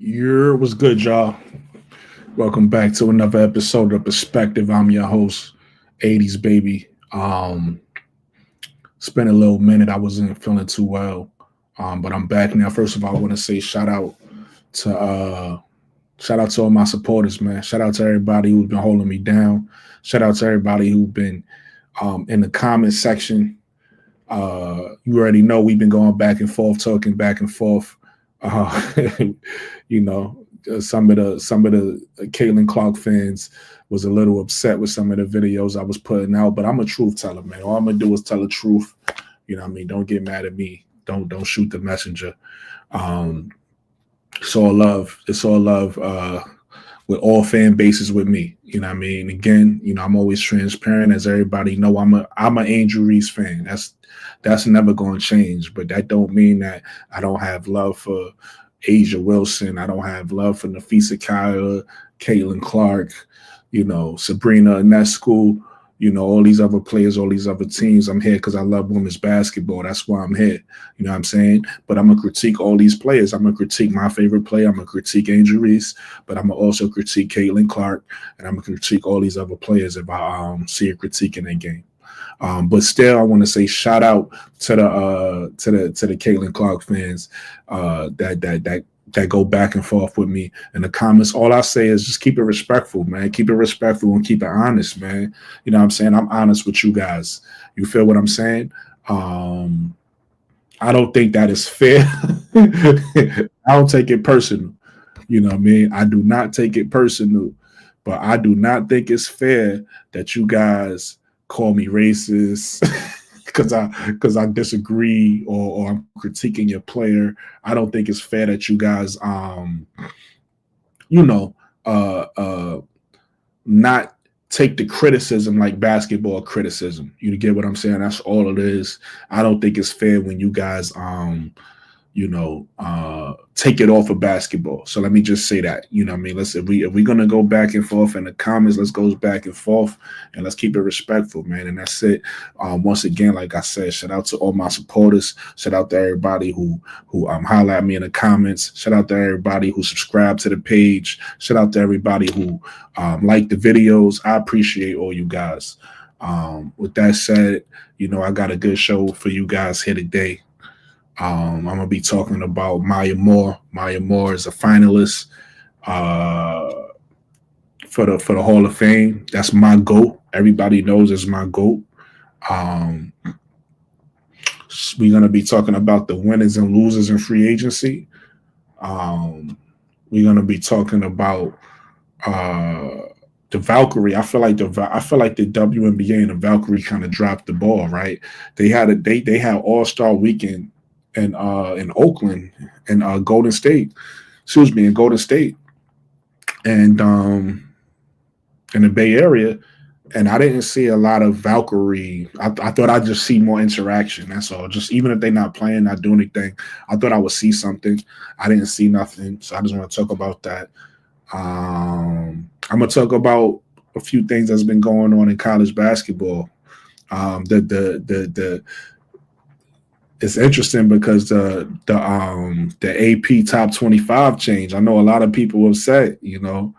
What's good, y'all? Welcome back to another episode of Perspective. I'm your host, 80s baby. It's been a little minute. I wasn't feeling too well, but I'm back now. First of all, I want to say to shout out to all my supporters, man. Shout out to everybody who's been holding me down. Shout out to everybody who's been in the comment section. You already know we've been going back and forth, talking back and forth. Uh, you know, some of the Caitlin Clark fans was a little upset with some of the videos I was putting out, but I'm a truth teller, man. All I'm gonna do is tell the truth. You know what I mean? Don't get mad at me. Don't shoot the messenger. Um, it's all love. It's all love. With all fan bases with me. You know what I mean? Again, I'm always transparent, as everybody know. I'm an Angel Reese fan. That's never gonna change. But that don't mean that I don't have love for Asia Wilson. I don't have love for Nafisa Kaya, Caitlin Clark, Sabrina Ionescu, all these other players, all these other teams. I'm here because I love women's basketball. That's why I'm here. You know what I'm saying? But I'm going to critique all these players. I'm going to critique my favorite player. I'm going to critique Angel Reese, but I'm going to also critique Caitlin Clark, and I'm going to critique all these other players if I see a critique in their game. But still, I want to say shout out to the Caitlin Clark fans that go back and forth with me in the comments. All I say is just keep it respectful, man. Keep it respectful and keep it honest, man. You know what I'm saying? I'm honest with you guys. You feel what I'm saying? I don't think that is fair. I don't take it personal. You know what I mean? I do not take it personal, but I do not think it's fair that you guys call me racist because I disagree or I'm critiquing your player. I don't think it's fair that you guys not take the criticism like basketball criticism. You get what I'm saying? That's all it is. I don't think it's fair when you guys take it off of basketball. So let me just say that, you know what I mean? If we're gonna go back and forth in the comments, let's go back and forth and let's keep it respectful, man. And that's it. Once again, like I said, shout out to all my supporters. Shout out to everybody who holler at me in the comments. Shout out to everybody who subscribed to the page. Shout out to everybody who like the videos. I appreciate all you guys. With that said, I got a good show for you guys here today. I'm gonna be talking about Maya Moore. Maya Moore is a finalist for the Hall of Fame. That's my GOAT. Everybody knows it's my GOAT. We're gonna be talking about the winners and losers in free agency. We're gonna be talking about the Valkyrie. I feel like the WNBA and the Valkyrie kind of dropped the ball. Right? They had All-Star Weekend in Oakland and Golden State. Excuse me, in Golden State, and in the Bay Area, and I didn't see a lot of Valkyrie. I thought I'd just see more interaction. That's all. Just even if they're not playing, not doing anything, I thought I would see something. I didn't see nothing, so I just want to talk about that. I'm gonna talk about a few things that's been going on in college basketball. It's interesting because the AP top 25 change. I know a lot of people are upset. I know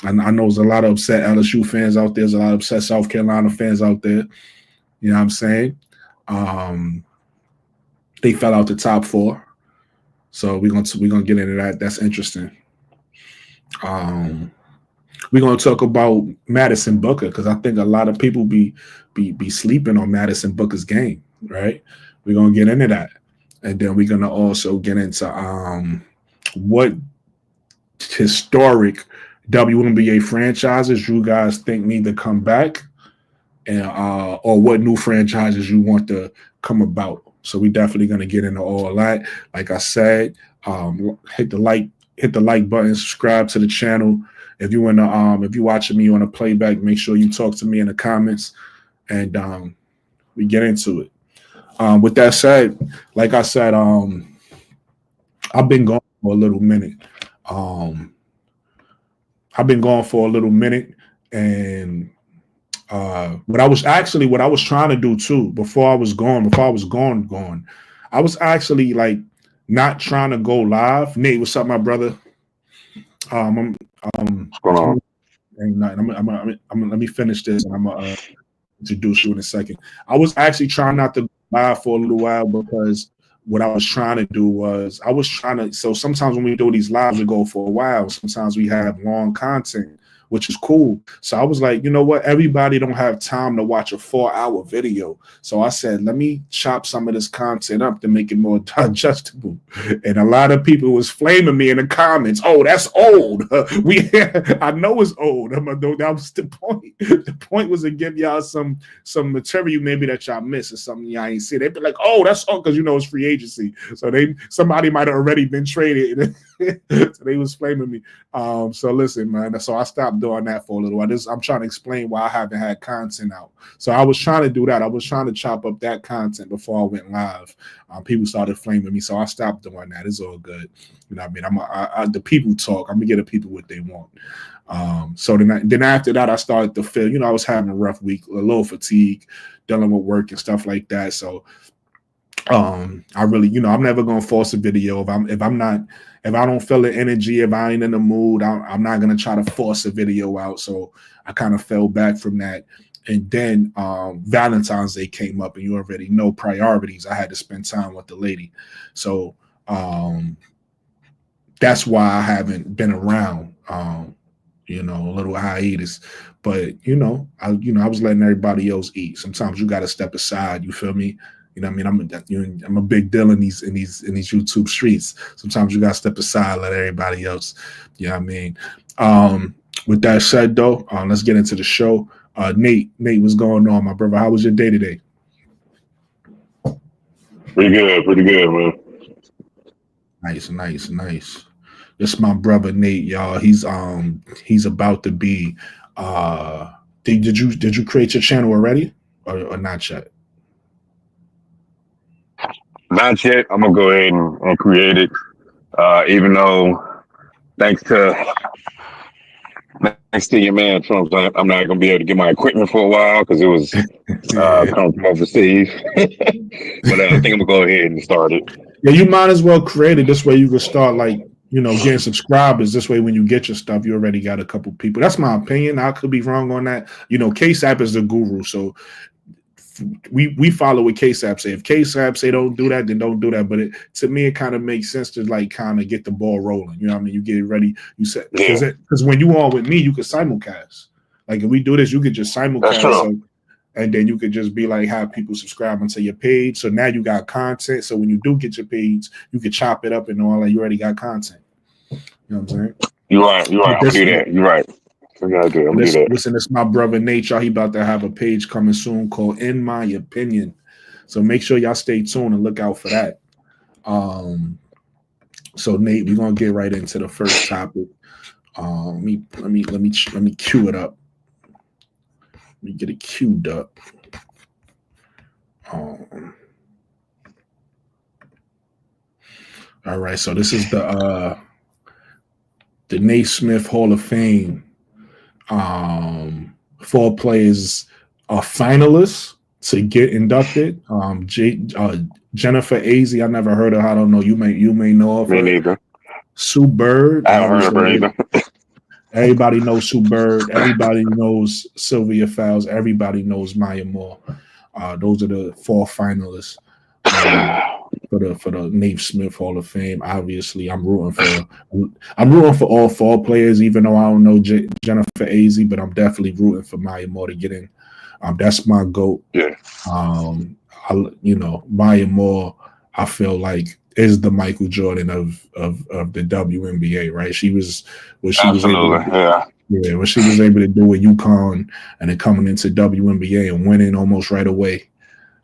there's a lot of upset LSU fans out there. There's a lot of upset South Carolina fans out there. You know what I'm saying? They fell out the top 4, so we're gonna get into that. That's interesting. We're gonna talk about Madison Booker because I think a lot of people be sleeping on Madison Booker's game, right? We're gonna get into that, and then we're gonna also get into what historic WNBA franchises you guys think need to come back, and or what new franchises you want to come about. So we definitely gonna get into all that. Like I said, hit the like button, subscribe to the channel. If you if you're watching me on a playback, make sure you talk to me in the comments, and we get into it. With that said, like I said, I've been gone for a little minute. And what I was trying to do too before I was gone, I was actually like not trying to go live. Nate, what's up, my brother? I'm, What's going on? ain't nothing. Let me finish this, and I'm gonna introduce you in a second. I was actually trying not to live for a little while because what I was trying to do was I was trying to. So sometimes when we do these lives, we go for a while. Sometimes we have long content, which is cool. So I was like, you know what? Everybody don't have time to watch a 4-hour video. So I said, let me chop some of this content up to make it more digestible. And a lot of people was flaming me in the comments. Oh, that's old. I know it's old. That was the point. The point was to give y'all some material maybe that y'all missed or something y'all ain't see. They'd be like, oh, that's old because you know it's free agency. So somebody might have already been traded. So they was flaming me. So listen, man. So I stopped doing that for a little while. I'm trying to explain why I haven't had content out. So I was trying to do that. I was trying to chop up that content before I went live. People started flaming me, so I stopped doing that. It's all good. You know what I mean? The people talk. I'm gonna give the people what they want. So then after that, I started to feel, you know, I was having a rough week, a little fatigue, dealing with work and stuff like that. So I really, you know, I'm never gonna force a video if I don't feel the energy, if I ain't in the mood, I'm not gonna try to force a video out. So I kind of fell back from that. And then Valentine's Day came up, and you already know priorities. I had to spend time with the lady. So that's why I haven't been around. You know, a little hiatus. But you know, I was letting everybody else eat. Sometimes you gotta step aside, you feel me? You know what I mean? I'm a big deal in these YouTube streets. Sometimes you gotta step aside, let everybody else. You know what I mean? With that said, though, let's get into the show. Nate, what's going on, my brother? How was your day today? Pretty good, man. Nice. This is my brother Nate, y'all. He's about to be. Did you create your channel already, or not yet? Not yet. I'm gonna go ahead and create it. Even though, thanks to your man Trump, I'm not gonna be able to get my equipment for a while because it was coming from overseas. But I think I'm gonna go ahead and start it. Yeah, you might as well create it. This way you can start, like, you know, getting subscribers. This way when you get your stuff, you already got a couple people. That's my opinion. I could be wrong on that. You know, KSAP is the guru, so we follow what KSAP say. If KSAP say don't do that, then don't do that. But to me, it kind of makes sense to like kind of get the ball rolling. You know what I mean? You get it ready. You said because when you on with me, you could simulcast. Like if we do this, you could just simulcast. So, and then you could just be like have people subscribe onto your page. So now you got content. So when you do get your page, you can chop it up and all that. You already got content. You know what I'm saying? You're right. I'm gonna do that. You're right. I'm gonna do that. Listen, it's my brother Nate. Y'all, he about to have a page coming soon called In My Opinion. So make sure y'all stay tuned and look out for that. So Nate, we're gonna get right into the first topic. Let me cue it up. Let me get it queued up. All right, so this is the Naismith Hall of Fame. 4 players are finalists to get inducted. Jennifer Azzi, I never heard of her. I don't know. You may know of her. Me neither. Sue Bird. I haven't heard of her either. Everybody knows Sue Bird. Everybody knows Sylvia Fowles. Everybody knows Maya Moore. Those are the 4 finalists for the Naismith Hall of Fame. Obviously, I'm rooting for all 4 players, even though I don't know Jennifer Azzi, but I'm definitely rooting for Maya Moore to get in. That's my GOAT. Yeah. Maya Moore, I feel like is the Michael Jordan of the WNBA, right? She was when she was able to do with UConn and then coming into WNBA and winning almost right away.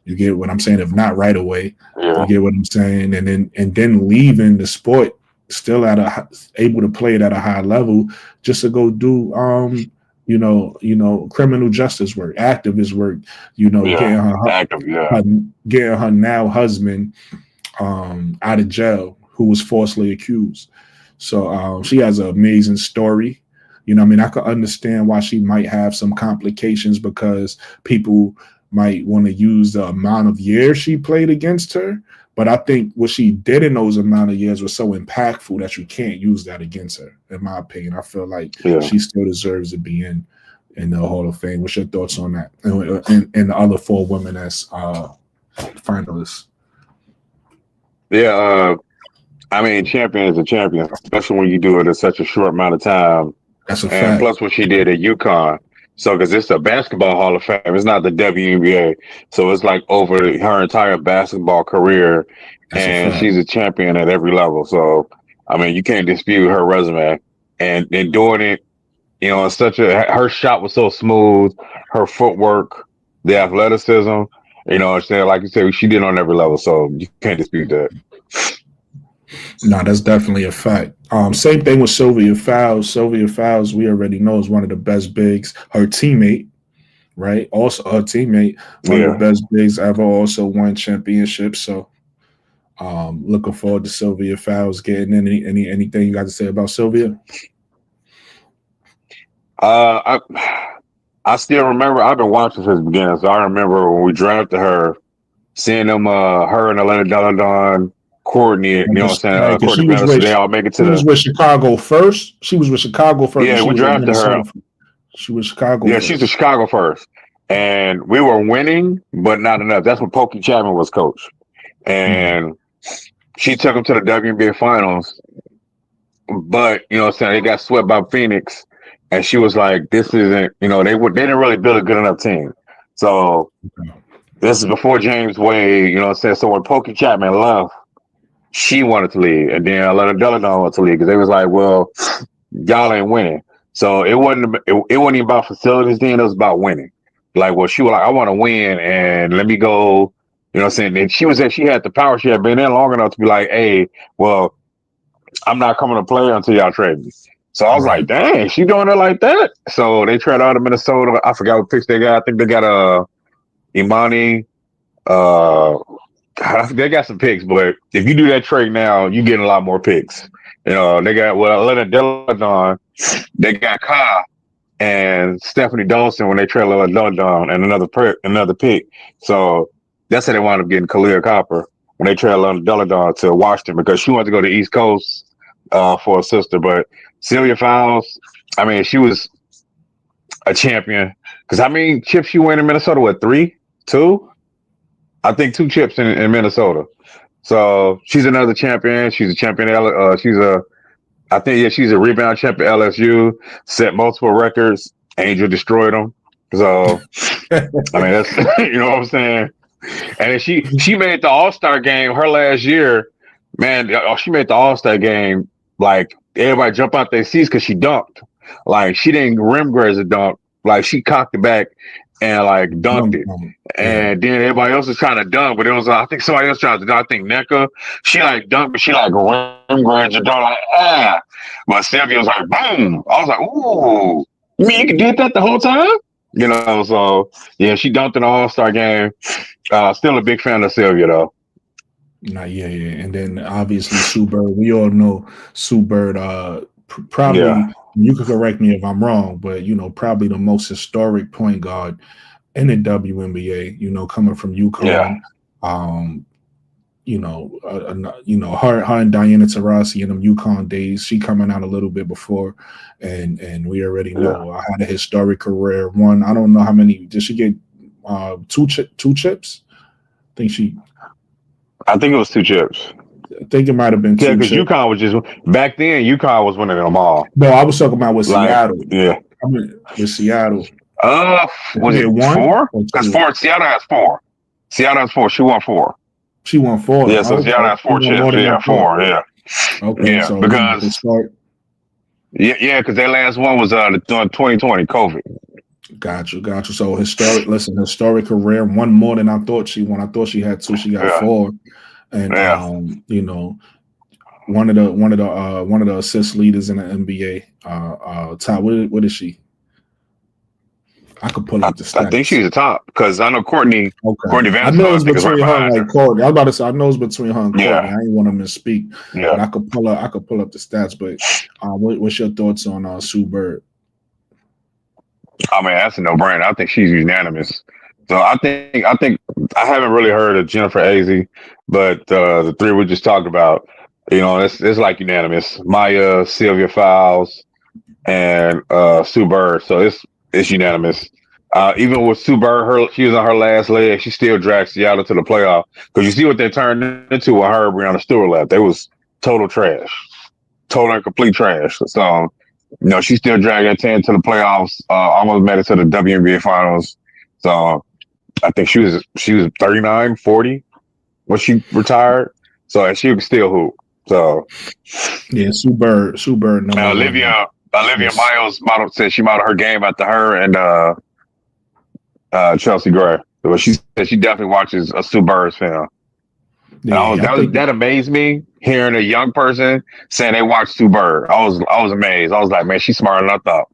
You get what I'm saying? If not right away, you get what I'm saying? And then leaving the sport, still able to play it at a high level, just to go do criminal justice work, activist work. Getting her now husband out of jail, who was falsely accused. So she has an amazing story. You know, I mean, I could understand why she might have some complications because people might want to use the amount of years she played against her, But I think what she did in those amount of years was so impactful that you can't use that against her, in my opinion. I feel like she still deserves to be in the Hall of Fame. What's your thoughts on that? And the other 4 women as finalists. Yeah, I mean, champion is a champion, especially when you do it in such a short amount of time. That's a and fact. Plus what she did at UConn. So, because it's a basketball Hall of Fame, it's not the WNBA. So it's like over her entire basketball career, and she's a champion at every level. So, I mean, you can't dispute her resume. And doing it, you know, her shot was so smooth, her footwork, the athleticism, you know, like you said, she did on every level. So you can't dispute that. No, that's definitely a fact. Same thing with Sylvia Fowles. Sylvia Fowles, we already know, is one of the best bigs. Her teammate, right? Also, her teammate, one of the best bigs ever, also won championships. So, looking forward to Sylvia Fowles getting anything you got to say about Sylvia? I still remember. I've been watching since the beginning, so I remember when we drafted her, seeing them, her and Elena Deladon. Courtney, you know what I'm saying? Courtney Venus, they all make it to She was with Chicago first. She was with Chicago first. Yeah, we drafted her. She was Chicago first. She's a Chicago first. And we were winning, but not enough. That's when Pokey Chapman was coach. And she took them to the WNBA finals. But, you know what I'm saying, they got swept by Phoenix. And she was like, this isn't, you know, they didn't really build a good enough team. So this is before James Wade, you know what I'm saying? So when Pokey Chapman left, she wanted to leave, and then Elena Deladon wanted to leave because they was like, "Well, y'all ain't winning." So it wasn't even about facilities. Then it was about winning. Like, well, she was like, "I want to win, and let me go." You know what I'm saying? And she had the power. She had been in long enough to be like, "Hey, well, I'm not coming to play until y'all trade me." So I was like, "Dang, she doing it like that?" So they traded out of Minnesota. I forgot what picks they got. I think they got Imani. They got some picks, but if you do that trade now, you getting a lot more picks. You know, they got Elena Deladon, they got Ka and Stephanie Dawson when they trade Elena Deladon and another pick. So that's how they wound up getting Kalia Copper when they trade Elena Deladon to Washington because she wanted to go to the East Coast for a sister. But Sylvia Fowles, I mean, she was a champion because how many chips she won in Minnesota? What, 3, 2? I think 2 chips in Minnesota. So she's another champion. She's a champion. She's a rebound champion at LSU. Set multiple records. Angel destroyed them. So I mean, that's you know what I'm saying. And then she made the All-Star game her last year. Man, she made the All-Star game. Like everybody jump out their seats because she dunked. Like she didn't rim graze a dunk. Like she cocked it back and like dunked it. And then everybody else was trying to dunk, but it was I think somebody else tried to dunk. I think NECA, she like dunked, but she like rim grazed a dunk like But Sylvia was like boom. I was like, ooh, you mean you did that the whole time? You know, so yeah, she dunked in the All-Star game. Still a big fan of Sylvia though. Yeah. And then obviously Sue Bird. We all know Sue Bird. Probably you could correct me if I'm wrong, but you know, probably the most historic point guard in the WNBA. You know, coming from UConn. You know, her and Diana Taurasi in them UConn days. She coming out a little bit before, and we already know I had a historic career. I don't know how many. Did she get 2 chips? I think it was 2 chips. I think it might have been 2 chips. Yeah, because UConn was just back then. UConn was winning them all. No, I was talking about with Seattle. Yeah, I mean with Seattle. Was it 4? Because Seattle has 4. Seattle has 4. She won 4. She won 4. Yeah, so Seattle has 4 chips. Yeah, 4. Yeah. Okay. Yeah, so because because their last one was 2020 COVID. Got you. So historic career. One more than I thought she won. I thought she had 2. She got 4. And you know, one of the assist leaders in the NBA. Top. What is she? I could pull up the stats. I think she's the top because I know Courtney. Okay. Courtney Van. I know it's between her and Courtney. I was about to say I know it's between her and Courtney. I ain't want to misspeak. Yeah. But I could pull up the stats. But what's your thoughts on Sue Bird? I mean, that's a no-brainer. I think she's unanimous. So I think I haven't really heard of Jennifer Azzi, but the three we just talked about, it's like unanimous. Maya, Sylvia Fowles, and Sue Bird. So it's unanimous. Even with Sue Bird, she was on her last leg. She still dragged Seattle to the playoff because you see what they turned into with her and Breonna Stewart left. They was total trash, total and complete trash. So she still dragged that team to the playoffs. Almost made it to the WNBA finals. So I think she was 39, 40 when she retired. So and she could still hoop. So yeah, Sue Bird number Olivia one. Yes. Miles said she modeled her game after her and Chelsea Gray. So she said she definitely watches a Sue Bird's film. Yeah, That amazed me hearing a young person saying they watch Sue Bird. I was amazed. I was like, man, she's smarter than I thought.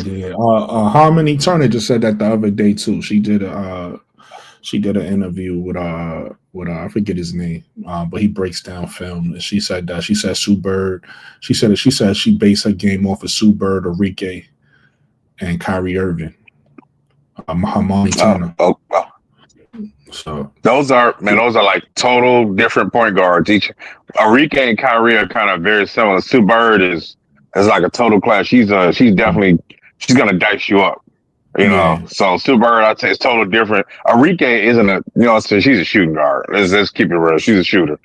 Yeah. Harmony Turner just said that the other day too. She did an interview with I forget his name, but he breaks down film. And she said Sue Bird. She said she based her game off of Sue Bird, Enrique, and Kyrie Irving. Harmony Turner. So those are like total different point guards. Each Enrique and Kyrie are kind of very similar. Sue Bird is like a total class. She's definitely she's gonna dice you up. So Sue Bird, I'd say, it's totally different. Enrique isn't so she's a shooting guard. Let's keep it real. She's a shooter.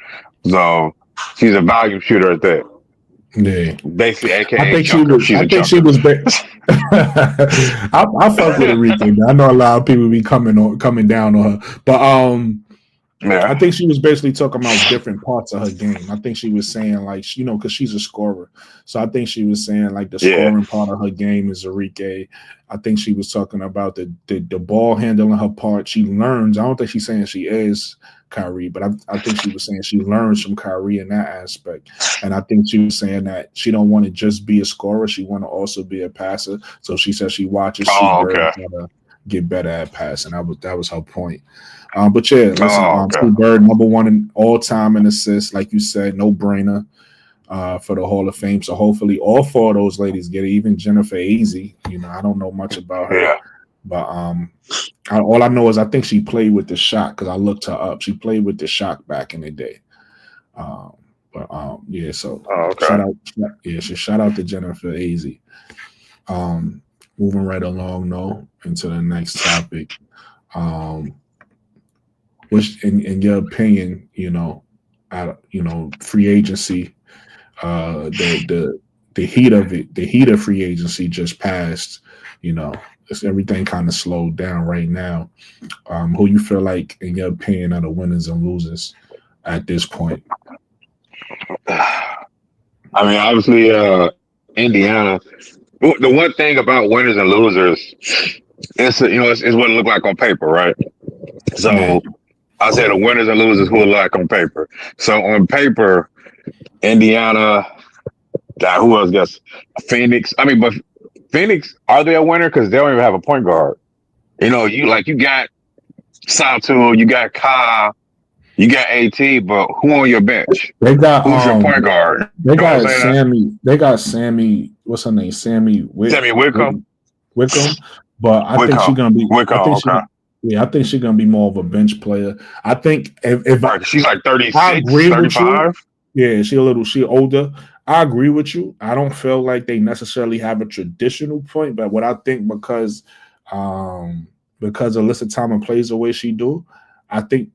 So she's a volume shooter at that. Yeah. Basically, AKA I think chunker. she was I fuck with Enrique. I know a lot of people be coming down on her. But I think she was basically talking about different parts of her game. I think she was saying like, because she's a scorer. So I think she was saying like the scoring part of her game is Enrique. I think she was talking about the ball handling her part. She learns. I don't think she's saying she is Kyrie, but I think she was saying she learns from Kyrie in that aspect. And I think she was saying that she don't want to just be a scorer. She want to also be a passer. So she said she watches to get better at passing. That was her point. But yeah, listen, Sue Bird, number one in all time in assists, like you said, no brainer for the Hall of Fame. So hopefully all four of those ladies get it. Even Jennifer Azzi, I don't know much about her, but all I know is I think she played with the Shock because I looked her up. She played with the Shock back in the day. So shout out to Jennifer Azzi. Moving right along though into the next topic. Which in your opinion, free agency, the heat of it, the heat of free agency just passed, everything kind of slowed down right now. Who you feel like, in your opinion, are the winners and losers at this point? I mean, obviously, Indiana. The one thing about winners and losers, it's what it looked like on paper, right? So I said the winners and losers who it look like on paper. So on paper, Indiana. Who else gets Phoenix? I mean, but Phoenix, are they a winner? Because they don't even have a point guard. You got Santu, you got Ka, you got AT, but who on your bench? They got who's your point guard? They got Sammy. They got Sammy. What's her name? Sammy Wickham. But I think she's gonna be. I think she's gonna be more of a bench player. I think if she's like 36, I agree 35. With you. Yeah, she older. I agree with you. I don't feel like they necessarily have a traditional point, but what I think because Alyssa Thomas plays the way she do, I think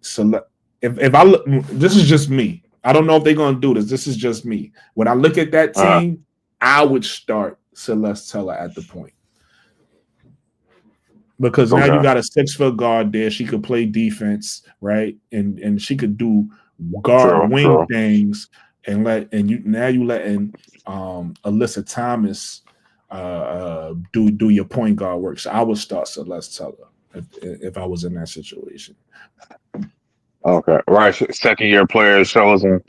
if I look, this is just me. I don't know if they're gonna do this. This is just me. When I look at that team, I would start Celeste Teller at the point. Because now you got a 6-foot guard there. She could play defense, right? And she could do wing things and you letting Alyssa Thomas do your point guard work. So I would start Celeste Teller if I was in that situation. Okay. Right. Second year player shows some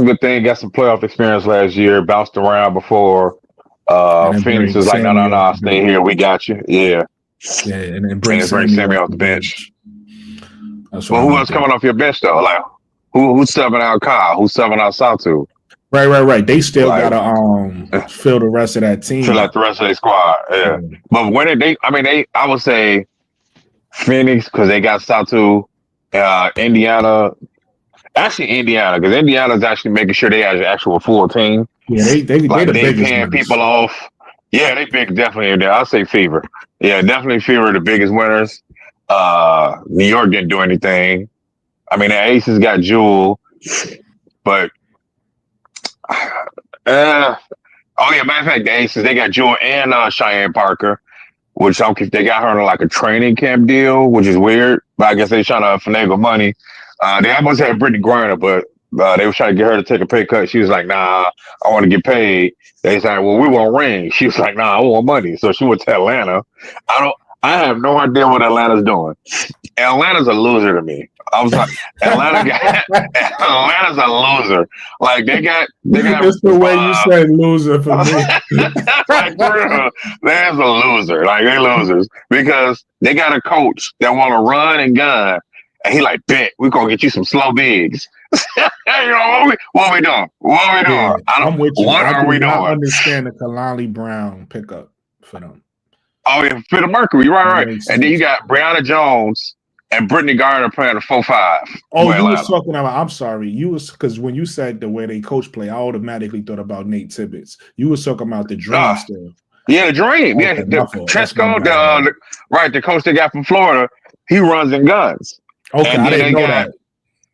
good thing. Got some playoff experience last year, bounced around before. Phoenix was like, no, stay here. We got you. Yeah. Yeah, and then bring Sammy off the bench. Well, who else coming off your bench though? Like who's subbing out Kyle? Who's subbing out Satu? Right. They still gotta fill the rest of that team. Fill out the rest of their squad. Yeah. But when I would say Phoenix because they got Satu, Indiana. Actually, Indiana because Indiana's actually making sure they have an actual full team. Yeah, they Like the they biggest paying winners. people off. Yeah, they big definitely in there. I'll say Fever. Yeah, definitely Fever the biggest winners. New York didn't do anything. I mean, the Aces got Jewel, but oh yeah, matter of fact, the Aces they got Jewel and Cheyenne Parker, which I don't think they got her on like a training camp deal, which is weird. But I guess they trying to finagle money. They almost had Brittany Griner, but they were trying to get her to take a pay cut. She was like, "Nah, I want to get paid." They said, "Well, we want ring." She was like, "Nah, I want money." So she went to Atlanta. I have no idea what Atlanta's doing. Atlanta's a loser to me. I was like, Atlanta's a loser. Like they got. It's the way you say loser for me. Like for real, there's a loser. Like they losers because they got a coach that want to run and gun, and he like, bet we're gonna get you some slow bigs. You know what we doing? What are we doing? Yeah, I'm with you. What are we doing? I understand the Kalani Brown pickup for them. Oh yeah, for the Mercury, right. And then you got Brianna Jones and Brittany Garner playing the 4-5. Oh, you was talking about. I'm sorry, you was because when you said the way they coach play, I automatically thought about Nate Tibbetts. You was talking about the Dream still. Yeah, the Dream. Okay, Tresco, the coach they got from Florida, he runs and guns. Okay, I didn't know that.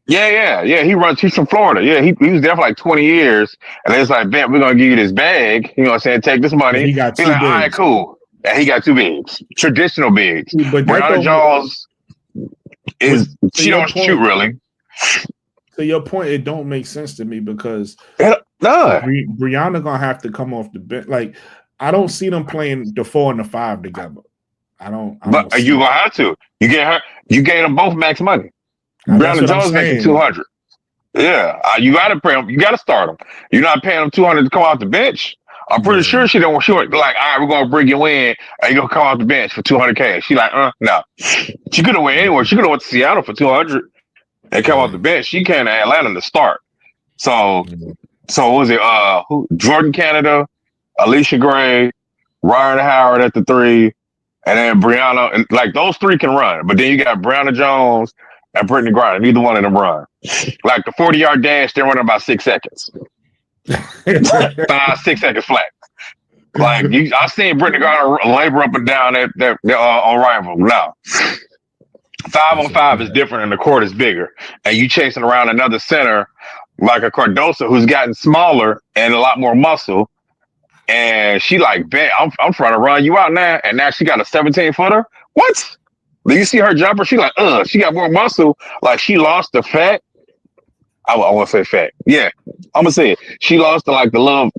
Yeah. He runs. He's from Florida. Yeah, he was there for like 20 years, and it's like, "Bet we're gonna give you this bag." You know what I'm saying? Take this money. And he got two bigs. All right, cool. And he got two bigs, traditional bigs. But Brianna Jones she don't shoot really. To your point, it don't make sense to me because Brianna gonna have to come off the bench. Like I don't see them playing the 4 and the 5 together. I don't. But you gonna have to. You get her. You gave them both max money. Brianna Jones making 200. Yeah, you got to pay them. You got to start them. You're not paying them 200 to come off the bench. I'm pretty sure she don't. She like, all right, we're gonna bring you in, and you gonna come off the bench for 200K. She like, no. She could have went anywhere. She could have went to Seattle for 200 and come off the bench. She came to Atlanta to start. So what was it? Jordan Canada, Alicia Gray, Ryan Howard at the 3, and then Brianna. And like those 3 can run, but then you got Brianna Jones and Brittany Griner. Neither one of them run. Like the 40-yard dash, they're running about 6 seconds. 5-6 seconds flat. Like I've seen Brittany Griner labor up and down that on rival. No, 5-on-5 is different, and the court is bigger, and you chasing around another center like a Cardoso who's gotten smaller and a lot more muscle. And she like, bet I'm trying to run you out now, and now she got a 17-footer. What? Do you see her jumper? She like, she got more muscle. Like she lost the fat. I want to say fat. Yeah, I'm gonna say it. She lost the little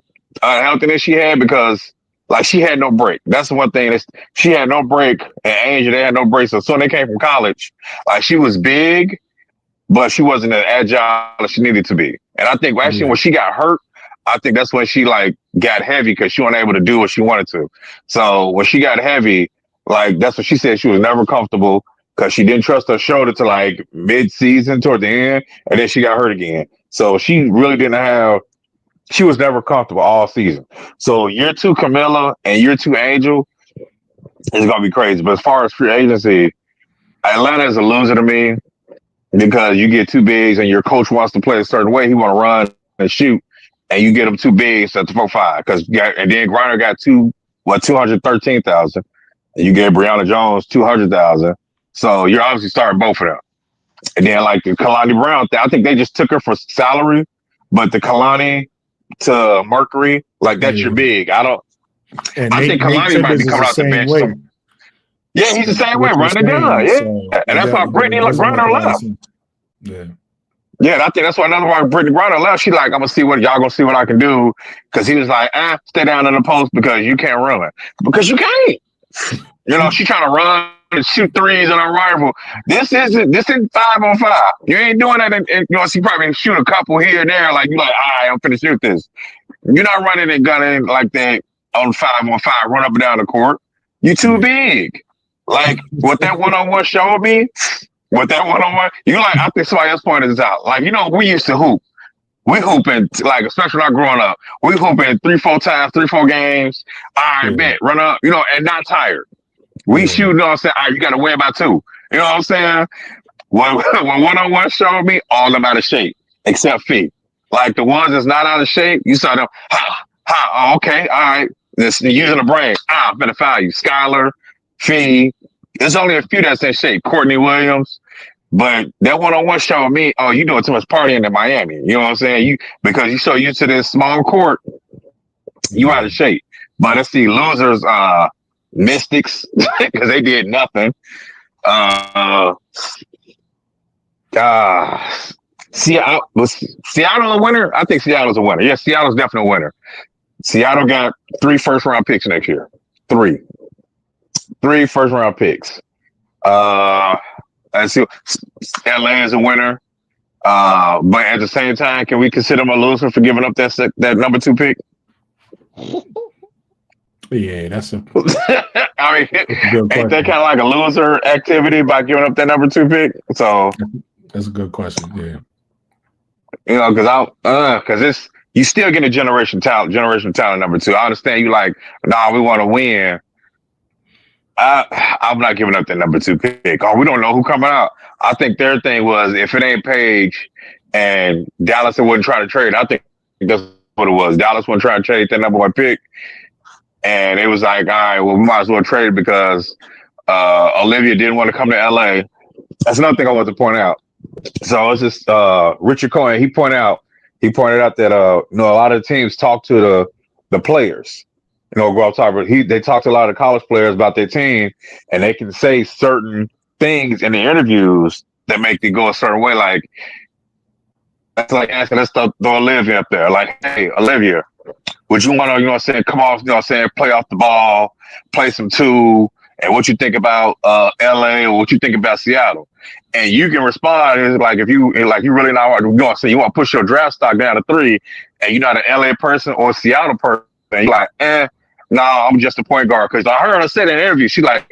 healthiness she had because like she had no break. That's the one thing. She had no break, and Angel they had no break. So when they came from college, like she was big, but she wasn't as agile as she needed to be. And I think actually when she got hurt, I think that's when she like got heavy because she wasn't able to do what she wanted to. So when she got heavy, like that's what she said. She was never comfortable because she didn't trust her shoulder to like mid-season toward the end, and then she got hurt again. So she really didn't have. She was never comfortable all season. So year 2 Camilla and year 2 Angel is gonna be crazy. But as far as free agency, Atlanta is a loser to me because you get 2 bigs and your coach wants to play a certain way. He want to run and shoot, and you get them 2 bigs at the 4-5 and then Griner got 213,000, and you gave Brianna Jones 200,000. So you're obviously starting both of them. And then like the Kalani Brown thing, I think they just took her for salary, but the Kalani to Mercury, like that's your big. I think Kalani might be coming out the bench. Yeah, he's the same way, running down. Yeah. So, and that's why Brittany Griner left. Yeah, and I think that's why another why Brittany Griner left. She like, I'm gonna see what y'all gonna see what I can do. Cause he was like, stay down in the post because you can't run it. Because you can't. You know, she trying to run and shoot threes on her rival. This isn't 5-on-5. You ain't doing that. And you know, she probably shoot a couple here and there. Like you like, all right, I'm finna shoot this. You're not running and gunning like that on 5-on-5. Run up and down the court. You too big. Like what that one-on-one showed me. What that one-on-one, you like. I think somebody else pointed this out. Like you know, we used to hoop. We hooping like, especially when I growing up. We hooping 3-4 times, 3-4 games. All right, bet, run up. You know, and not tired. We shoot, you know what I'm saying? All right, you got to win by 2. You know what I'm saying? When one-on-one showed me, all of them out of shape, except Fee. Like the ones that's not out of shape, you saw them, oh, okay, all right. This using the brain. I'm gonna foul you. Skylar, Fee. There's only a few that's in shape. Courtney Williams. But that one-on-one showed me, oh, you doing too much partying in Miami. You know what I'm saying? Because you so used to this small court, you out of shape. But let's see, losers, Mystics, because they did nothing. Seattle a winner? I think Seattle's a winner. Yeah, Seattle's definitely a winner. Seattle got 3 first-round picks next year. 3 first-round picks. Let's see. LA is a winner. But at the same time, can we consider them a loser for giving up that number 2 pick? Yeah, that's a. I mean, ain't that kind of like a loser activity by giving up that number 2 pick? So that's a good question. Yeah, you know, because it's you still get a generational talent number 2. I understand you like, we want to win. I'm not giving up that number 2 pick. Oh, we don't know who coming out. I think their thing was if it ain't Page and Dallas wouldn't try to trade. I think that's what it was. Dallas wouldn't try to trade that number 1 pick. And it was like, all right, well, we might as well trade it because Olivia didn't want to come to LA. That's another thing I want to point out. So it's just Richard Cohen. He pointed out that a lot of teams talk to the players. Go out talk, but they talk to a lot of college players about their team, and they can say certain things in the interviews that make them go a certain way. Like that's like asking, let's throw Olivia up there. Like, hey, Olivia, would you want to, come off, play off the ball, play some 2, and what you think about LA or what you think about Seattle? And you can respond. It's like if you really not you want to push your draft stock down to 3, and you're not an LA person or a Seattle person, and you're like, no, I'm just a point guard. Because I heard her say in an interview, she's like,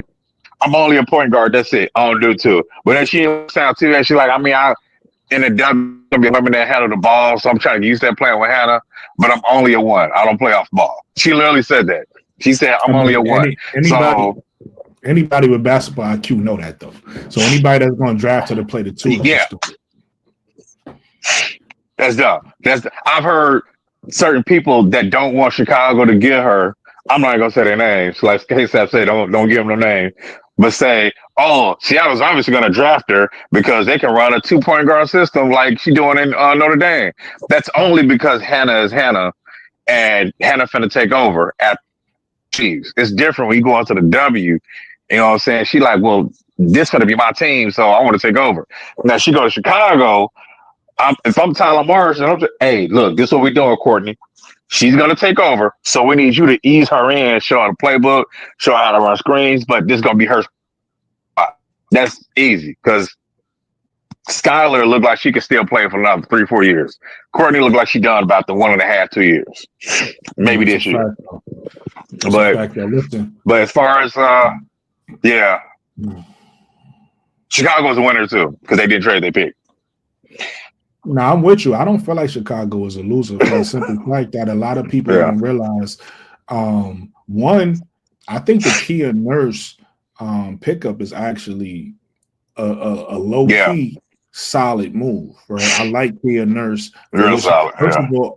I'm only a point guard. That's it. I don't do 2. But then she sound too, and she's like, I in the W, women that handle the ball, so I'm trying to use that playing with Hannah, but I'm only a 1. I don't play off the ball. She literally said that. She said, I'm only a 1. Anybody with basketball IQ know that, though. So anybody that's going to draft her to play the 2 yeah. That's dumb. I've heard certain people that don't want Chicago to get her. I'm not going to say their names. Like KSAP said, don't give them no name. But say, oh, Seattle's obviously going to draft her because they can run a 2-point guard system like she's doing in Notre Dame. That's only because Hannah is Hannah, and Hannah finna take over at Chiefs. It's different when you go onto the W. You know what I'm saying? She like, well, this going to be my team, so I want to take over. Now she go to Chicago. If I'm Tyler Marsh, and I'm just, hey, look, this is what we're doing, Courtney. She's going to take over, so we need you to ease her in, show her the playbook, show her how to run screens, but this is going to be her spot. That's easy, because Skylar looked like she could still play for another 3-4 years. Courtney looked like she done about the 1.5, 2 years. Maybe this year. But as far as, Chicago's a winner, too, because they didn't trade their pick. No, I'm with you. I don't feel like Chicago is a loser for the simple fact that a lot of people don't realize. One, I think the Kia Nurse pickup is actually a low key solid move. Right, I like Kia Nurse. Real solid.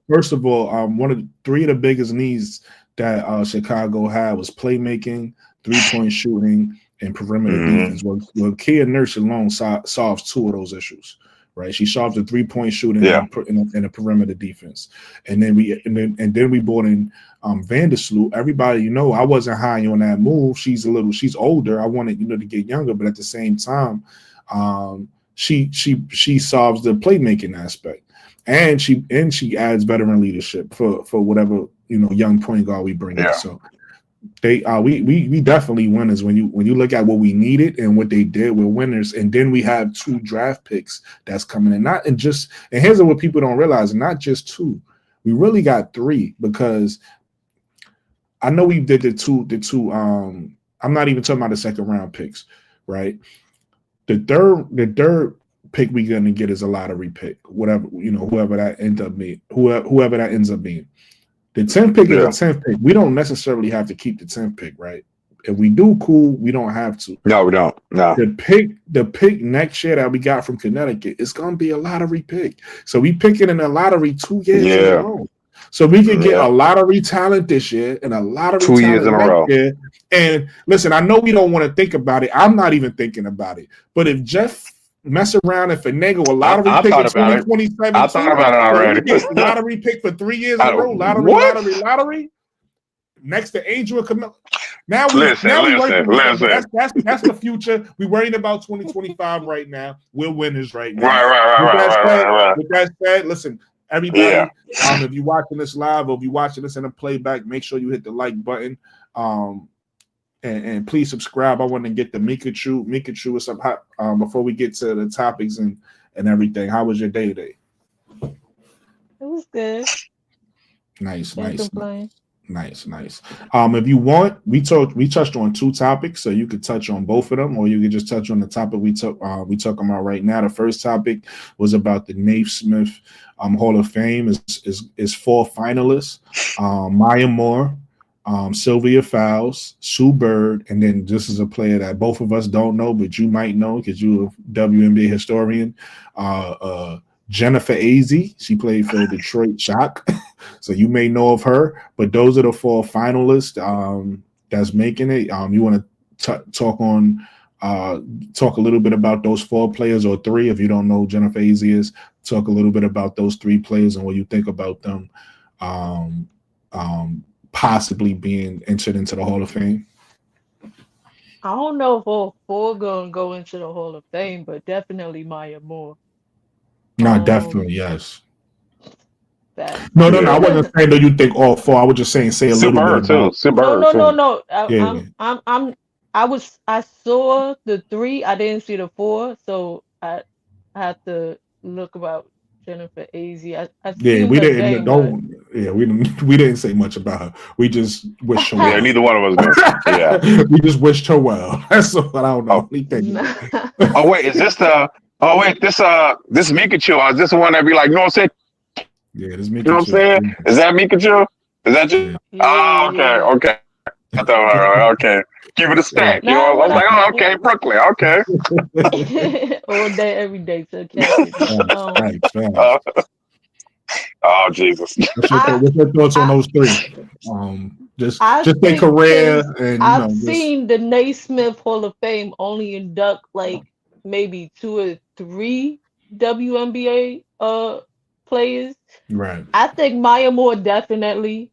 First of all, one of the 3 of the biggest needs that Chicago had was playmaking, 3-point shooting, and perimeter defense. Well, Kia Nurse alone solves 2 of those issues. Right, she solved the 3-point shooting and a perimeter defense, and then we brought in Vandersloot. Everybody, I wasn't high on that move. She's older. I wanted to get younger, but at the same time, she solves the playmaking aspect, and she adds veteran leadership for whatever young point guard we bring in. So we definitely winners when you look at what we needed and what they did. We're winners, and then we have 2 draft picks that's coming in. And here's what people don't realize: not just 2, we really got 3, because I know we did the two. I'm not even talking about the second round picks, right? The third pick we're gonna get is a lottery pick, whoever that ends up being, whoever that ends up being. The 10th pick is the 10th pick. We don't necessarily have to keep the 10th pick, right? If we do, cool. We don't have to. No, we don't. No. The pick next year that we got from Connecticut, it's gonna be a lottery pick. So we picking in a lottery 2 years in a row. So we could get a lottery talent this year and a lottery 2 years talent in a next row. year. And listen, I know we don't want to think about it. I'm not even thinking about it. But if Jeff mess around and finagle a lottery pick in 2027, I thought about it already. Lottery pick for 3 years in a row. Lottery. Next to Angel and Camilla. Now we listen. That's the future. We're worrying about 2025 right now. We're winners right now. Right. With that said, listen, everybody, if you're watching this live or if you're watching this in a playback, make sure you hit the like button. And please subscribe. I want to get the Mikachu. Mikachu is up hot before we get to the topics and everything. How was your day today? It was good. Nice. If you want, we touched on 2 topics, so you could touch on both of them, or you could just touch on the topic we talking about right now. The first topic was about the Naismith Hall of Fame is 4 finalists: Maya Moore, Sylvia Fowles, Sue Bird, and then this is a player that both of us don't know, but you might know because you're a WNBA historian. Jennifer Azzi, she played for Detroit Shock, so you may know of her. But those are the 4 finalists that's making it. You want to talk a little bit about those 4 players, or 3 if you don't know who Jennifer Azzi is. Talk a little bit about those 3 players and what you think about them possibly being entered into the Hall of Fame. I don't know if all 4 gonna go into the Hall of Fame, but definitely Maya Moore. No, definitely, yes. No. I wasn't saying that you think all 4. I was just saying say a little bit about. No. I saw the 3. I didn't see the 4, so I have to look about Jennifer Azzi. We didn't say much about her. We just wished her well. Yeah, neither one of us did. Yeah. We just wished her well. That's what I don't know. Oh wait, is this the? Oh wait, this Mikachu. Is this the one that be like, you know what I'm saying? Yeah, this Mikachu. You know what I'm saying? Is that Mikachu? Is that you? Yeah. Oh, okay. I thought, okay. Give it a stack. You know, I was like, okay, Brooklyn, okay. All day, every day to oh Jesus! What's your thoughts on those 3? Just their career, and I've seen the Naismith Hall of Fame only induct like maybe 2 or 3 WNBA players. Right. I think Maya Moore definitely.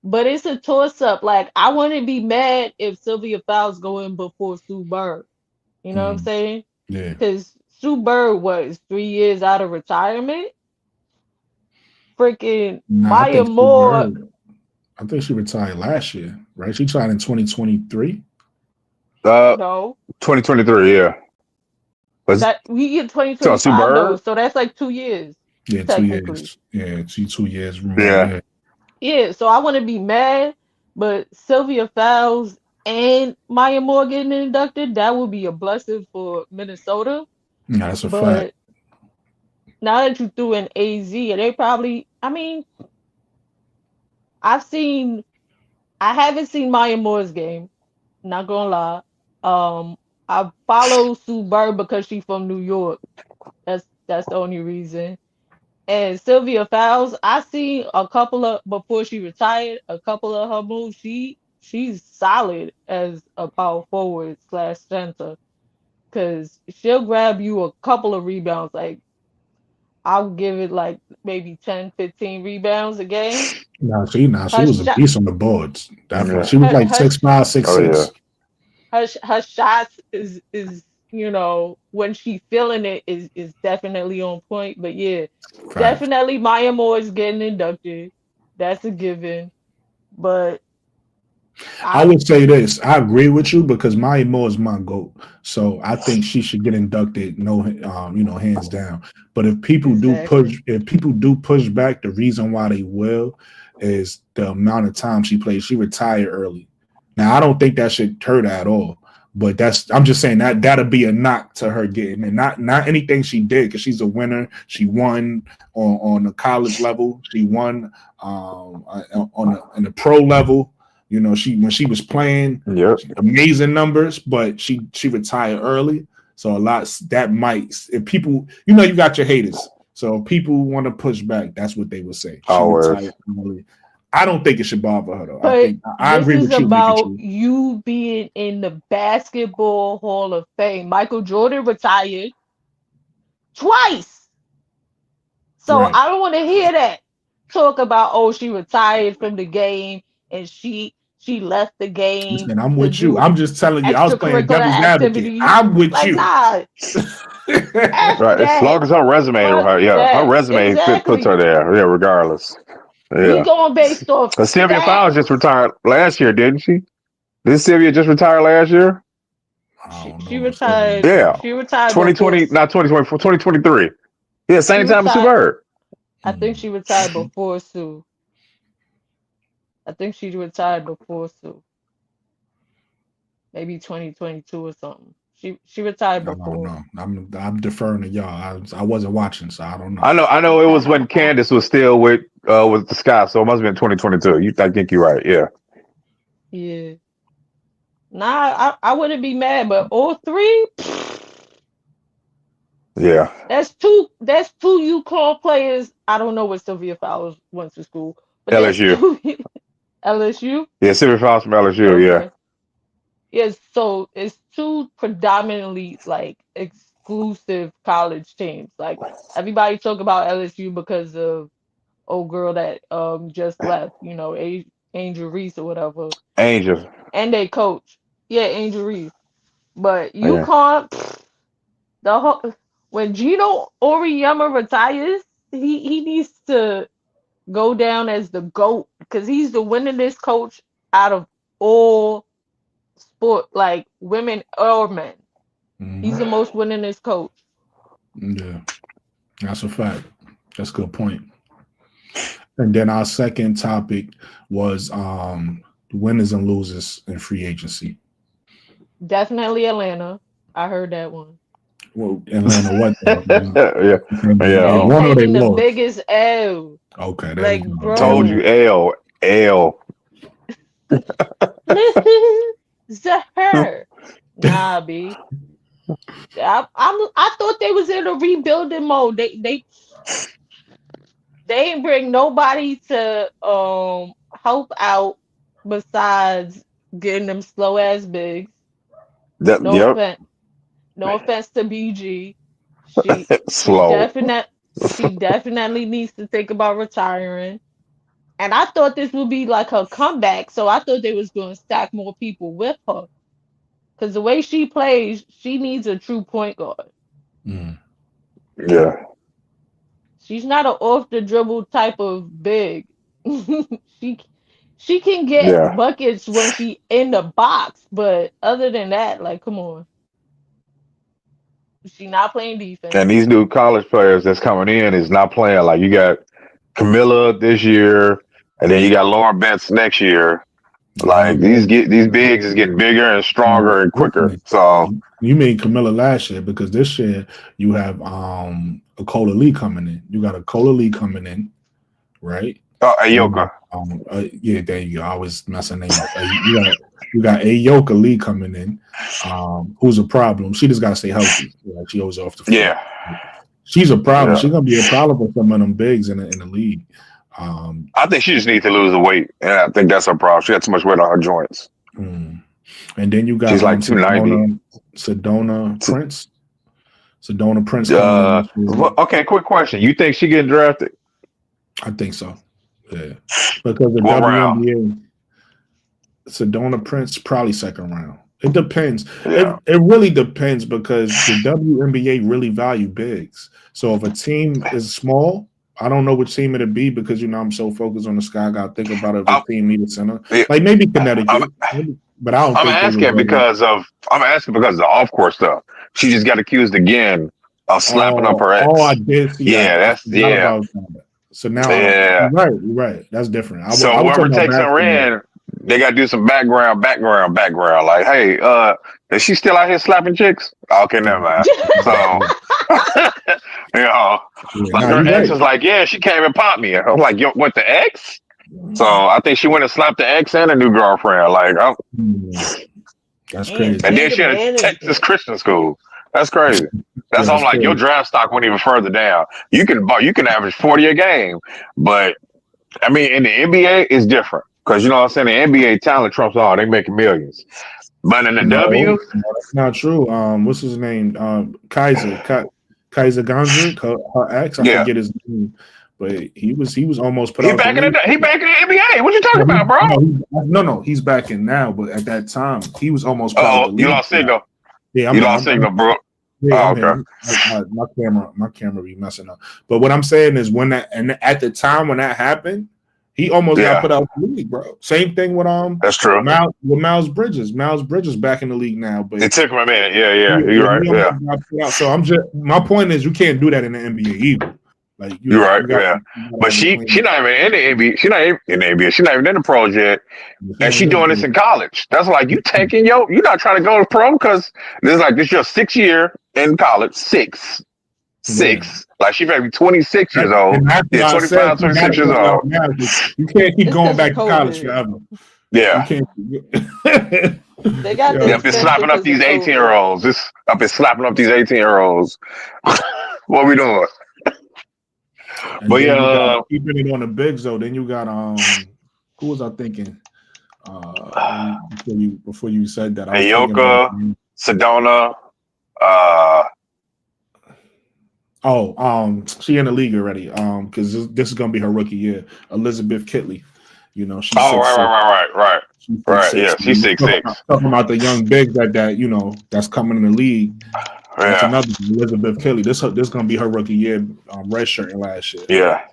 But it's a toss-up. Like, I wouldn't be mad if Sylvia Fowles go in before Sue Bird. You know what I'm saying? Yeah. Because Sue Bird was 3 years out of retirement. Freaking Maya Moore. I think she retired last year, right? She retired in 2023. No. 2023, yeah. We get 2025, so that's like 2 years. Yeah, 2 years. Yeah, 2 years. Yeah, so I wouldn't be mad, but Sylvia Fowles and Maya Moore getting inducted, that would be a blessing for Minnesota. No, that's a fact. Now that you threw in AZ, they probably, I haven't seen Maya Moore's game, not gonna lie. I follow Sue Bird because she's from New York. That's the only reason. And Sylvia Fowles, I seen a couple of, before she retired, a couple of her moves. She's solid as a power forward / center, because she'll grab you a couple of rebounds. Like, I'll give it like maybe 10, 15 rebounds a game. She was a beast on the boards. Definitely. She was like 6'5", 6'6". Her shots is when she's feeling it is definitely on point. But yeah, definitely Maya Moore is getting inducted. That's a given. But I would say this. I agree with you because Maya Moore is my GOAT. So I think she should get inducted, hands down. But if people do push back, the reason why they will is the amount of time she played. She retired early. Now I don't think that should hurt her at all. But I'm just saying that'll be a knock to her getting, and not anything she did, because she's a winner. She won on the college level. She won in the pro level. You know, when she was playing, amazing numbers, but she retired early. So a lot that might, if people, you know, you got your haters. So if people want to push back, that's what they would say. She retired early. I don't think it should bother her though. But I agree with you. This is about you being in the Basketball Hall of Fame. Michael Jordan retired twice. So Right. I don't want to hear that talk about, oh, she retired from the game and she left the game. Listen, I'm with you. I'm just telling you, I was playing extracurricular devil's advocate. activities. I'm with Like, you. nah. Right. As long as her resume, her resume puts her there. Yeah, regardless. Yeah. We going based off. But Sylvia Fowles just retired last year, didn't she? Did Sylvia just retire last year? She retired. Yeah. She retired 2020, not 2024, 2023. Yeah, same time as Sue Bird. I think she retired before Sue. I think she retired before Sue. Maybe 2022 or something. She retired before. I don't know. I'm deferring to y'all. I wasn't watching, so I don't know. I know it was when Candace was still with the Sky, so it must have been 2022. I think you're right. Yeah. Yeah. Nah, I wouldn't be mad, but all three. Yeah. That's two UConn players. I don't know what Sylvia Fowles went to school. But LSU. LSU? Yeah, Sylvia Fowles from LSU, okay. yeah. Yes, so it's two predominantly like exclusive college teams. Like everybody talk about LSU because of old girl that just left, you know, Angel Reese or whatever. Angel. And they coach. Yeah, Angel Reese. But UConn, when Gino Auriemma retires, he needs to go down as the GOAT because he's the winningest coach out of all sport, like women or men. He's the most winningest coach. Yeah, that's a fact. That's a good point. And then our second topic was winners and losers in free agency. Definitely Atlanta. I heard that one. Well, Atlanta, what? Yeah. One or they taking the lost. biggest L. Okay, like bro. Told you, L. Zahir. Nah, B. I thought they was in a rebuilding mode. They ain't bring nobody to help out besides getting them slow ass bigs. No offense to BG. She definitely needs to think about retiring. And I thought this would be like her comeback, so I thought they was going to stack more people with her. Because the way she plays, she needs a true point guard. Yeah. She's not an off the dribble type of big. She can get buckets when she in the box, but other than that, like, come on. She not playing defense. And these new college players that's coming in is not playing. Like you got Camilla this year, and then you got Lauren Betts next year. Like these bigs is getting bigger and stronger and quicker. So you mean Camilla last year, because this year you have Akola Lee coming in. You got Akola Lee coming in, right? Oh, Ayoka. Yeah, there you go. I always mess her name up. You got Ayoka Lee coming in, who's a problem. She just got to stay healthy. Like she always off the field. Yeah. She's a problem. Yeah. She's gonna be a problem for some of them bigs in the league. I think she just needs to lose the weight. Yeah, I think that's her problem. She got too much weight on her joints. And then you got she's like 290. Sedona Prince. Sedona Prince. Okay, quick question. You think she getting drafted? I think so. Yeah, because the WNBA, Sedona Prince probably second round. It depends. Yeah. It really depends because the WNBA really value bigs. So if a team is small, I don't know which team it'd be because I'm so focused on the Sky. I got to think about it if a team need a center, like maybe Connecticut. But I don't. I'm asking because of the off court stuff. She just got accused again of slapping up her ex. Oh, I did see that. That's So now, you're right. That's different. So whoever takes her in, they got to do some background. Like, hey, is she still out here slapping chicks? Okay, never mind. So, like her ex was like, yeah, she came and popped me. I'm like, yo, what, the ex? So I think she went and slapped the ex and a new girlfriend. Like, that's crazy. and then she had a management. Texas Christian school. That's crazy. That's all. Like crazy. your draft stock went even further down. You can average 40 a game, but I mean in the NBA it's different because you know what I'm saying. The NBA talent trumps all. They making millions, but in the W, that's not true. What's his name? Kaiser Gondrick, her ex. I forget his name, but he was almost put out. He back in the NBA. What you talking about, bro? No, he's back in now. But at that time, he was almost put out the league. You lost signal. Yeah, you lost signal, bro. Yeah, okay. My camera be messing up. But what I'm saying is at the time when that happened, he almost got put out the league, bro. Same thing with That's true. Miles Bridges. Miles Bridges back in the league now, but it took him a minute. Yeah, you're right. Yeah. So my point is you can't do that in the NBA either. Like you're right, but she not even in the NBA. She's not even in the NBA. She's not even in the pros yet, and she doing this in college. That's like you taking you're not trying to go to pro because this is your 6th year in college. Six. Like she may be 26 years old. Yeah, 25, 26 years old. You can't keep going back to college forever. Yeah. You can't. They got I've been slapping up these 18-year-olds. I've been slapping up these 18-year-olds. What are we doing? And but keeping it on the bigs though. Then you got who was I thinking? Before you said that, Ayoka, Sedona. She in the league already. Because this is gonna be her rookie year. Elizabeth Kitley. You know, she's right. Yeah, she's 6'6". Talking about the young big that that's coming in the league. That's another Elizabeth Kitley. This gonna be her rookie year. Redshirting last year. Yeah.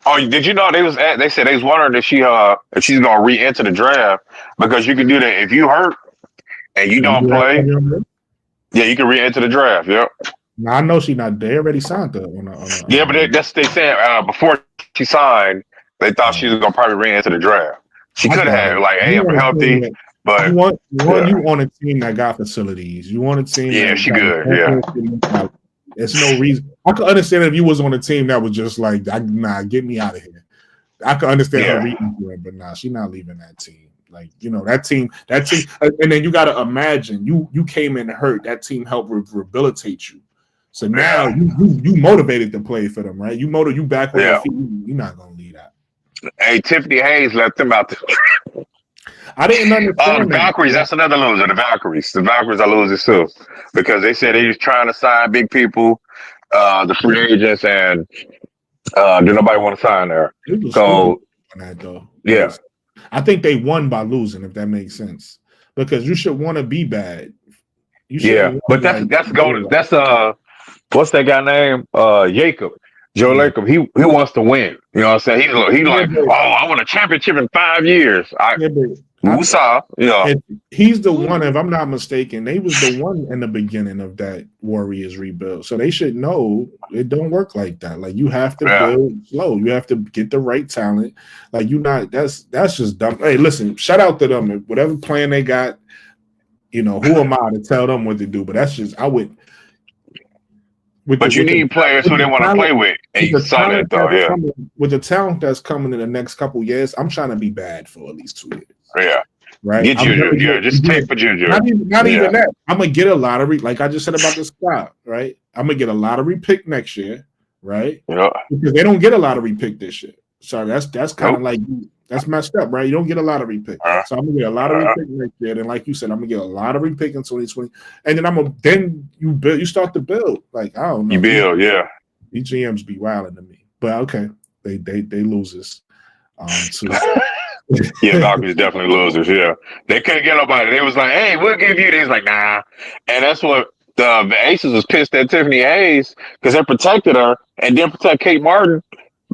Oh, did you know they said they was wondering if she's gonna re-enter the draft because you can do that if you hurt and you don't play. Yeah, you can re-enter the draft. Yep. Now I know she not. They already signed her. Yeah, but that's what they said before she signed. They thought she was gonna probably re-enter the draft. She could have hey, I'm healthy. But you want on a team that got facilities. You want a team. Yeah, she good. Yeah. There's no reason. I could understand if you was on a team that was just like, get me out of here. I could understand her reading for it, but she's not leaving that team. Like, that team, and then you got to imagine you came in hurt. That team helped rehabilitate you. So now you motivated to play for them, right? You back on your feet. You're not gonna leave that. Hey, Tiffany Hayes left them out there. I didn't understand. The Valkyries, that's another loser. The Valkyries are losers too, because they said they was trying to sign big people, the free agents, and did nobody want to sign there. So on that though, I think they won by losing, if that makes sense, because you should want to be bad. But that's going. That's what's that guy name? Jacob. Joe Lacob, he wants to win. You know what I'm saying? He's like, I want a championship in 5 years. He's the one, if I'm not mistaken, they was the one in the beginning of that Warriors rebuild. So they should know it don't work like that. Like you have to build slow. You have to get the right talent. Like that's just dumb. Hey, listen, shout out to them. Whatever plan they got, who am I to tell them what to do? But that's just But you need players who they want to play with. And you saw that, though, with the talent that's coming in the next couple of years, I'm trying to be bad for at least 2 years. Yeah. Right? Get Juju. Just take for Juju. Not even that. I'm going to get a lottery, like I just said about the squad, right? I'm going to get a lottery pick next year, right? Yeah. Because they don't get a lottery pick this year. So that's kind of like that's messed up, right? You don't get a lottery pick. So I'm gonna get a lottery pick next year. And like you said, I'm gonna get a lottery pick in 2020. And then you start to build. Like, I don't know. You build, These GMs be wilding to me. But okay, they losers. Valkyries definitely losers, They couldn't get nobody. They was like, hey, we'll give you. They was like, nah. And that's what the Aces was pissed at Tiffany Hayes because they protected her and didn't protect Kate Martin.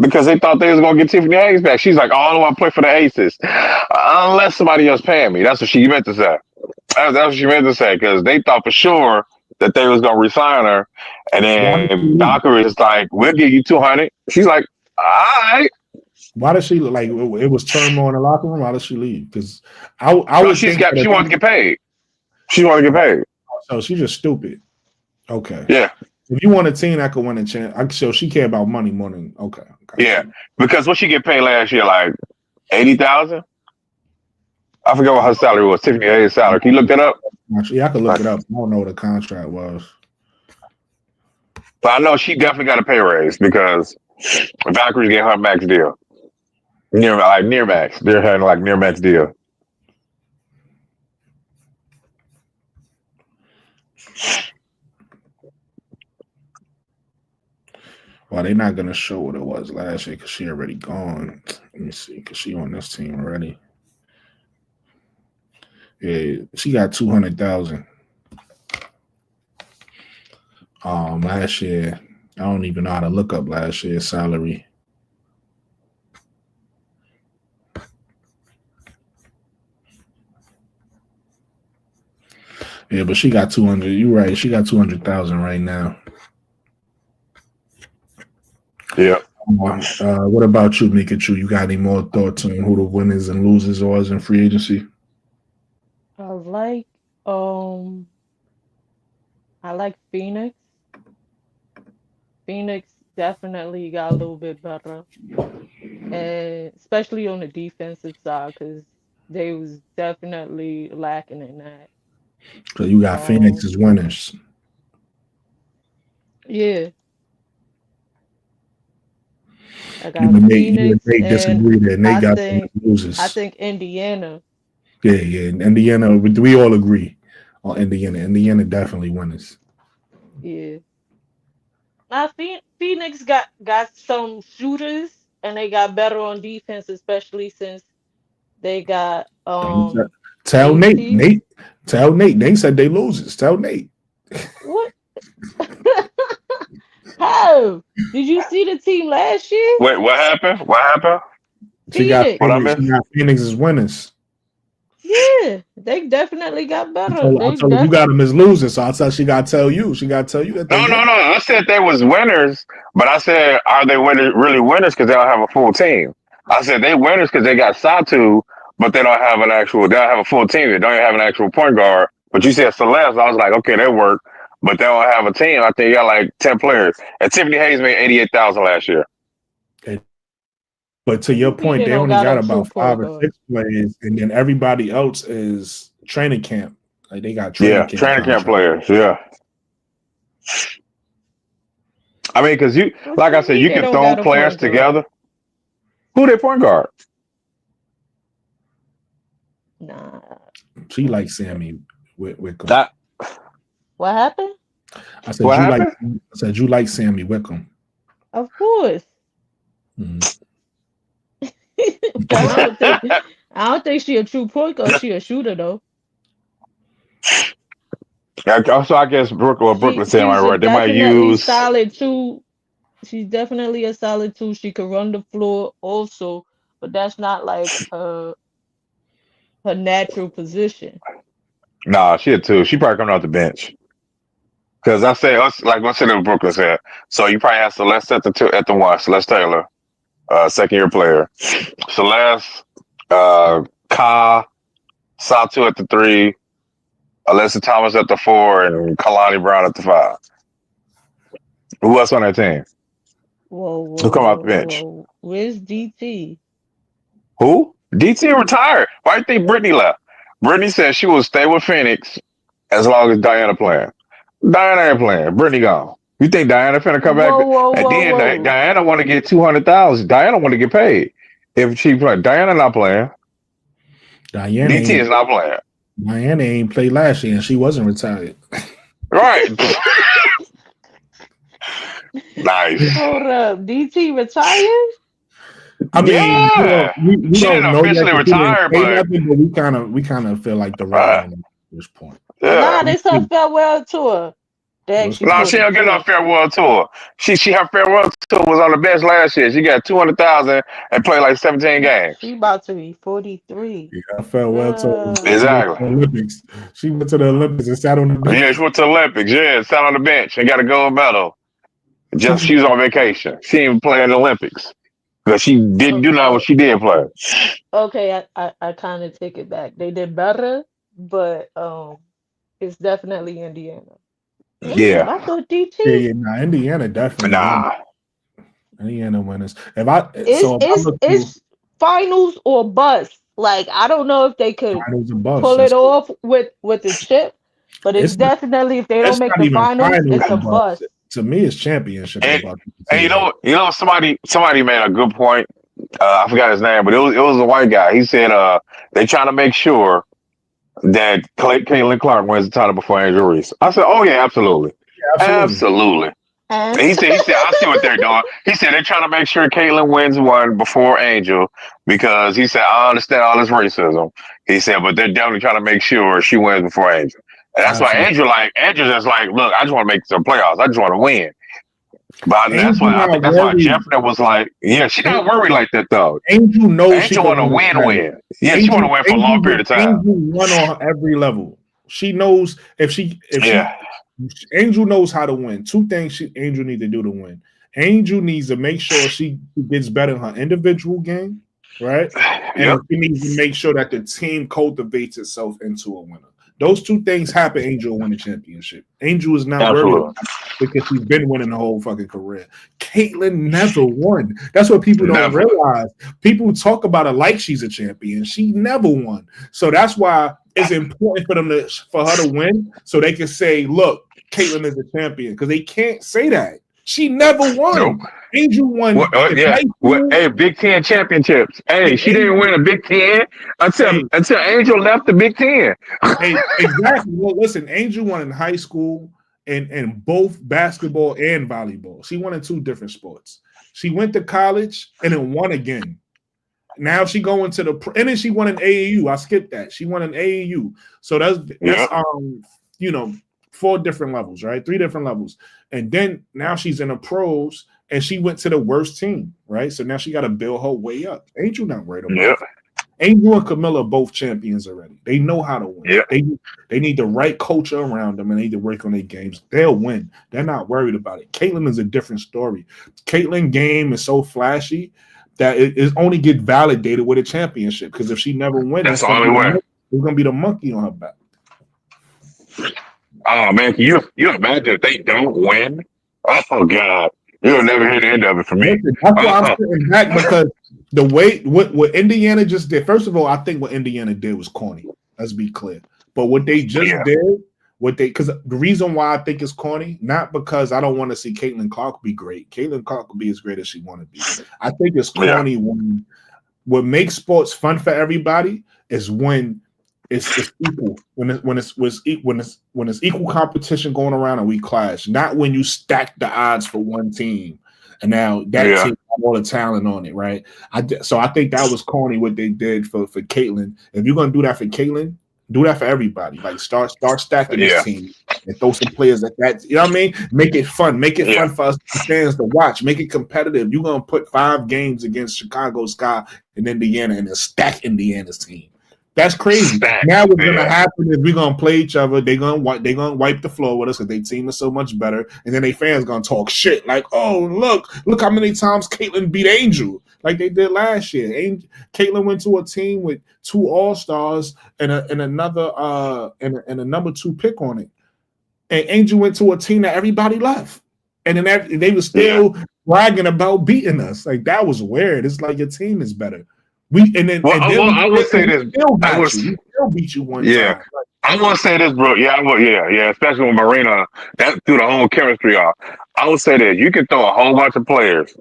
Because they thought they was gonna get Tiffany Hayes back. She's like, I don't want to play for the Aces unless somebody else paying me. That's what she meant to say. That's what she meant to say because they thought for sure that they was gonna resign her, and then Valkyrie is like, "We'll give you 200." She's like, "All right." Why does she like? It was turmoil in the locker room. Why does she leave? Because I she wanted to get paid. She wanted to get paid. So she's just stupid. Okay. Yeah. If you want a team that could win a chance, so she care about money more than okay. Yeah, because what she get paid last year, like 80,000. I forget what her salary was. Tiffany Hayes' salary. Can you look that up? Yeah, I could look it up. I don't know what the contract was. But I know she definitely got a pay raise because Valkyrie's getting her max deal. Near max. They're having like near max deal. Well, they're not gonna show what it was last year because she already gone. Let me see, because she on this team already. Yeah, she got 200,000. Last year, I don't even know how to look up last year's salary. Yeah, but she got 200. You're right. She got 200,000 right now. Yeah. What about you, Mikachu? You got any more thoughts on who the winners and losers was in free agency? I like Phoenix. Phoenix definitely got a little bit better, and especially on the defensive side, because they was definitely lacking in that. So you got Phoenix as winners. Yeah. I You got and Phoenix, Nate and disagree that Nate I got think losers. I think Indiana. Yeah. Indiana, we all agree on Indiana. Indiana definitely winners. Yeah. Now Phoenix got some shooters, and they got better on defense, especially since they got Tell Nate. JT. Tell Nate. Nate said they losers. Tell Nate. What? How? Did you see the team last year? Wait, what happened? What happened? She got Phoenix. What I Phoenix. missed? She got Phoenix as winners. Yeah, they definitely got I better. told her you got them as losers, so I said she got to tell you. She got to tell you that they No. won. I said they was winners, but I said, are they really winners because they don't have a full team? I said they winners because they got Satu, but they don't have they don't have a full team. They don't even have an actual point guard. But you said Celeste, I was like, okay, they work, but they don't have a team. I think you got like 10 players. And Tiffany Hayes made 88,000 last year. But to your point, They they don't only got got a true about 5 or point 6 players, and then everybody else is training camp. Like they got training camp. Training camp contracts. players. Yeah. I mean, because like I said, you They can don't throw got a players point guard. together. Who their point guard? Nah. She like Sammy Wickham. What happened? I said you like Sammy Wickham. Of course. But I don't think she a true point guard. She a shooter though. So I guess Brooklyn said right. They might Definitely use solid two. She's definitely a solid two. She can run the floor also, but that's not like her natural position. Nah, she a two. She probably coming off the bench. Because I say us like what's in Brooklyn said. So you probably have Celeste at the one, Celeste Taylor, second year player. Celeste, Ka, Satu at the 3, Alyssa Thomas at the 4, and Kalani Brown at the 5. Who else on that team? Whoa. Who come off the bench? Where's DT? Who? DT retired. Why do you think Brittany left? Brittany said she will stay with Phoenix as long as Diana playing. Diana ain't playing. Brittany gone. You think Diana finna come back? And then Diana want to get 200,000. Diana want to get paid if she play. Diana not playing. DT is not playing. Diana ain't played last year, and she wasn't retired. Right. Nice. Hold up, DT retired? I mean, we she don't didn't know officially yet retire, but we kind of feel like the right at this point. Yeah. Nah, this her farewell tour. No, she don't get no farewell tour. She her farewell tour was on the bench last year. She got 200,000 and played like 17 games. She about to be 43. Yeah, her farewell tour. Exactly. Olympics. She went to the Olympics and sat on the bench. Yeah, she went to the Olympics. Yeah, sat on the bench and got a gold medal. Just she was on vacation. She didn't even play in the Olympics because she didn't do nothing what she did play. Okay, I kind of take it back. They did better, but it's definitely Indiana. Yeah. I thought DT. Yeah, nah, Indiana definitely. Nah. Indiana winners. finals or bust. Like I don't know if they could Finals and bust. pull it off with the chip, but it's It's not. definitely if they don't It's make not the even finals, finals it's a and bust. bust. To me, it's championship and And, bust. and somebody made a good point. I forgot his name, but it was a white guy. He said they trying to make sure that Caitlin Clark wins the title before Angel Reese. I said, oh yeah, absolutely, Absolutely. absolutely. And He said, I see what they're doing. He said they're trying to make sure Caitlyn wins one before Angel because he said I understand all this racism. He said, but they're definitely trying to make sure she wins before Angel. And that's why Absolutely. Angel just like, look, I just want to make some playoffs. I just want to win. But that's Angel why I not think that's why worried. Jeffrey was like, yeah, she not worried like that though. Angel knows she Angel can want to win the title. win. Yeah, she want to win for a long period of time. Angel won on every level. She knows if she Yeah. Angel knows how to win. Two things Angel needs to do to win. Angel needs to make sure she gets better in her individual game, right? And Yep. she needs to make sure that the team cultivates itself into a winner. Those two things happen. Angel will win the championship. Angel is not worried Absolutely. about it because she's been winning the whole fucking career. Caitlyn never won. That's what people don't Never. realize. People talk about her like she's a champion. She never won. So that's why it's important for her to win, so they can say, "Look, Caitlyn is a champion," because they can't say that. She never won. Nope. Angel won. Yeah. Hey, Big Ten championships. Hey, she didn't win a Big Ten until Angel left the Big Ten. Hey, exactly. Well, listen, Angel won in high school in both basketball and volleyball. She won in two different sports. She went to college and then won again. Now she going to and then she won in AAU. I skipped that. She won in AAU. So that's four different levels, right? Three different levels. And then now she's in the pros and she went to the worst team, right? So now she got to build her way up. Angel not worried about it. Angel and Camilla are both champions already. They know how to win. Yeah. They need the right coach around them and they need to work on their games. They'll win. They're not worried about it. Caitlyn is a different story. Caitlyn's game is so flashy that it only get validated with a championship. Because if she never wins, that's the only way. It's gonna be the monkey on her back. Oh man, can you imagine if they don't win? Oh God, you'll never hear the end of it from me. Listen, that's why I'm sitting back because the way what Indiana just did. First of all, I think what Indiana did was corny. Let's be clear. But what they just did, because the reason why I think it's corny, not because I don't want to see Caitlin Clark be great. Caitlin Clark will be as great as she want to be. I think it's corny when what makes sports fun for everybody is when it's equal. When it's equal competition going around and we clash, not when you stack the odds for one team. And now that team has all the talent on it, right? So I think that was corny what they did for Caitlyn. If you're gonna do that for Caitlyn, do that for everybody. Like start stacking this team and throw some players at that. You know what I mean? Make it fun. Make it fun for us fans to watch. Make it competitive. You're gonna put 5 games against Chicago Sky and Indiana and then stack Indiana's team. That's crazy. Now what's gonna happen is we're gonna play each other. They're gonna wipe the floor with us because their team is so much better. And then they fans gonna talk shit like, "Oh, look how many times Caitlyn beat Angel like they did last year." Caitlyn went to a team with 2 All-Stars and another and a number 2 pick on it. And Angel went to a team that everybody left, and then they were still bragging about beating us. Like that was weird. It's like your team is better. I will say this. We still beat you one time. I want to say this, bro. Yeah. Especially with Marina, that threw the whole chemistry off. I would say that you can throw a whole bunch of players.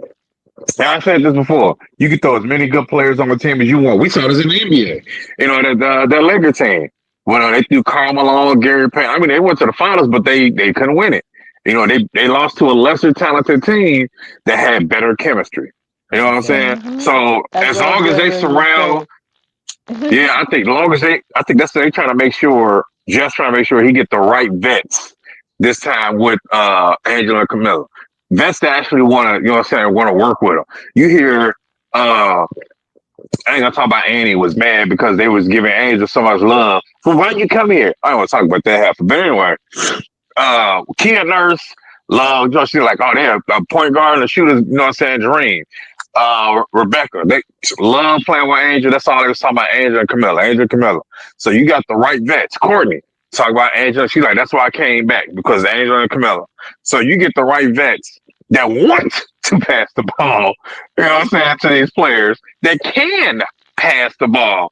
And I said this before. You can throw as many good players on the team as you want. We saw this in the NBA. You know, that Laker team. When they threw Karl Malone, Gary Payton. I mean, they went to the finals, but they couldn't win it. You know, they lost to a lesser talented team that had better chemistry. You know what I'm saying? Mm-hmm. So as long as they surround, I think that's they trying to make sure, just trying to make sure he get the right vets this time with Angela and Camilla. Vets that actually want to, you know what I'm saying, want to work with them. You hear, I ain't gonna talk about Annie was mad because they was giving Angel so much love. Well, why you come here? I don't want to talk about that half. But anyway, Kia Nurse, love, you know, she's like, oh, they're a point guard and a shooter, you know what I'm saying, dream. Rebecca, they love playing with Angel. That's all they was talking about, Angel and Camilla. So you got the right vets. Courtney, talk about Angel. She's like, that's why I came back, because Angel and Camilla. So you get the right vets that want to pass the ball, you know what I'm saying, to these players that can pass the ball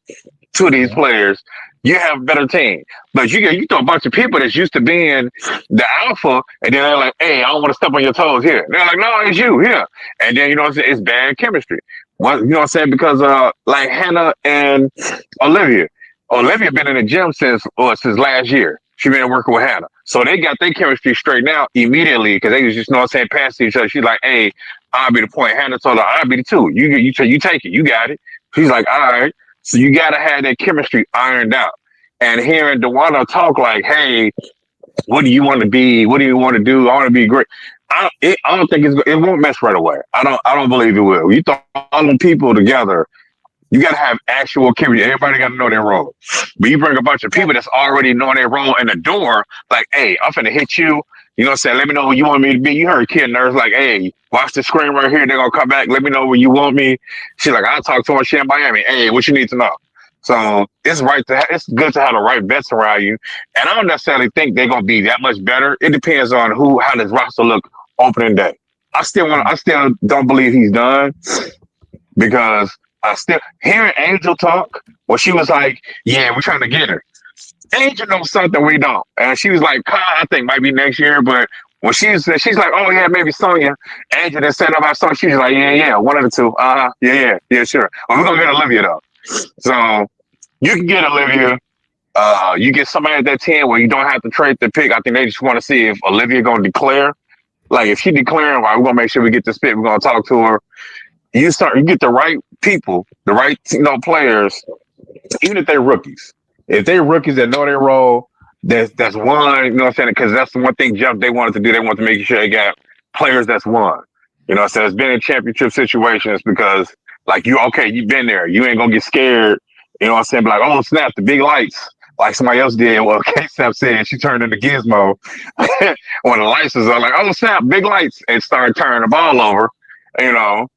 to these players, you have a better team. But you throw a bunch of people that's used to being the alpha, and then they're like, hey, I don't want to step on your toes here. They're like, no, it's you here. And then, you know what I'm saying, it's bad chemistry. You know what I'm saying? Because like Hannah and Olivia. Olivia been in the gym since last year. She been working with Hannah. So they got their chemistry straightened out immediately because they was just, you know what I'm saying, passing each other. She's like, hey, I'll be the point. Hannah told her, I'll be the two. You take it. You got it. She's like, all right. So you got to have that chemistry ironed out. And hearing Dewana talk like, hey, what do you want to be? What do you want to do? I want to be great. I don't think it won't mess right away. I don't believe it will. You throw all them people together, you got to have actual chemistry. Everybody got to know their role. But you bring a bunch of people that's already knowing their role in the door, like, hey, I'm finna hit you. You know what I'm saying? Let me know who you want me to be. You heard Kid Nurse like, hey, watch the screen right here. They're going to come back. Let me know where you want me. She's like, I'll talk to her. She in Miami. Hey, what you need to know? So it's it's good to have the right vets around you. And I don't necessarily think they're going to be that much better. It depends on how this roster look opening day. I still don't believe he's done because I still hearing Angel talk. Well, she was like, yeah, we're trying to get her. Angel knows something we don't. And she was like, I think might be next year. But when she's like, oh, yeah, maybe Sonya. Angel that said about Sonya, she's like, yeah, one of the two. Yeah, sure. Well, we're going to get Olivia, though. So you can get Olivia. You get somebody at that 10 where you don't have to trade the pick. I think they just want to see if Olivia going to declare. Like, if she declaring, well, we're going to make sure we get this pick. We're going to talk to her. You get the right people, the right players, even if they're rookies. If they're rookies that know their role, that's one, you know what I'm saying? Because that's the one thing they wanted to do. They wanted to make sure they got players that's won. You know what I'm saying? It's been in championship situations because, like, you've been there. You ain't going to get scared. You know what I'm saying? Be like, oh, snap, the big lights. Like somebody else did. Well, K-Snap said she turned into Gizmo. When the lights was on, like, oh, snap, big lights. And started turning the ball over. You know,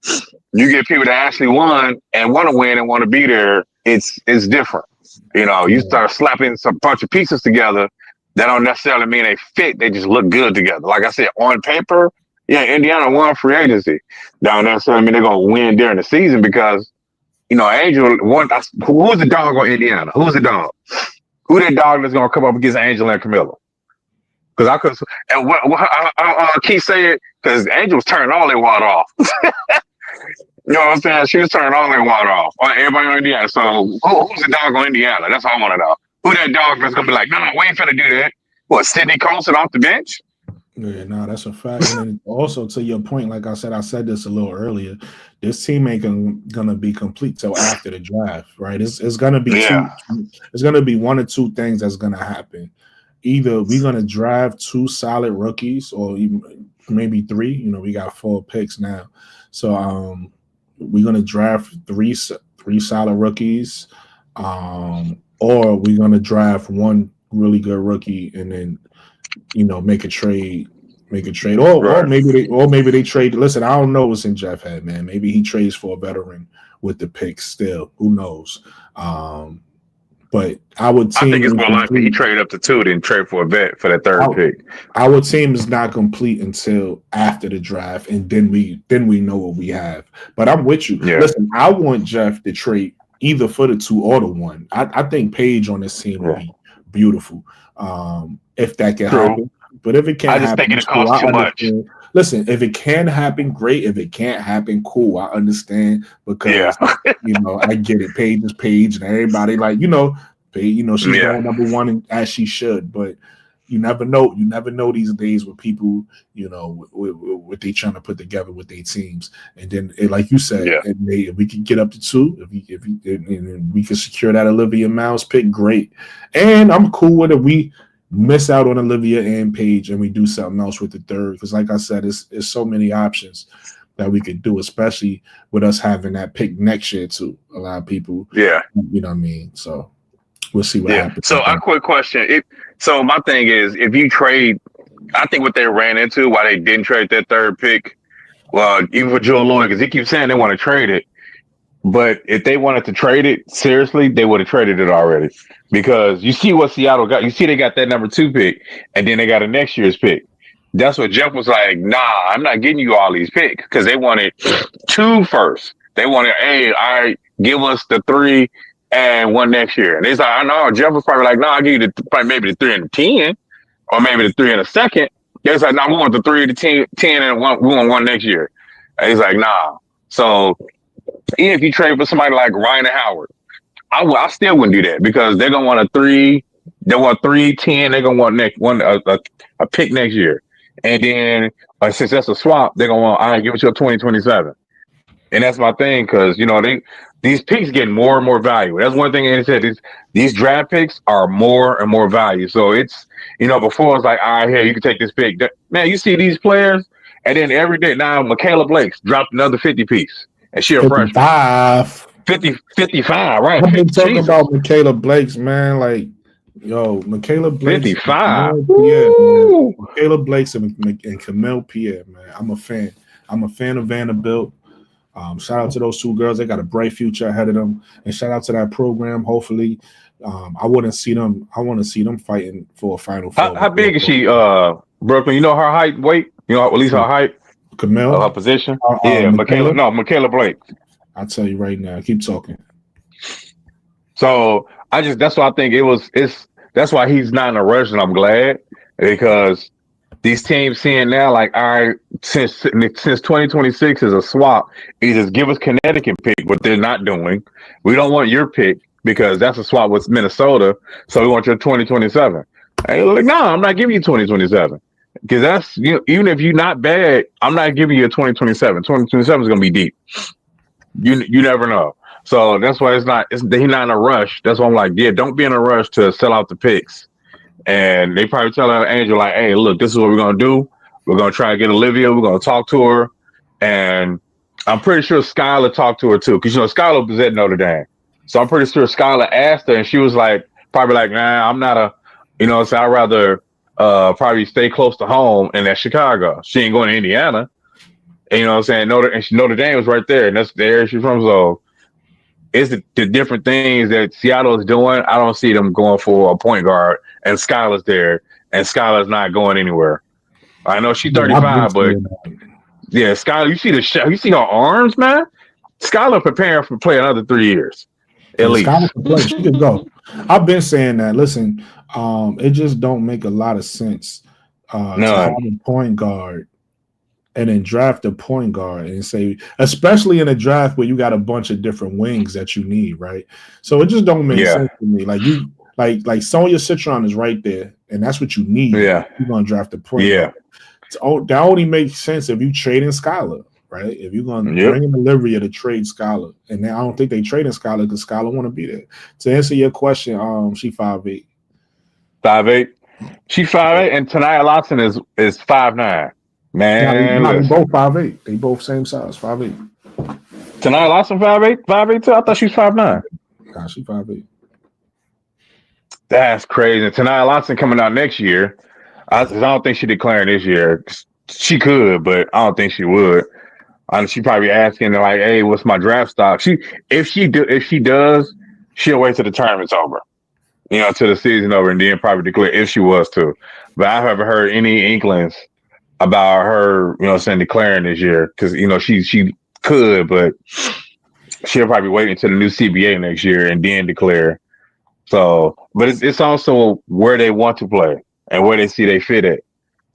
you get people that actually won and want to win and want to be there. It's different. You know, you start slapping some bunch of pieces together that don't necessarily mean they fit. They just look good together. Like I said, on paper, yeah, Indiana won free agency. That don't necessarily mean they're going to win during the season because, you know, Angel won. Who's the dog on Indiana? Who's the dog? Who that dog that's going to come up against Angel and Camilla? Because I could, and what I keep saying, because Angel was turning all their water off. You know what I'm saying? She was turning all their water off on everybody on Indiana. So who's the dog on Indiana? That's all I want to know. Who that dog that's gonna be like, no, we ain't finna do that. What, Sidney Colson off the bench? Yeah, no, that's a fact. And then also to your point, like I said this a little earlier, this team ain't gonna be complete till after the draft, right? It's gonna be it's gonna be one or two things that's gonna happen. Either we're gonna draft two solid rookies, or even maybe three. You know, we got 4 picks now, so we're gonna draft three solid rookies, or we're gonna draft one really good rookie and then, you know, make a trade, or maybe they trade. Listen, I don't know what's in Jeff head, man. Maybe he trades for a veteran with the picks still. Who knows? But I think it's more likely he traded up to 2 than trade for a vet for that 3rd pick. Our team is not complete until after the draft, and then we know what we have. But I'm with you. Yeah. Listen, I want Jeff to trade either for the 2 or the 1. I think Paige on this team would be beautiful. If that can happen. But if it can't happen, I just think it costs too much. Listen, if it can happen, great. If it can't happen, cool. I understand because you know, I get it. Paige is Paige, and everybody like, you know, Paige, you know, she's going number 1 as she should. But you never know. You never know these days with people, you know, what they trying to put together with their teams. And then, like you said, if we can get up to 2, if we can secure that Olivia Miles pick, great. And I'm cool with it. We miss out on Olivia and Paige, and we do something else with the 3rd. Because, like I said, it's so many options that we could do, especially with us having that pick next year too. A lot of people, you know what I mean. So we'll see what happens. So a quick question. So my thing is, if you trade, I think what they ran into why they didn't trade that 3rd pick. Well, even for Joe Lloyd, because he keeps saying they want to trade it. But if they wanted to trade it seriously, they would have traded it already. Because you see what Seattle got. You see they got that number 2 pick, and then they got a next year's pick. that's what Jeff was like. Nah, I'm not getting you all these picks because they wanted 2 first. They wanted, hey, all right, give us the 3 and 1 next year. And he's like, I know. Jeff was probably like, no, I'll give you probably maybe the 3 and the 10, or maybe the 3 and the second. He's like, no, we want the 3, the 10 and 1. We want 1 next year. And he's like, nah. So even if you trade for somebody like Ryan Howard, I still wouldn't do that because they're gonna want a 3. They want 3, 10. They're gonna want a pick next year, and then since that's a swap, they're gonna want, all right, give it to a 2027. And that's my thing because these picks get more and more value. That's one thing they said. These draft picks are more and more value. So it's before it's like, all right, here you can take this pick. Man, you see these players, and then every day now Michaela Blake's dropped another 50 piece, and she a freshman. 55, right? I've been talking about Michaela Blake's, man. Like, yo, Michaela Blake's 55. Man. Michaela Blake's and Camille Pierre, man. I'm a fan. I'm a fan of Vanderbilt. Shout out to those 2 girls. They got a bright future ahead of them. And shout out to that program. Hopefully, I want to see them fighting for a Final Four. How big is she, Brooklyn? You know her height, weight? You know, at least her height? Camille? Her position? Yeah, Michaela Blake. I'll tell you right now. Keep talking. So that's why I think that's why he's not in a rush, and I'm glad because these teams seeing now, like, all right, since 2026 is a swap, either give us Connecticut pick, what they're not doing. We don't want your pick because that's a swap with Minnesota, so we want your 2027. And you're like, no, I'm not giving you 2027 because that's even if you're not bad, I'm not giving you a 2027. 2027 is gonna be deep. You never know. So that's why he's not in a rush. That's why I'm like, yeah, don't be in a rush to sell out the picks. And they probably tell Angel like, hey, look, this is what we're gonna do. We're gonna try to get Olivia. We're gonna talk to her, and I'm pretty sure Skylar talked to her too, because Skylar was at Notre Dame. So I'm pretty sure Skylar asked her, and she was like, probably like, nah, I'm not so I'd rather probably stay close to home and at Chicago. She ain't going to Indiana. And, you know what I'm saying? Notre Dame was right there, and that's the area she's from. So it's the different things that Seattle is doing. I don't see them going for a point guard, and Skylar's there, and Skylar's not going anywhere. I know she's 35, but yeah, Skylar, you see her arms, man. Skylar preparing for play another 3 years, at least. Skylar can play. She could go. I've been saying that. Listen, it just don't make a lot of sense to have a point guard and then draft a point guard and say, especially in a draft where you got a bunch of different wings that you need, right? So it just don't make sense to me. Like like Sonya Citron is right there, and that's what you need. Yeah, you're gonna draft a point guard. That only makes sense if you trade in Skylar, right? If you're gonna bring in Olivia to trade Skylar, and then I don't think they trade in Skylar because Skylar want to be there. To answer your question, she 5'8". 5'8". She 5'8", and Tanaya Lawson is 5'9". Man, they both 5'8". They both same size, 5'8". Tanaya Lawson 5'8", 5'8" too. I thought she was 5'9". Nah, she 5'8". That's crazy. And Tanaya Lawson coming out next year. I don't think she declaring this year. She could, but I don't think she would. She probably asking like, "Hey, what's my draft stock?" If she does, she'll wait till the tournament's over, till the season over, and then probably declare if she was to. But I haven't heard any inklings about her, declaring this year because she could, but she'll probably wait until the new CBA next year and then declare. So, but it's also where they want to play and where they see they fit at.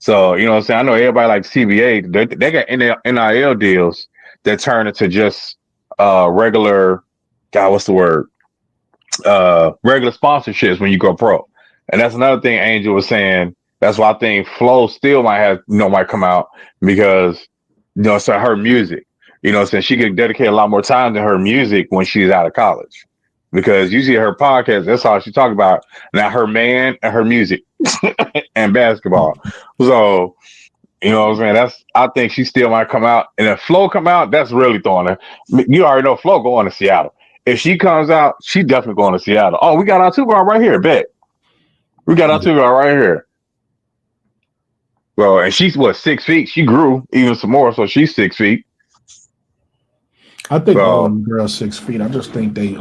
So, I know everybody like CBA, they got NIL deals that turn into just regular, what's the word? Regular sponsorships when you go pro. And that's another thing Angel was saying. That's why I think Flo still might come out because, so her music, since she can dedicate a lot more time to her music when she's out of college. Because usually her podcast, that's all she talk about. Now her man and her music and basketball. So, what I'm saying? I think she still might come out. And if Flo come out, that's really throwing her. You already know Flo going to Seattle. If she comes out, she definitely going to Seattle. Oh, we got our 2-guard right here, bet. We got our 2-guard right here. Well, and she's 6 feet. She grew even some more, so she's 6 feet. I think all the girls 6 feet. I just think they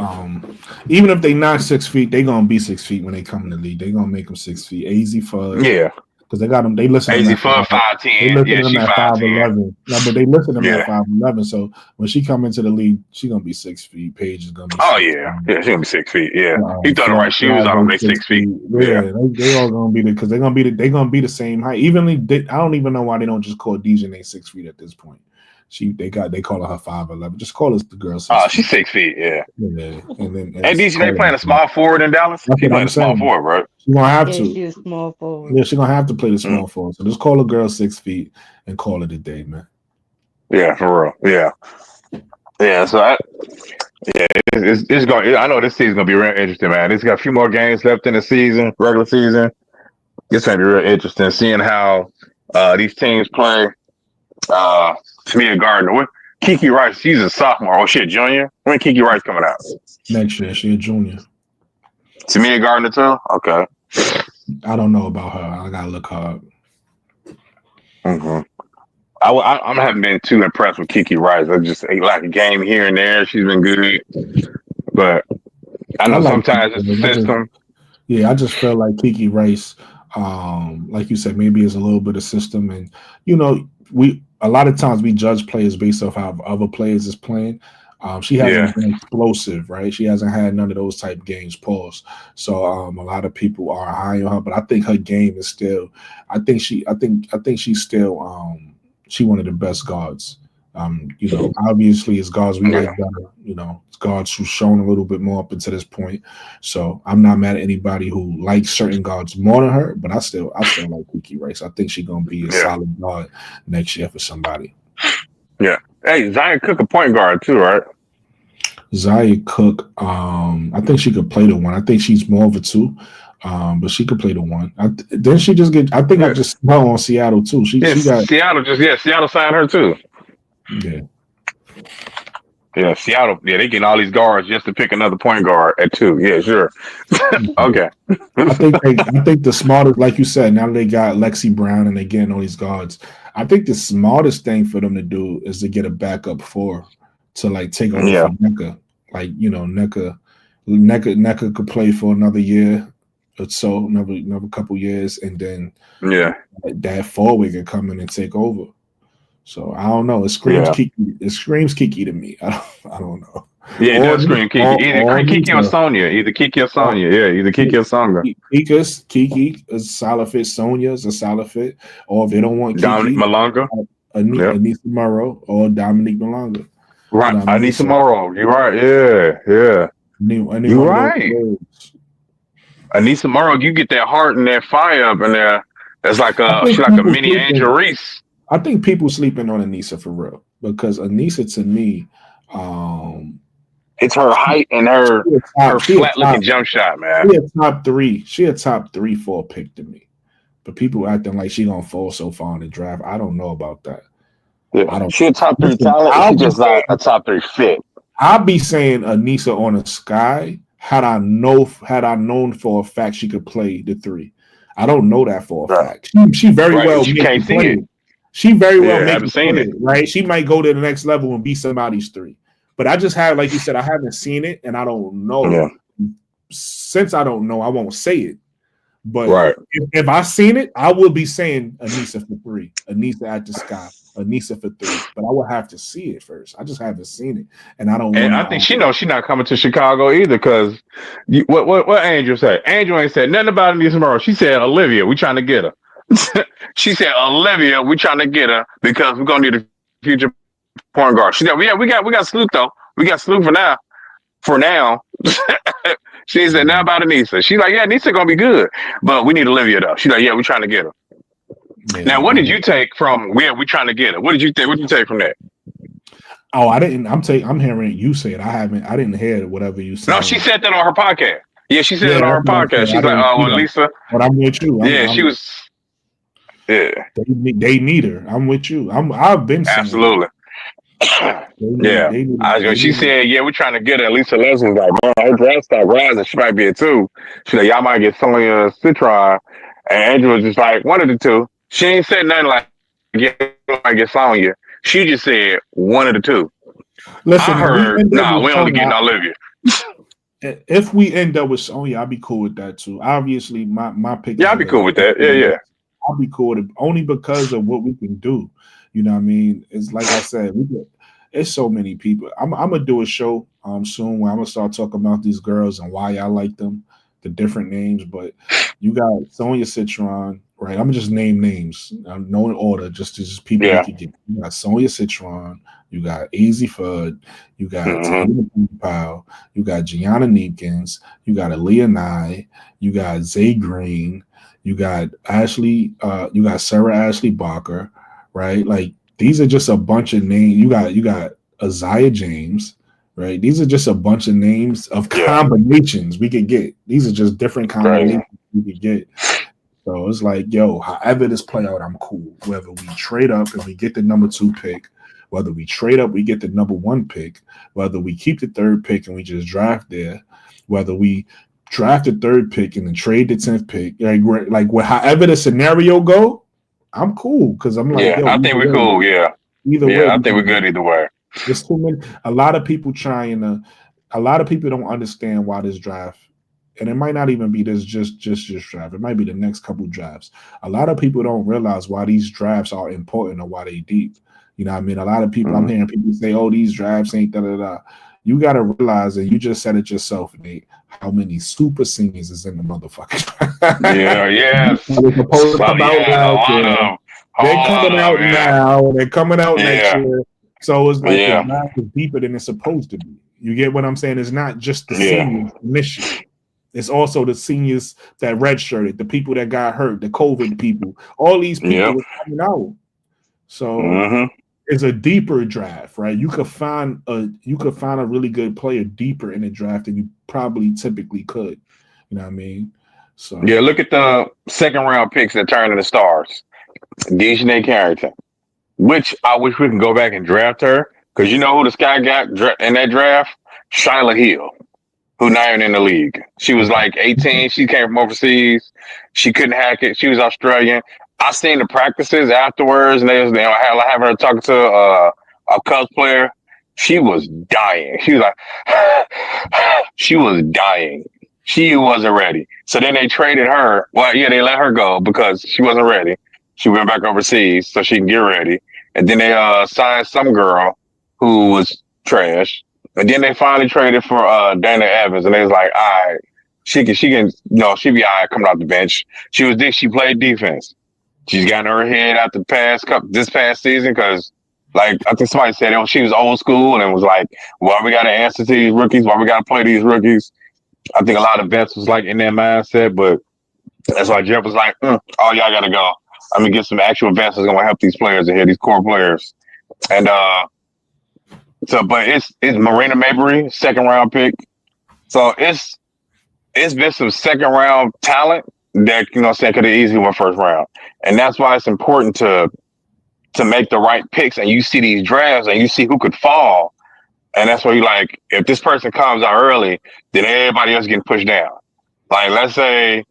even if they not 6 feet, they gonna be 6 feet when they come in the league. They gonna make them 6 feet. Easy for the because they got them. They listen to them Easy at for 5'10". They listen Yeah, to them she at 5'10". 5'11". No, but they listen to them Yeah. at 5'11". So when she come into the league, she gonna be 6 feet. Paige is gonna be. Oh 6 yeah, feet. yeah, she's gonna be 6 feet. Yeah, he throw the right shoes on them. They 6 feet. Yeah, they all gonna be because they're gonna be the same height. Evenly, I don't even know why they don't just call Dejanay 6 feet at this point. They call her 5'11". Just call us the girl 6 feet. She's 6 feet. Yeah. And then Dejanay playing a small forward in Dallas. That's He what playing I'm a small saying. forward, right? She's gonna have Yeah, to. she's a small forward. Yeah, she's gonna have to play the small forward. So just call a girl 6 feet and call it a day, man. Yeah, for real. Yeah. Yeah. So it's going. I know this season's gonna be real interesting, man. It's got a few more games left in the season, regular season. It's gonna be real interesting seeing how these teams play. Tamia Gardner, Kiki Rice, she's a sophomore. Oh shit, junior. When Kiki Rice coming out? Next year, she a junior. Tamia Gardner too. Okay. I don't know about her. I gotta look her up. Mm-hmm. I haven't been too impressed with Kiki Rice. I just like a game here and there. She's been good, but I know sometimes it's the system. I just feel like Kiki Rice, like you said, maybe it's a little bit of system, and a lot of times we judge players based off how other players is playing. She hasn't been explosive, right? She hasn't had none of those type games. Pause. So a lot of people are high on her, but I think her game is still. I think she's still. She one of the best guards. Obviously, it's guards we like better. It's guards who've shown a little bit more up until this point. So I'm not mad at anybody who likes certain guards more than her, but I still like Kiki Rice. I think she's gonna be a solid guard next year for somebody. Yeah. Hey, Zion Cook a point guard too, right? Zion Cook, I think she could play the one. I think she's more of a two, but she could play the one. Then she just get. I think I just smell on Seattle too. She got Seattle signed her too. Yeah. Yeah, Seattle. Yeah, they getting all these guards just to pick another point guard at 2. Yeah, sure. Okay. I think the smartest, like you said, now that they got Lexi Brown and they getting all these guards, I think the smartest thing for them to do is to get a backup 4 to like take over for Nneka. Like, Nneka could play for another year or so, another couple years, and then that forward could come in and take over. So I don't know. It screams Kiki. It screams Kiki to me. I don't know. Yeah, it does scream Kiki. Either Kiki or Sonya. Either Kiki or Sonya. Either Kiki or Sonya. Kiki is a solid fit. Sonya is a solid fit. Or if they don't want Kiki, Dominique Malonga, Anissa Morrow, or Dominique Malonga. Right, Anissa Morrow. You're right. Yeah. You're right. Anissa Morrow, you get that heart and that fire up in there. It's like she's like a mini Angel Reese. I think people sleeping on Anissa for real because Anissa to me, it's her height and her flat looking jump shot, man. She a top 3-4 pick to me, but people acting like she gonna fall so far in the draft. I don't know about that. Yeah, she a top 3 talent. She just like a top 3 fit. I'll be saying Anissa on the sky had I known for a fact she could play the 3. I don't know that for a fact. She very well you can't see it. She very well may seen it, right? She might go to the next level and be somebody's 3. But I just have, like you said, I haven't seen it, and I don't know. Yeah. Since I don't know, I won't say it. But if I seen it, I will be saying Anissa for 3, Anissa at the sky, Anissa for 3. But I will have to see it first. I just haven't seen it, and I don't. And I think she knows she's not coming to Chicago either. Because what Angel said? Angel ain't said nothing about Anissa Morrow. She said Olivia, we trying to get her. She said, Olivia, we trying to get her because we're gonna need a future point guard. She said, we got Sloop though. We got Sloop for now. For now. She said, now about Anissa. She's like, yeah, Anissa gonna be good, but we need Olivia though. She's like, yeah, we trying to get her. Yeah. Now, what did you take from we trying to get her? What did you think? What did you take from that? Oh, I didn't. I'm hearing you say it. I didn't hear whatever you said. No, she said that on her podcast. Yeah, she said it on her podcast. She's like, well, Lisa. But I'm with you. She was. Yeah, they need her. I'm with you. I've been saying absolutely. She said, "Yeah, we're trying to get her." Lisa Leslie's like, "Man, her draft stock rising. She might be a 2." She's like, "Y'all might get Sonya Citron," and Andrew was just like, "One of the 2." She ain't said nothing like, "Yeah, we might get Sonya." She just said, "One of the 2." Listen, I heard, we only getting Olivia. If we end up with Sonya, I'll be cool with that too. Obviously, my pick. Yeah, I'll be cool with that. Yeah. I'll be cool with it only because of what we can do. You know what I mean? It's like I said, it's so many people. I'm gonna do a show soon where I'm gonna start talking about these girls and why I like them, the different names. But you got Sonia Citron, right? I'm gonna just name names, no in order, just people we Yeah. could get. You got Sonia Citron, you got AZ Fudd, you got Mm-hmm. Tahina Powell, you got Gianna Neekins, you got Aaliyah Nye, you got Zay Green, you got you got Sarah Ashley Barker, right? Like these are just a bunch of names. You got Isaiah James, right? These are just a bunch of names of combinations we could get. These are just different combinations we could get. So it's like, yo, however this play out, I'm cool. Whether we trade up and we get the number 2 pick, whether we trade up, we get the number 1 pick, whether we keep the 3rd pick and we just draft there, whether we draft the 3rd pick and then trade the 10th pick, however the scenario go, I'm cool because I'm like, yo, I think we're cool. Yeah. Either way, I think we're good either way. There's too many. A lot of people don't understand why this draft, and it might not even be this just draft. It might be the next couple drafts. A lot of people don't realize why these drafts are important or why they deep. You know what I mean? A lot of people, I'm hearing people say, oh, these drafts ain't da-da-da. You got to realize, and you just said it yourself, Nate, how many super seniors is in the motherfucker. Yeah. They're coming out now. They're coming out next year. So it's like the draft is deeper than it's supposed to be. You get what I'm saying? It's not just the seniors this year. It's also the seniors that redshirted, the people that got hurt, the COVID people. All these people are coming out. So it's a deeper draft, right? You could find a really good player deeper in the draft than you probably typically could. You know what I mean? So look at the 2nd round picks that turned into stars. Dejanay Carrington, which I wish we can go back and draft her, because you know who the Sky got in that draft? Shyla Hill, who not even in the league. She was like 18. She came from overseas. She couldn't hack it. She was Australian. I seen the practices afterwards, and they having her talking to a Cubs player. She was dying. She was like, she was dying. She wasn't ready. So then they traded her. Well, they let her go because she wasn't ready. She went back overseas so she can get ready. And then they signed some girl who was trash. And then they finally traded for Dana Evans, and they was like, all right, she can, she be all right coming off the bench. She played defense. She's gotten her head out this past season because, like, I think somebody said she was old school and it was like, why we got to answer to these rookies? Why we got to play these rookies? I think a lot of vets was like in that mindset, but that's why Jeff was like, y'all got to go. I'm going to get some actual vets that's going to help these players in here, these core players. And but it's Marina Mabrey, 2nd round pick. So it's been some 2nd round talent that, could have easily went 1st round. And that's why it's important to make the right picks, and you see these drafts and you see who could fall. And that's why you like, if this person comes out early, then everybody else getting pushed down. Like, let's say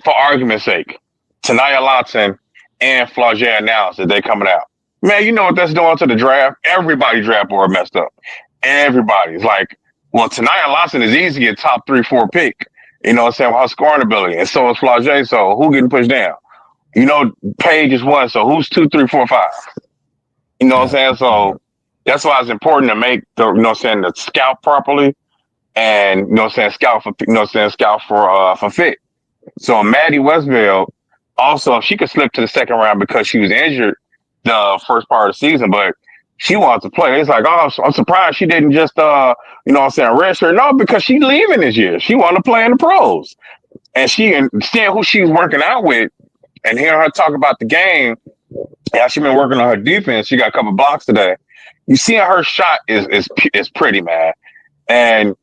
for argument's sake, Tanaya Lawson and Flaugier announced that they're coming out. Man, you know what that's doing to the draft? Everybody draft board messed up. Everybody's like, well, Tanaya Lawson is easy a top 3-4 pick. You know what I'm saying? With her scoring ability. And so is Flaugier. So who getting pushed down? Page is 1. So who's 2, 3, 4, 5? You know what I'm saying? So that's why it's important to make the scout properly, and scout for fit. So Maddie Westville, also, she could slip to the 2nd round because she was injured the first part of the season, but she wants to play. It's like, oh, I'm surprised she didn't just redshirt. No, because she's leaving this year. She want to play in the pros, and seeing who she's working out with, and hearing her talk about the game. Yeah, she's been working on her defense. She got a couple blocks today. You see her shot is pretty, man. And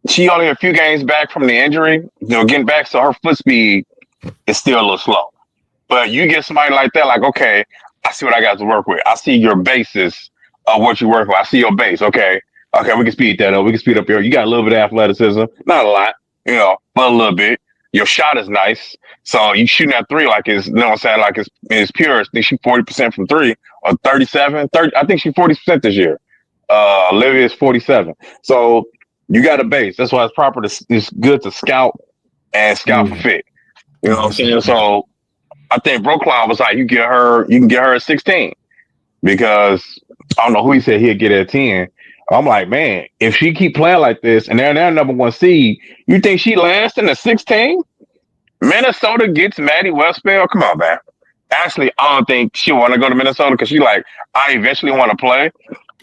she only a few games back from the injury, getting back, so her foot speed is still a little slow. But you get somebody like that, like, okay, I see what I got to work with. I see your basis of what you work with. I see your base. Okay, we can speed that up. We can speed up here. You got a little bit of athleticism, not a lot, but a little bit. Your shot is nice. So you shooting at 3 like it's, like it's pure. I think she's 40% from 3 or 37, 30. I think she's 40% this year. Olivia is 47. So you got a base. That's why it's good to scout and scout for fit. You know what I'm saying? So I think Brooklyn was like, you can get her a 16 because I don't know who he said he'd get at 10. I'm like, man, if she keep playing like this and they're number one seed, you think she lasts in the 16? Minnesota gets Maddie Westphal. Come on, man. Actually, I don't think she want to go to Minnesota because she like, I eventually want to play.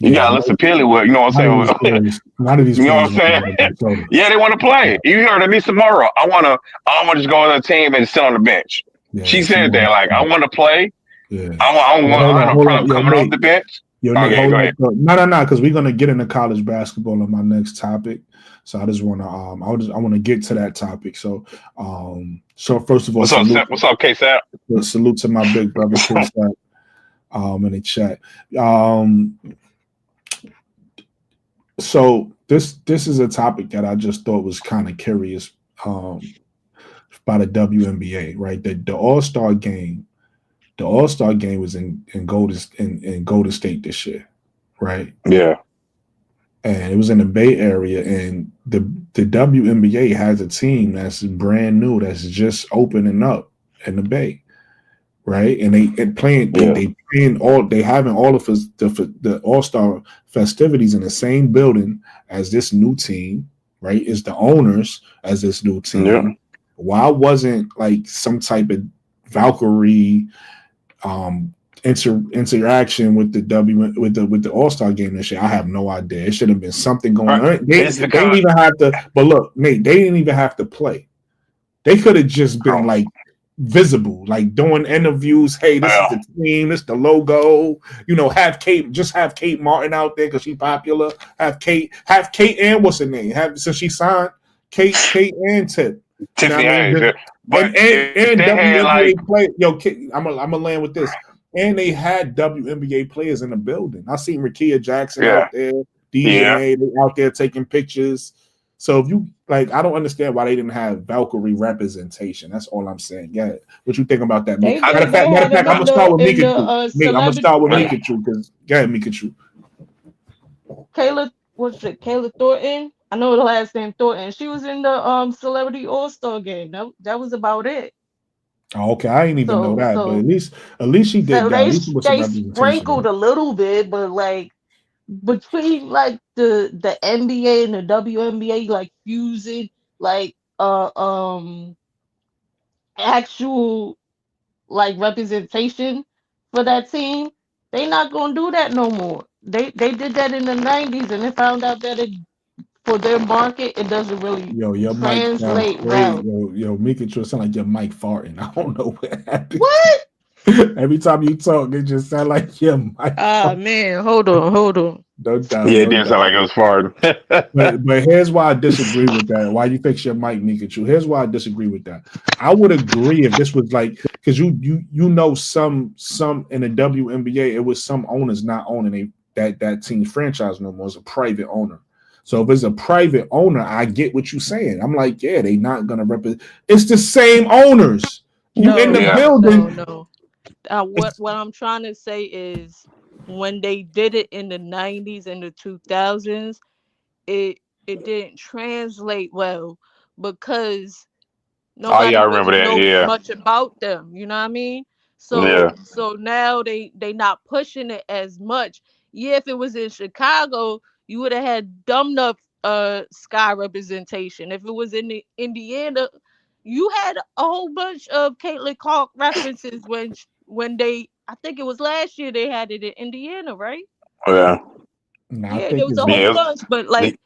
You Yeah, gotta listen to Pilly with, you know what I'm saying? None of these You know players what I'm want to saying? go to Yeah, they want to play. You heard of me tomorrow. I don't want to just go on the team and sit on the bench. Yeah, She said that, like, I want to play. Yeah. I don't have no problem coming off the bench. Yo, Nate, hold on. No, because we're gonna get into college basketball on my next topic. So I just want to I want to get to that topic. So so first of all, what's up, K-Sap? Salute to my big brother K-Sap in the chat. So this is a topic that I just thought was kind of curious by the WNBA, right? The All-Star game. The All-Star game was in Golden State this year, right? Yeah. And it was in the Bay Area, and the WNBA has a team that's brand new, that's just opening up in the Bay, right? And they having all of the All-Star festivities in the same building as this new team, right? It's the owners as this new team. Yeah. Why wasn't like some type of Valkyrie interaction with the All-Star game this year? I have no idea. It should have been something going on. They didn't even have to, but look, Nate, they didn't even have to play. They could have just been like visible, like doing interviews. Hey, this is the team, this is the logo. You know, have Kate Martin out there because she's popular. Have Kate and what's her name? Since she signed Kate and Tip. Tiffany Hayes. And WNBA play. Yo, I'm gonna land with this. And they had WNBA players in the building. I seen Rakia Jackson out there, DNA, they out there taking pictures. So if you like, I don't understand why they didn't have Valkyrie representation. That's all I'm saying. Yeah, what you think about that? Matter of fact, I'm gonna start with Mikachu. I'm gonna start with Mikachu because go ahead, Mikachu. Kayla Thornton? I know the last name Thornton. She was in the Celebrity All-Star game. That was about it. Oh, okay, I didn't even know that, but at least she did that. They sprinkled a little bit, but like between like the NBA and the WNBA, like fusing like actual like representation for that team, they not gonna do that no more. They did that in the 90s, and they found out that for their market, it doesn't really translate well. Yo, Mikachu, sound like your mic farting. I don't know what happened. What? Every time you talk, it just sound like your mic. Ah, man, hold on. No doubt. Yeah, it didn't sound like it was farting. but here's why I disagree with that. Why you fix your mic, Mikachu? Here's why I disagree with that. I would agree if this was like, because you know some in the WNBA, it was some owners not owning that team's franchise no more. It's a private owner. So if it's a private owner, I get what you're saying. I'm like, yeah, they not gonna represent. It's the same owners. You in the building. No. What I'm trying to say is when they did it in the 90s and the 2000s, it didn't translate well because nobody knows much about them. You know what I mean? So now they not pushing it as much. Yeah, if it was in Chicago, you would have had dumb enough Sky representation. If it was in Indiana, you had a whole bunch of Caitlin Clark references when they, I think it was last year they had it in Indiana, right? Yeah. There was a whole bunch, but like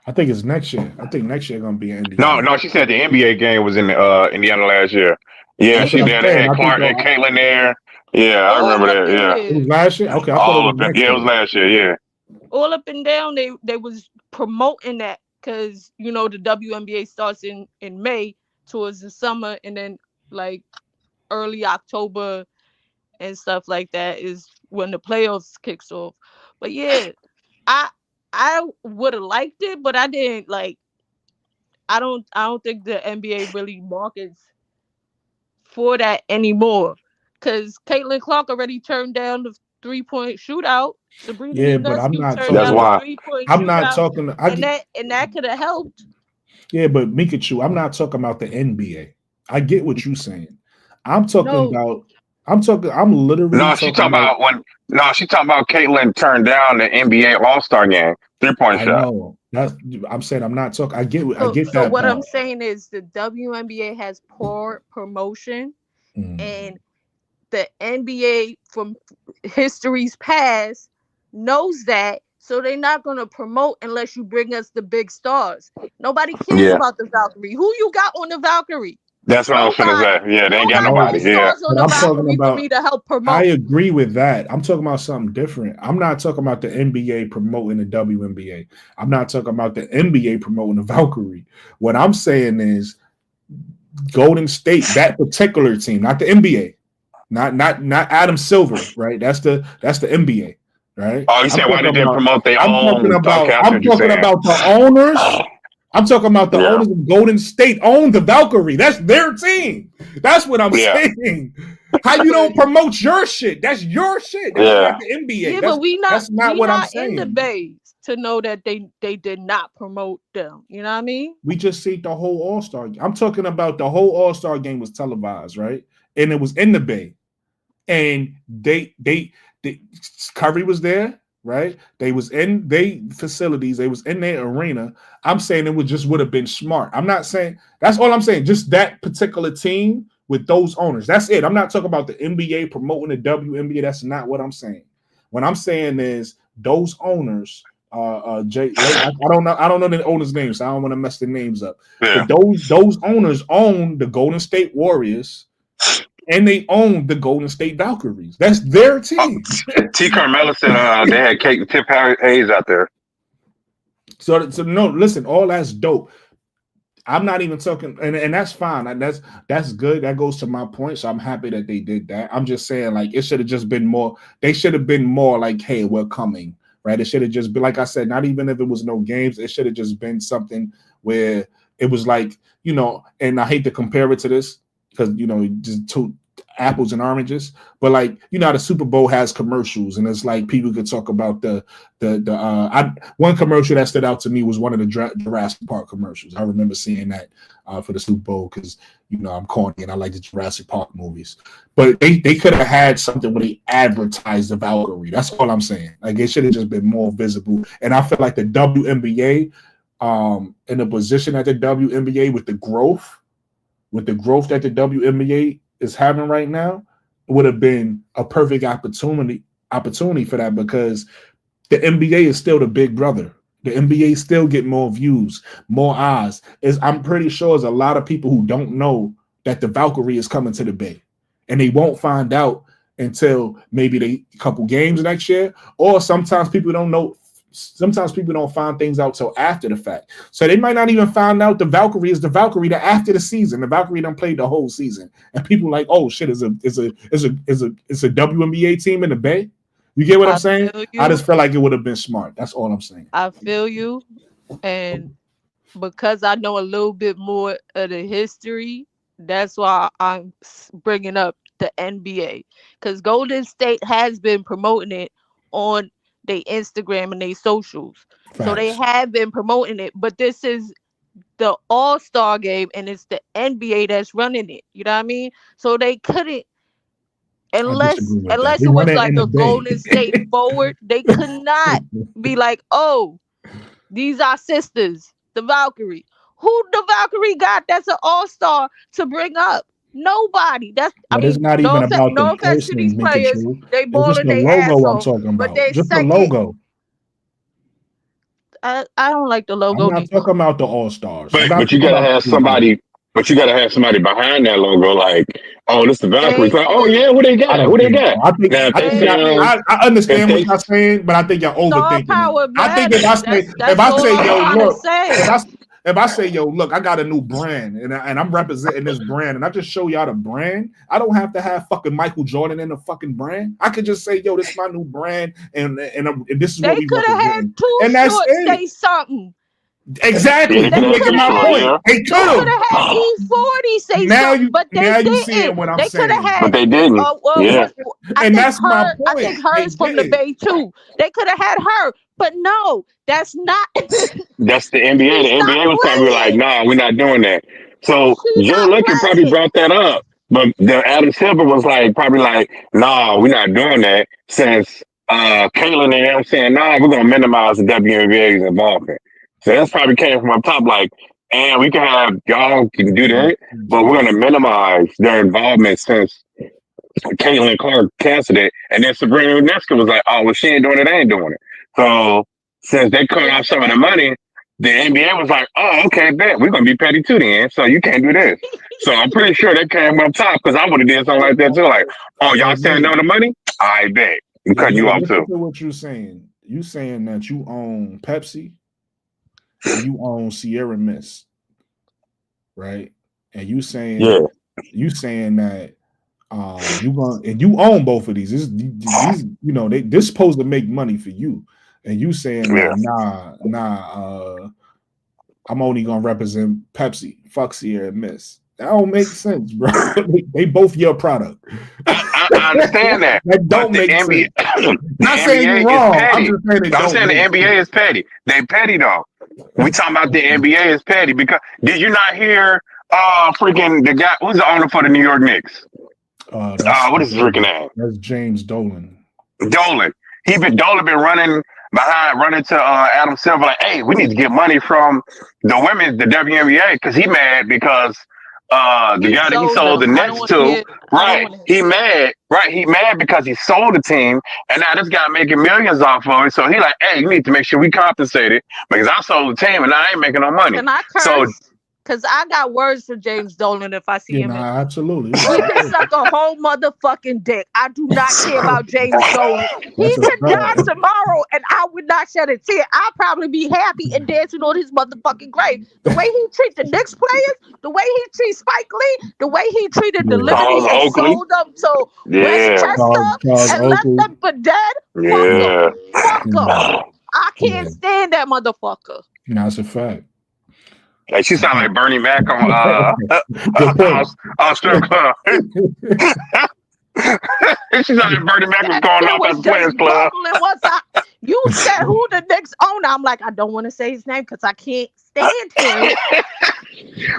I think it's next year. I think next year gonna be in Indiana. No, she said the NBA game was in Indiana last year. Yeah, she did. They had Clark and Caitlin there. Yeah, I remember that. Yeah, it was last year. Okay, it was last year. Yeah, all up and down. They was promoting that because the WNBA starts in May towards the summer, and then like early October and stuff like that is when the playoffs kicks off. But yeah, I would have liked it, but I didn't like. I don't think the NBA really markets for that anymore because Caitlin Clark already turned down the 3-point shootout. Sabrina but I'm not. That's why I'm not talking. And that could have helped. Yeah, but Mikachu, I'm not talking about the NBA. I get what you're saying. I'm talking No, about. I'm talking. I'm literally No, she talking talking about. about when. No, she talking about Caitlyn turned down the NBA All Star game 3-point I shot. know. That's. I'm saying I'm not talking. I get. I so get so that what I'm part. saying is the WNBA has poor promotion, Mm. and the NBA from history's past knows that, so they're not going to promote unless you bring us the big stars. Nobody cares Yeah, about the Valkyrie. Who you got on the Valkyrie? that's what I was finna Nobody. say. Yeah, they ain't got Nobody No, nobody. big Yeah, stars on but the I'm talking Valkyrie for about. me to help I promote. agree with that. I'm talking about something different. I'm not talking about the NBA promoting the WNBA. I'm not talking about the NBA promoting the Valkyrie. What I'm saying is Golden State, that particular team, not the NBA, not Adam Silver, right? That's the NBA, right? oh, you said why they didn't promote their I'm talking own? Okay, about I see I'm what you're talking saying. about the owners. I'm talking about the Yeah, owners of Golden State own the Valkyrie. That's their team. That's what I'm yeah, saying. How you But don't promote your shit? That's your shit. That's not yeah. the NBA. yeah, That's but we not that's not we what I'm not in the saying. base to know that they did not promote them. You know what I mean? We just see the whole All Star. I'm talking about the whole All Star game was televised, right? And it was in the Bay. And they Curry was there, right? They was in they facilities, they was in their arena. I'm saying it would just would have been smart. I'm not saying that's all I'm saying. Just that particular team with those owners. That's it. I'm not talking about the NBA promoting the WNBA. That's not what I'm saying. What I'm saying is those owners. I don't know the owners' names, so I don't want to mess the names up. Yeah. But those owners own the Golden State Warriors and they own the Golden State Valkyries. That's their Oh, team. T. Carmella said they had Tip Hayes out there. So no, listen, all that's dope. I'm not even talking, and that's fine. That's good. That goes to my point. So I'm happy that they did that. I'm just saying, like, it should have just been more. They should have been more like, "Hey, we're coming." Right? It should have just been like I said. Not even if it was no games. It should have just been something where it was like, And I hate to compare it to this because just two apples and oranges. But like, how the Super Bowl has commercials, and it's like people could talk about one commercial that stood out to me was one of the Jurassic Park commercials. I remember seeing that for the Super Bowl because I'm corny and I like the Jurassic Park movies. But they could have had something where they advertised the Valkyrie. That's all I'm saying. Like it should have just been more visible. And I feel like the WNBA, in the position at the WNBA with the growth that the WNBA is having right now, would have been a perfect opportunity for that because the NBA is still the big brother. The NBA still get more views, more eyes. I'm pretty sure there's a lot of people who don't know that the Valkyrie is coming to the Bay, and they won't find out until maybe a couple games next year, or sometimes people don't know. Sometimes people don't find things out till after the fact. So they might not even find out the Valkyrie is the Valkyrie that after the season. The Valkyrie done played the whole season. And people like, oh shit, is a WNBA team in the Bay? You get what I'm I saying? feel I you. just feel like it would have been smart. That's all I'm saying. I feel you. And because I know a little bit more of the history, that's why I'm bringing up the NBA. Because Golden State has been promoting it on their Instagram and their socials. So they Facts. have been promoting it. But this is the All-Star game and it's the NBA that's running it. You know what I mean? So they couldn't, I unless disagree with that. unless They it run was it in like the a Bay. Golden State forward, they could not be like, oh, these are sisters, the Valkyrie. Who the Valkyrie got that's an all-star to bring up? Nobody. But it's not even about No the offense to person, these Mika players. True. They It's just balling the their ass logo I'm off. talking But about. they Just the second, logo. I don't like the I'm logo not neither. talking about the All Stars. I'm But not but you talking gotta about the have people. somebody. But you gotta have somebody behind that logo, like, oh, this the Valkyrie. Thank Like, oh you. yeah, who they I got? Who don't they think got? so. I think Now if I they think Thank say you. I if understand what they y'all saying, but I think y'all Star overthinking it. power I think if I matters. say if That's I all say I'm yo trying to look if say. I if I say yo look I got a new brand and I'm representing this brand and I just show y'all the brand. I don't have to have fucking Michael Jordan in the fucking brand. I could just say yo this is my new brand and this is what They we could have had representing Too and that's Short it. say something. yeah, Exactly. they They could You have could making too my have short, had point. yeah. They they could could have. have had E40 say Now something, you but they now you didn't. seeing what I'm They could have saying. But had they didn't. Yeah. I And think that's my her. I think point. They hers from the did. Bay too. They could have had her, but no, that's not. That's the NBA. The She's not NBA was probably like, playing. nah, we're not doing that. So She's Joe not Lucky probably playing. brought that up. But the Adam Silver was like probably like, nah, we're not doing that since Caitlyn and them saying, nah, we're gonna minimize the WNBA's involvement. So that's probably came from up top, like, and we can have y'all can do that, but we're gonna minimize their involvement since Caitlin Clark canceled it, and then Sabrina Ionescu was like, "Oh, well, she ain't doing it, I ain't doing it." So since they cut off some of the money, the NBA was like, "Oh, okay, bet we're gonna be petty too, then. So you can't do this." So I'm pretty sure they came up top because I would have did something like that too. Like, "Oh, y'all saying no to money? I bet we cutting you off listen too." to what you're saying. You saying that you own Pepsi and you own Sierra Mist, right? And you saying that you going and you own both of these. These you know this supposed to make money for you, and you saying that I'm only gonna represent Pepsi. Fuck Sierra Mist. That don't make sense, bro. They both your product. I understand that. That don't make sense. Not saying you're wrong. I'm just saying I'm saying the NBA is petty. They petty though. We talking about the NBA is petty because did you not hear freaking the guy who's the owner for the New York Knicks? What is his freaking name? That's James Dolan. Dolan been running to Adam Silver like, hey, we need to get money from the women, the WNBA, because he mad because the guy that he sold the Nets to, he mad because he sold the team, and now this guy making millions off of it. So he like, hey, you need to make sure we compensate it because I sold the team and I ain't making no money. Can I curse? So because I got words for James Dolan if I see him. Absolutely. He can suck a whole motherfucking dick. I do not care about James Dolan. He could die tomorrow and I would not shed a tear. I'll probably be happy and dancing on his motherfucking grave. The way he treats the Knicks players, the way he treats Spike Lee, the way he treated the Liberty and sold them to Westchester and left them for dead. Fuck him. I can't stand that motherfucker. That's a fact. Like she sound like Bernie Mac on strip club. She sound like Bernie Mac was going off at the Players Club. You said who the Knicks owner? I'm like, I don't want to say his name because I can't stand him.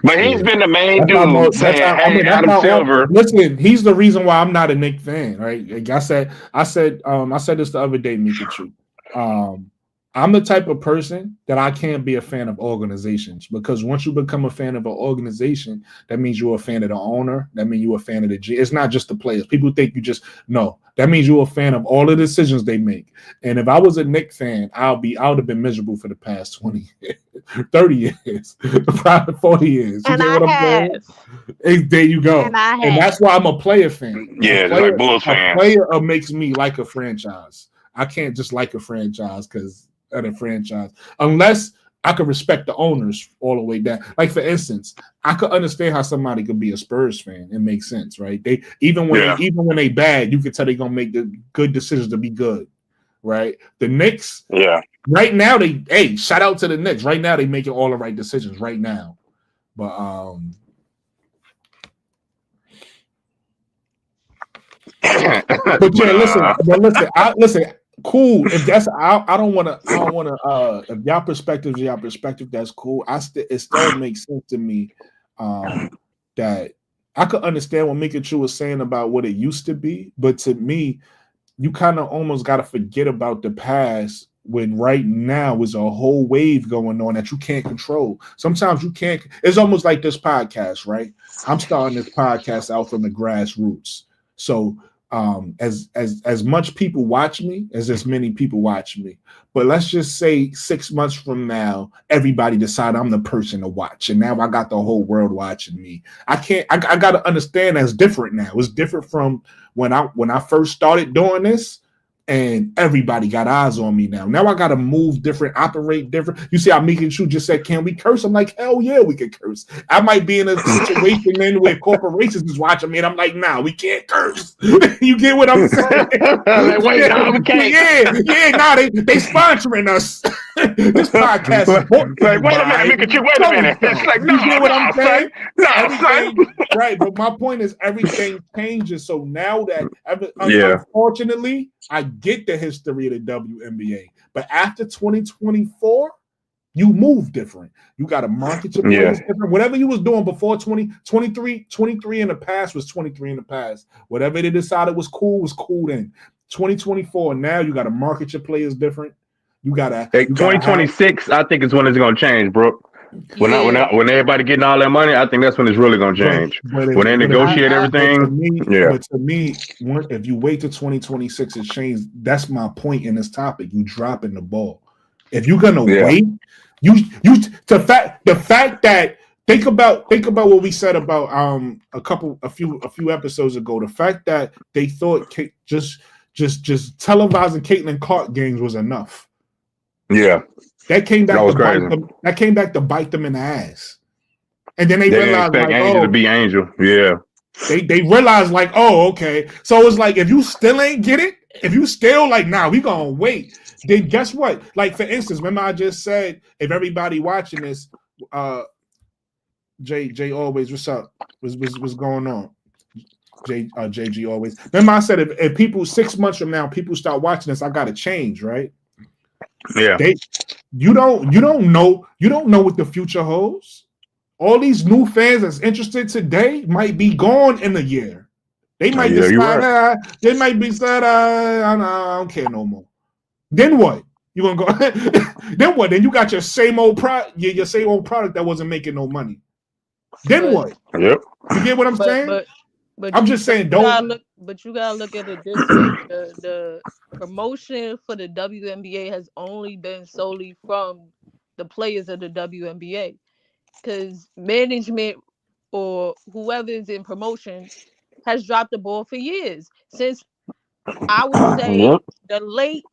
But he's been the main dude saying, "Hey, Adam Silver." Listen, he's the reason why I'm not a Knicks fan. Right? Like I said this the other day, Mikachu. I'm the type of person that I can't be a fan of organizations because once you become a fan of an organization, that means you're a fan of the owner. That means you're a fan of the G. It's not just the players. People think you just no. That means you're a fan of all the decisions they make. And if I was a Knicks fan, I would have been miserable for the past 20 years, 30 years, probably 40 years. And I have. There you go. And that's why I'm a player fan. Like Bulls fan. A player makes me like a franchise. I can't just like a franchise because of the franchise unless I could respect the owners all the way down. Like for instance, I could understand how somebody could be a Spurs fan. It makes sense, right? They even when they bad, you can tell they're gonna make the good decisions to be good, right? The Knicks, right now shout out to the Knicks. Right now they making all the right decisions right now, but listen. Cool. If that's I don't want to. If y'all perspective, that's cool. It still makes sense to me that I could understand what Mikachu was saying about what it used to be, but to me, you kind of almost got to forget about the past when right now is a whole wave going on that you can't control. Sometimes you can't. It's almost like this podcast, right? I'm starting this podcast out from the grassroots, so. As much people watch me as many people watch me, but let's just say 6 months from now, everybody decide I'm the person to watch, and now I got the whole world watching me. I got to understand that's different now. It's different from when I first started doing this. And everybody got eyes on me now. Now I got to move different, operate different. You see how Mikachu just said, can we curse? I'm like, hell yeah, we can curse. I might be in a situation then where corporations is watching me and I'm like, nah, we can't curse. You get what I'm saying? Like, wait, no, we can't. They sponsoring us. This podcast. Like, wait a minute, Mikachu, wait a minute. It's like, no, you get what I'm saying? No, right, but my point is everything changes. So now that, unfortunately, I get the history of the WNBA, but after 2024, You move different. You got to market your players different. Whatever you was doing before 23 in the past was 23 in the past. Whatever they decided was cool then. 2024, now you got to market your players different. You got to 2026, I think is when it's going to change, bro. When everybody getting all that money, I think that's when it's really going to change. When they negotiate everything. But to me, if you wait till 2026 to change, that's my point in this topic. You dropping the ball. If you're gonna wait, the fact that think about what we said about a few episodes ago. The fact that they thought just televising Caitlin Clark games was enough. Yeah. That came back to bite them in the ass. And then they realized like, Angel to be Angel. Yeah. They realized like, oh, okay. So it's like if you still ain't get it, if you still like, nah, we gonna wait, then guess what? Like for instance, remember I just said if everybody watching this, Jay always, what's up? What's going on? JG always. Remember I said if people 6 months from now people start watching this, I gotta change, right? Yeah. You don't know what the future holds. All these new fans that's interested today might be gone in a year. They might decide. They might be said, I don't care no more. Then what? You gonna go? Then what? Then you got your same old product that wasn't making no money. Then what? Yep. You get what I'm saying? But I'm just saying, don't. But you gotta look at it this way: the promotion for the WNBA has only been solely from the players of the WNBA, because management or whoever is in promotion has dropped the ball for years. Since I would say the late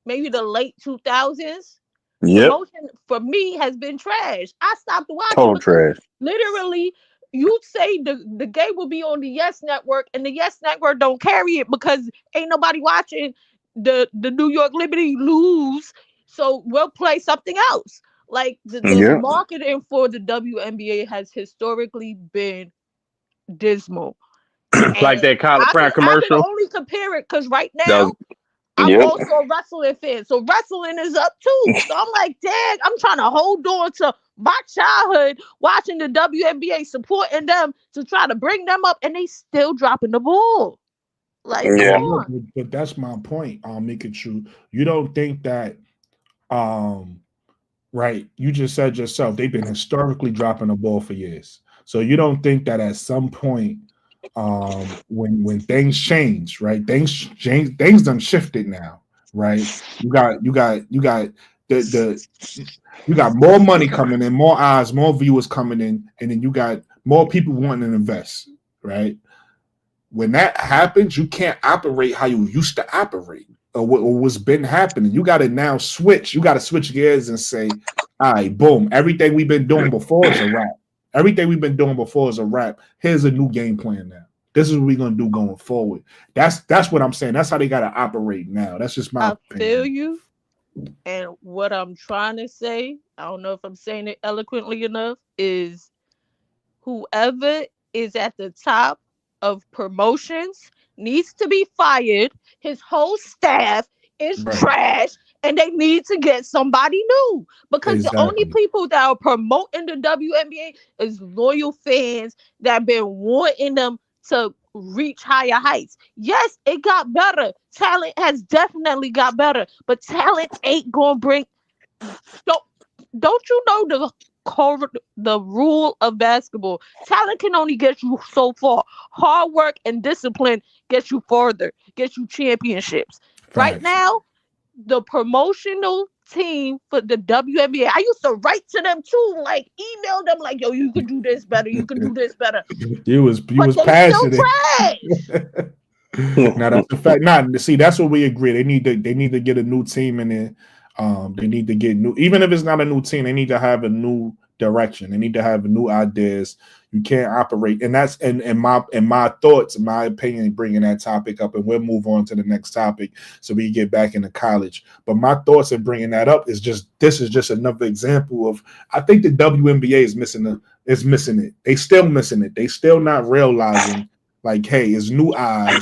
2000s. Promotion for me has been trash. I stopped watching. Total trash. Literally, you'd say the game will be on the Yes Network, and the Yes Network don't carry it because ain't nobody watching the New York Liberty lose. So we'll play something else. Like the marketing for the WNBA has historically been dismal. Like that Kyle Pratt commercial. I can only compare it because right now I'm also a wrestling fan, so wrestling is up too. So I'm like, dang, I'm trying to hold on to my childhood watching the WNBA, supporting them to try to bring them up, and they still dropping the ball. Like, come on. But that's my point. I'll make it true. You don't think that, right? You just said yourself they've been historically dropping the ball for years. So you don't think that at some point, when things change, right? Things done shifted now, right? You got more money coming in, more eyes, more viewers coming in, and then you got more people wanting to invest, right? When that happens, you can't operate how you used to operate or what's been happening. You got to now switch. You got to switch gears and say, all right, boom, everything we've been doing before is a wrap. Everything we've been doing before is a wrap. Here's a new game plan now. This is what we're gonna do going forward. That's what I'm saying. That's how they gotta operate now. That's just my opinion. Feel you. And what I'm trying to say, I don't know if I'm saying it eloquently enough, is whoever is at the top of promotions needs to be fired. His whole staff is trash. And they need to get somebody new, because the only people that are promoting the WNBA is loyal fans that have been wanting them to reach higher heights. Yes, it got better. Talent has definitely got better, but talent ain't gonna bring. Don't you know the rule of basketball? Talent can only get you so far. Hard work and discipline gets you further, gets you championships. Right now, the promotional team for the WNBA, I used to write to them too, like email them, like, yo, you could do this better, you could do this better. You was passionate. Now that's the fact. See, that's what we agree. They need to get a new team in there. They need to get new, even if it's not a new team, they need to have a new direction. They need to have new ideas. You can't operate, and that's in my thoughts, in my opinion, bringing that topic up, and we'll move on to the next topic so we get back into college. But my thoughts in bringing that up is this is just another example of, I think the WNBA is missing it. They still missing it. They still not realizing, like, hey, it's new eyes,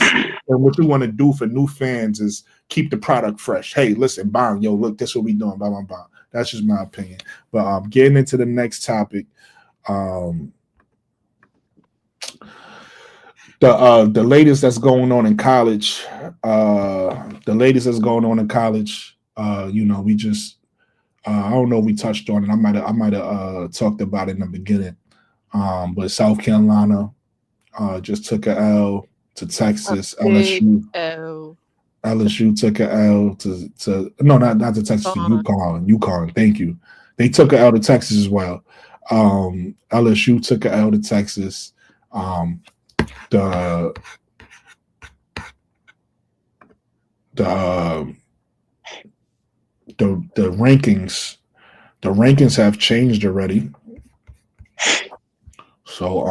and what you want to do for new fans is keep the product fresh. Hey, listen, bang, yo, look, this is what we doing, blah, blah, blah. That's just my opinion. But getting into the next topic, the latest that's going on in college, we just I don't know if we touched on it. I might have talked about it in the beginning. But South Carolina just took a L to Texas. Big LSU L. LSU took a L to no, not to Texas, to UConn. UConn, thank you. They took a L to Texas as well. LSU took a L to Texas. The the the rankings have changed already. So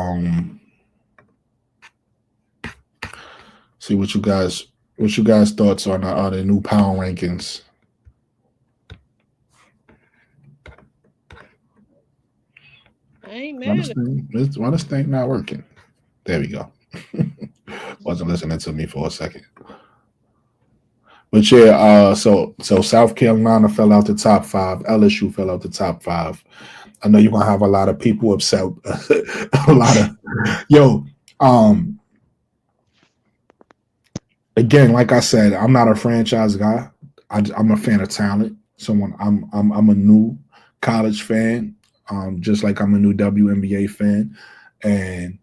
see what you guys thoughts on the new power rankings. I ain't mad. Why this thing not working? There we go. Wasn't listening to me for a second. But yeah, so South Carolina fell out the top 5. LSU fell out the top 5. I know you're gonna have a lot of people upset. A lot of again, like I said, I'm not a franchise guy. I'm a fan of talent. I'm a new college fan, just like I'm a new WNBA fan, and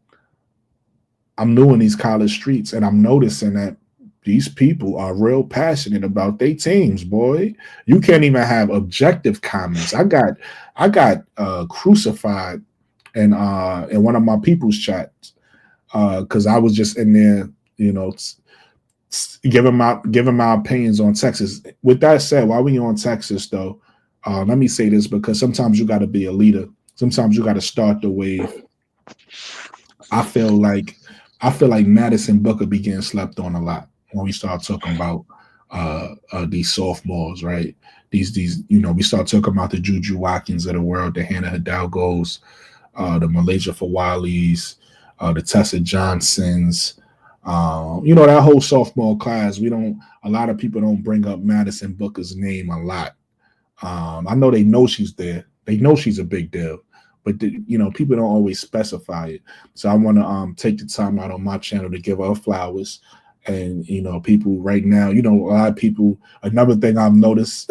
I'm new in these college streets, and I'm noticing that these people are real passionate about their teams, boy. You can't even have objective comments. I got crucified in one of my people's chats because I was just in there, giving my opinions on Texas. With that said, while we on Texas though, let me say this, because sometimes you got to be a leader. Sometimes you got to start the wave. I feel like Madison Booker be getting slept on a lot when we start talking about these sophomores, right? These we start talking about the Juju Watkins of the world, the Hannah Hidalgos, the Malaysia Fawalis, the Tessa Johnsons, that whole sophomore class. A lot of people don't bring up Madison Booker's name a lot. I know they know she's there. They know she's a big deal, but people don't always specify it. So I want to take the time out on my channel to give her flowers. And people right now, a lot of people. Another thing I've noticed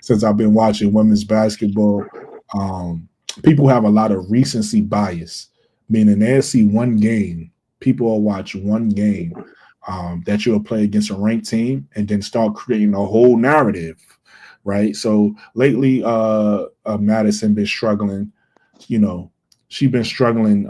since I've been watching women's basketball, people have a lot of recency bias, meaning they'll see one game, people will watch one game that you'll play against a ranked team, and then start creating a whole narrative, right? So lately, Madison been struggling. She's been struggling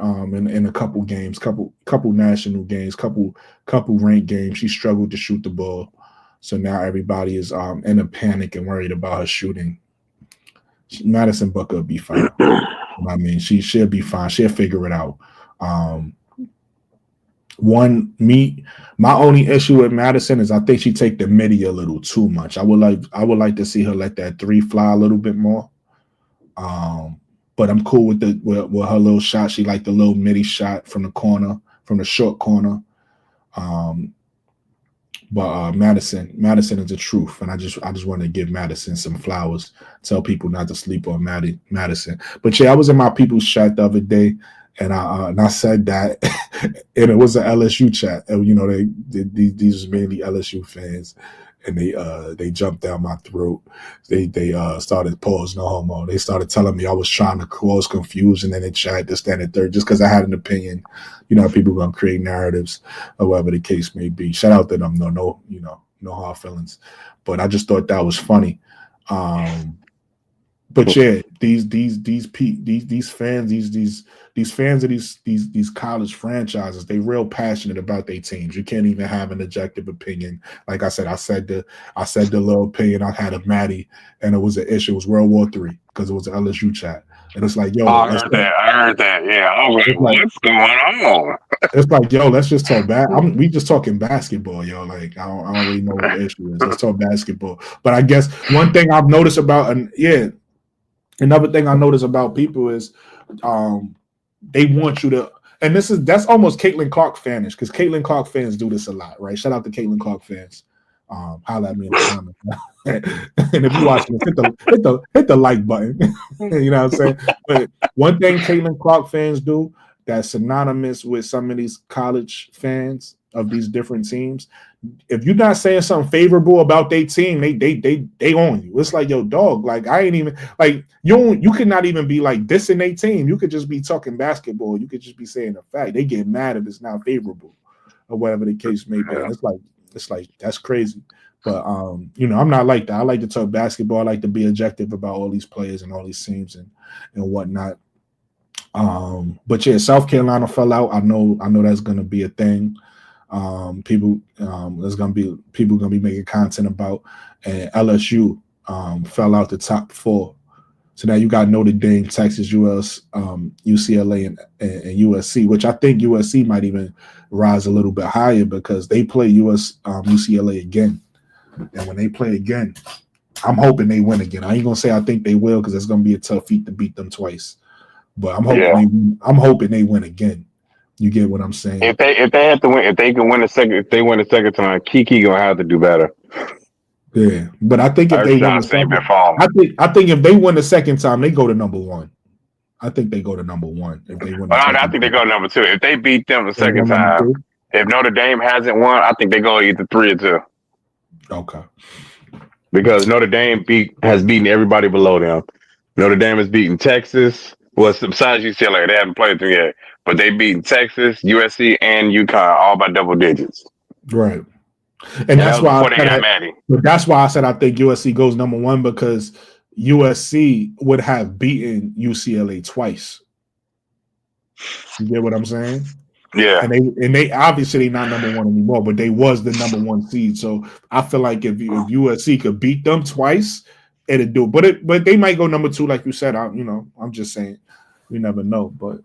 in a couple games, couple national games, couple ranked games. She struggled to shoot the ball, so now everybody is in a panic and worried about her shooting. Madison Booker will be fine. I mean, she'll be fine. She'll figure it out. My only issue with Madison is I think she take the midi a little too much. I would like to see her let that 3 fly a little bit more. But I'm cool with with her little shot. She liked the little midi shot from the corner, from the short corner. But Madison is the truth, and I just want to give Madison some flowers. Tell people not to sleep on Madison. But yeah, I was in my people's chat the other day, and I said that, and it was an LSU chat. And, these was mainly LSU fans, and they jumped down my throat. They started pause no homo. They started telling me I was trying to cause confusion in the chat, this, that, and third, just because I had an opinion. People gonna create narratives or whatever the case may be. Shout out to them, no hard feelings. But I just thought that was funny. But yeah, these fans, these fans of these college franchises, they real passionate about their teams. You can't even have an objective opinion. Like I said the little opinion I had of Maddie, and it was an issue. It was World War III because it was an LSU chat, and it's like, yo, I heard that. Yeah, I was like, what's going on? It's like, yo, let's just talk we just talking basketball, yo. Like, I don't really know what the issue is. Let's talk basketball. But I guess one thing I've noticed about, another thing I notice about people is they want you to, and that's almost Caitlin Clark fanish, because Caitlin Clark fans do this a lot, right? Shout out to Caitlin Clark fans. Holla at me in the comments. And if you're watching this, hit the like button. You know what I'm saying? But one thing Caitlin Clark fans do that's synonymous with some of these college fans of these different teams. If you're not saying something favorable about their team, they own you. It's like, yo, dog, like I ain't even like you could not even be like dissing their team. You could just be talking basketball. You could just be saying a fact. They get mad if it's not favorable or whatever the case may be. And it's like that's crazy. But I'm not like that. I like to talk basketball. I like to be objective about all these players and all these teams and whatnot. But yeah, South Carolina fell out. I know that's gonna be a thing. There's gonna be people gonna be making content about, and LSU fell out the top 4. So now you got Notre Dame, Texas, UCLA, and USC, which I think USC might even rise a little bit higher because they play UCLA again. And when they play again, I'm hoping they win again. I ain't gonna say I think they will because it's gonna be a tough feat to beat them twice. But I'm hoping they win again. You get what I'm saying? If they have to win, if they win the second time, Kiki gonna have to do better. Yeah, but I think if they win the second, I think if they win the second time, they go to number 1. I think they go to number 1 if they win. I think they go to number 2 if they beat them the second time. If Notre Dame hasn't won, I think they go either 3 or 2. Okay. Because Notre Dame has beaten everybody below them. Notre Dame has beaten Texas. Well, besides UCLA, they haven't played them yet, but they beaten Texas, USC, and UConn all by double digits. Right. And that's why I said I think USC goes number 1 because USC would have beaten UCLA twice. You get what I'm saying? Yeah. And they obviously not number 1 anymore, but they was the number 1 seed. So I feel like if USC could beat them twice, it'd do it. But they might go number 2, like you said. I'm just saying, we never know. But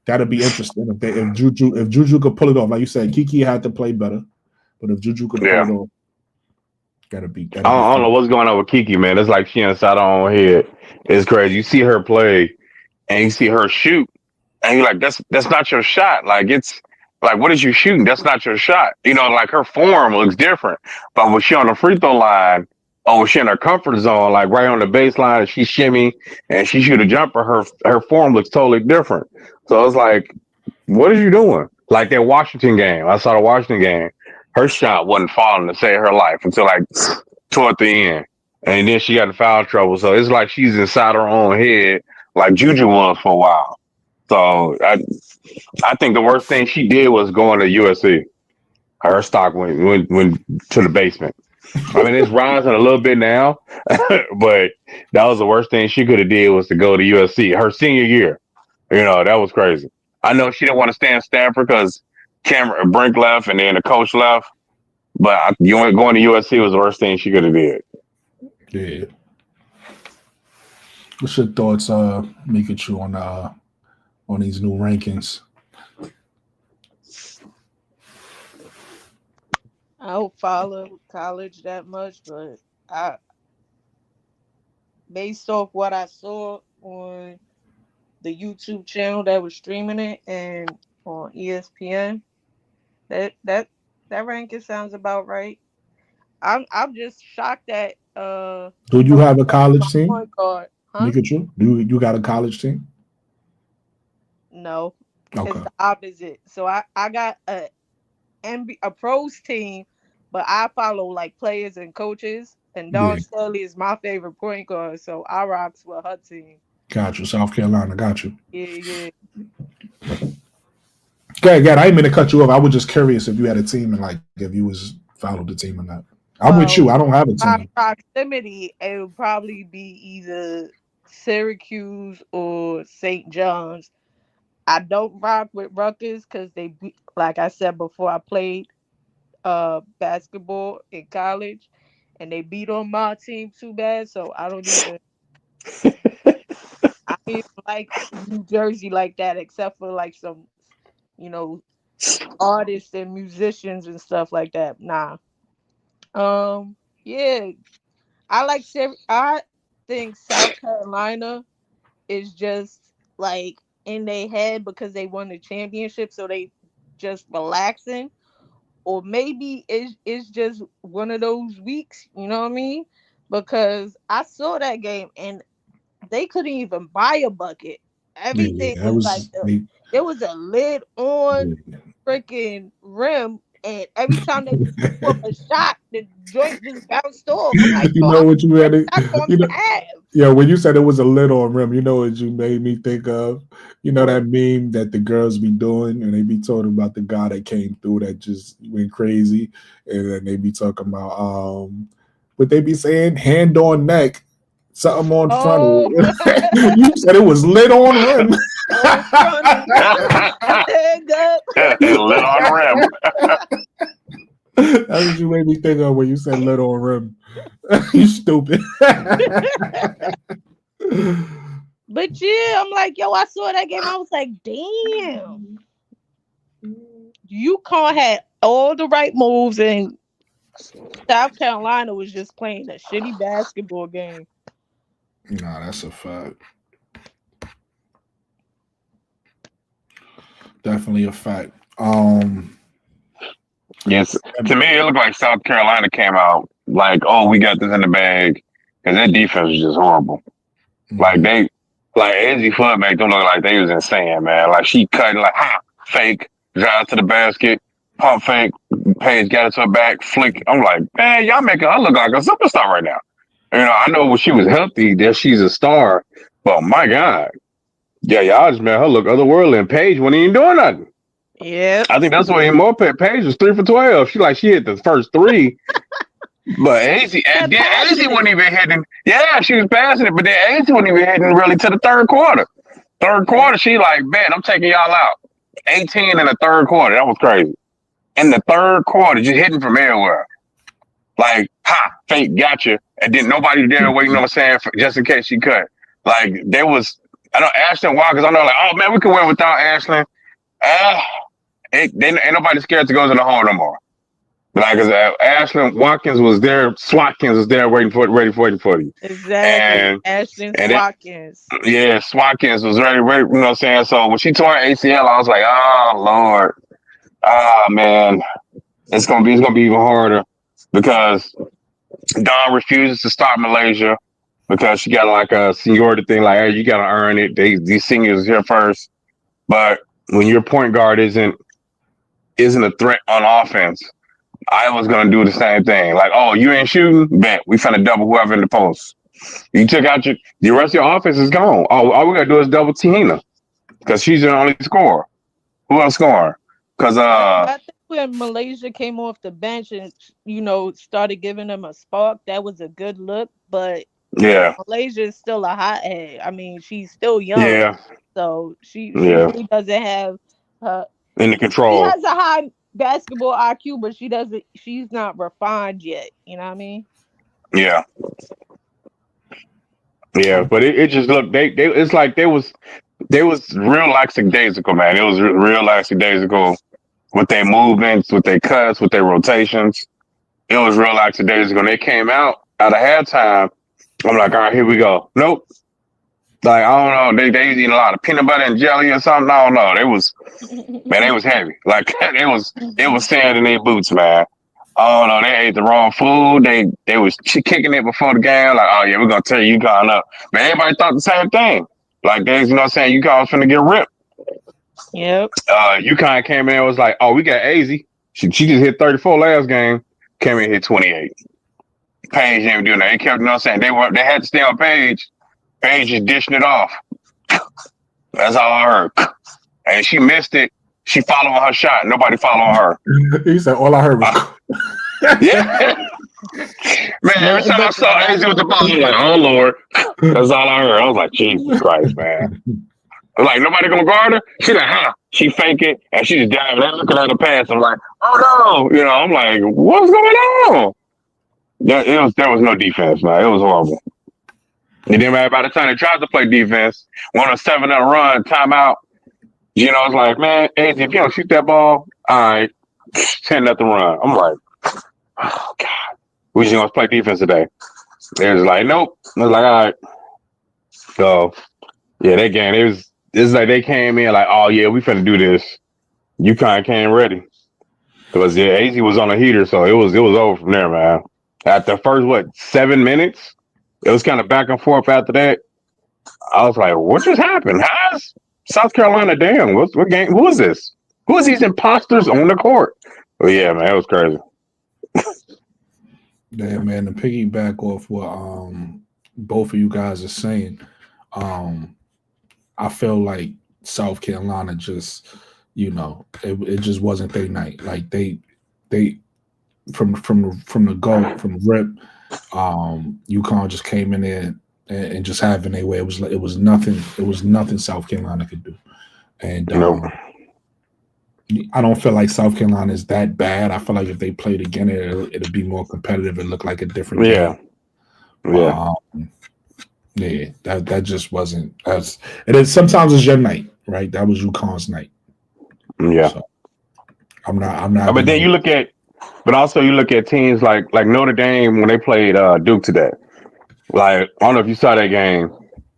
that'd be interesting if Juju could pull it off. Like you said, Kiki had to play better. But if Juju could pull it off, gotta be. I don't know what's going on with Kiki, man. It's like she inside her own head. It's crazy. You see her play, and you see her shoot, and you're like, that's not your shot. Like it's like, what is you shooting? That's not your shot. Like her form looks different. But when she on the free throw line, when she in her comfort zone, like right on the baseline, and she shimmy and she shoot a jumper, her form looks totally different. So it's like, what are you doing? Like that Washington game. I saw the Washington game. Her shot wasn't falling to save her life until like toward the end. And then she got in foul trouble. So it's like she's inside her own head like Juju was for a while. So I think the worst thing she did was going to USC. Her stock went to the basement. I mean, it's rising a little bit now, but that was the worst thing she could have did was to go to USC her senior year. That was crazy. I know she didn't want to stay in Stanford because Cameron Brink left and then the coach left, but going to USC was the worst thing she could have did. Yeah. What's your thoughts, Mikachu, on these new rankings? I don't follow college that much, but based off what I saw on the YouTube channel that was streaming it and on ESPN, that ranking sounds about right. I'm just shocked that do you have a college team? Point guard, huh? Mikachu, do you got a college team? No. Okay. It's the opposite. So I got a pros team, but I follow like players and coaches. And Dawn Staley is my favorite point guard, so I rocks with her team. Got you, South Carolina. Got you. Yeah. Good. I ain't mean to cut you off. I was just curious if you had a team and like if you was followed the team or not. I'm with you. I don't have a team. Proximity, it would probably be either Syracuse or St. John's. I don't rock with Rutgers because they, like I said before, I played basketball in college, and they beat on my team too bad. So I don't even like New Jersey like that, except for like some, artists and musicians and stuff like that. Nah. Yeah, I think South Carolina is just in their head because they won the championship, so they just relaxing. or maybe it's just one of those weeks, you know what I mean? Because I saw that game and they couldn't even buy a bucket. Yeah, Everything that was like was they, there was a lid on yeah. freaking rim, and every time they threw up a shot, the joint just bounced off. I'm like, You yo, know I'm what you had it, not going you know. to have. Yeah, when you said it was a lid on rim, you know what you made me think of? You know What? that meme that the girls be doing and they be talking about the guy that came through that just went crazy. And then they be talking about what they be saying, hand on neck, something on front of Oh, it. You said it was lit on rim. on fronted, leg up. Lit on rim. That's what you made me think of when you said lit on rim. You stupid. But yeah, I'm like, yo, I saw that game. I was like, damn, UConn had all the right moves, and South Carolina was just playing a shitty basketball game. Nah, that's a fact. Definitely a fact. Yes, to me, it looked like South Carolina came out like, oh, we got this in the bag, because their defense was just horrible. Like mhm. they, like Izzy Flood made them look like they was insane, man. Like she cut like fake, drive to the basket, pump fake, Paige got it to her back, flick. I'm like, man, y'all making her look like a superstar right now. You know, I know when she was healthy, that she's a star, but my God, yeah, y'all just made her look otherworldly. And Paige wasn't even doing nothing. Yep. I think that's what even more Paige was 3 for 12. She hit the first three. But Azy, and Kept then passing Azy it. wasn't even hitting. Yeah, she was passing it, but then Azy wasn't even hitting really to the third quarter. Third Yep. quarter, she like, man, I'm taking y'all out. 18 in the third quarter. That was crazy. In the third quarter, just hitting from everywhere. Like, fake, gotcha. And then nobody there waiting on saying just in case she cut. Like, there was, I know Ashton Walkers, I know, like, oh man, we can win without Ashton. Ain't nobody scared to go to the hole no more. Like, cause Ashlyn Watkins was there, Swatkins was there waiting for you. Exactly. And Ashton and it, Watkins. yeah, Swatkins was ready, you know what I'm saying? So when she tore her ACL, I was like, oh Lord. Ah man, it's gonna be even harder because Dawn refuses to start Malaysia because she got like a seniority thing, like, hey, you gotta earn it. These seniors here first. But when your point guard isn't a threat on offense, I was gonna do the same thing. Like, oh, you ain't shooting? Bet we finna double whoever in the post. You took out the rest of your offense is gone. All we gotta do is double Tina because she's the only scorer. Who else scoring? Because But I think when Malaysia came off the bench and started giving them a spark, that was a good look. But yeah, Malaysia is still a hothead. I mean, she's still young, yeah, so she yeah. really doesn't have. Uh, In the she control. has a high basketball IQ, but she doesn't. She's not refined yet. You know what I mean? Yeah, yeah. But it just looked they it's like they was real lackadaisical, man. It was real lackadaisical with their movements, with their cuts, with their rotations. It was real lackadaisical. And they came out of halftime. I'm like, all right, here we go. Nope. Like, I don't know. They was eating a lot of peanut butter and jelly or something. I don't know. They was heavy. Like it was sand in their boots, man. Oh no, they ate the wrong food. They was kicking it before the game. Like, oh yeah, we're gonna tear UConn up. Man, everybody thought the same thing. Like, they, you know what I'm saying, UConn was finna get ripped. Yep. UConn came in and was like, oh, we got AZ. She just hit 34 last game. Came in and hit 28. Paige didn't do that. They kept, you know what I'm saying, they had to stay on Paige. Paige just dishing it off. That's all I heard. And she missed it. She following her shot. Nobody following her. He said all I heard was Yeah. Man, every Nothing time I but the saw AZ with the ball, I was like, oh Lord. That's all I heard. I was like, Jesus Christ, man. Like, nobody gonna guard her? She like, She fake it and she just diving. They're looking at the pass. I'm like, oh no. You know, I'm like, what's going on? There was no defense, man. It was horrible. And then by the time they tried to play defense, won a 7-0 run, timeout. You know, it's like, man, AZ, if you don't shoot that ball, all right, 10-0 run. I'm like, oh God, we just gonna play defense today. They was like, nope. I was like, all right. So yeah, that game, it's like they came in like, oh yeah, we finna do this. UConn came ready. Because AZ was on a heater, so it was over from there, man. At the first 7 minutes, it was kind of back and forth. After that, I was like, "What just happened? How's South Carolina down? What game? Who is this? Who is these imposters on the court?" Oh yeah, man, it was crazy. Yeah, man. To piggyback off what both of you guys are saying, I feel like South Carolina just, it just wasn't their night. Like they from the go, from the rip, UConn just came in there and just having their way. It was nothing South Carolina could do. And Nope. I don't feel like South Carolina is that bad. I feel like if they played again, it'll be more competitive and look like a different Yeah. game. Yeah. Yeah, that just wasn't. It is. Sometimes it's your night, right? That was UConn's night. Yeah. So I'm not. But then you look at teams like Notre Dame when they played Duke today. Like, I don't know if you saw that game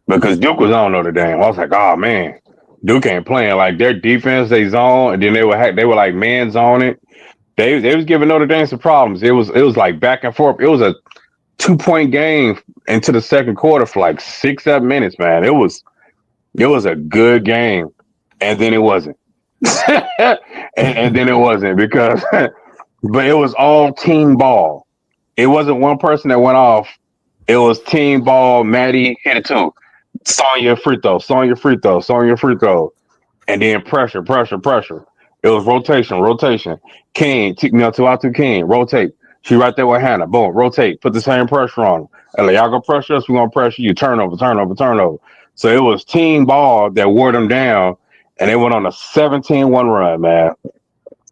because Duke was on Notre Dame. I was like, oh man, Duke ain't playing. Like their defense, they zone, and then they were like man zone it. They was giving Notre Dame some problems. It was like back and forth. It was a 2-point game into the second quarter for like 6-7 minutes, man. It was a good game, and then it wasn't. and then it wasn't because, but it was all team ball. It wasn't one person that went off. It was team ball. Maddie hit it too. Sonya free throw. And then pressure. It was rotation. King, two out to King, rotate. She right there with Hannah. Boom, rotate. Put the same pressure on her. Y'all gonna pressure us, we're gonna pressure you. Turnover. So it was team ball that wore them down, and they went on a 17-1 run, man.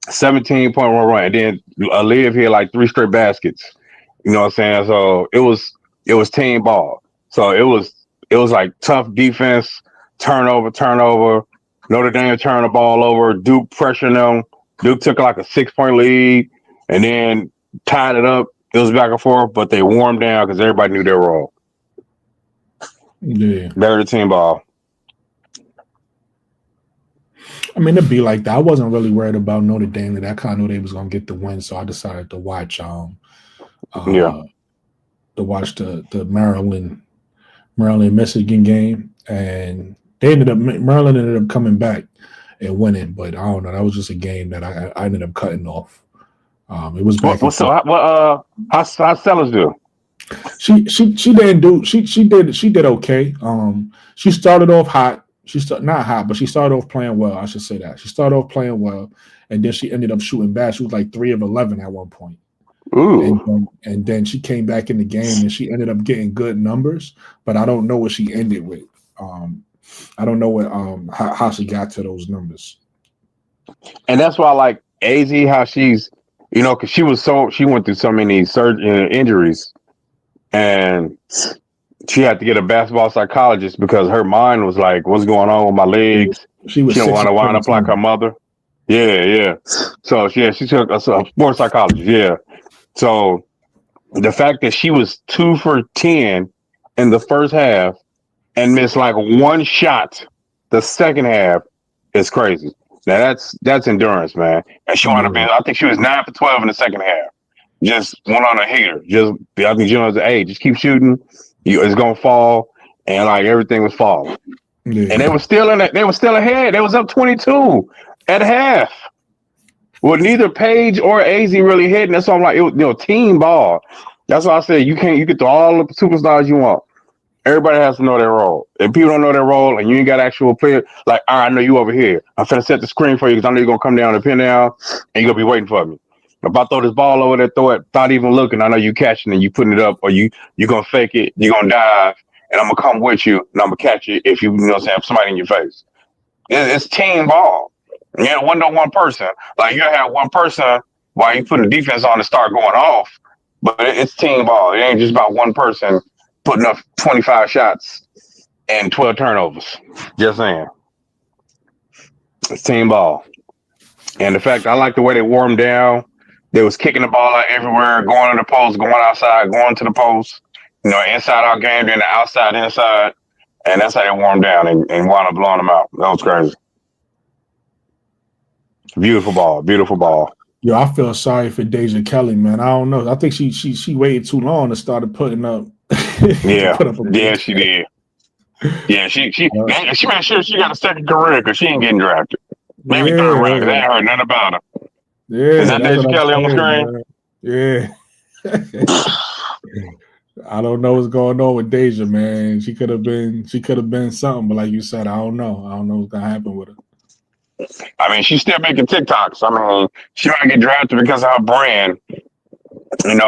17-point run. And then Liv hit like 3 straight baskets. You know what I'm saying? So it was team ball. So it was like tough defense, turnover. Notre Dame turned the ball over. Duke pressuring them. Duke took like a 6-point lead and then tied it up. It was back and forth, but they warmed down because everybody knew their role. Yeah. Better team ball. I mean, it'd be like that. I wasn't really worried about Notre Dame. That I kind of knew they was gonna get the win, so I decided to watch. To watch the Maryland Michigan game, and Maryland ended up coming back and winning. But I don't know. That was just a game that I ended up cutting off. It was back. How Sellers do? She did okay. She started off hot. Not hot, but she started off playing well. I should say that. She started off playing well, and then she ended up shooting bad. She was like 3 of 11 at one point. Ooh. And then she came back in the game and she ended up getting good numbers, but I don't know what she ended with. I don't know what how she got to those numbers. And that's why I like AZ, how she's, because she went through so many injuries, and she had to get a basketball psychologist because her mind was like, what's going on with my legs? She don't want to wind up like her mother. Yeah. So she took a sports psychologist. Yeah. So the fact that she was 2 for 10 in the first half and missed like 1 shot the second half is crazy. Now that's endurance, man. And she wound up being, I think she was 9 for 12 in the second half. Just went on a heater. I think hey, just keep shooting. It's gonna fall, and like everything was falling. Yeah. And they were still ahead. They was up 22 at half. Well, neither Paige or AZ really hitting. That's why I'm like, it was, team ball. That's why I said you can throw all the superstars you want. Everybody has to know their role. If people don't know their role and you ain't got actual player, like, all right, I know you over here. I'm finna set the screen for you because I know you're gonna come down and pin down and you're gonna be waiting for me. If I throw this ball over there, throw it, not even looking, I know you catching and you putting it up, or you gonna fake it, you're gonna dive, and I'm gonna come with you and I'm gonna catch it if you know what I'm saying, somebody in your face. It's team ball. You know, one person. Like you have one person while you put the defense on and start going off, but it's team ball. It ain't just about one person putting up 25 shots and 12 turnovers. Just saying. It's team ball. And the fact I like the way they wore them down. They was kicking the ball out everywhere, going to the post, going outside, going to the post, inside out game, then the outside, inside. And that's how they wore them down and wound up blowing them out. That was crazy. Beautiful ball. Yo, I feel sorry for Deja Kelly, man. I don't know. I think she waited too long to start putting up to Yeah, put up a yeah, big. she did. Yeah, Uh, she made sure she got a second career because she ain't getting drafted. Maybe third round because I yeah, ain't heard nothing about her. Is yeah, that that's Deja what I'm Kelly on the saying, screen? man. Yeah. I don't know what's going on with Deja, man. She could have been something, but like you said, I don't know. I don't know what's gonna happen with her. I mean, she's still making TikToks. I mean, she might get drafted because of her brand,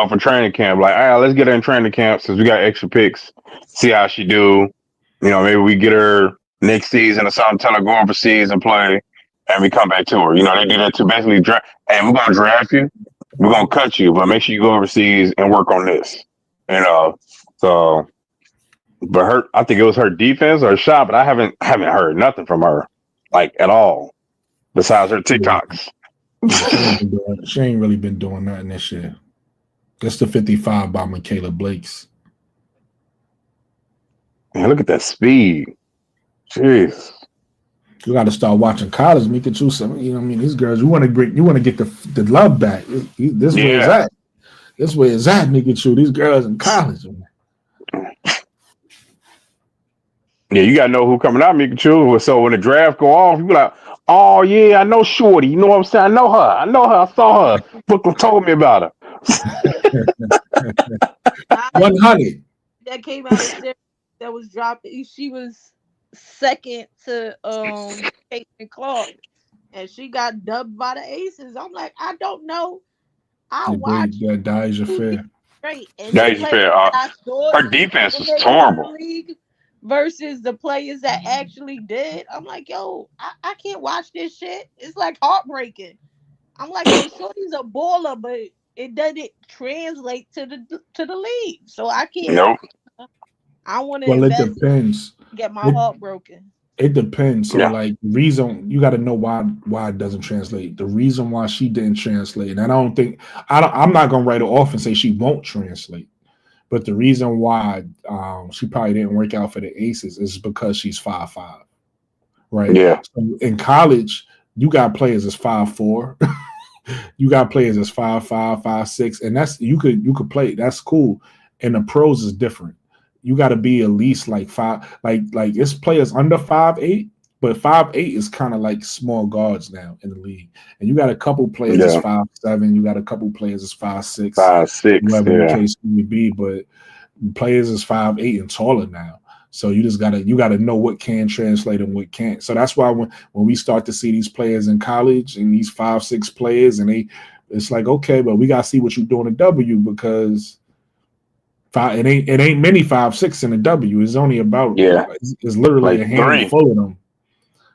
for training camp. Like, all right, let's get her in training camp since we got extra picks. See how she do. Maybe we get her next season or something. Tell her go overseas and play, and we come back to her. They do that to basically draft. Hey, we're gonna draft you. We're gonna cut you, but make sure you go overseas and work on this. So. But I think it was her defense or shot, but I haven't heard nothing from her, like at all, besides her Yeah, TikToks. yeah, she ain't really been doing nothing this year. That's the 55 by Michaela Blakes. Man, look at that speed. Jeez. You got to start watching college. Mikachu, I mean, these girls. You want to get the love back. This way is Yeah. at. This way is at Mikachu. These girls in college. Yeah, you gotta know who coming out, Mikachu. So when the draft go off, you be like, oh yeah, I know Shorty. You know what I'm saying? I know her. I saw her. Brooklyn told me about her. 100. That came out of there that was dropped. She was second to Caitlin Clark, and she got dubbed by the Aces. I'm like, I don't know. I watched That dies your 2 years fair. straight, and the That is players fair. that I saw Her defense when is they went to the horrible. league versus the players that actually did, I'm like, yo, I can't watch this shit. It's like heartbreaking. I'm like, yo, Shorty's a baller, but it doesn't translate to the league. So I can't. Nope. I want to Well, it invest, depends. get my It heart broken. it depends. So, Yeah. like, reason you got to know why it doesn't translate. The reason why she didn't translate, and I'm not gonna write her off and say she won't translate. But the reason why she probably didn't work out for the Aces is because she's 5'5", right? Yeah. So in college, you got players as 5'4". You got players as 5'5", 5'6", and that's you could play. That's cool. And the pros is different. You got to be at least like like it's players under 5'8", but 5'8" is kind of like small guards now in the league. And you got a couple players that's Yeah. 5'7". You got a couple players that's 5'6", 5'6". whoever the Yeah. case may be. But players is 5'8" and taller now. So you gotta know what can translate and what can't. So that's why when we start to see these players in college and these 5'6" players, and it's like, okay, but we gotta see what you're doing in W, because it ain't many 5'6" in the W. It's only about Yeah. it's literally Like a 3. handful of them.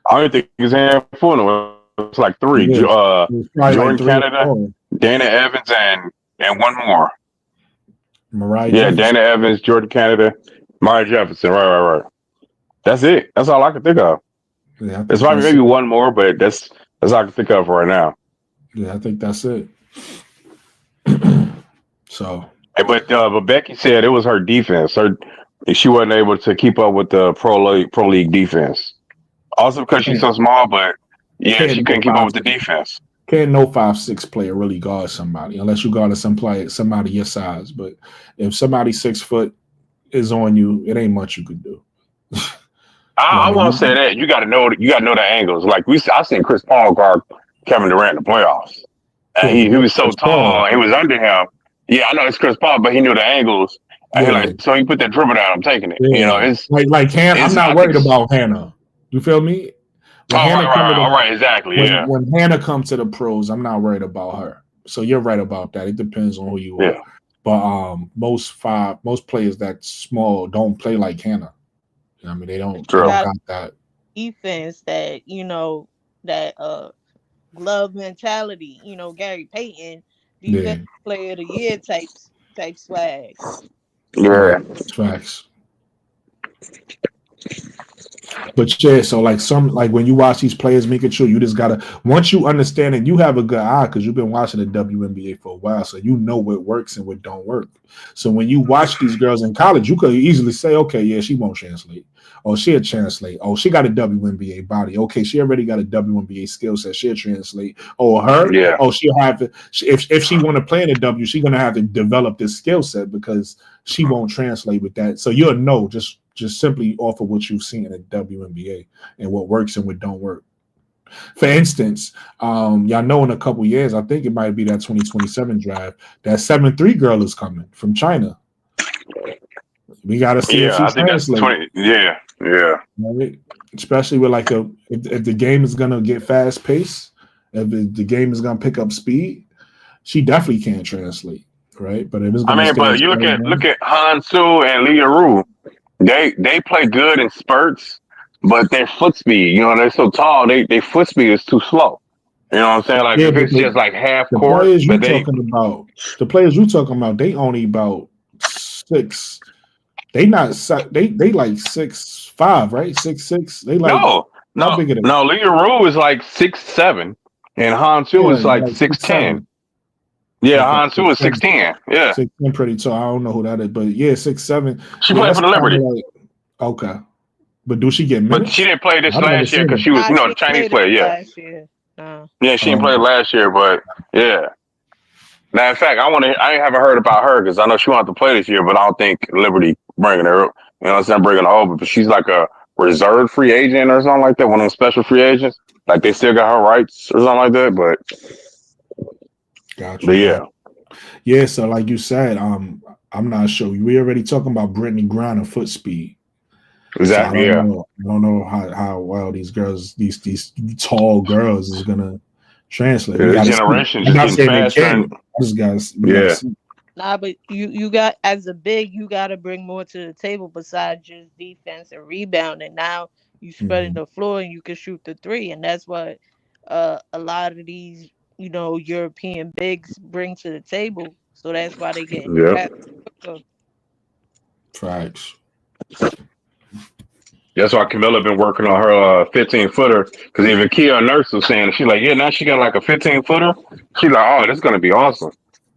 I don't think it's a handful of them. It's like 3. It's probably Jordan like 3 or Canada, 4. Dana Evans, and one more. Mariah Yeah, Jefferson. Dana Evans, Jordan Canada, Maya Jefferson. Right. That's it. That's all I can think of. Yeah, I There's think probably that's maybe it. one more, but that's all I can think of right now. Yeah, I think that's it. So, But Becky said it was her defense. She wasn't able to keep up with the pro league defense. Also because she's so small, but yeah, she couldn't keep up with the defense. Can't no 5'6" player really guard somebody unless you guard somebody your size. But if somebody 6 foot is on you, it ain't much you could do. I won't say that. You got to know the angles. Like I seen Chris Paul guard Kevin Durant in the playoffs, and he was so tall. He was under him. Yeah, I know it's Chris Paul, but he knew the angles. And he so he put that dribble down. I'm taking it. Yeah. It's like Hannah. I'm not worried about Hannah. You feel me? When right, exactly. When Hannah comes to the pros, I'm not worried about her. So you're right about that. It depends on who you are. Yeah. But most players that small don't play like Hannah. I mean, they don't got that defense that that glove mentality. Gary Payton, defensive player of the year type swag. Yeah, facts. But yeah, so like when you watch these players make it true, you just gotta once you understand and you have a good eye because you've been watching the WNBA for a while, so you know what works and what don't work. So when you watch these girls in college, you could easily say, okay, yeah, she won't translate. Oh, she'll translate. Oh, she got a WNBA body. Okay, she already got a WNBA skill set. She'll translate. Oh, her. Yeah. Oh, she'll have to. If she want to play in the W, she's gonna have to develop this skill set because she won't translate with that. So you'll know just simply off of what you've seen in the WNBA and what works and what don't work. For instance, y'all know in a couple years, I think it might be that 2027 draft, that 7'3" girl is coming from China. We gotta see if Yeah, she I think that's translates. 20. Yeah, yeah. Right? Especially with like if the game is gonna get fast paced, if the game is gonna pick up speed, she definitely can't translate, right? But if it's I gonna mean, stay, but you look at Han Su and Leah Rue. They play good in spurts, but their foot speed, they're so tall, they foot speed is too slow. You know what I'm saying? Like yeah, if but it's just like half the court, players but you talking about, they only about 6. They not they like 6'5", right? 6'6". They like no, how no, big are they? no. Leah Rue is like 6'7", and Han Su Yeah, is like like 6'10". 6'7". Yeah, Okay, Han Su is 6'10". 6'10". Yeah, 6'10" pretty tall. I don't know who that is, but yeah, 6'7". she Yeah, played for that's the kind of Liberty, like okay. But do she get but she minutes? didn't play this I've never last year seen because her. she was, Nah, she the ain't Chinese played it player. Yeah, last year. Nah. yeah, she didn't play Um, last year, but yeah. Now, in fact, I haven't heard about her because I know she wanted to play this year, but I don't think Liberty bringing her. What I'm saying, bringing her over, but she's like a reserved free agent or something like that. One of them special free agents, like they still got her rights or something like that. got But you, yeah, yeah. So like you said, I'm not sure. We already talking about Brittany Griner foot speed. So I exactly. don't Yeah, know. I don't know how well these girls, these tall girls, is gonna translate. We this got to see. generation I'm just not getting saying they faster, and can. We got to yeah, see. Nah, but you got as a big, you got to bring more to the table besides just defense and rebounding. Now you spreading Mhm. the floor and you can shoot the three, and that's what a lot of these European bigs bring to the table. So that's why they getting yeah. drafted quicker. Facts. That's why Camilla been working on her 15-footer because even Kia Nurse was saying she's like, yeah, now she got like a 15-footer. She's like, oh, that's gonna be awesome.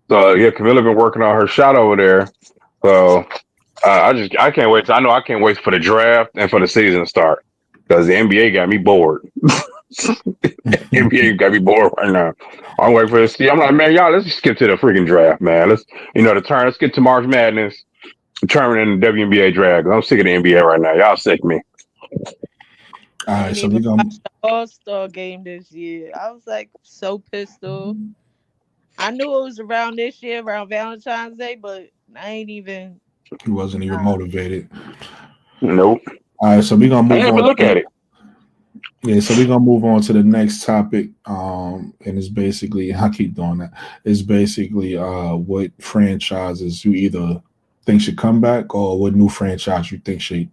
So yeah, Camilla been working on her shot over there. So I can't wait. I know I can't wait for the draft and for the season to start because the NBA got me bored. NBA got me bored right now. I'm waiting for this. I'm like, man, y'all, let's just skip to the freaking draft, man. Let's get to March Madness, determining the WNBA draft. I'm sick of the NBA right now. Y'all sick of me. All I right, ain't so even we're gonna. watched the All-Star game this year. I was like so pissed off. I knew it was around this year, around Valentine's Day, but I ain't even. He wasn't even Nah. motivated. Nope. All right, so we're gonna I didn't move even on. look at it. Yeah, so we're gonna move on to the next topic. And it's basically I keep doing that. It's basically what franchises you either think should come back or what new franchise you think should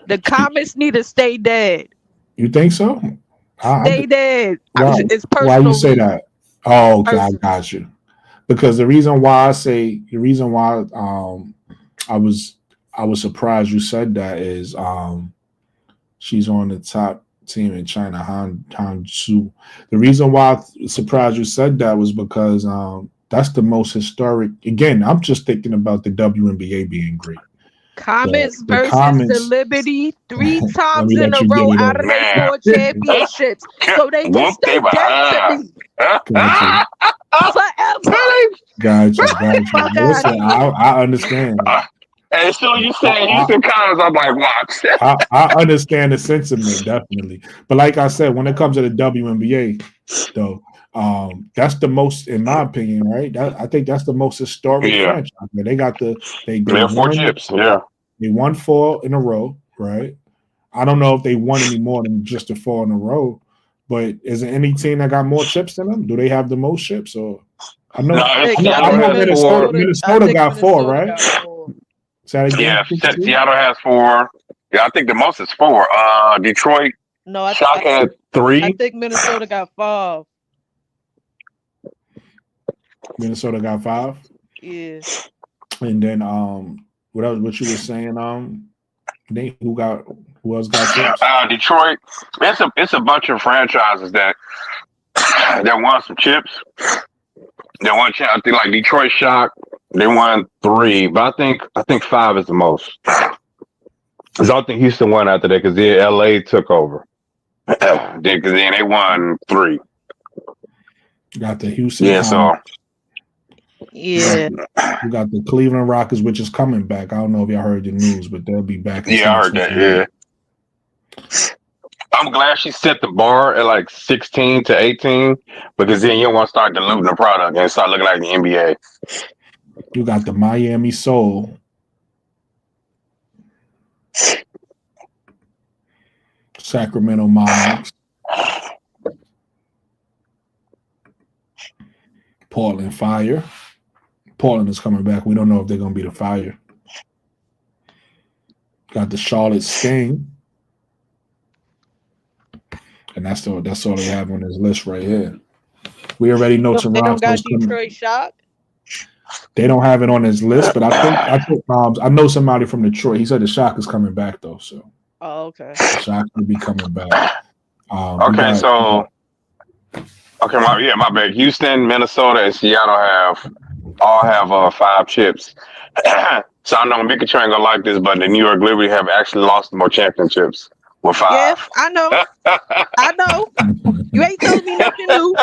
The comments need to stay dead. you think so? Stay dead. Why It's why you personal say reasons. that? Oh, okay, I Personal. got you. Because the reason why I was I was surprised you said that is she's on the top team in China, Han Su. The reason why I surprised you said that was because that's the most historic. Again, I'm just thinking about the WNBA being great. Comments The versus the comments. Liberty three Let times me in let a you get row it out of in. their Man. four championships. So they can Whoop they stay dead to behind. me Got you, forever. got you. Fuck out Listen, here. I understand. And as soon as you I, said I, Houston Collins, I'm like, watch. I understand the sentiment definitely, but like I said, when it comes to the WNBA, though, that's the most, in my opinion, right? I think that's the most historic Yeah. franchise. Man. They They have four won chips. Yeah. they won 4 in a row, right? I don't know if they won any more than just the 4 in a row, but is there any team that got more chips than them? Do they have the most chips? Or I No, know I Seattle think has four. I Minnesota think got 4, Minnesota right? got 4. Say that Yeah, again. Seattle has four. Yeah, I think the most is four. Detroit, No, Shock had I 3. think Minnesota got 5. Minnesota got 5. Yeah. And then what else? What you were saying? Nate, who else got chips? Detroit. It's a bunch of franchises that want some chips. They won. I think like Detroit Shock. They won 3, but I think 5 is the most. I don't think Houston won after that because then LA took over. Then they won 3. Got the Houston. Yeah, so Yeah. We got the Cleveland Rockets, which is coming back. I don't know if y'all heard the news, but they'll be back. Yeah, I heard that. Yeah. I'm glad she set the bar at like 16 to 18 because then you don't want to start diluting the product and start looking like the NBA. You got the Miami Soul. Sacramento Monarchs. Portland Fire. Portland is coming back. We don't know if they're going to be the Fire. Got the Charlotte Sting. And that's all they have on this list right here. We already know They don't got Toronto's coming. Detroit Shock. They don't have it on his list, but I think I know somebody from Detroit. He said the Shock is coming back though, so Oh, okay. the Shock will be coming back. My bad. Houston, Minnesota, and Seattle all have 5 chips. So I know Mikachu ain't gonna like this, but the New York Liberty have actually lost more championships with 5. Yeah, I know. I know. You ain't telling me nothing new.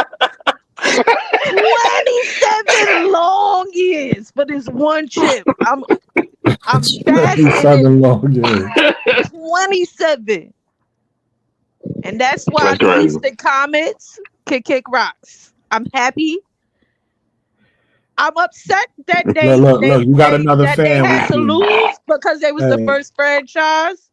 27 long years for this one chip. I'm fascinated. 27. And that's why these the Comets can kick rocks. I'm happy. I'm upset that they look, you got another fan they had with to you. lose because they was the first franchise.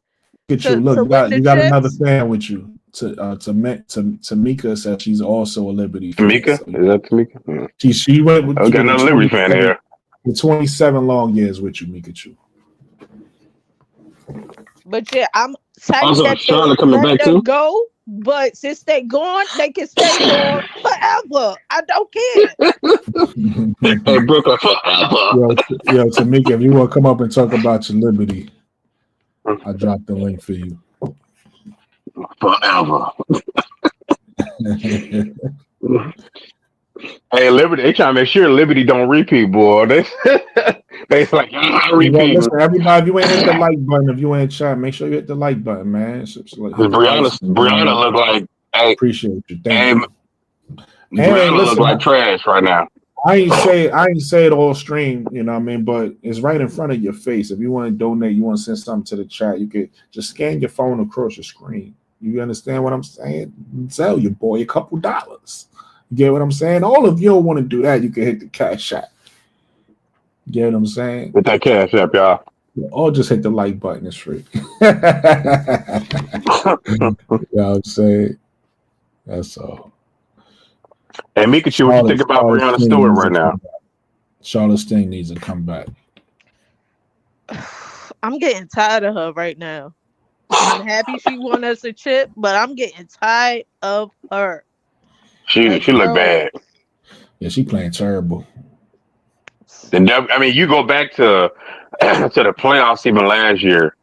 Look at you. Look, you got another fan with you. Tamika said she's also a Liberty fan. Tamika? Is that Tamika? Yeah. She went with got another Liberty fan here. The 27 long years with you, Mikachu. But yeah, I'm sad Also, that Charlotte coming back too? go. But since they gone, they can stay gone forever. I don't care. Hey, Brooklyn, forever. Yo, Tamika, if you want to come up and talk about your Liberty, I dropped the link for you. Forever. Hey, Liberty, they trying to make sure Liberty don't repeat, boy. They like, repeat. Listen, everybody, if you ain't hit the like button, if you ain't chat, make sure you hit the like button, man. Brianna look like, hey, appreciate you. Thank you. Brianna look like trash right now. I ain't say it all stream, you know what I mean? But it's right in front of your face. If you want to donate, you want to send something to the chat, you could just scan your phone across your screen. You understand what I'm saying? Sell your boy a couple dollars. You get what I'm saying? All of you don't want to do that, you can hit the cash app. You get what I'm saying? Hit that cash app, y'all. Or just hit the like button. It's free. You know what I'm saying? That's all. Hey, Mikachu, what you think about Brianna Stewart right now? Charlotte Sting needs to come back. I'm getting tired of her right now. I'm happy she won us a chip, but I'm getting tired of her. She look bad. Yeah, she playing terrible. I mean, you go back to the playoffs even last year.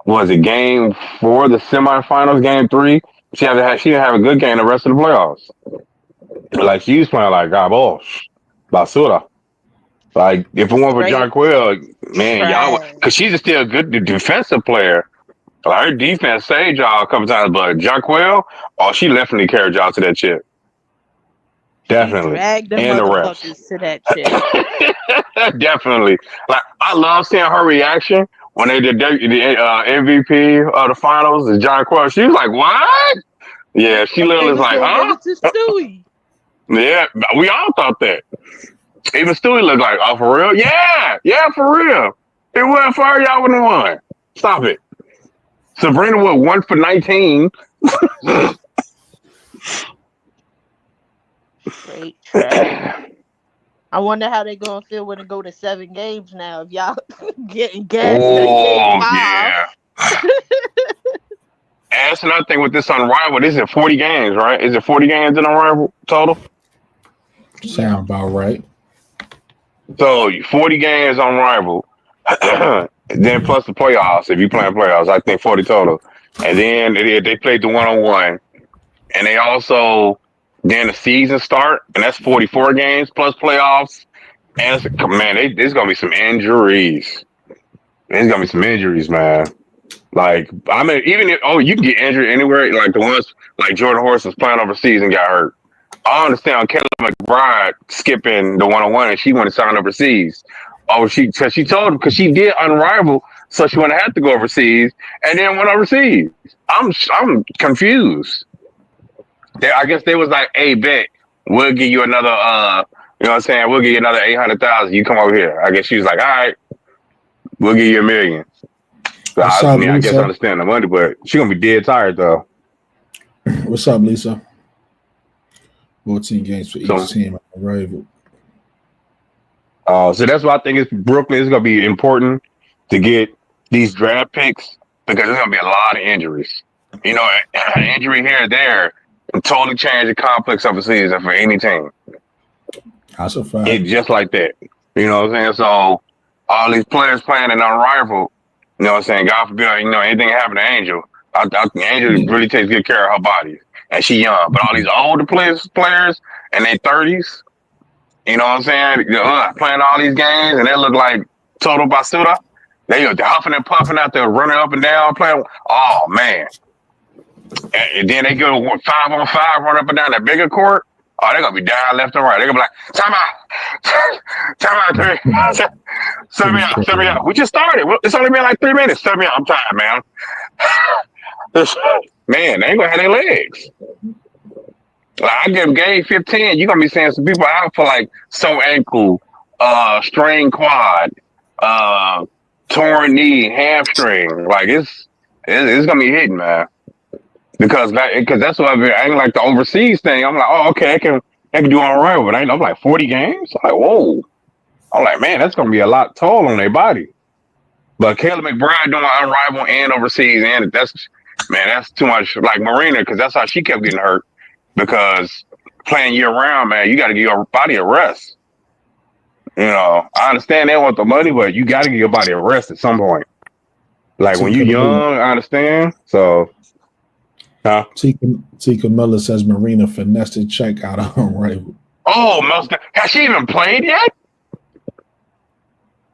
Was it game 4, the semifinals, game 3? She didn't have a good game the rest of the playoffs. Like she was playing like gosh, basura. Like if it weren't for Jonquil, man, y'all, because she's still a good defensive player. Like her defense saved y'all a couple times, but Jonquil, she definitely carried y'all to that chip. Definitely, and the refs to that chip. Definitely. Like I love seeing her reaction when they did the MVP of the finals. Is Jonquil? She was like, "What?" Yeah, she literally was like, "Huh?" Yeah, we all thought that. Even Stewie looked like, "Oh, for real? Yeah, for real. It wasn't for her, y'all wouldn't have won. Stop it." Sabrina was 1 for 19. Great track. I wonder how they're gonna feel when it go to 7 games now. If y'all getting gassed. Oh yeah. And that's another thing with this Unrivaled. Is it 40 games, right? Is it 40 games in Unrivaled total? Sound about right. So 40 games Unrivaled. Then plus the playoffs. If you playing playoffs, I think 40 total. And then they played the 1-on-1, and they also then the season start, and that's 44 games plus playoffs. And there's gonna be some injuries. There's gonna be some injuries, man. Like I mean, even if you can get injured anywhere. Like the ones like Jordan Horse was playing overseas and got hurt. I understand Kelly McBride skipping the 1-on-1 and she wanted to sign overseas. Oh, she told him because she did unrivaled, so she wouldn't have to go overseas and then went overseas. I'm confused. I guess they was like, "Hey, bet we'll give you another. You know what I'm saying? We'll give you another 800,000. You come over here." I guess she was like, "All right, we'll give you $1 million." So I guess I understand the money, but she gonna be dead tired though. What's up, Lisa? 14 games for each team. Rival. So that's why I think Brooklyn is gonna be important to get these draft picks because there's gonna be a lot of injuries. You know, an injury here or there can totally change the complex of a season for any team. That's a fact. It's just like that. You know what I'm saying? So all these players playing in unrivaled, you know what I'm saying? God forbid, you know, anything happen to Angel. I think Angel really takes good care of her body. And she young. But all these older players in their 30s, you know what I'm saying? Playing all these games and they look like total basuda. They're huffing and puffing out there, running up and down, playing. Oh, man. And then they go 5-on-5, run up and down that bigger court. Oh, they're going to be down left and right. They're going to be like, time out. Send me out. We just started. It's only been like 3 minutes. Send me out. I'm tired, man. Man, they ain't going to have their legs. Like, I give game 15, you're going to be seeing some people out for like ankle, strained quad, torn knee, hamstring. Like, it's going to be hitting, man. Because that's what I ain't like the overseas thing. I'm like, oh, okay, I can do all right, but I'm like 40 games. I'm like, whoa. I'm like, man, that's gonna be a lot toll on their body. But Caleb McBride doing unrivaled and overseas, and that's too much. Like Marina, because that's how she kept getting hurt. Because playing year round, man, you got to give your body a rest. You know, I understand they want the money, but you got to give your body a rest at some point. Like when you're young, I understand. So. Huh? Tika Miller says Marina finessed a check out of unrivaled. Oh, has she even played yet?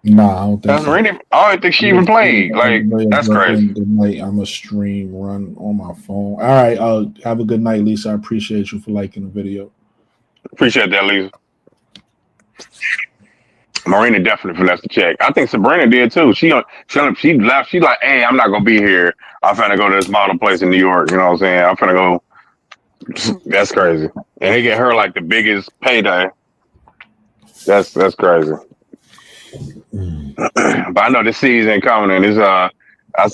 Nah, I don't think so. Marina, I don't think she even played. Like, that's crazy. Good night. I'm a stream run on my phone. All right. Have a good night, Lisa. I appreciate you for liking the video. Appreciate that, Lisa. Marina definitely finessed the check. I think Sabrina did too. She left. She's like, hey, I'm not gonna be here. I'm finna go to this model place in New York. You know what I'm saying? I'm finna go. That's crazy. And they get her like the biggest payday. That's crazy. But I know this season coming, and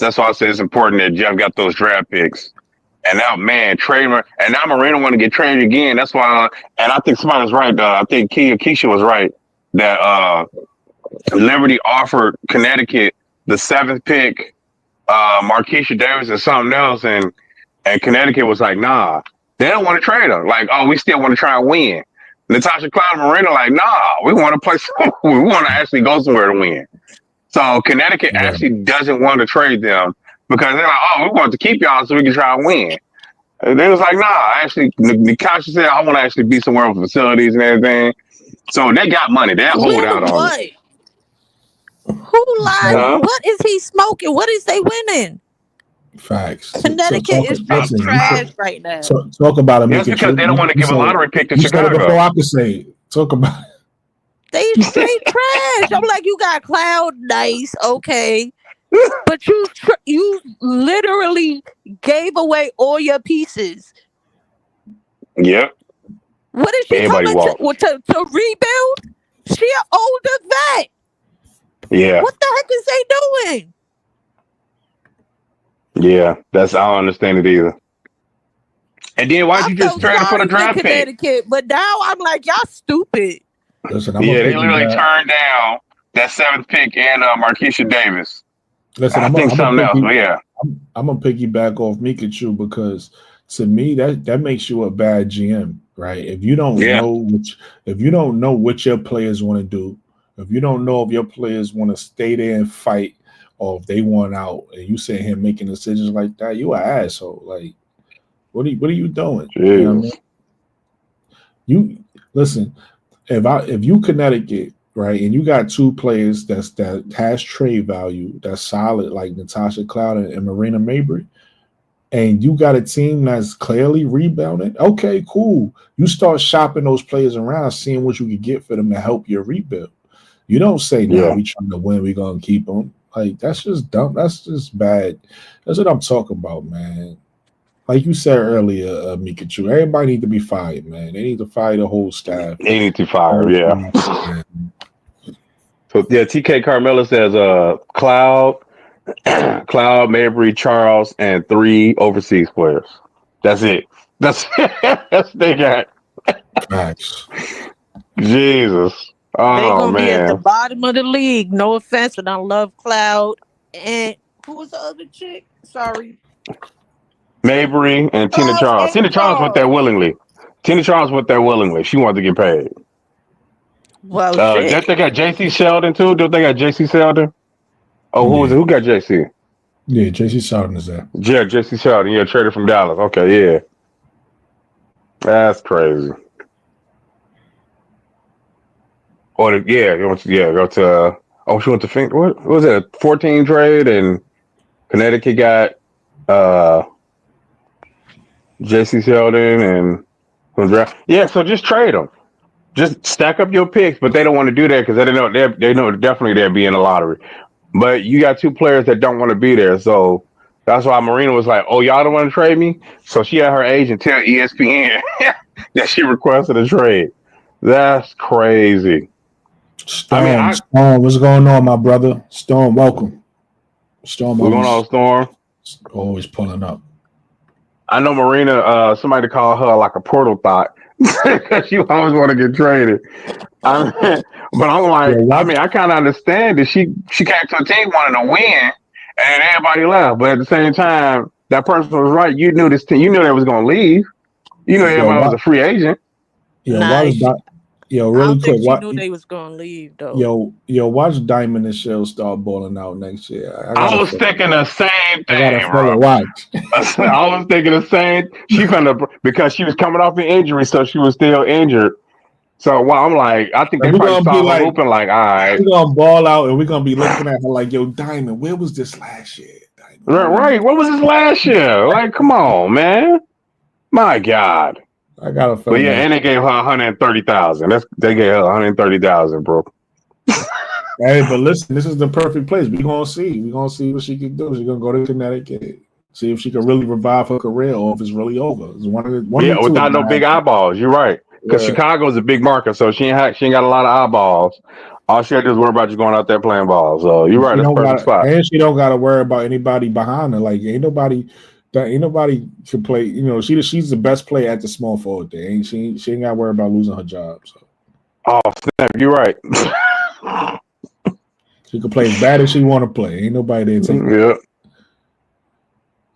that's why I say it's important that Jeff got those draft picks. And now, man, and now Marina want to get traded again. That's why, and I think somebody's right. I think Keisha was right that Liberty offered Connecticut the 7th pick, Markeisha Davis and something else, and Connecticut was like, nah, they don't want to trade her. Like, oh, we still want to try and win. Natasha Cloud and Marina like, nah, we want to play. We want to actually go somewhere to win. So Connecticut actually doesn't want to trade them because they're like, oh, we want to keep y'all so we can try and win. And they was like, nah, actually, Natasha said, I want to actually be somewhere with facilities and everything. So they got money. They hold out on it. Who lied? What is he smoking? What is they winning? Facts. Connecticut is trash right now. Talk about it. That's because they don't want to give a lottery pick to Chicago. Before I could say, talk about it. They straight trash. I'm like, you got Cloud, nice, okay, but you literally gave away all your pieces. Yep. What is she coming to rebuild? She an older vet. Yeah. What the heck is they doing? Yeah, I don't understand it either. And then why'd you just trade for the draft pick? But now I'm like, y'all stupid. Listen, they literally turned down that 7th pick and Markeisha Davis. Listen, I think something else, but yeah. I'm gonna piggyback off Mikachu because to me that makes you a bad GM, right? If you don't know what your players want to do, if you don't know if your players want to stay there and fight, or if they want out, and you sit here making decisions like that, you an asshole. Like, what are you doing? You know what I mean? Jesus. You listen. If you Connecticut, right, and you got two players that has trade value, that's solid, like Natasha Cloud and Marina Mabry, and you got a team that's clearly rebounding, okay, cool. You start shopping those players around, seeing what you can get for them to help your rebuild. You don't say, nah, Yeah. we trying to win, we gonna keep them. Like, that's just dumb. That's just bad. That's what I'm talking about, man. Like you said earlier, Mikachu, everybody need to be fired, man. They need to fire the whole staff. They need to fire, yeah. Man. So yeah, TK Carmella says Cloud, Cloud, Mabry, Charles, and 3 overseas players. That's it. That's what they got. Facts. Jesus. They Oh gonna be at the man. bottom of the league. No offense, and I love Cloud. And who was the other chick? Sorry. Mabry and Tina Cloud Charles. and Tina Charles went there Charles. willingly. Tina Charles went there willingly. She wanted to get paid. Well, They shit. got JC Sheldon too. Don't they got JC Sheldon? Oh, who was it? Yeah. Who got JC? Yeah, JC Sheldon is there. Yeah, JC Sheldon. Yeah, traded from Dallas. Okay, yeah. That's crazy. Or go to she went to what was it? A 14 trade, and Connecticut got JC Sheldon and yeah. So just trade them. Just stack up your picks, but they don't want to do that because they know definitely they'll be in the lottery. But you got two players that don't want to be there, so that's why Marina was like, "Oh, y'all don't want to trade me." So she had her agent tell ESPN that she requested a trade. That's crazy. Storm, Storm, what's going on, my brother? Storm, welcome. Storm, what's going on, Storm? Always pulling up. I know Marina. Somebody called her like a portal thought because she always want to get traded. But I'm like, I kind of understand that she came to a team wanting to win, and everybody left. But at the same time, that person was right. You knew this team. You knew they was gonna leave. You knew everybody was a free agent. Really quick. She knew they was gonna leave though. Watch Diamond and Shell start balling out next year. I was thinking the same thing, bro. Watch. I was thinking the same. She because she was coming off an injury, so she was still injured. So I'm like, I think they probably saw her hooping like, all right, we're gonna ball out, and we're gonna be looking at her like, yo, Diamond, where was this last year? Diamond? Right. What was this last year? Like, come on, man. My God. I got a feeling. But yeah, and they gave her 130,000. They gave her 130,000, bro. Hey, but listen, this is the perfect place. We're gonna see what she can do. She's gonna go to Connecticut, see if she can really revive her career, or if it's really over. It's without no big eyeballs. You're right. Because Chicago is a big market, so she ain't got a lot of eyeballs. All she had to do is worry about you going out there playing ball. So you're right. That's a perfect spot. And she don't got to worry about anybody behind her. Like ain't nobody can play. You know, she's the best player at the small forward there. She ain't got to worry about losing her job. So. Oh snap! You're right. She can play as bad as she want to play. Ain't nobody there taking. Yep.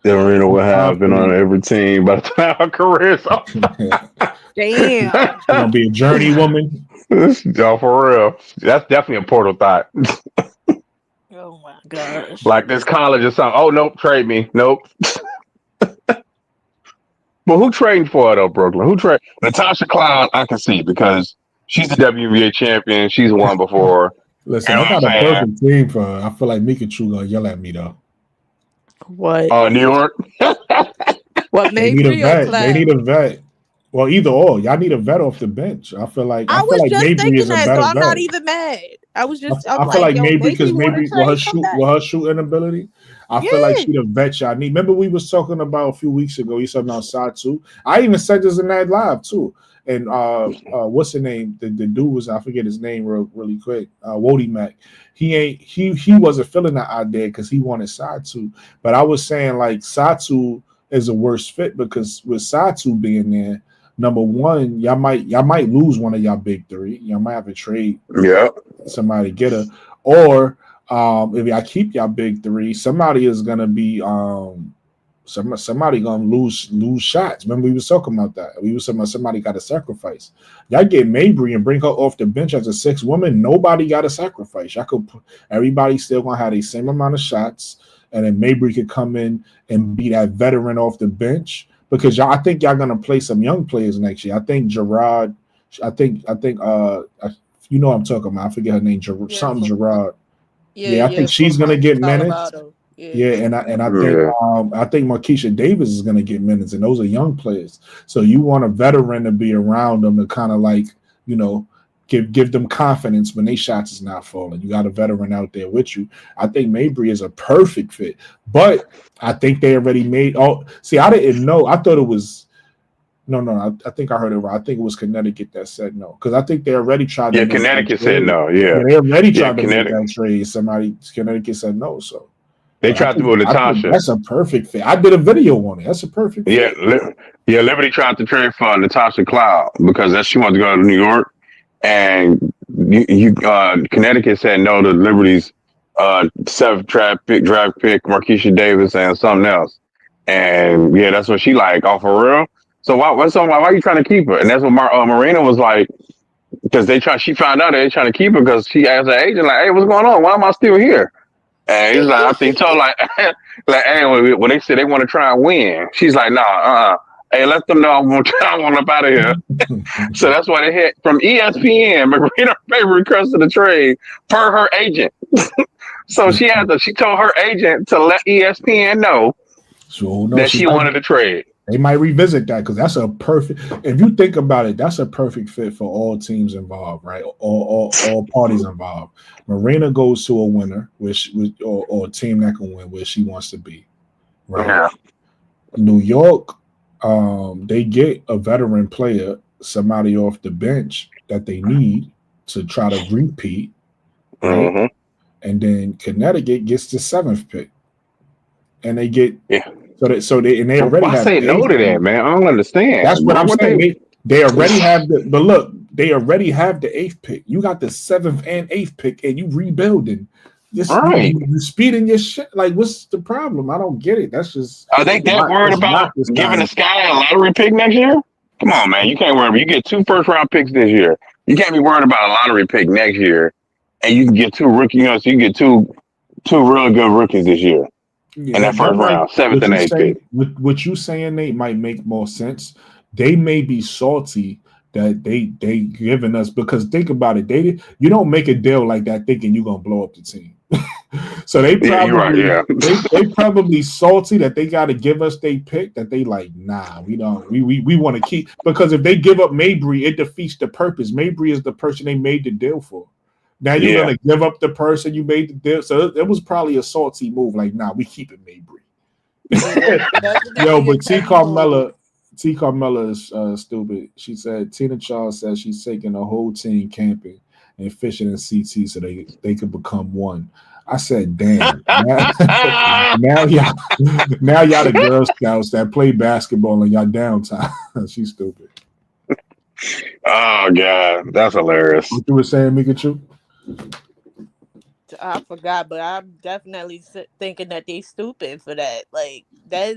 Marina will have been on every team by the time her career's up. Damn. She's gonna be a journey woman. Y'all for real. That's definitely a portal thought. Oh my gosh. Like this college or something. Oh nope, trade me. Nope. But who trading for her though, Brooklyn? Who trade Natasha Cloud? I can see because she's the WNBA champion. She's won before. Listen, I got a perfect team for her. I feel like Mikachu gonna yell at me though. What? New York. What they need a vet. They need a vet. Well, either or. Y'all need a vet off the bench. I feel like I was just thinking that, so I'm vet. not even mad. I was just. I feel like maybe because with her shooting ability, I feel like she's a vet y'all need. Remember we was talking about a few weeks ago. You said now Satu. I even said this in that live too. And what's the name? The dude was, I forget his name really quick. Wody Mac. He wasn't feeling that idea because he wanted Satu. But I was saying like Satu is a worse fit because with Satu being there, number one, y'all might lose one of y'all big three. Y'all might have to trade somebody get her. Or if y'all keep y'all big three, somebody is gonna be somebody gonna lose shots. Remember, we was talking about that. We was talking about somebody got to sacrifice. Y'all get Mabry and bring her off the bench as a sixth woman. Nobody got to sacrifice. Everybody still gonna have the same amount of shots, and then Mabry could come in and be that veteran off the bench because I think y'all gonna play some young players next year. I think Gerard. I think you know what I'm talking about. I forget her name. Gerard. Yeah, I think she's gonna get minutes. Colorado. Yeah, and I think Markeisha Davis is gonna get minutes, and those are young players. So you want a veteran to be around them to kind of like, you know, give them confidence when they shots is not falling. You got a veteran out there with you. I think Mabry is a perfect fit, but I think they already made. Oh, see, I didn't know. I thought it was. No. I think I heard it right. I think it was Connecticut that said no because I think they already tried. Yeah, Connecticut said no. Yeah, they already tried to make that trade. Connecticut said no. So they tried to move Natasha. That's a perfect fit. I did a video on it. That's a perfect fit. Yeah. Liberty tried to trade for Natasha Cloud because she wanted to go to New York, and Connecticut said no to Liberty's 7th draft pick, Markeisha Davis, and something else. And yeah, that's what she like. Oh, for real. So why are you trying to keep her? And that's what Marina was like, because she found out they trying to keep her because she asked her agent like, "Hey, what's going on? Why am I still here?" And he's like, I think so. Like, hey, when they said they want to try and win, she's like, nah, hey, let them know I want up out of here. So that's why they hit from ESPN. Marina Faber requested a trade per her agent. So she told her agent to let ESPN know that she wanted to trade. They might revisit that because that's a perfect. If you think about it, that's a perfect fit for all teams involved, right? All parties involved. Marina goes to a winner, or a team that can win where she wants to be, right? Yeah. New York, they get a veteran player, somebody off the bench that they need to try to repeat, right? Mm-hmm. And then Connecticut gets the 7th pick, and they get So they already have. Say no to that, man. I don't understand. That's what I'm saying. They already have but look, they already have the 8th pick. You got the 7th and 8th pick, and you rebuilding. You speeding your shit. Like, what's the problem? I don't get it. That's just. Are they that worried about giving the Sky a lottery pick next year? Come on, man. You can't worry. You get 2 first-round picks this year. You can't be worried about a lottery pick next year, and you can get 2 rookies. So you can get two really good rookies this year. Yeah, in that first round, 7th and 8th pick. What you saying, Nate, might make more sense. They may be salty that they giving us because think about it. You don't make a deal like that thinking you're gonna blow up the team. So they probably they probably salty that they got to give us their pick that they like. Nah, we don't. We want to keep because if they give up Mabry, it defeats the purpose. Mabry is the person they made the deal for. Now you're gonna give up the person you made the deal. So it was probably a salty move. Like, nah, we keep it Mabry. Yo, but T. Carmella is stupid. She said Tina Charles says she's taking the whole team camping and fishing in CT so they could become one. I said, damn. now y'all the Girl Scouts that play basketball in y'all downtime. She's stupid. Oh God, that's hilarious. What you were saying, Mikachu? I forgot, but I'm definitely thinking that they stupid for that. Like, that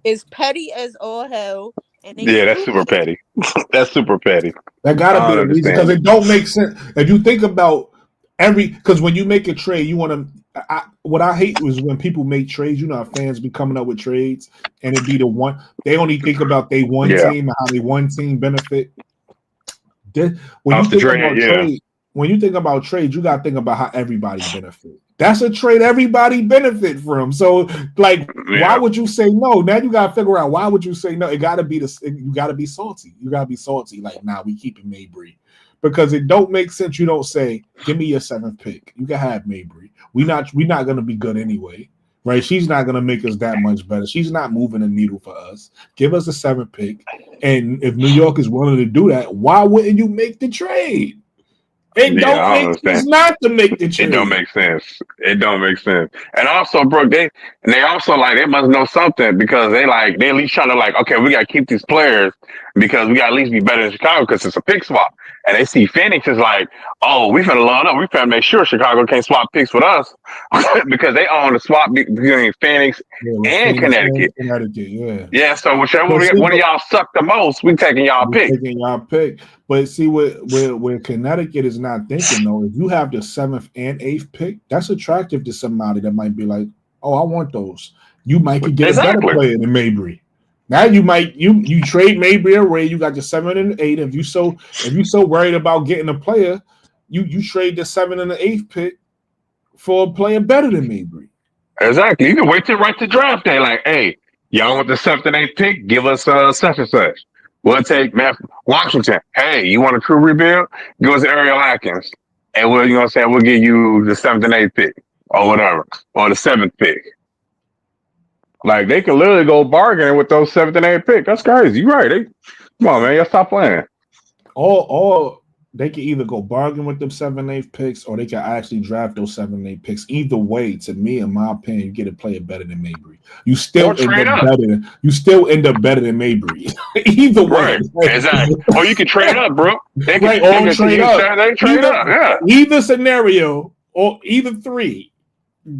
is petty as all hell. And that's super petty. That's super petty. That gotta be a reason because it don't make sense. If you think about because when you make a trade, you want to. What I hate was when people make trades. You know, how fans be coming up with trades, and it be the one they only think about they one team and how they one team benefit. When you think about trades, you gotta think about how everybody benefit. That's a trade everybody benefit from. So, like, why would you say no? Now you gotta figure out why would you say no. It gotta be you gotta be salty. You gotta be salty. Like, nah, we keeping Mabry. Because it don't make sense. You don't say, give me your 7th pick. You can have Mabry. We not gonna be good anyway. Right? She's not gonna make us that much better. She's not moving the needle for us. Give us a 7th pick. And if New York is willing to do that, why wouldn't you make the trade? It don't make sense not to make the trade. It don't make sense. It don't make sense. And also, Brooke, they also like they must know something because they at least trying to like, okay, we gotta keep these players. because we got to at least be better than Chicago because it's a pick swap. And they see Phoenix is like, oh, we finna load up. We finna make sure Chicago can't swap picks with us because they own the swap between Phoenix and Connecticut. Yeah, so whichever one of y'all suck the most, we taking y'all pick. But see, where Connecticut is not thinking, though, if you have the 7th and 8th pick, that's attractive to somebody that might be like, oh, I want those. You might could get a better player than Mabry. Now you might you trade Mabry away. You got the 7 and 8. If you so worried about getting a player, you trade the 7 and the 8th pick for a player better than Mabry. Exactly. You can wait till right to draft day. Like, hey, y'all want the 7th and 8th pick? Give us such and such. We'll take Matt Washington. Hey, you want a true rebuild? Give us Ariel Atkins, and we'll we'll give you the 7th and 8th pick or whatever, or the 7th pick. Like, they can literally go bargaining with those 7th and 8th pick. That's crazy. You're right. Come on, man. Y'all stop playing. Or they can either go bargain with them 7 and 8 picks, or they can actually draft those 7 and 8 picks. Either way, to me, in my opinion, you get a player better than Mabry. You still end up better than Mabry. Either way. Right. Exactly. Or you can trade up, bro. They can trade up. Yeah. Either scenario or either 3.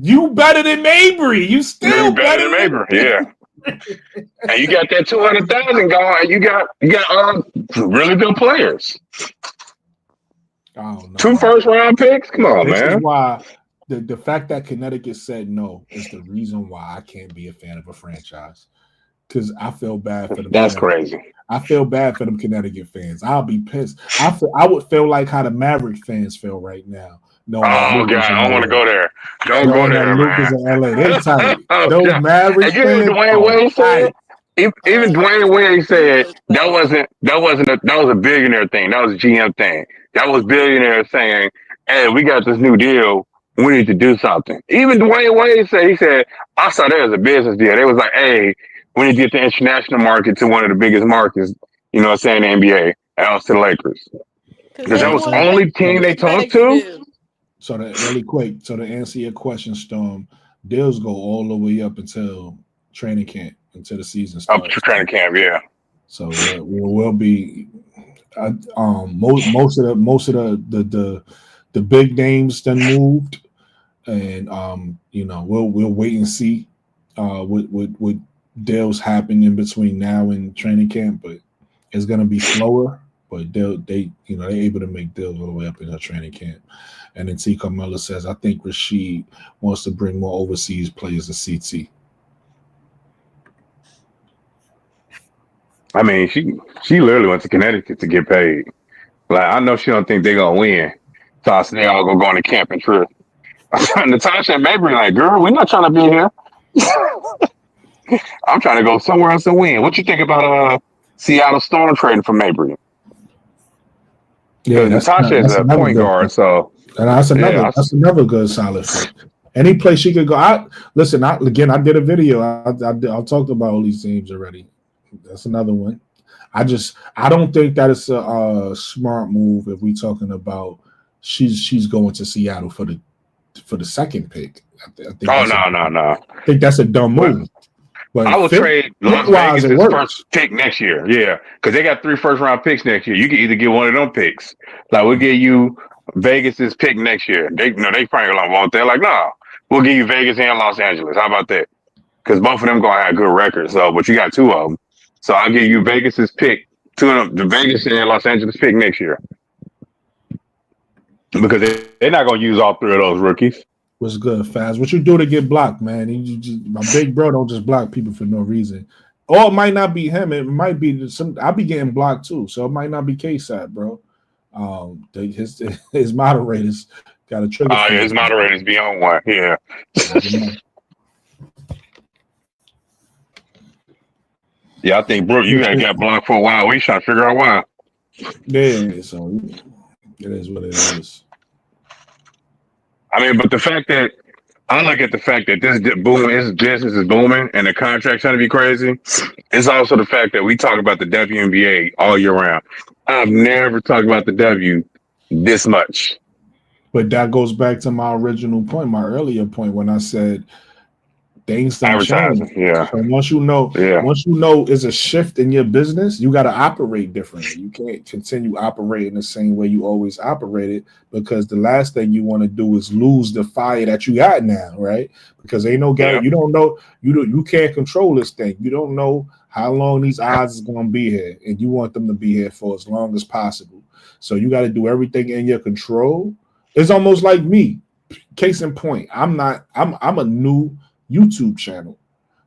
You better than Mabry. You still better than Mabry. Yeah. And you got that 200,000 going. You got really good players. 2 first-round picks. Come on, man. This is why the fact that Connecticut said no is the reason why I can't be a fan of a franchise. Because I feel bad for them. That's crazy. I feel bad for them Connecticut fans. I'll be pissed. I would feel like how the Maverick fans feel right now. No, God, I don't want to go there. Don't go there, Lucas in LA. They tight. Those Maverick fans. Dwayne Wade said. Even Dwayne Wade said that was a billionaire thing. That was a GM thing. That was billionaires saying, "Hey, we got this new deal. We need to do something." Even Dwayne Wade said, "I saw that as a business deal." They was like, "Hey, we need to get the international market to one of the biggest markets." You know what I'm saying? The NBA, and else to the Lakers, because that was the only team they talked to. So that really quick. So to answer your question, Storm, deals go all the way up until training camp, until the season starts. Up to training camp, yeah. So we will be most of the big names done moved, and we'll wait and see what deals happen in between now and training camp, but it's gonna be slower. But they're able to make deals all the way up in their training camp. And then T. Carmella says, I think Rasheed wants to bring more overseas players to CT. I mean, she literally went to Connecticut to get paid. Like, I know she don't think they're gonna win. So I said they all go on a camping trip. Natasha and Mabry like, girl, we're not trying to be here. I'm trying to go somewhere else and win. What you think about Seattle Storm trading for Mabry? Yeah, Natasha is a point guard, so and that's another good solid fit. Any place she could go. I did a video. I talked about all these teams already. That's another one. I don't think that it's a smart move if we're talking about she's going to Seattle for the 2nd pick. I think no. I think that's a dumb move. But I would trade Las Vegas' first pick next year. Yeah, because they got 3 first-round picks next year. You can either get one of them picks. Like, we'll give you Vegas' pick next year. They probably gonna want that. Like, no, we'll give you Vegas and Los Angeles. How about that? Because both of them gonna have good records. So, but you got 2 of them. So I'll give you Vegas' pick, 2 of them, the Vegas and Los Angeles pick next year. Because they're not gonna use all 3 of those rookies. What's good, Faz? What you do to get blocked, man? My big bro don't just block people for no reason. Or it might not be him. It might be I'll be getting blocked too, so it might not be K-Side, bro. His moderators got a trigger. Oh, yeah, his moderators be on one. Yeah. Yeah, I think, bro, you got blocked for a while. We trying to figure out why. Yeah, so it is what it is. I mean, but the fact that I look at the fact that this business is booming and the contract's trying to be crazy, it's also the fact that we talk about the WNBA all year round. I've never talked about the W this much. But that goes back to my original point, my earlier point, when I said things done change. Advertising, yeah. So once you know it's a shift in your business, you got to operate differently. You can't continue operating the same way you always operated, because the last thing you want to do is lose the fire that you got now, right? Because ain't no guarantee. You don't know, you can't control this thing. You don't know how long these odds is going to be here, and you want them to be here for as long as possible. So you got to do everything in your control. It's almost like me. Case in point, I'm a new YouTube channel.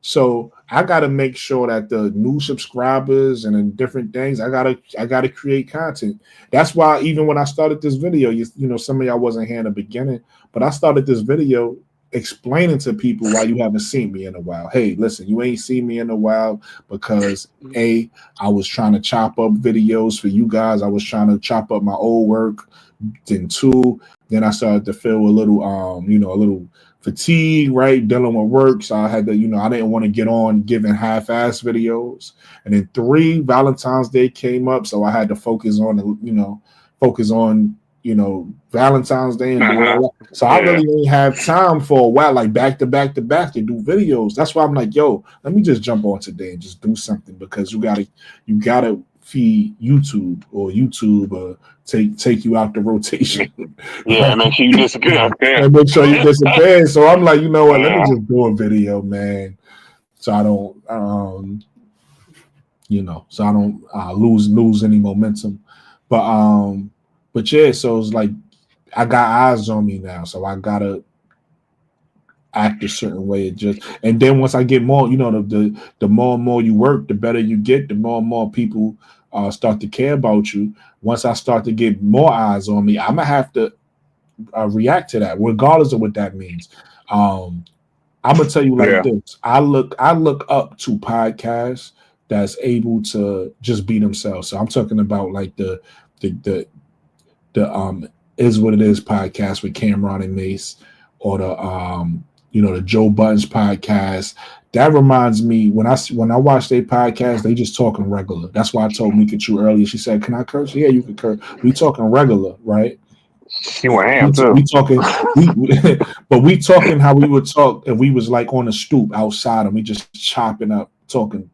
So I gotta make sure that the new subscribers and the different things, I gotta create content. That's why even when I started this video, you know, some of y'all wasn't here in the beginning, but I started this video explaining to people why you haven't seen me in a while. Hey, listen, you ain't seen me in a while because I was trying to chop up videos for you guys. I was trying to chop up my old work. Then then I started to feel a little a little fatigue, right? Dealing with work. So I had to, I didn't want to get on giving half-ass videos. And then 3, Valentine's Day came up. So I had to focus on Valentine's Day and do all that. So I really didn't have time for a while, like back to back to back to do videos. That's why I'm like, yo, let me just jump on today and just do something, because you gotta feed YouTube or take you out the rotation. Yeah, make sure you disappear. And make sure you disappear. So I'm like, you know what? Let me just do a video, man. So I don't, so I don't lose any momentum. But yeah, so it's like I got eyes on me now, so I gotta act a certain way. And then once I get more, the more and more you work, the better you get, the more and more people start to care about you. Once I start to get more eyes on me, I'm gonna have to react to that, regardless of what that means. I'm gonna tell you like this: I look up to podcasts that's able to just be themselves. So I'm talking about like the Is What It Is podcast with Cameron and Mace, or the Joe Buttons podcast. That reminds me, when I watch their podcast, they just talking regular. That's why I told Mika Chu earlier. She said, "Can I curse?" Yeah, you can curse. We talking regular, right? She went ham too. We talking, but we talking how we would talk if we was like on a stoop outside and we just chopping up, talking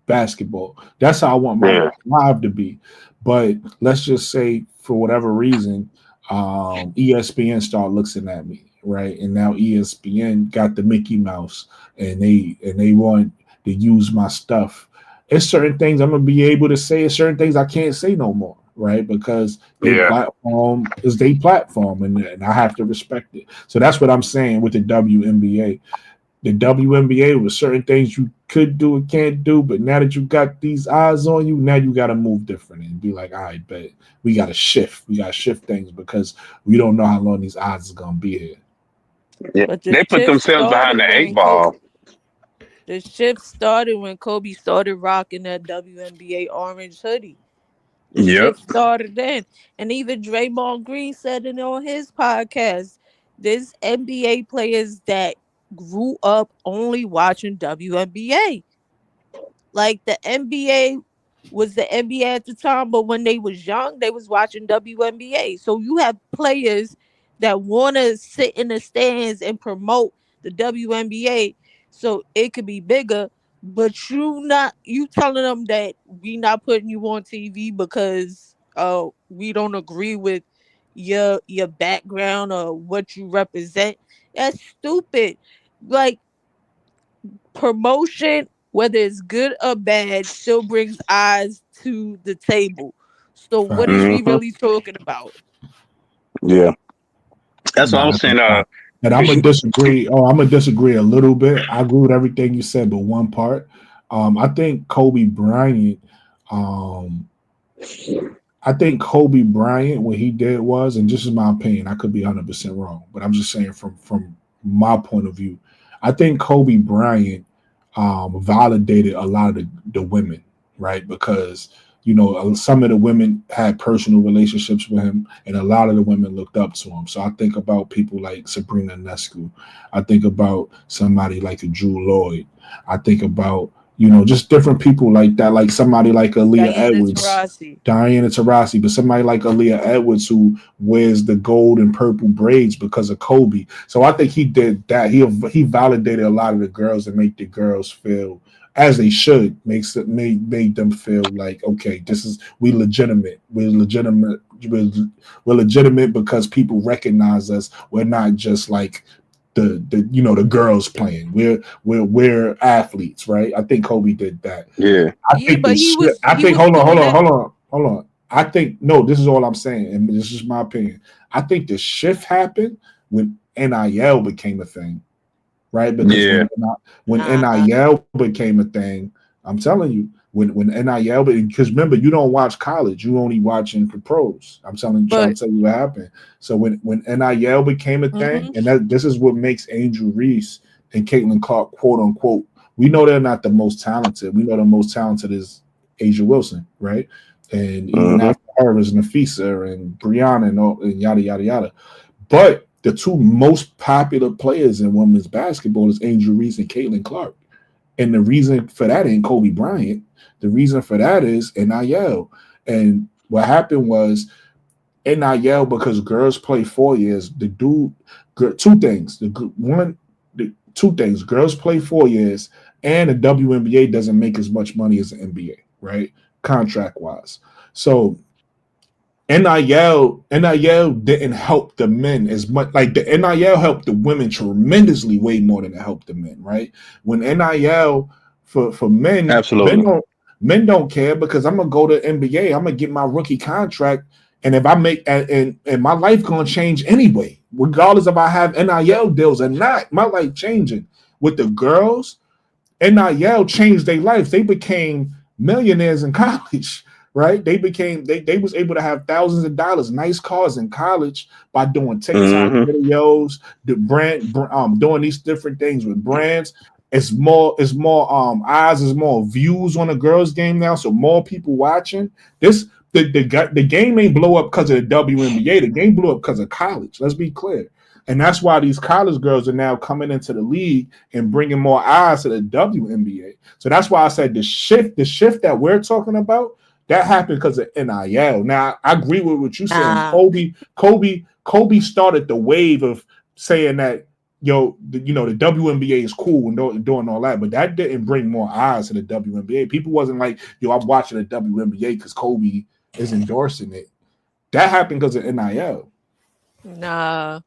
basketball. That's how I want my live to be. But let's just say, for whatever reason, ESPN started looking at me, right? And now ESPN got the Mickey Mouse, and they want to use my stuff. It's certain things I'm gonna be able to say, and certain things I can't say no more, right? Because their platform is their platform, and I have to respect it. So that's what I'm saying with the WNBA. The WNBA was certain things you could do and can't do, but now that you got these eyes on you, now you got to move different and be like, all right, bet we got to shift. We got to shift things because we don't know how long these odds are going to be here. Yeah, they put themselves behind the 8 ball. The shift started when Kobe started rocking that WNBA orange hoodie. The shift started then. And even Draymond Green said it on his podcast. There's NBA players that grew up only watching WNBA. Like the NBA was the NBA at the time, but when they was young, they was watching WNBA. So you have players that want to sit in the stands and promote the WNBA so it could be bigger, but you telling them that we not putting you on TV because we don't agree with your background or what you represent. That's stupid. Like, promotion, whether it's good or bad, still brings eyes to the table. So what is we really talking about? Yeah, that's what I'm saying. And I'm gonna disagree. I'm gonna disagree a little bit. I agree with everything you said, but one part. I think Kobe Bryant. I think Kobe Bryant, what he did was, and this is my opinion, I could be 100% wrong, but I'm just saying from my point of view, I think Kobe Bryant validated a lot of the women, right? Because, some of the women had personal relationships with him, and a lot of the women looked up to him. So I think about people like Sabrina Ionescu. I think about somebody like a Drew Lloyd. I think about, just different people like that, like somebody like Aaliyah Diana Edwards, Taurasi. Diana Taurasi, but somebody like Aaliyah Edwards who wears the gold and purple braids because of Kobe. So I think he did that. He validated a lot of the girls and make the girls feel as they should, made them feel like, okay, this is we legitimate. We're legitimate because people recognize us. We're not just like the girls playing. We're athletes, right? I think Kobe did that. Yeah. I Yeah, think but the shit. I he think was doing that. hold on. I think no. This is all I'm saying, and this is my opinion. I think the shift happened when NIL became a thing, right? Because Yeah. when Nah. NIL became a thing, I'm telling you, when NIL, because remember, you don't watch college, you only watching the pros. Trying But to tell you what happened. So when NIL became a thing, mhm. and this is what makes Angel Reese and Caitlin Clark, quote unquote, we know they're not the most talented. We know the most talented is Asia Wilson, right? And even Mm-hmm. after her is Nafisa and Brianna and yada yada yada. But the two most popular players in women's basketball is Angel Reese and Caitlin Clark. And the reason for that ain't Kobe Bryant. The reason for that is NIL. And what happened was NIL, because girls play 4 years. Two things. Two things. Girls play 4 years, and the WNBA doesn't make as much money as the NBA, right? Contract wise. So NIL didn't help the men as much. Like the NIL helped the women tremendously, way more than it helped the men. Right? When NIL for men, Absolutely. men don't care because I'm gonna go to NBA. I'm gonna get my rookie contract, and if I make and my life gonna change anyway, regardless if I have NIL deals or not. My life changing. With the girls, NIL changed their lives. They became millionaires in college, right? They was able to have thousands of dollars, nice cars in college by doing TikTok Mm-hmm. videos, doing these different things with brands. It's more eyes, is more views on a girls game now, so more people watching. This the game ain't blow up because of the WNBA. The game blew up because of college. Let's be clear. And that's why these college girls are now coming into the league and bringing more eyes to the WNBA. So that's why I said the shift that we're talking about, that happened because of NIL. Now I agree with what you're saying. Nah. Kobe started the wave of saying that the WNBA is cool and doing all that, but that didn't bring more eyes to the WNBA. People wasn't like, I'm watching the WNBA because Kobe is endorsing it. That happened because of NIL. Nah.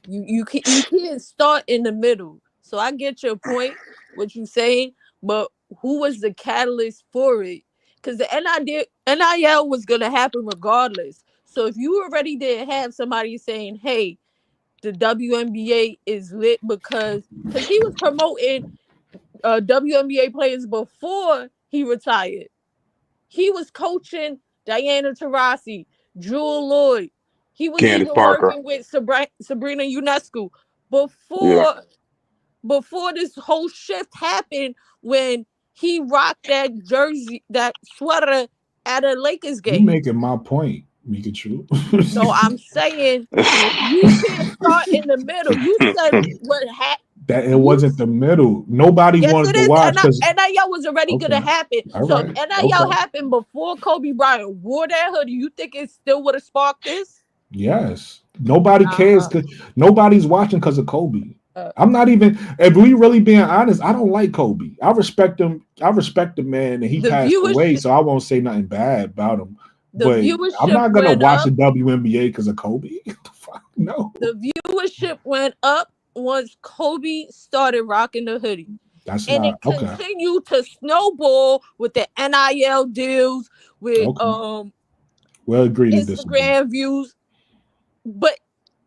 You can't start in the middle. So I get your point, what you saying, but who was the catalyst for it? Because the NIL was gonna happen regardless. So if you already did have somebody saying, "Hey, the WNBA is lit," because he was promoting WNBA players before he retired. He was coaching Diana Taurasi, Jewel Lloyd. He was Candace even Parker. working with Sabrina UNESCO Yeah. before before this whole shift happened when he rocked that jersey, that sweater at a Lakers You game. making my point, Mikachu. So I'm saying you can't start in the middle. You said what That it you wasn't the middle. Nobody Yes, wanted it to is. watch because NIL was already okay, gonna happen. all So if right, NIL okay, happened before Kobe Bryant wore that hoodie, you think it still would have sparked this? yes. Nobody cares Nah. because nobody's watching because of Kobe. Uh, I'm not even. If we really being honest, I don't like Kobe. I respect him. I respect the man, and he the passed away, viewership, so I won't say nothing bad about him. the But I'm viewership not gonna went watch the up. WNBA because of Kobe. No, The viewership went up once Kobe started rocking the hoodie, that's and not it okay. continued to snowball with the NIL deals, with Okay, we'll agree to disagree. Instagram views. But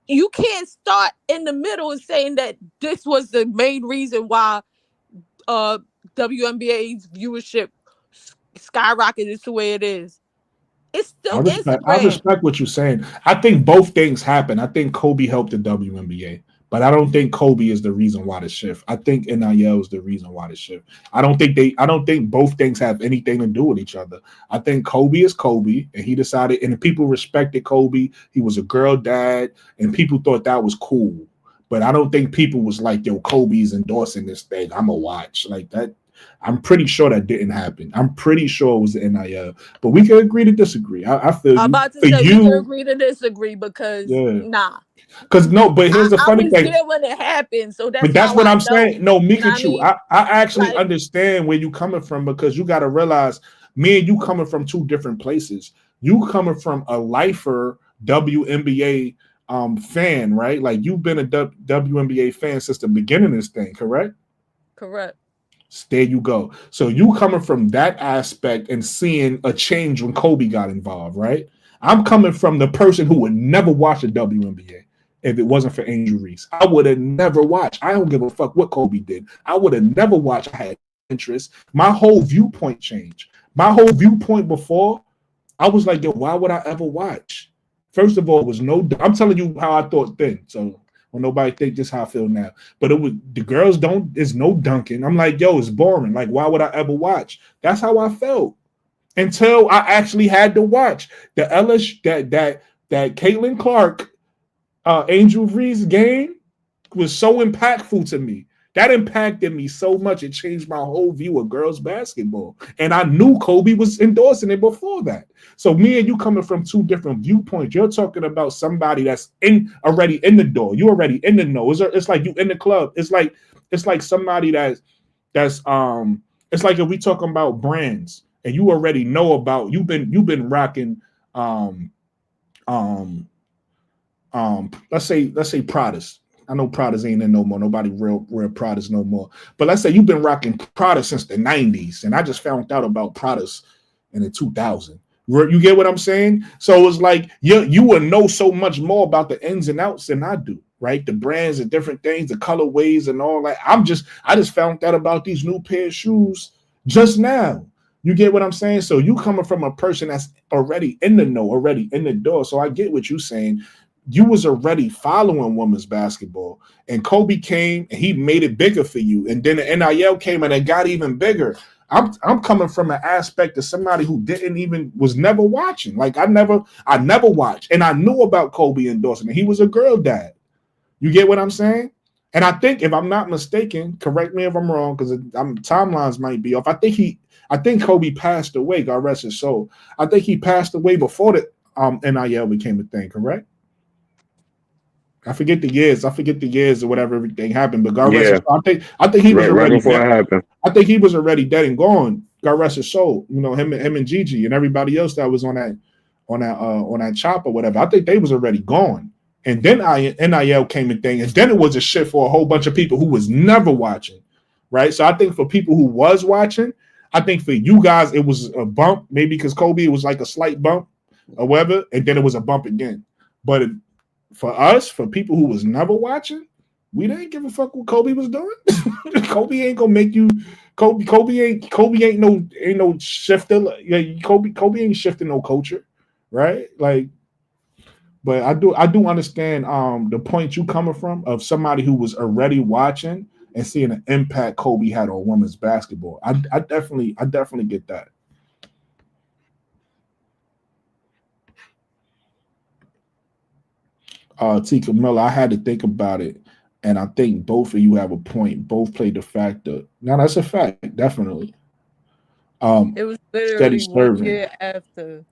you can't start in the middle and saying that this was the main reason why uh WNBA's viewership skyrocketed to where it is. It's still I Instagram. respect what you're saying. I think both things happen. I think Kobe helped the WNBA, but I don't think Kobe is the reason why the shift. I think NIL is the reason why the shift. I don't think both things have anything to do with each other. I think Kobe is Kobe, and he decided, and the people respected Kobe. He was a girl dad, and people thought that was cool. But I don't think people was like, "Yo, Kobe's endorsing this thing. I'm a watch like that." I'm pretty sure that didn't happen. I'm pretty sure it was the NIL. But we can agree to disagree. I feel I'm you. about to For say we can you, agree to disagree because yeah. nah. Because no, but here's the I funny was thing. there when it happened, so But that's that's how what I I'm know. saying. No, You know what I Mikachu, mean? I actually Like, understand where you coming from because you got to realize me and you coming from two different places. You coming from a lifer WNBA fan, right? Like you've been a WNBA fan since the beginning of this thing, correct? correct. There you go. So you coming from that aspect and seeing a change when Kobe got involved, right? I'm coming from the person who would never watch a WNBA if it wasn't for Angel Reese. I would have never watched. I don't give a fuck what Kobe did. I would have never watched. I had interest. My whole viewpoint changed. My whole viewpoint before, I was like, yo, why would I ever watch? First of all, it was no. I'm telling you how I thought then. So when nobody think this how I feel now. But it was the girls don't. It's no dunking. I'm like, yo, it's boring. Like, why would I ever watch? That's how I felt until I actually had to watch the LSU that Caitlin Clark, Angel Reese game was so impactful to me. That impacted me so much. It changed my whole view of girls basketball. And I knew Kobe was endorsing it before that. So me and you coming from two different viewpoints. You're talking about somebody that's already in the door. You already in the know. It's like you in the club. It's like somebody that's it's like if we talking about brands and you already know about you've been rocking um let's say Pradas. I know Pradas ain't in no more. Nobody real Pradas no more. But let's say you've been rocking Prada since the 90s, and I just found out about Pradas in the 2000s. You get what I'm saying? So it's like you will know so much more about the ins and outs than I do, right? The brands and different things, the colorways and all that. I just found out about these new pair of shoes just now. You get what I'm saying? So you coming from a person that's already in the know, already in the door. So I get what you're saying. You was already following women's basketball, and Kobe came and he made it bigger for you. And then the NIL came and it got even bigger. I'm coming from an aspect of somebody who was never watching. Like I never watched, and I knew about Kobe endorsement. He was a girl dad. You get what I'm saying? And I think if I'm not mistaken, correct me if I'm wrong, because timelines might be off. I think Kobe passed away. God rest his soul. I think he passed away before the NIL became a thing. Correct? I forget the years or whatever everything happened. But God rest his soul. I think he was already right before it happened. I think he was already dead and gone. God rest his soul. You know, him and Gigi and everybody else that was on that chop or whatever. I think they was already gone. And then NIL came a thing, and then it was a shit for a whole bunch of people who was never watching, right? So I think for people who was watching, I think for you guys it was a bump, maybe because Kobe it was like a slight bump or whatever, and then it was a bump again. But for us, for people who was never watching, we didn't give a fuck what Kobe was doing. Kobe ain't gonna make you. Kobe ain't no shifter. Kobe ain't shifting no culture, right? Like. But I do understand the point you coming from of somebody who was already watching and seeing the impact Kobe had on women's basketball. I definitely get that. Tika Miller, I had to think about it, and I think both of you have a point. Both played the factor. Now that's a fact, definitely. It was Steady literally 1 serving. year after.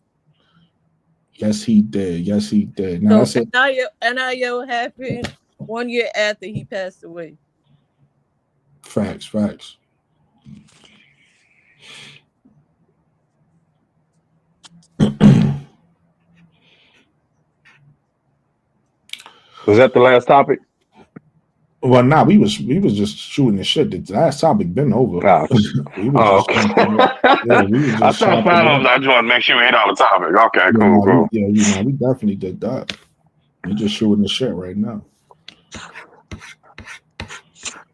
Yes, he did. Yes, he did. Now So that's it. NIL happened 1 year after he passed away. Facts. Was that the last topic? Well, nah, we was just shooting the shit. The last topic been over. Oh, We was okay. just we was I just thought chopping it finals. up. I just want to make sure we hit all the topic. Okay, Yeah, cool. we definitely did that. We just shooting the shit right now.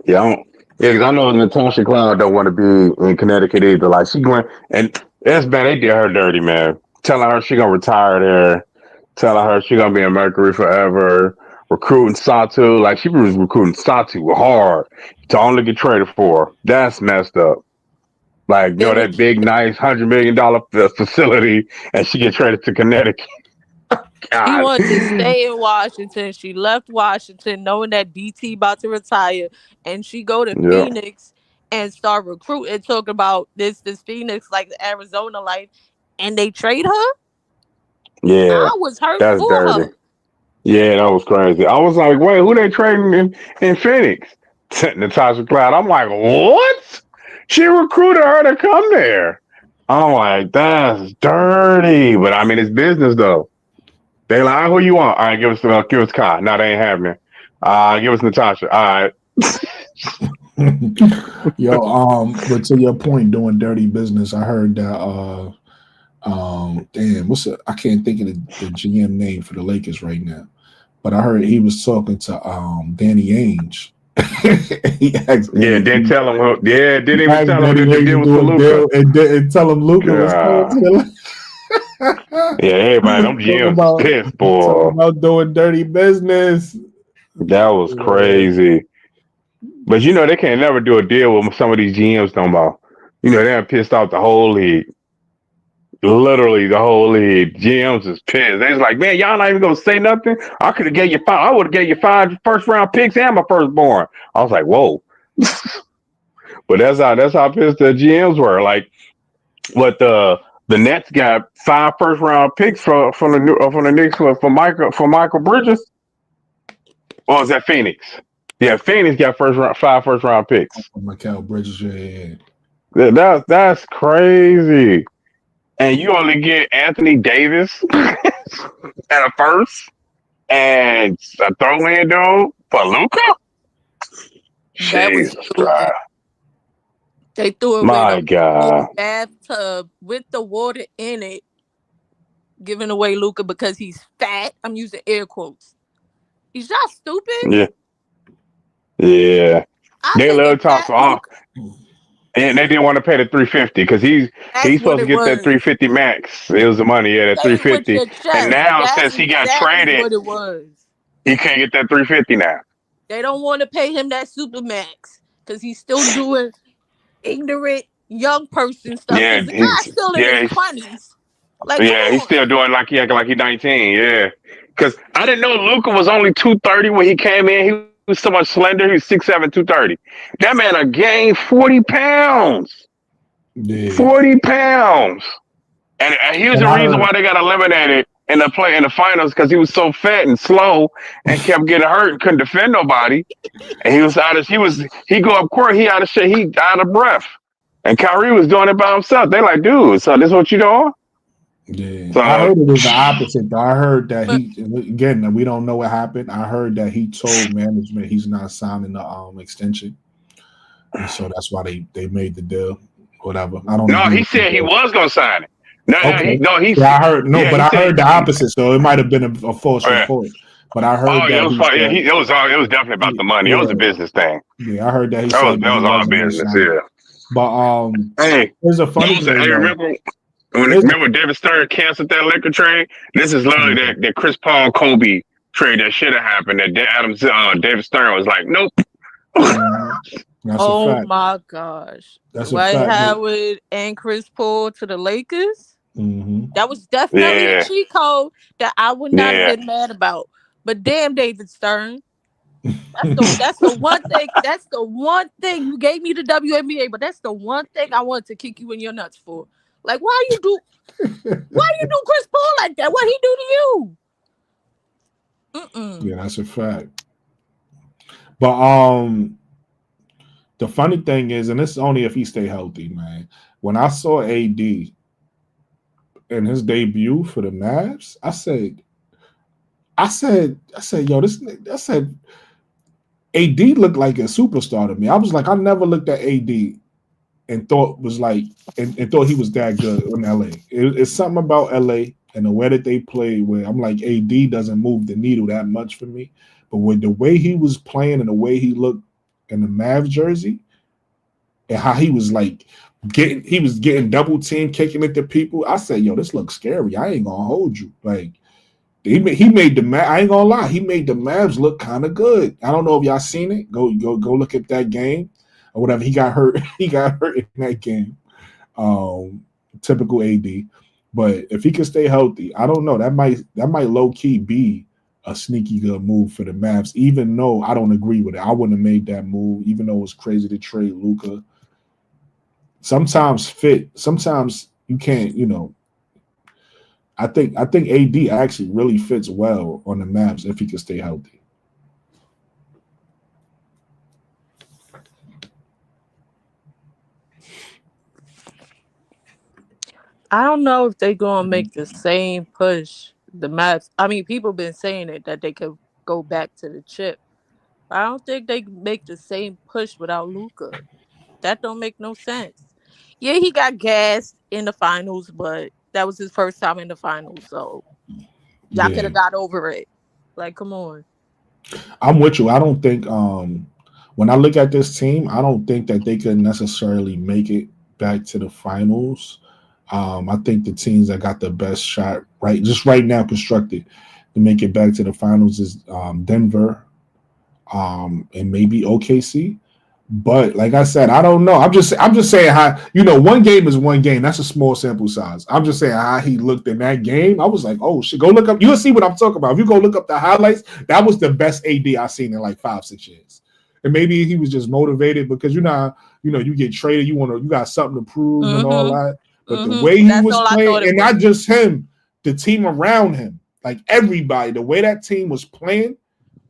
Yeah, because I know Natasha Cloud don't want to be in Connecticut either. Like she going, and that's bad. They did her dirty, man. Telling her she gonna retire there. Telling her she gonna be in Mercury forever. Recruiting Satu, like she was recruiting Satu hard to only get traded for. That's messed up. Like It was that big, nice $100 million facility, and she get traded to Connecticut. She God, wanted to stay in Washington. She left Washington knowing that DT about to retire, and she go to yeah, Phoenix and start recruiting, talking about this Phoenix like the Arizona life, and they trade her. Yeah, I was hurt that's for dirty. her. Yeah, that was crazy. I was like, wait, who they trading in Phoenix? Natasha Cloud. I'm like, what? She recruited her to come there. I'm like, that's dirty. But I mean, it's business though. They like, who you want? All right, give us Kai. No, they ain't having it. Give us Natasha. All right. Yo, but to your point, doing dirty business, I heard that damn, I can't think of the GM name for the Lakers right now. But I heard he was talking to Danny Ainge. He asked Yeah, Danny, didn't tell him. Yeah, didn't he even asked tell him Danny that the Ainge to deal was do for a Luca. deal and tell him Luca was coming to God. the Yeah, everybody, them GMs is pissed, talking boy. about doing dirty business. That was Yeah. crazy. But they can't never do a deal with some of these GMs no more. They're pissed off the whole league. Literally the whole league. GMs is pissed. They's like, man, y'all not even gonna say nothing. I could have gave you five. I would have gave you 5 first round picks and my firstborn. I was like, whoa. But that's how pissed the GMs were. Like, what the Nets got 5 first round picks from the Knicks for Michael Bridges. Or was that Phoenix? Yeah, Phoenix got 5 first round picks. Mikal Bridges, yeah. That's crazy. And you only get Anthony Davis and a first and a throw-in dude for Luca? That was Jesus stupid. Christ. They threw away My the God. bathtub with the water in it, giving away Luca because he's fat. I'm using air quotes. Is y'all stupid? Yeah. Yeah. I They take a love talk fat for Luca. and they didn't want to pay the 350 because he's That's what supposed to it get that was. 350 max. It was the money, yeah, that Say it with 350. your And chest. now That's since he got exactly traded, what it was. he can't get that 350 now. They don't want to pay him that super max because he's still doing ignorant young person stuff. Yeah, Because the guy's still in his yeah, 20s. Like, come he's on. still doing like he acting like he's 19. Yeah, because I didn't know Luca was only 230 when he came in. He was so much slender. He was 6'7", 230. That man a gained 40 pounds. Yeah. 40 pounds. And he was the reason why they got eliminated in the finals because he was so fat and slow and kept getting hurt and couldn't defend nobody. And he go up court, he out of shit, he out of breath. And Kyrie was doing it by himself. They like, dude, so this what you doing? Yeah, So, I heard it was the opposite. Though. I heard that we don't know what happened. I heard that he told management he's not signing the extension, and so that's why they made the deal. Whatever. I don't. No, agree he said he was gonna sign it. No, okay. he I heard but I heard the he, opposite. So it might have been a false report. But I heard that it was fine. Yeah, it was definitely about the money. Yeah, it was a business thing. Yeah, I heard that he that said was all business. Yeah. But hey, there's a funny thing. Hey, remember when David Stern canceled that liquor trade? This is literally that Chris Paul Kobe trade that should have happened. That David Stern was like, nope. Oh my gosh. Dwight Howard and Chris Paul to the Lakers. Mm-hmm. That was definitely a cheat code that I would not have been mad about. But damn, David Stern. That's the one thing. That's the one thing you gave me the WNBA, but that's the one thing I wanted to kick you in your nuts for. Like, why you do Chris Paul like that? What he do to you? Yeah, that's a fact. But the funny thing is, and this is only if he stay healthy, man. When I saw AD in his debut for the Mavs, I said, yo, AD looked like a superstar to me. I was like, I never looked at AD and thought was like, and thought he was that good in LA. It's something about LA and the way that they play where I'm like, AD doesn't move the needle that much for me. But with the way he was playing and the way he looked in the Mavs jersey and how he was like getting double team, kicking it to people, I said, yo, this looks scary. I ain't gonna hold you. Like, he made the I ain't gonna lie, he made the Mavs look kind of good. I don't know if y'all seen it. Go look at that game or whatever. He got hurt. He got hurt in that game. Typical AD. But if he can stay healthy, I don't know. That might low key be a sneaky good move for the Mavs. Even though I don't agree with it, I wouldn't have made that move. Even though it was crazy to trade Luka sometimes fit. Sometimes you can't. I think AD actually really fits well on the Mavs if he can stay healthy. I don't know if they're gonna make the same push. The Mavs. I mean, people been saying it that they could go back to the chip. I don't think they can make the same push without Luca. That don't make no sense. Yeah, he got gassed in the finals, but that was his first time in the finals, so y'all could Yeah, have got over it. Like, come on. I'm with you. I don't think when I look at this team, I don't think that they could necessarily make it back to the finals. I think the teams that got the best shot right now constructed to make it back to the finals is Denver, and maybe OKC. But like I said, I don't know. I'm just saying how one game is one game. That's a small sample size. I'm just saying how he looked in that game. I was like, oh shit, go look up. You'll see what I'm talking about. If you go look up the highlights, that was the best AD I've seen in like 5-6 years. And maybe he was just motivated because you get traded, you got something to prove and all that. But the way he That's was all I playing, thought it and was. not just him, the team around him, like everybody, the way that team was playing,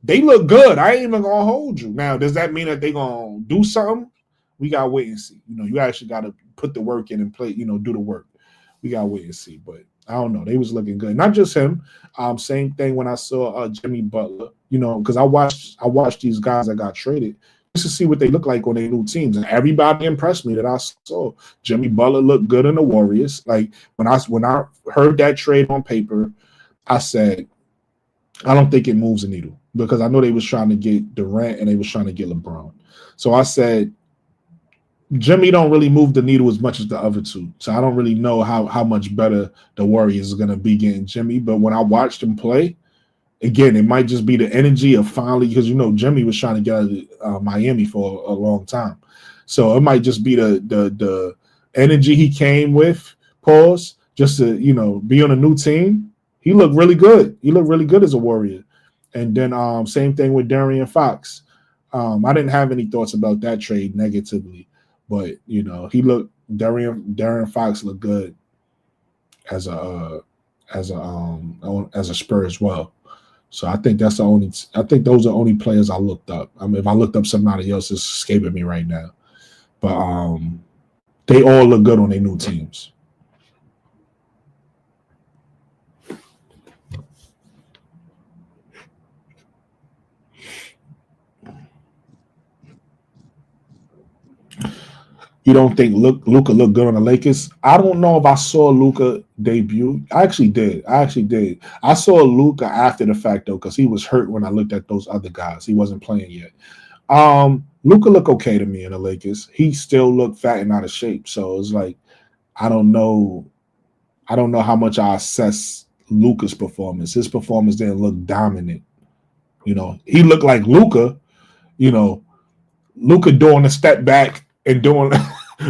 they look good. I ain't even gonna hold you. Now, does that mean that they gonna do something? We gotta wait and see. You actually gotta put the work in and play. Do the work. We gotta wait and see. But I don't know. They was looking good. Not just him. Same thing when I saw Jimmy Butler. Because I watched these guys that got traded just to see what they look like on their new teams, and everybody impressed me that I saw. Jimmy Butler looked good in the Warriors. Like when I heard that trade on paper, I said, I don't think it moves the needle because I know they was trying to get Durant and they was trying to get LeBron. So I said, Jimmy don't really move the needle as much as the other two. So I don't really know how much better the Warriors are going to be getting Jimmy. But when I watched him play, again, it might just be the energy of finally, because Jimmy was trying to get out of Miami for a long time. So it might just be the energy he came with, pause, just to, be on a new team. He looked really good. He looked really good as a Warrior. And then same thing with De'Aaron Fox. I didn't have any thoughts about that trade negatively, but De'Aaron Fox looked good as a Spur as well. So I think those are the only players I looked up. I mean, if I looked up somebody else, it's escaping me right now. But they all look good on their new teams. You don't think Luka looked good on the Lakers? I don't know if I saw Luka debut. I actually did. I saw Luka after the fact though, because he was hurt when I looked at those other guys. He wasn't playing yet. Luka looked okay to me in the Lakers. He still looked fat and out of shape. So it's like I don't know how much I assess Luka's performance. His performance didn't look dominant. He looked like Luka. Luka doing a step back and doing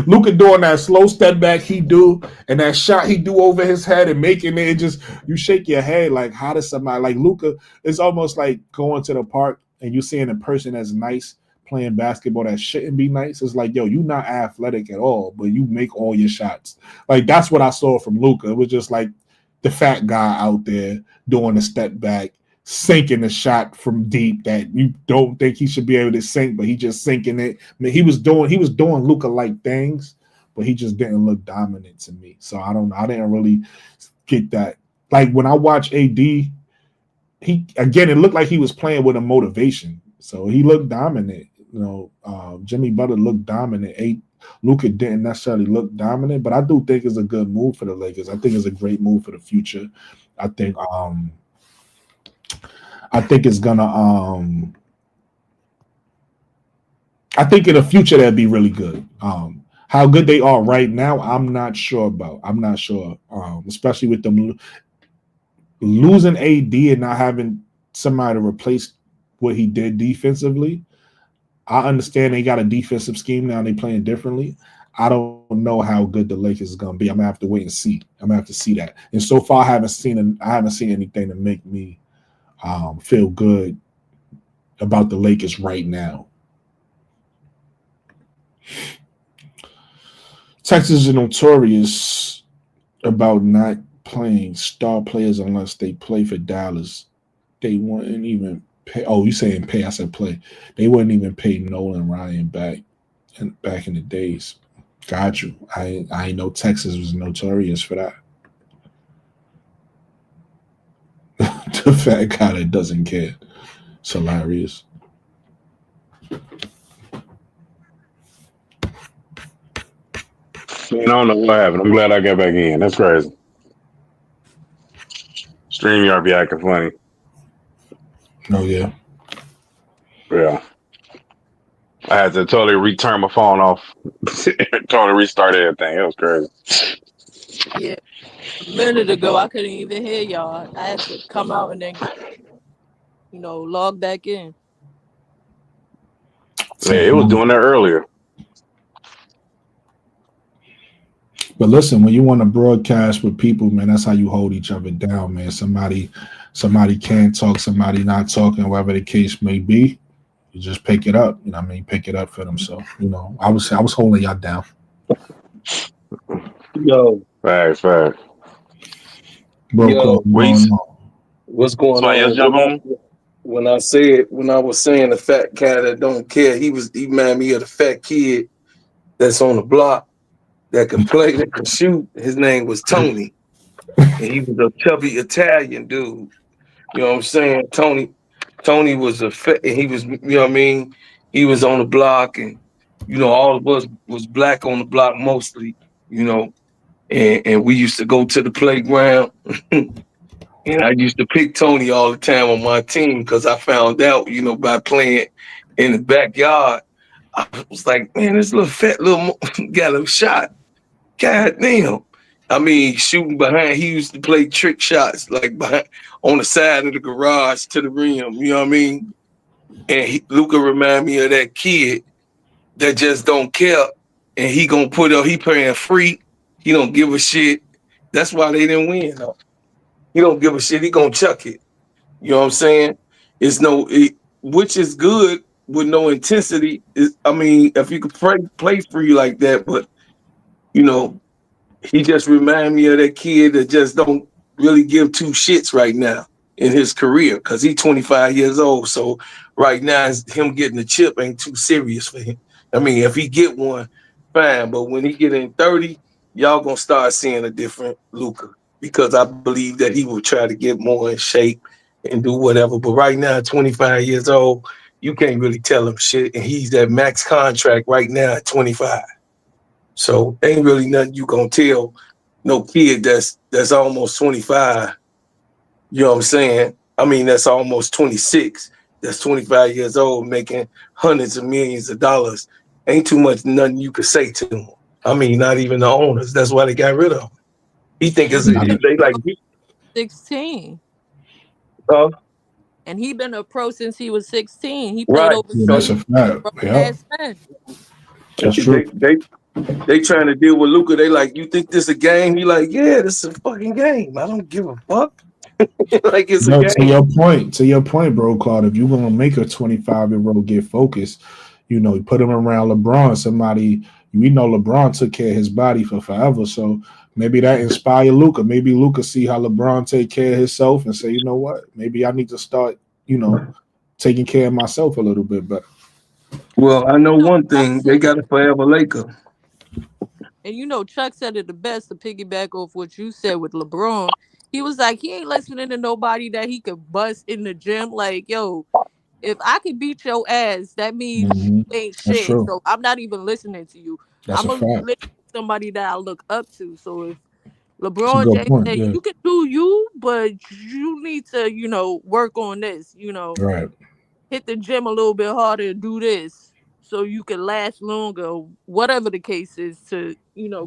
Luka doing that slow step back he do and that shot he do over his head and making it just you shake your head like how does somebody like Luka? It's almost like going to the park and you seeing a person that's nice playing basketball that shouldn't be nice. It's like, yo, you're not athletic at all, but you make all your shots. Like that's what I saw from Luka. It was just like the fat guy out there doing a step back, sinking the shot from deep that you don't think he should be able to sink, but he just sinking it. I mean, he was doing Luka-like things, but he just didn't look dominant to me. So I don't know. I didn't really get that. Like when I watch AD, it looked like he was playing with a motivation. So he looked dominant. Jimmy Butler looked dominant. Luka didn't necessarily look dominant, but I do think it's a good move for the Lakers. I think it's a great move for the future. I think it's gonna I think in the future that'd be really good. How good they are right now, I'm not sure about. Especially with them losing AD and not having somebody to replace what he did defensively. I understand they got a defensive scheme now and they playing differently. I don't know how good the Lakers is gonna be. I'm gonna have to wait and see. I'm gonna have to see that. And so far, I haven't seen anything to make me feel good about the Lakers right now. Texas is notorious about not playing star players unless they play for Dallas. They wouldn't even pay. Oh, you saying pay? I said play. They wouldn't even pay Nolan Ryan back in the days. Got you. I know Texas was notorious for that. The fat guy that doesn't care. It's hilarious. I don't know what happened. I'm glad I got back in. That's crazy. StreamYard be acting funny. Oh yeah. Yeah. I had to totally return my phone off. Totally restart everything. It was crazy. Yeah. A minute ago, I couldn't even hear y'all. I had to come out and then, log back in. Yeah, it was doing that earlier. But listen, when you want to broadcast with people, man, that's how you hold each other down, man. Somebody can't talk, somebody not talking, whatever the case may be. You just pick it up. You know what I mean? Pick it up for them. So, I was holding y'all down. Yo, Facts. Bro, yo, what's going Somebody else on? jump on? When I was saying the fat cat that don't care, he reminded me of the fat kid that's on the block that could play, that could shoot. His name was Tony, and he was a chubby Italian dude. You know what I'm saying? Tony was a fat, and he was, you know what I mean? He was on the block, and all of us was black on the block mostly, and we used to go to the playground. And I used to pick Tony all the time on my team because I found out, by playing in the backyard, I was like, man, this little fat little got a shot. God damn. I mean, shooting behind, he used to play trick shots like behind on the side of the garage to the rim, you know what I mean? And Luka remind me of that kid that just don't care. And he gonna put up, he playing free. He don't give a shit. That's why they didn't win though. He don't give a shit. He gonna chuck it. You know what I'm saying? Which is good with no intensity. If you could play free like that, but you know, he just remind me of that kid that just don't really give two shits right now in his career because he's 25 years old. So right now, him getting the chip ain't too serious for him. I mean, if he get one, fine. But when he get in 30, y'all gonna start seeing a different Luka because I believe that he will try to get more in shape and do whatever. But right now, 25 years old, you can't really tell him shit. And he's at max contract right now at 25. So ain't really nothing you gonna tell no kid that's almost 25. You know what I'm saying? I mean, that's almost 26. That's 25 years old making hundreds of millions of dollars. Ain't too much nothing you could say to him. I mean, not even the owners. That's why they got rid of him. He think they like 16. uh, And he been a pro since he was 16. He played right. Yeah, overseas. that's a fact. Yeah, that's true. They trying to deal with Luka. They like, you think this a game? He like, yeah, this is a fucking game. I don't give a fuck. Like it's a game. To your point, bro, Claude, if you're gonna make a 25-year-old get focused, you put him around LeBron, somebody we know LeBron took care of his body for forever. So maybe that inspire Luka. Maybe Luka see how LeBron take care of himself and say, you know what? Maybe I need to start, taking care of myself a little bit better. Well, I know one thing, they got a forever Laker. And Chuck said it the best to piggyback off what you said with LeBron. He was like, he ain't listening to nobody that he could bust in the gym. Like, yo, if I could beat your ass, that means you ain't That's shit. true. So I'm not even listening to you. That's I'm a gonna fact. listen to somebody that I look up to. So if That's a LeBron good James point. said, Yeah. you can do you, but you need to, work on this, Right. hit the gym a little bit harder and do this so you can last longer, whatever the case is to,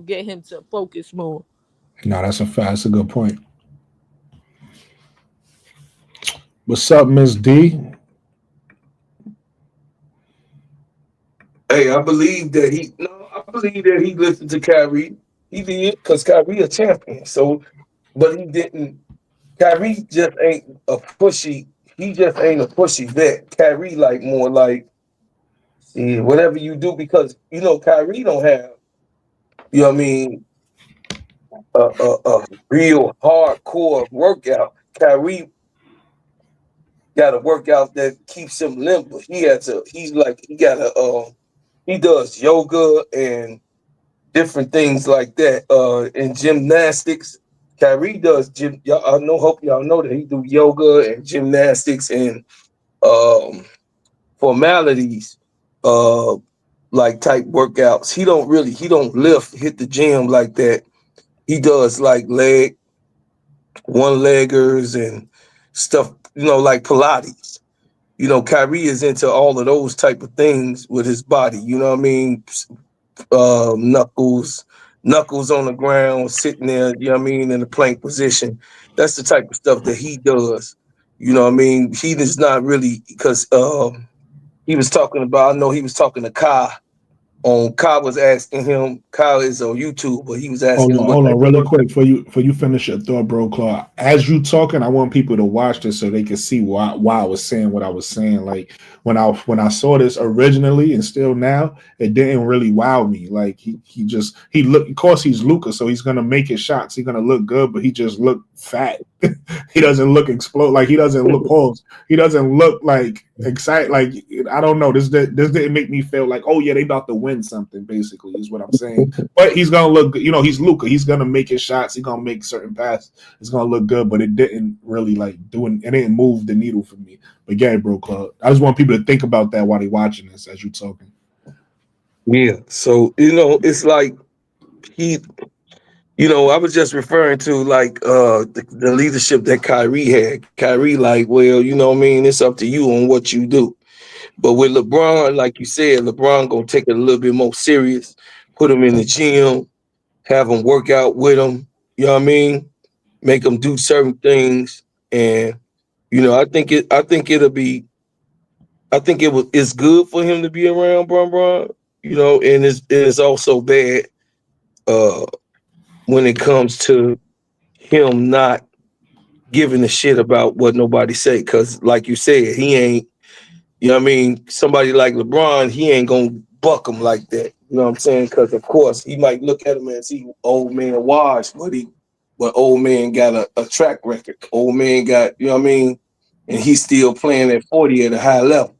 get him to focus more. No, that's a fact. That's a good point. What's up, Miss D? Hey, I believe that he listened to Kyrie. He did because Kyrie a champion. So, but he didn't. Kyrie just ain't a pushy. He just ain't a pushy vet. Kyrie like more like, see, whatever you do because Kyrie don't have you know what I mean, a real hardcore workout. Kyrie got a workout that keeps him limber. He does yoga and different things like that. And gymnastics. Kyrie does gym. Hope y'all know that he do yoga and gymnastics and formalities, like type workouts. He don't hit the gym like that. He does like one-leggers and stuff, like Pilates. Kyrie is into all of those type of things with his body. You know what I mean? Knuckles on the ground, sitting there, you know what I mean, in the plank position. That's the type of stuff that he does. You know what I mean? He does not really, because he was talking about, I know he was talking to Kai. Kai was asking him, Kai is on YouTube, but he was asking him hold on, really quick for you finish your thought, bro, Claude. As you talking, I want people to watch this so they can see why I was saying what I was saying. Like when I saw this originally and still now, it didn't really wow me. Like he looked, of course he's Luka, so he's gonna make his shots, he's gonna look good, but he just looked fat. He doesn't look explode, like he doesn't look pause. He doesn't look like excited. Like I don't know. This didn't make me feel like, oh yeah, they about to win something. Basically, is what I'm saying. But he's gonna look good. He's Luka. He's gonna make his shots. He's gonna make certain passes. It's gonna look good. But it didn't really it didn't move the needle for me. But yeah, bro, Claude, I just want people to think about that while they're watching this as you're talking. Yeah. So it's like he. I was just referring to like the leadership that Kyrie had. Kyrie, like, well, it's up to you on what you do. But with LeBron, like you said, LeBron gonna take it a little bit more serious, put him in the gym, have him work out with him, you know what I mean? Make him do certain things. And, I think it's good for him to be around Bron, and it's also bad when it comes to him not giving a shit about what nobody say. Cause like you said, he ain't, somebody like LeBron, he ain't gonna buck him like that. You know what I'm saying? Cause of course he might look at him and see old man washed, but old man got a track record. Old man got, and he's still playing at 40 at a high level.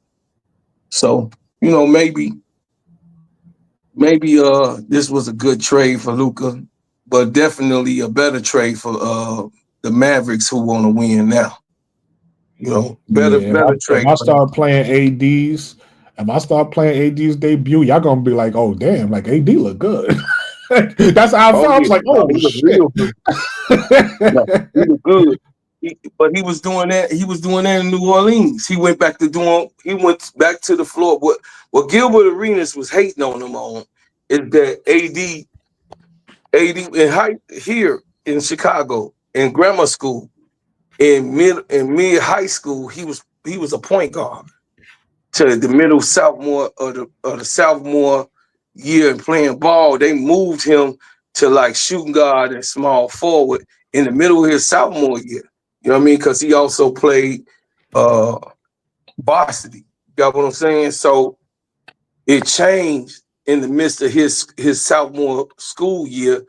So, maybe this was a good trade for Luka, but definitely a better trade for the Mavericks who want to win now. Better trade. If I start playing AD's debut, y'all gonna be like, oh damn, like AD look good. That's how I felt. I was like, oh shit. He was good. But he was doing that. He was doing that in New Orleans. He went back to the floor. What Gilbert Arenas was hating on him on is that AD in here in Chicago in grammar school, in mid high school, he was a point guard to the middle sophomore or the sophomore year and playing ball. They moved him to like shooting guard and small forward in the middle of his sophomore year. You know what I mean? Because he also played varsity. You got what I'm saying? So it changed in the midst of his sophomore school year.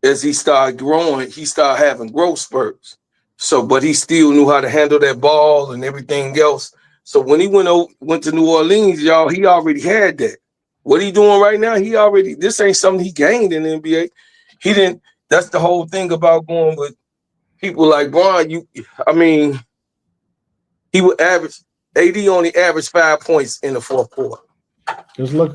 As he started growing, he started having growth spurts. So, but he still knew how to handle that ball and everything else. So when he went to New Orleans, y'all, he already had that. What he doing right now? This ain't something he gained in the NBA. He didn't. That's the whole thing about going with people like Bron. He would average. AD only averaged 5 points in the fourth quarter. Just look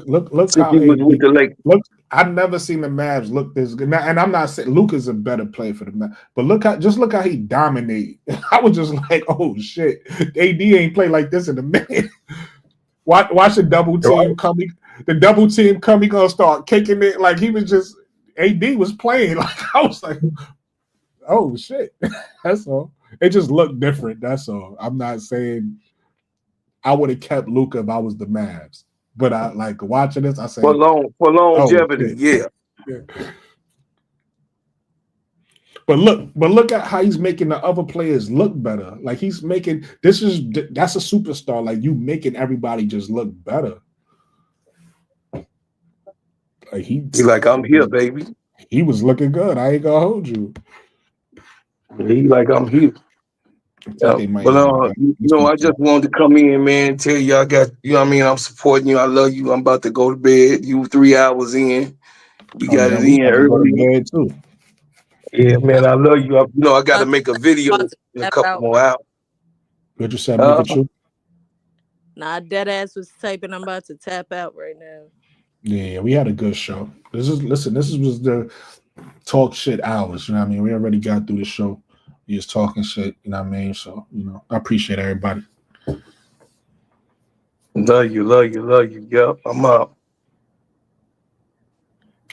how he was with the Lakers. Look, I've never seen the Mavs look this good. And I'm not saying Luka's a better player for the Mavs, but look how he dominated. I was just like, oh shit, AD ain't played like this in a minute. Watch the double team coming. The double team coming, gonna start kicking it. Like he was just AD was playing. Like I was like, oh shit. That's all. It just looked different. That's all. I'm not saying I would have kept Luka if I was the Mavs. But I like watching this. I say for longevity, yeah. But look at how he's making the other players look better. Like that's a superstar. Like you making everybody just look better. Like He like, I'm here, baby. he was looking good. I ain't gonna hold you. He like, I'm here. I think Yeah. they might But have it back you this know, I weekend. just wanted to come in, man, tell you I got you know what I mean, I'm supporting you. I love you. I'm about to go to bed. You 3 hours in. We Oh got yeah, it we in about to go to early. bed too. Yeah, man, I love you. I got to About make a video about to in a tap couple out. more hours. What you said, make it true? Nah, dead ass was typing. I'm about to tap out right now. Yeah, we had a good show. This was the talk shit hours. You know what I mean? We already got through the show. We just talking shit. You know what I mean? So I appreciate everybody. Love you, love you, love you. Yep, I'm up.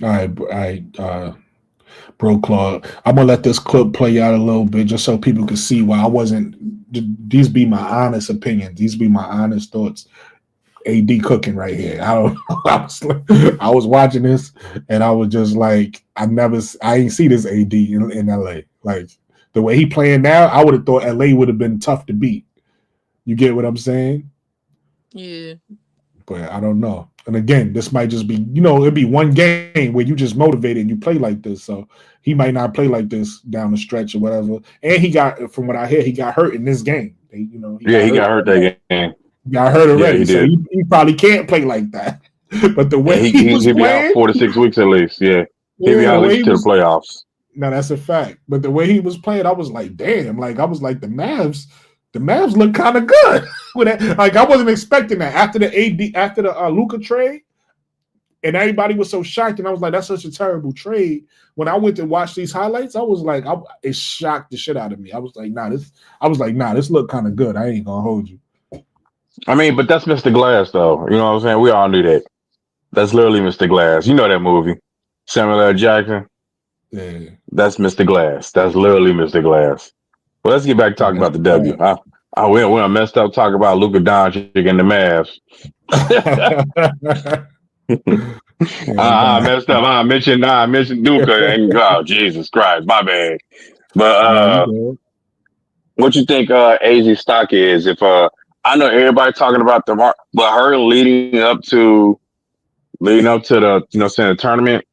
All right, Bro Claude. I'm gonna let this clip play out a little bit just so people can see why I wasn't. These be my honest opinions. These be my honest thoughts. AD cooking right here. I don't know. I was watching this and I was just like, I ain't see this AD in LA. Like the way he playing now, I would have thought LA would have been tough to beat. You get what I'm saying? Yeah. But I don't know. And again, this might just be, it'd be one game where you just motivated and you play like this. So he might not play like this down the stretch or whatever. And he got, from what I hear, he got hurt in this game. He got hurt that game. Got hurt already, he so did. he probably can't play like that. But the way Yeah, he was he'll be out playing, 4 to 6 weeks at least. Yeah, he'll be out the at way least he to the was. playoffs. No, that's a fact. But the way he was playing, I was like, damn. Like I was like, the Mavs look kind of good. With that. Like I wasn't expecting that after the Luka trade, and everybody was so shocked, and I was like, that's such a terrible trade. When I went to watch these highlights, I was like, it shocked the shit out of me. I was like, this looked kind of good. I ain't gonna hold you. I mean, but that's Mr. Glass, though. You know what I'm saying? We all knew that. That's literally Mr. Glass. You know that movie, Samuel L. Jackson. Yeah, That's Mr. Glass. That's literally Mr. Glass. Well, let's get back to talking about the W. I went when I messed up talking about Luka Doncic and the Mavs. I messed up. I mentioned Luka and oh Jesus Christ, my bad. But what you think AZ stock is? If I know everybody talking about but her leading up to the saying the tournament.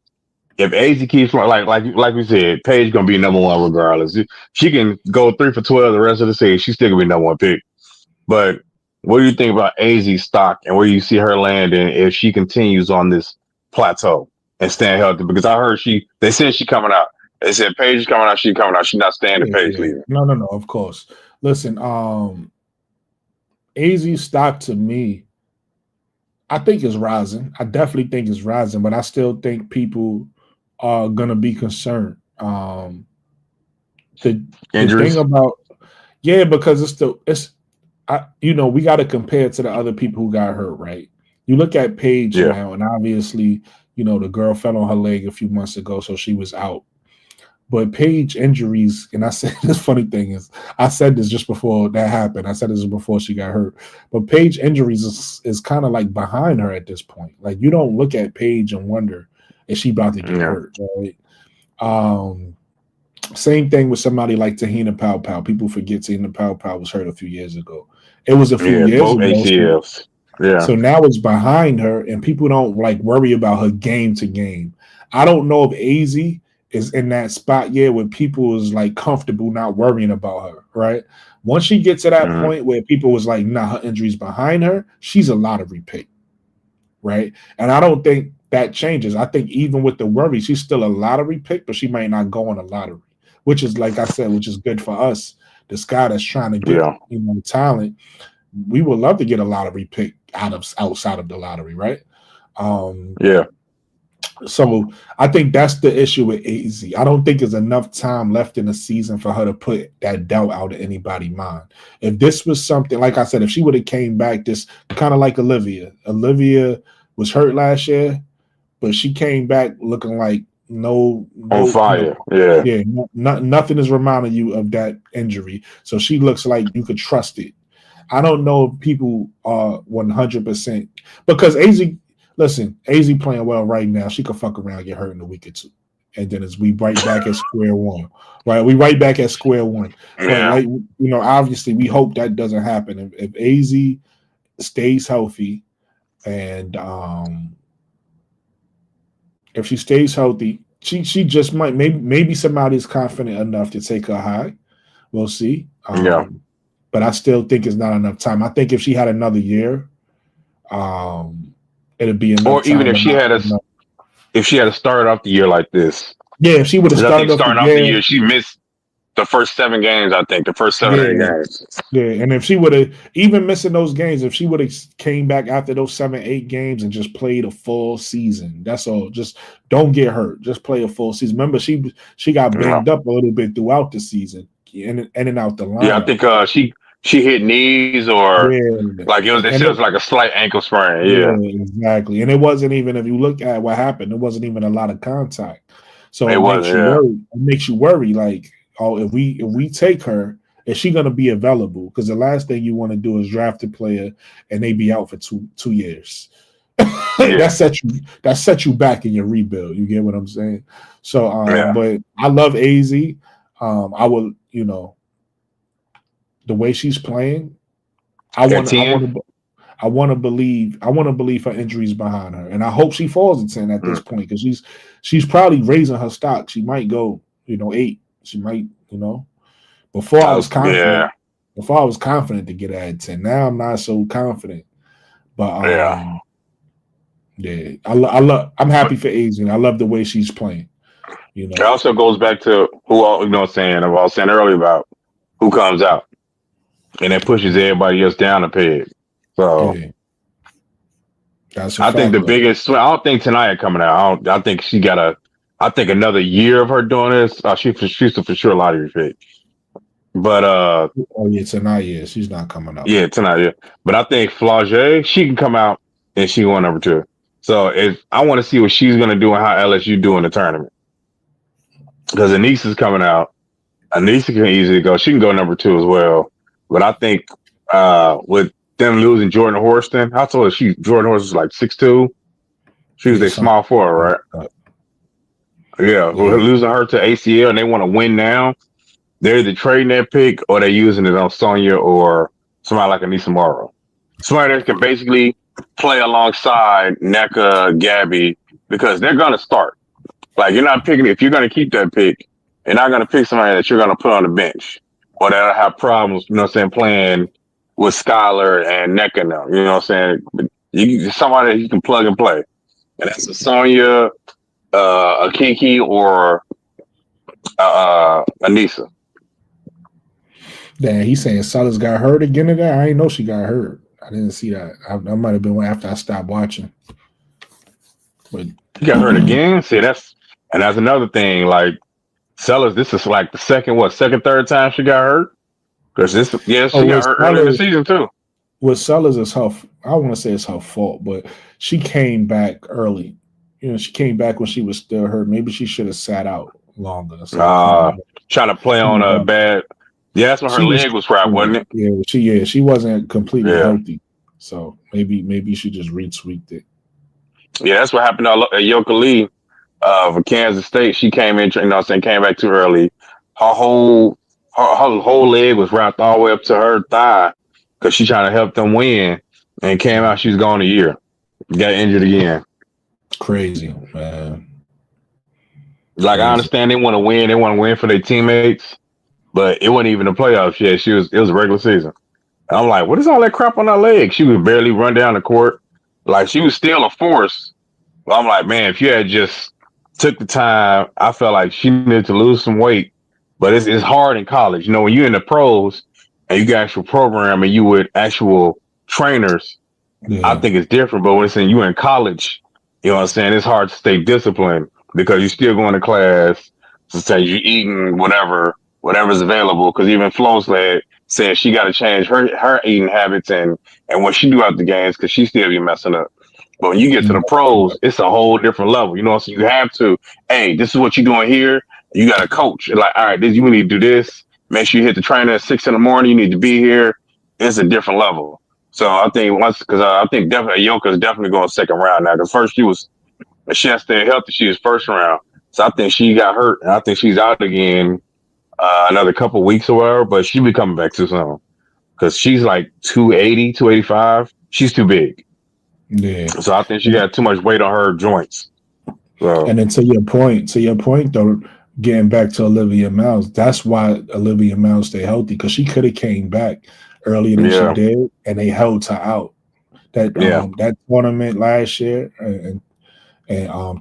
If AZ keeps like we said, Paige gonna be number one regardless. She can go 3 for 12 the rest of the season. She's still gonna be number one pick. But what do you think about AZ stock and where you see her landing if she continues on this plateau and staying healthy? Because I heard they said she coming out. They said Paige is coming out. She coming out. She's not staying to Paige leaving. No. Of course. Listen, AZ stock to me, I think is rising. I definitely think it's rising, but I still think people are gonna be concerned. The thing about because we got to compare it to the other people who got hurt, right? You look at Paige now, and obviously, the girl fell on her leg a few months ago, so she was out. But Paige injuries, and I said this funny thing is, I said this just before that happened. I said this before she got hurt. But Paige injuries is kind of like behind her at this point. Like you don't look at Paige and wonder, is she about to get hurt, right? Same thing with somebody like Tahina Pow. People forget Tahina Pow was hurt a few years ago. It was a few years both ago. ACLs. So now it's behind her, and people don't worry about her game to game. I don't know if AZ is in that spot yet where people is comfortable not worrying about her, right? Once she gets to that point where people was like, nah, her injury's behind her, she's a lottery pick, right? And I don't think that changes. I think even with the worry, she's still a lottery pick, but she might not go on a lottery, which is, like I said, which is good for us. This guy that's trying to get talent, we would love to get a lottery pick outside of the lottery, right? So I think that's the issue with AZ. I don't think there's enough time left in the season for her to put that doubt out of anybody's mind. If this was something, like I said, if she would have came back, this kind of like Olivia. Olivia was hurt last year, but she came back looking like no on fire. Nothing is reminding you of that injury. So she looks like you could trust it. I don't know if people are 100% because AZ playing well right now. She could fuck around and get hurt in a week or two. And then we right back at square one. Right? We right back at square one. But obviously we hope that doesn't happen. If AZ stays healthy and If she stays healthy, she just might maybe somebody's confident enough to take her high. We'll see. Yeah. But I still think it's not enough time. I think if she had another year, it'd be enough Or time. even if she had started off the year like this. Yeah, if she would have Because I think started off starting off the year, she missed the first 7 games. I think the first 7 or 8 games. Yeah, and if she would have even missing those games, if she would have came back after those 7-8 games and just played a full season, that's all. Just don't get hurt. Just play a full season. Remember, she got banged up a little bit throughout the season, in and out the line. Yeah, I think she hit knees or like it was like a slight ankle sprain. Yeah, exactly. And it wasn't even, if you look at what happened, it wasn't even a lot of contact. So it makes you worry. It makes you worry. Like, oh, if we take her, is she going to be available? Because the last thing you want to do is draft a player and they be out for two years. That sets you back in your rebuild. You get what I'm saying? So, but I love AZ. I would, the way she's playing, I want to believe her injuries behind her, and I hope she falls at 10 at this point, because she's probably raising her stock. She might go, 8. She might, Before I was confident. Before I was confident to get her at 10. Now I'm not so confident. But I'm happy for AZ. I love the way she's playing. It also goes back to I was saying earlier about who comes out, and that pushes everybody else down a peg. So I think the biggest. I don't think Tanaya coming out. I think she got I think another year of her doing this. She's for sure lottery pick. But Tanaya, she's not coming out. Yeah, Tanaya. But I think Flau'jae, she can come out and she won number 2. So I want to see what she's going to do and how LSU do in the tournament. Because Anissa's coming out. Anissa can easily go. She can go number 2 as well. But I think with them losing Jordan Horston, I told her Jordan Horston was like 6'2". She was a small forward, right? Yeah, we're losing her to ACL, and they want to win now. They're either trading that pick or they're using it on Sonya or somebody like Anissa Morrow. Somebody that can basically play alongside NECA, Gabby, because they're going to start. Like, you're not picking, if you're going to keep that pick, you're not going to pick somebody that you're going to put on the bench or that'll have problems, playing with Skylar and NECA now. You know what I'm saying? But somebody that you can plug and play. And that's a Sonya, a Kiki, or Anissa. Damn, he's saying Salas got hurt again today. I didn't know she got hurt. I didn't see that. I might have been after I stopped watching. But she got hurt again. See, that's another thing. Like Sellers, this is like the second, third time she got hurt. Because she got hurt early in the season too. With Sellers, it's her. I don't want to say it's her fault, but she came back early. She came back when she was still hurt. Maybe she should have sat out longer. Trying to play on a bad. Yeah, that's when her leg was wrapped, wasn't it? She wasn't completely healthy. So maybe she just retweaked it. Yeah, that's what happened to Yoka Lee for Kansas State. She came in, came back too early. Her whole leg was wrapped all the way up to her thigh because she's trying to help them win, and came out. She's gone a year. Got injured again. Crazy, man. Like, I understand they want to win. They want to win for their teammates, but it wasn't even the playoffs yet. It was a regular season. And I'm like, what is all that crap on her leg? She would barely run down the court. Like, she was still a force. But I'm like, man, if you had just took the time, I felt like she needed to lose some weight. But it's hard in college. When you're in the pros and you got actual program and you with actual trainers, I think it's different. But when it's you in college, you know what I'm saying? It's hard to stay disciplined because you're still going to class. To say you're eating whatever's available. Because even Flo said she got to change her eating habits and what she do out the games because she still be messing up. But when you get to the pros, it's a whole different level. So you have to, hey, this is what you're doing here. You got a coach. Like, all right, you need to do this. Make sure you hit the trainer at 6 a.m. You need to be here. It's a different level. So I think I think definitely Yoka's definitely going second round now. Because first she had to stay healthy. She was first round. So I think she got hurt, and I think she's out again another couple of weeks or whatever. But she'll be coming back too soon because she's like 280, 285. She's too big. Yeah. So I think she got too much weight on her joints. So, And then to your point though, getting back to Olivia Miles, that's why Olivia Miles stay healthy, because she could have came back earlier than she yeah, did, and they held her out. yeah, That tournament last year and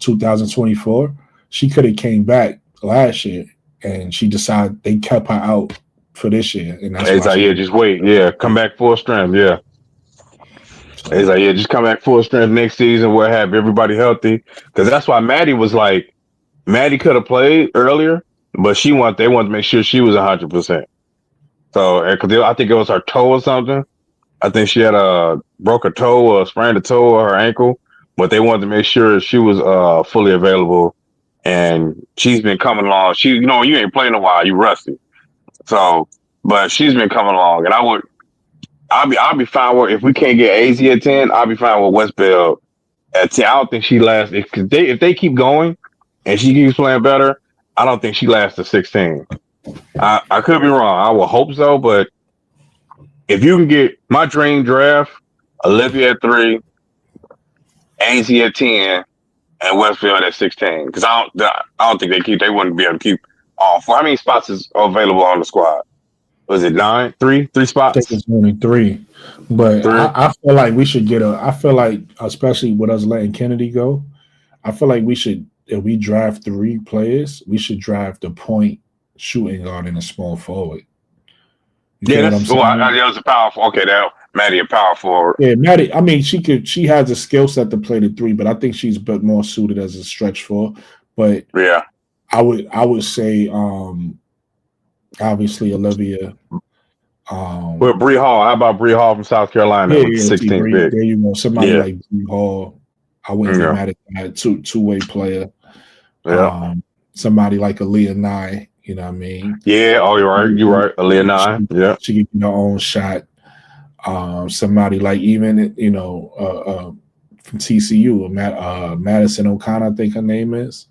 2024, she could have came back last year, and she decided they kept her out for this year, and that's it's why like, she. yeah, just wait, yeah, come back full strength, yeah. It's So like, yeah, just come back full strength next season. We'll have everybody healthy, because that's why Maddie was like, Maddie could have played earlier, but they wanted to make sure she was 100%. So, because I think it was her toe or something. I think she had broke a toe or sprained a toe or her ankle, but they wanted to make sure she was fully available. And she's been coming along. You ain't playing a while, you rusty. So, but she's been coming along, and I'll be fine with, if we can't get AZ at 10, I'll be fine with Westbell at 10. I don't think she lasts, if they keep going and she keeps playing better. I don't think she lasts to 16. I could be wrong. I will hope so, but if you can get my dream draft, Olivia at 3, AZ at 10, and Westfield at 16, because I don't think they wouldn't be able to keep all 4. How many spots is available on the squad? Was it 9? 3 I think spots? it's only 3, but 3. I feel like we should get I feel like, especially with us letting Kennedy go, I feel like we should, if we draft 3 players, we should draft a point shooting guard and a small forward. You Yeah, feel what I'm that's. Oh, saying? that was a powerful. Okay, that Maddie a power forward. Yeah, Maddie. I mean, she has a skill set to play the 3, but I think she's a bit more suited as a stretch 4. But Yeah, I would say obviously Olivia. with Bree Hall. How about Bree Hall from South Carolina with the See, 16th pick? there you go. Somebody Yeah, like Bree Hall. I wouldn't be yeah, mad at that. Two-way player. yeah, Somebody like Aaliyah Nye, you know what I mean? yeah. Oh, you're right. You're right. Aaliyah 9. Yeah, She can get her own shot. Somebody like, even from TCU, Madison O'Connor, I think her name is.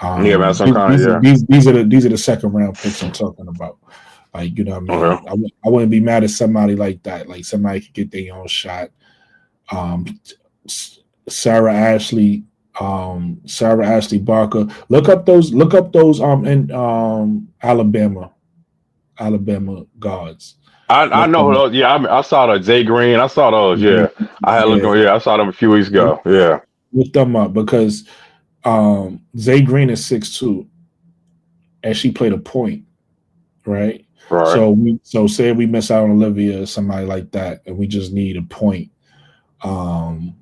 yeah, man. Some kind of These are the second round picks I'm talking about. Like, you know what I mean? Okay. I wouldn't be mad at somebody like that. Like, somebody could get their own shot. Sarah Ashley Barker. Look up those in Alabama guards. I know those. Yeah, I saw the Zay Green. I saw those. Yeah, I had looked. Yeah, I saw them a few weeks ago. Yeah, Look them up, because Zay Green is 6'2", and she played a point, right? right. So say we miss out on Olivia or somebody like that, and we just need a point, and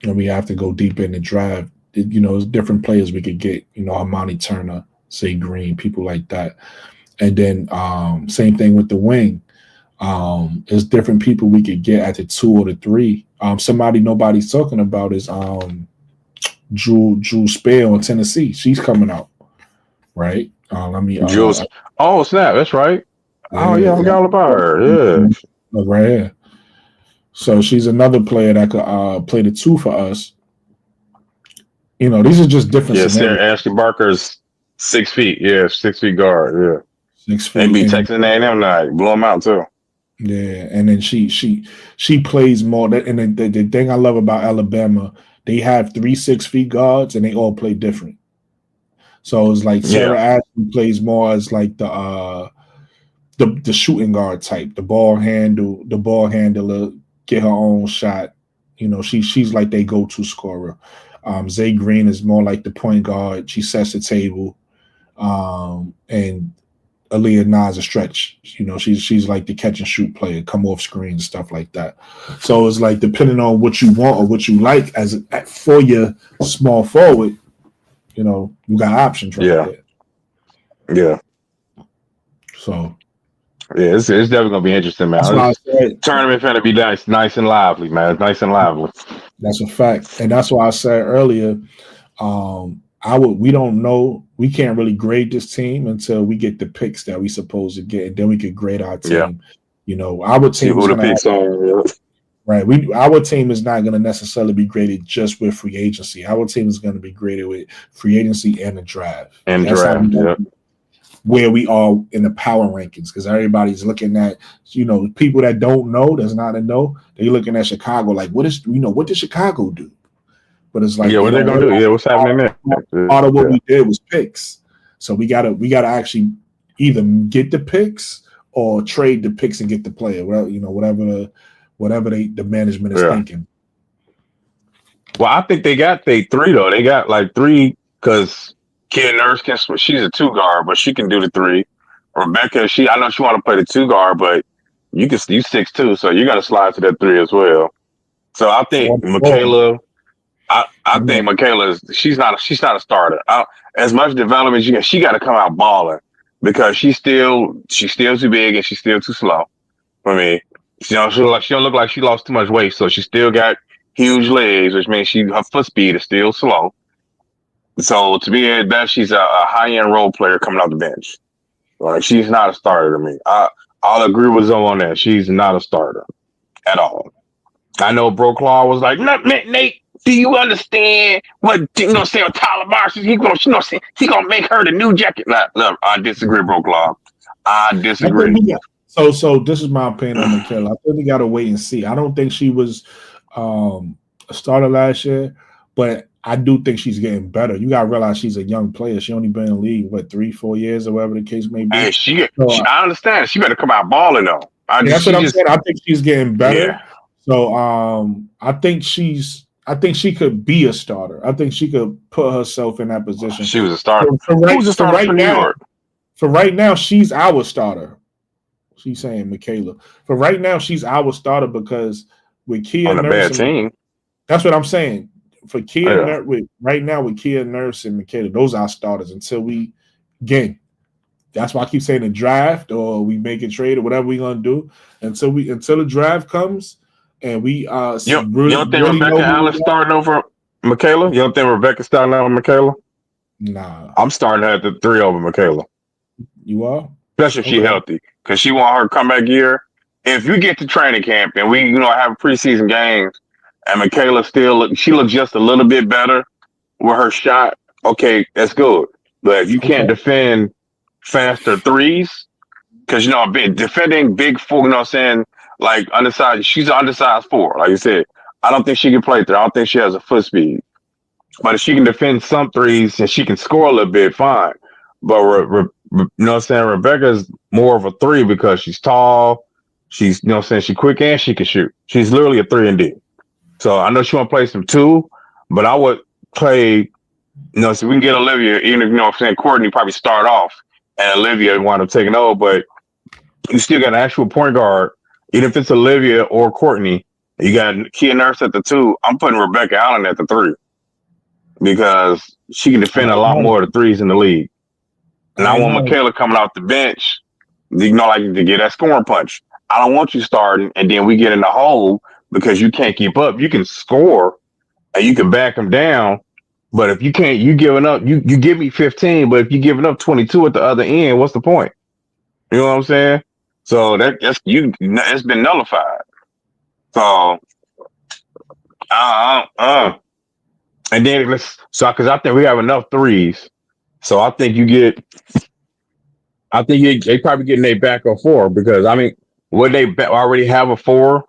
we have to go deep in the draft. There's different players we could get. Hermione Turner, Zay Green, people like that, and then same thing with the wing. There's different people we could get at the 2 or the 3. Somebody nobody's talking about is Drew Spale in Tennessee. She's coming out, right? Jules. Oh snap! That's right. Oh yeah, I forgot all about her. Yeah. Right here. So she's another player that could play the 2 for us. These are just different Yeah, scenarios. Sarah Ashley Barker's 6 feet. Yeah, 6 feet guard. Yeah. 6 feet. They beat Texas A&M tonight. Blow them out too. Yeah, and then she plays more. And the thing I love about Alabama, they have 3 6-feet guards, and they all play different. So it's like Sarah Ashley plays more as like the shooting guard type, the ball handler, get her own shot. She's like they go-to scorer. Zay Green is more like the point guard. She sets the table, and Aaliyah Nas a stretch. She's like the catch and shoot player, come off screen, stuff like that. So it's like, depending on what you want or what you like for your small forward, you got options right there. Yeah. So yeah, it's definitely gonna be interesting, man. That's why I said, tournament gonna be nice and lively, man. It's nice and lively. That's a fact, and that's why I said earlier, we don't know. We can't really grade this team until we get the picks that we supposed to get, and then we could grade our team. Yeah. Our team who the picks are. Right. Our team is not going to necessarily be graded just with free agency. Our team is going to be graded with free agency and the draft. Where we are in the power rankings, because everybody's looking at, people that don't know, that's not a know. They're looking at Chicago like, what did Chicago do? but it's like Yeah, what they gonna do? Yeah, what's happening there? Part of what we did was picks, so we gotta actually either get the picks or trade the picks and get the player. Well, whatever the management is thinking. Well, I think they got 3 though. They got like 3 because Kia Nurse she's a 2 guard, but she can do the 3. Rebecca, I know she want to play the 2 guard, but you 6'2", so you got to slide to that 3 as well. So I think Michaela. I think Michaela she's not a starter. As much development she got to come out balling because she's still too big and she's still too slow for me. She don't look like she lost too much weight, so she still got huge legs, which means her foot speed is still slow. So to me, that she's a high end role player coming off the bench. Like she's not a starter to me. I'll agree with Zoe on that. She's not a starter at all. I know Bro Claw was like, Nate, do you understand what Tyler Marshall? He gonna make her the new jacket. Look, I disagree, Bro Claw. I disagree. So this is my opinion on Michaela. I think we gotta wait and see. I don't think she was a starter last year, but I do think she's getting better. You gotta realize she's a young player. She only been in the league 3-4 years or whatever the case may be. Hey, I understand. She better come out balling though. That's what I'm saying. I think she's getting better. Yeah. So I think she could be a starter. I think she could put herself in that position. She was a starter. Who's a starter for New York? For right now, she's our starter. She's saying Michaela. For right now, she's our starter because with Kia on a bad team. That's what I'm saying. For Kia right now with Kia Nurse and Michaela, those are our starters until we game. That's why I keep saying the draft or we make a trade or whatever we're gonna do until the draft comes and we you don't think Rebecca Allen starting over Michaela? You don't think Rebecca's starting over Michaela? Nah. I'm starting her at the 3 over Michaela. You are? Especially if she's healthy. Because she want her comeback year. If you get to training camp and we have preseason games and Michaela she looks just a little bit better with her shot, okay, that's good. But if you can't defend faster 3s, because defending big 4, like undersized, she's an undersized 4, like you said. I don't think she can play 3. I don't think she has a foot speed. But if she can defend some 3s and she can score a little bit, fine. But Rebecca's more of a 3 because she's tall. She's she's quick and she can shoot. She's literally a 3 and D. So I know she want to play some 2, but I would play. So we can get Olivia, even if Courtney probably start off and Olivia wind up taking over, but you still got an actual point guard. Even if it's Olivia or Courtney, you got Kia Nurse at the 2. I'm putting Rebecca Allen at the 3 because she can defend a lot more of the 3s in the league. And I want Michaela coming off the bench, like to get that scoring punch. I don't want you starting and then we get in the hole because you can't keep up. You can score and you can back them down, but if you can't, you giving up. You give me 15, but if you're giving up 22 at the other end, what's the point? You know what I'm saying? So it's been nullified. So and then because I think we have enough 3s. So I think they probably getting a backup 4 because would they already have a 4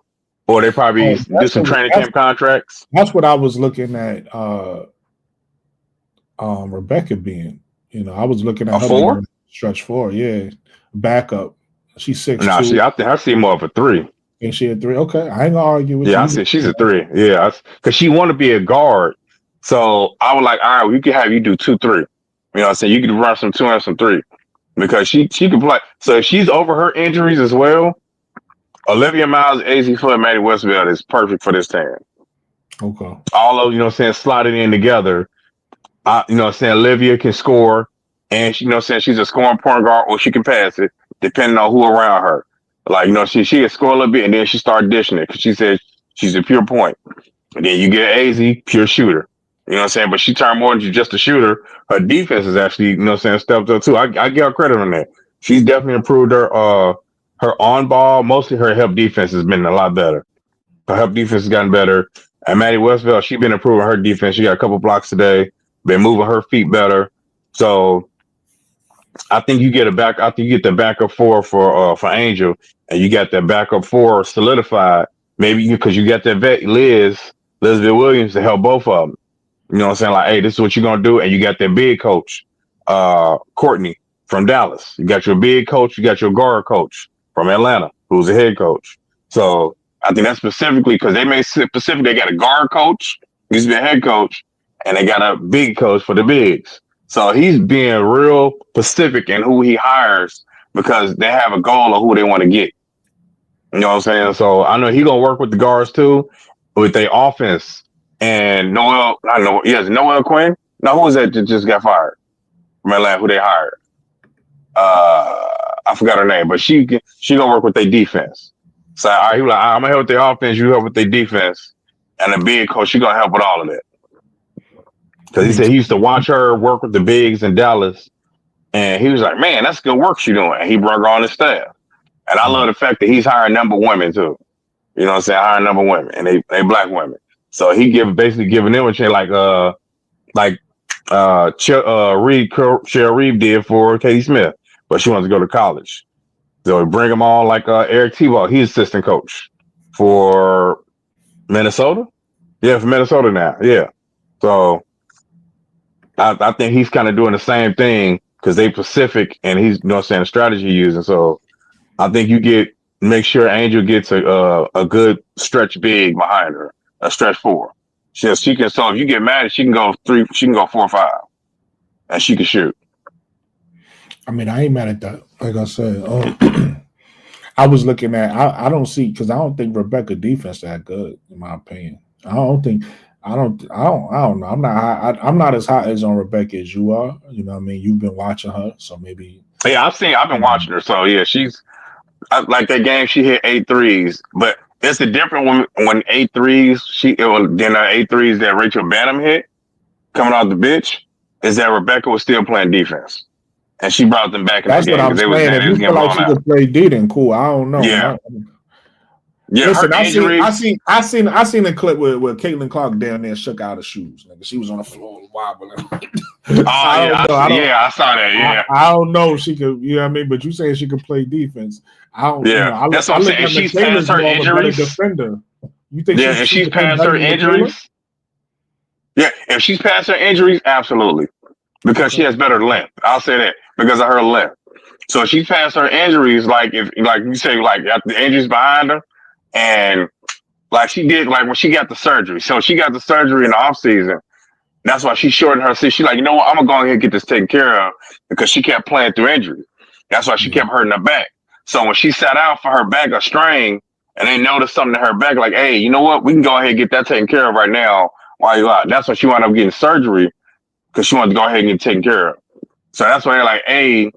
or they probably do some training camp contracts? That's what I was looking at. Rebecca being, I was looking at a 4 stretch 4, backup. She's 6'2". I see more of a 3. And she a 3. Okay, I ain't gonna argue with you. Yeah, I see she's a 3. Yeah, because she want to be a guard. So I was like, all right, we could have you do 2-3. You know what I'm saying? You could run some 2 and some 3 because she can play. So if she's over her injuries as well, Olivia Miles, AZ Foot, Maddie Westbeld is perfect for this team. Okay. All of slotted in together. Olivia can score, and she's a scoring point guard, or she can pass it depending on who around her. Like she can score a little bit, and then she start dishing it because she said she's a pure point. And then you get AZ, pure shooter. You know what I'm saying? But she turned more into just a shooter. Her defense is actually, stepped up too. I give her credit on that. She's definitely improved her on ball. Mostly her help defense has been a lot better. Her help defense has gotten better. And Maddie Westbeld, she's been improving her defense. She got a couple blocks today. Been moving her feet better. So I think you get the backup 4 for Angel, and you got that backup 4 solidified. Maybe because you got that vet Elizabeth Williams to help both of them. You know what I'm saying? Like, hey, this is what you're gonna do, and you got that big coach, Courtney from Dallas. You got your big coach, you got your guard coach from Atlanta, who's a head coach. So I think that's specifically because they made specific. They got a guard coach, used to be a head coach, and they got a big coach for the bigs. So he's being real specific in who he hires because they have a goal of who they want to get. You know what I'm saying? So I know he's gonna work with the guards too, with their offense. And Noel Quinn. No, who was that just got fired from Atlanta? Who they hired? I forgot her name, but she gonna work with their defense. So he was like, I'm gonna help with their offense, you help with their defense, and the big coach, she gonna help with all of that. Because he said he used to watch her work with the bigs in Dallas, and he was like, man, that's good work she doing. And he brought her on his staff. And I love the fact that he's hiring number women too. You know what I'm saying? Hiring number women, and they black women. So he basically giving them a chance like Cheryl Reeve did for Katie Smith, but she wants to go to college. So bring them on like Eric Tebow. He's assistant coach for Minnesota. Yeah, for Minnesota now. Yeah. So I think he's kind of doing the same thing because they Pacific and he's, you know what I'm saying, the strategy he's using. So I think make sure Angel gets a good stretch big behind her, a stretch four. She can. So if you get mad, she can go 3. She can go 4 or 5, and she can shoot. I mean, I ain't mad at that. Like I said, I was looking at. I don't see because I don't think Rebecca defense that good in my opinion. I don't know. I'm not as hot as on Rebecca as you are. You know what I mean? You've been watching her, so maybe. Yeah, I've been watching her. So yeah, like that game. She hit 8 threes, but it's a different when 8 threes. Then 8 threes that Rachel Banham hit coming off the bench is that Rebecca was still playing defense. And she brought them back in That's the game. That's what I'm saying. If you feel like she could play D, then cool. I don't know. Yeah. Yeah, listen, I seen a clip where Caitlin Clark down there shook out her shoes. Nigga, she was on the floor wobbling. I saw that. Yeah, I don't know if she could. You know what I mean? But you saying she could play defense? I don't. Yeah, you know, that's what I'm saying. If she's past her injuries, defender. You think? Yeah, if she's past her injuries. Yeah, if she's past her injuries, absolutely, because she has better length. I'll say that because of her length. So if she's past her injuries, like you say, like the injuries behind her. And like she did, like when she got the surgery. So she got the surgery in the off season. That's why she shortened her season. She's like, you know what? I'm gonna go ahead and get this taken care of because she kept playing through injury. That's why she kept hurting her back. So when she sat out for her back, a strain, and they noticed something in her back, like, hey, you know what? We can go ahead and get that taken care of right now while you're out. That's why she wound up getting surgery because she wanted to go ahead and get taken care of. So that's why they're like, hey,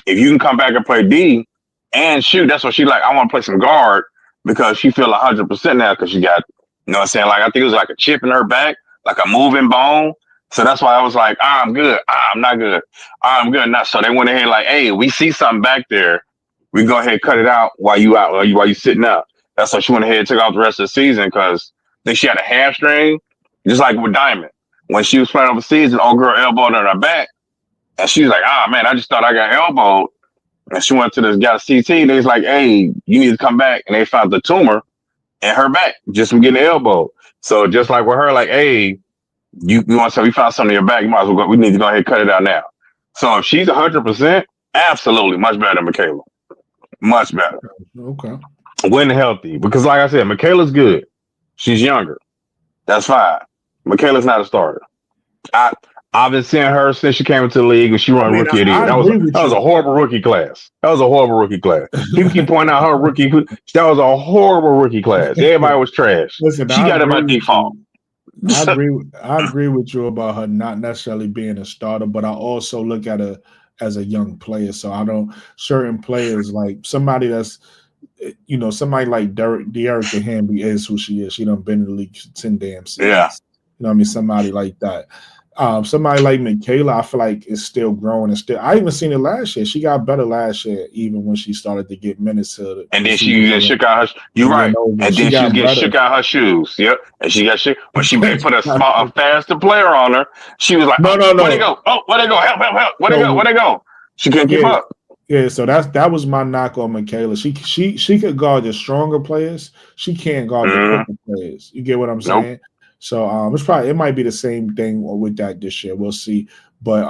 if you can come back and play D and shoot, that's what she like. I want to play some guard. Because she feel 100% now because she got, you know what I'm saying? Like, I think it was like a chip in her back, like a moving bone. So that's why I was like, I'm good. I'm not good. I'm good. Not. So they went ahead like, hey, we see something back there. We go ahead and cut it out while you out, while you sitting out. That's why she went ahead and took out the rest of the season because I think she had a hamstring, just like with Diamond. When she was playing overseas, an old girl elbowed her back. And she was like, man, I just thought I got elbowed. And she went to this guy CT. They was like, hey, you need to come back. And they found the tumor in her back just from getting elbowed. So just like with her, like, hey, you want to say we found something in your back, you might as well go. We need to go ahead and cut it out now. So if she's 100%, absolutely much better than Michaela. Much better. Okay. When healthy. Because like I said, Michaela's good. She's younger. That's fine. Michaela's not a starter. I've been seeing her since she came into the league and she run rookie of the year. That was a horrible rookie class. People keep pointing out her rookie. That was a horrible rookie class. Everybody was trash. Listen, she got it by default. I agree with you about her not necessarily being a starter, but I also look at her as a young player. So I don't certain players like somebody that's somebody like De'Arica Hamby is who she is. She done been in the league 10 damn seasons. Yeah. You know what I mean? Somebody like that. Somebody like Michaela, I feel like is still growing and still. I even seen it last year. She got better last year, even when she started to get minutes to. And then she shook out her. You're right. And then she get shook out her shoes. Yep. And she got shook when she put a faster player on her. She was like, no. Where'd they go? Oh, where'd they go? Help! Where'd they go? She couldn't keep up. Yeah, so that was my knock on Michaela. She could guard the stronger players. She can't guard the quicker players. You get what I'm saying? So it might be the same thing with that this year. We'll see. But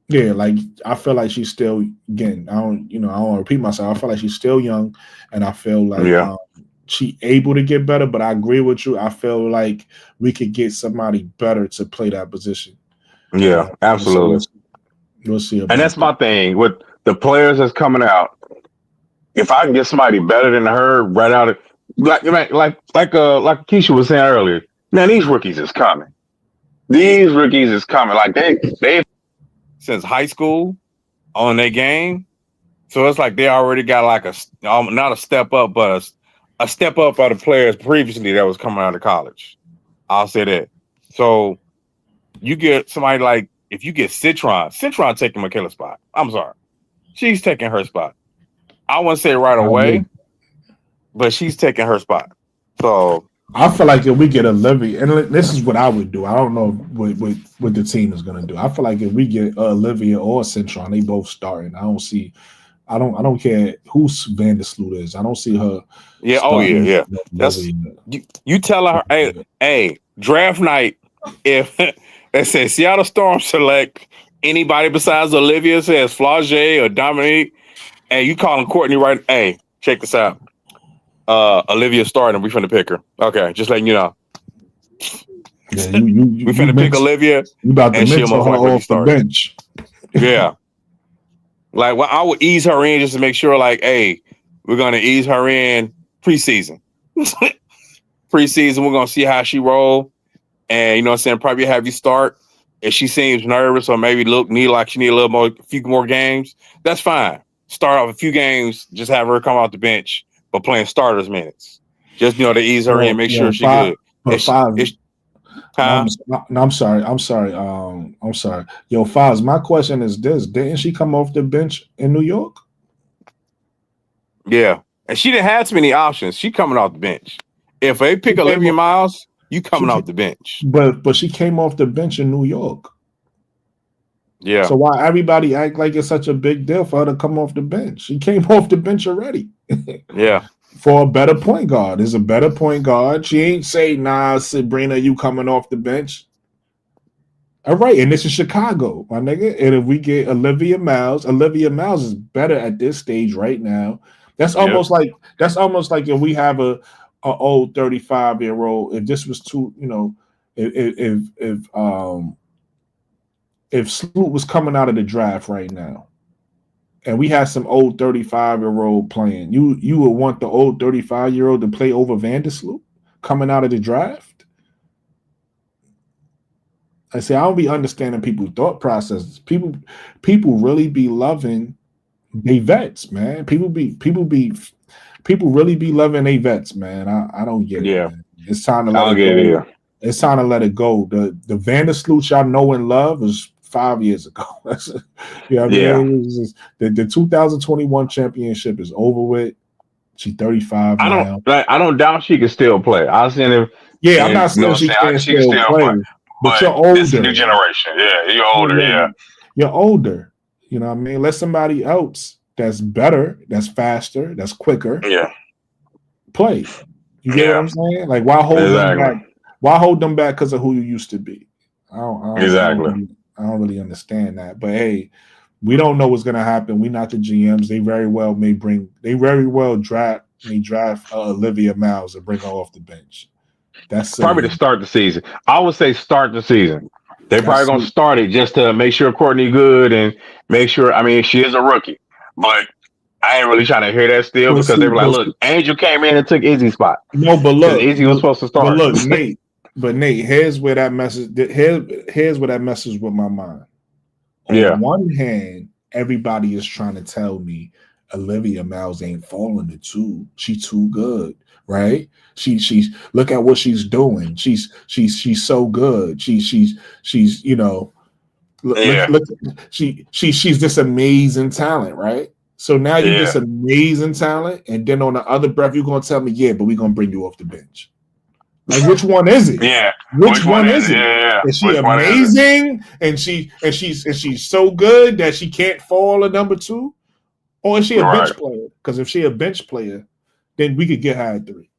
yeah, like I feel like she's still again. I don't want to repeat myself. I feel like she's still young, and I feel like she able to get better. But I agree with you. I feel like we could get somebody better to play that position. Yeah, absolutely. So we'll see. And that's my thing with the players that's coming out. If I can get somebody better than her right out of like Keisha was saying earlier, man, these rookies is coming. These rookies is coming. Like they since high school on their game. So it's like they already got like not a step up, but a step up for the players previously that was coming out of college. I'll say that. So you get somebody like, if you get Citron taking Michaela's spot. I'm sorry. She's taking her spot. I wouldn't say right away, but she's taking her spot. So I feel like if we get Olivia, and this is what I would do. I don't know what the team is going to do. I feel like if we get Olivia or Citron, they both starting. I don't care who Vandersloot is. I don't see her. Yeah. Oh yeah. That's you tell her, hey, draft night. If they say Seattle Storm select anybody besides Olivia, says Flau'jae or Dominique, and you calling Courtney right? Hey, check this out. Olivia starting. We finna pick her. Okay, just letting you know. Yeah, we finna pick Olivia. You about to mention her off the bench. Yeah. Like, well, I would ease her in just to make sure, like, hey, we're gonna ease her in preseason. Preseason, we're gonna see how she roll, and you know what I'm saying, probably have you start. If she seems nervous or maybe need like she need a few more games, that's fine. Start off a few games, just have her come off the bench, but playing starters minutes. Just to ease her in, make sure she's good. I'm sorry. Yo, Foz, my question is this: didn't she come off the bench in New York? Yeah, and she didn't have too many options. She coming off the bench. If they pick Olivia Miles, you coming off the bench. But she came off the bench in New York. Yeah. So why everybody act like it's such a big deal for her to come off the bench? She came off the bench already. Yeah. For a better point guard. There's a better point guard. She ain't say, nah, Sabrina, you coming off the bench. All right, and this is Chicago, my nigga. And if we get Olivia Miles is better at this stage right now. That's almost like if we have a old 35-year-old. If this was too, if Sloot was coming out of the draft right now, and we had some old 35-year-old playing, you would want the old 35-year-old to play over Vandersloot coming out of the draft? I say I don't be understanding people's thought processes. People really be loving they vets, man. People really be loving they vets, man. I don't get it. Man. It's time to let it go. It's time to let it go. The Vandersloot y'all know and love is 5 years ago. I mean? The 2021 championship is over with. She's 35 now. I don't doubt she can still play. I was saying if I'm not saying she can't still play. But you're older. This is new generation. Yeah, you're older. Yeah. You're older. You know what I mean? Let somebody else that's better, that's faster, that's quicker. Yeah. Play. You get what I'm saying? Like, why hold them back? Why hold them back because of who you used to be? I don't really understand that. But hey, we don't know what's gonna happen. We're not the GMs. They very well draft Olivia Miles and bring her off the bench. That's probably to start the season. I would say start the season. They're probably going to start it just to make sure Courtney good and make sure. I mean, she is a rookie, but I ain't really trying to hear that still because they were like, "Look, Angel came in and took Izzy's spot." No, but look, Izzy was supposed to start. But look, Nate, here's where that message. Here's where that messes with my mind. On one hand, everybody is trying to tell me Olivia Miles ain't falling to two. She too good. Right? She's look at what she's doing. She's so good. She's she's this amazing talent, right? So now you're this amazing talent, and then on the other breath, you're gonna tell me, but we're gonna bring you off the bench. Like, which one is it? Yeah. Which one is it? Yeah. Is she amazing and she's so good that she can't fall a number two? Or is she a bench player? Because if she a bench player, then we could get her at 3.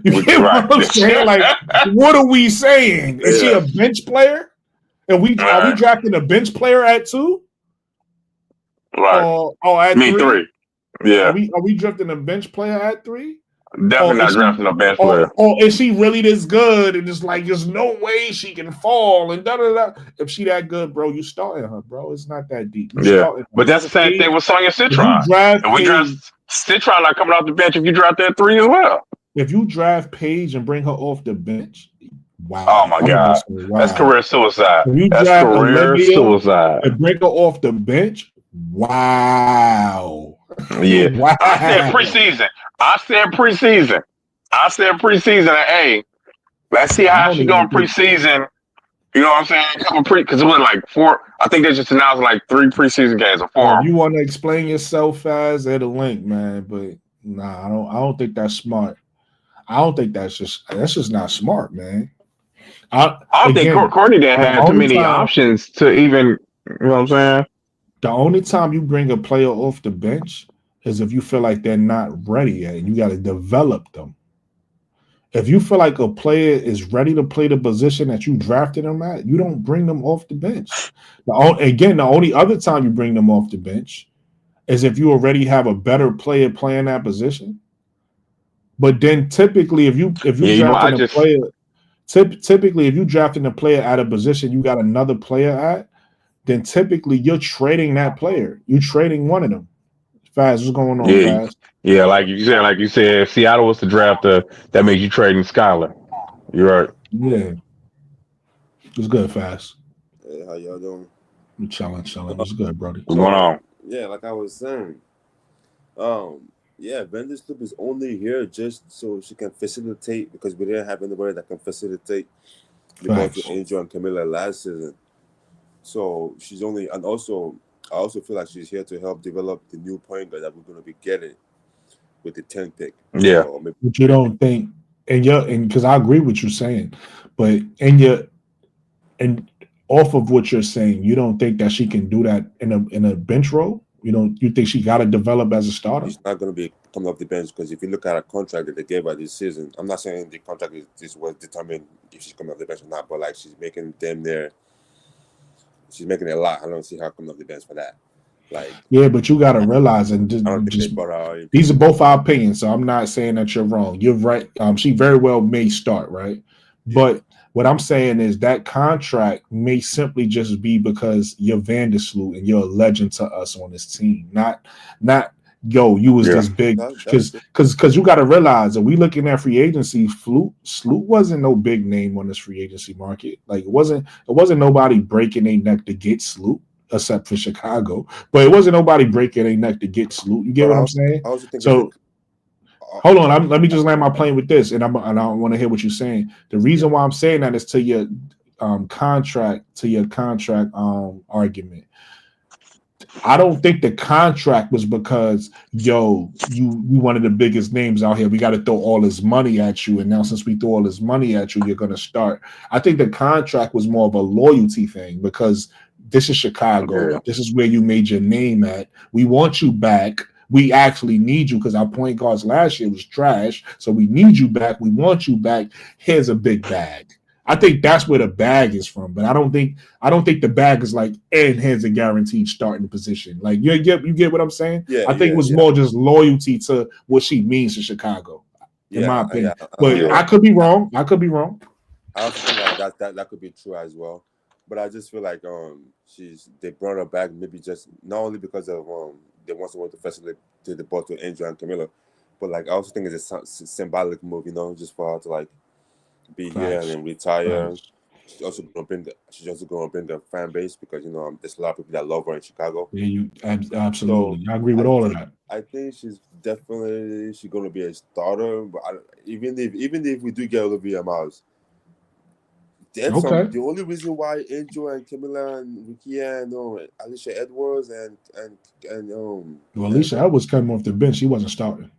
You get what I'm saying? Like, what are we saying? Is she a bench player? And are we drafting a bench player at 2? Right. Or at 3? Yeah. Are we drafting a bench player at 3? Definitely not drafting a bench player. Or is she really this good? And it's like, there's no way she can fall. And da da da. If she that good, bro, you starting her, bro. It's not that deep. But that's the same thing with Sonya Citron. And we draft Citron not coming off the bench if you draft that 3 as well. If you draft Paige and bring her off the bench, wow. Oh my God. That's career suicide. That's career suicide. And bring her off the bench, wow. Yeah. Wow. I said preseason. Hey, let's see how she going preseason. You know what I'm saying? Because it was like 4. I think they just announced like 3 preseason games or 4. If you want to explain yourself as at a link, man, but nah, I don't think that's smart. I don't think that's just not smart, man. I don't think Courtney didn't have too many options to even, you know what I'm saying? The only time you bring a player off the bench is if you feel like they're not ready yet, and you got to develop them. If you feel like a player is ready to play the position that you drafted them at, you don't bring them off the bench. The only other time you bring them off the bench is if you already have a better player playing that position. But then typically, if you drafting a player, typically if you drafting a player at a position you got another player at, then typically you're trading that player. You're trading one of them. Faz, what's going on, Faz? Yeah, like you said, if Seattle was to draft that makes you trading Skylar. You're right. Yeah. It's good, Faz. Hey, how y'all doing? I'm chilling. It's good, brother. What's going on? Yeah, like I was saying, Vandersloot is only here just so she can facilitate, because we didn't have anybody that can facilitate the ball to Angel and Camilla last season. So she's only, and also I also feel like she's here to help develop the new point guard that we're going to be getting with the 10th pick. Yeah, so maybe, but you don't think, and because I agree with you saying, but and off of what you're saying, you don't think that she can do that in a bench role? You think she got to develop as a starter? She's not going to be coming off the bench, because if you look at a contract that they gave her this season, I'm not saying the contract is what determined if she's coming off the bench or not, but like she's making them there. She's making it a lot. I don't see her coming off the bench for that. Like, yeah, but you got to realize, and these are both our opinions, so I'm not saying that you're wrong. You're right. She very well may start, right? Yeah. But what I'm saying is that contract may simply just be because you're Vandersloot and you're a legend to us on this team. Not you was this big, because you got to realize that we looking at free agency. Sloot wasn't no big name on this free agency market. Like it wasn't nobody breaking their neck to get Sloot, except for Chicago. But it wasn't nobody breaking their neck to get Sloot. You get what I'm saying? So hold on, let me just land my plane with this, and I want to hear what you're saying. The reason why I'm saying that is to your contract argument. I don't think the contract was because you one of the biggest names out here. We got to throw all this money at you, and now since we throw all this money at you, you're going to start. I think the contract was more of a loyalty thing, because this is Chicago. Yeah. This is where you made your name at. We want you back. We actually need you, because our point guards last year was trash. So we need you back. We want you back. Here's a big bag. I think that's where the bag is from, but I don't think the bag is like, and here's a guaranteed starting position. Like you get what I'm saying? Yeah, I think it was more just loyalty to what she means to Chicago, in my opinion. But I could be wrong. I also think that could be true as well. But I just feel like they brought her back maybe just not only because of they want someone to facilitate the ball to Angel and Camilla, but like I also think it's a symbolic move, just for her to like be here and then retire. She's also gonna bring the fan base, because there's a lot of people that love her in Chicago. Yeah, absolutely. So I agree with all of that. I think she's gonna be a starter. But even if we do get Olivia Miles, the only reason why Angel and Camilla and Rikia and Alicia Edwards and Alicia Edwards came off the bench. She wasn't starting.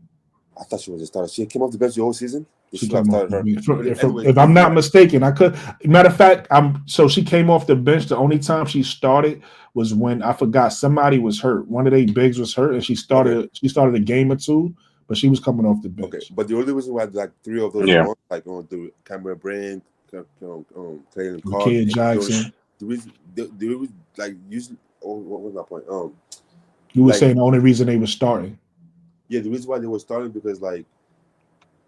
I thought she was a starter. She came off the bench the whole season. If I'm not mistaken, matter of fact, so she came off the bench. The only time she started was when I forgot somebody was hurt. One of their bigs was hurt, and she started a game or two. but she was coming off the bench. Okay, but the only reason why like 3 of those ones, like on the Cameron Brand, Clayton Clark, Kid Jackson. The reason they was like usually. Oh, what was my point? You were saying the only reason they were starting. Yeah, the reason why they were starting because like,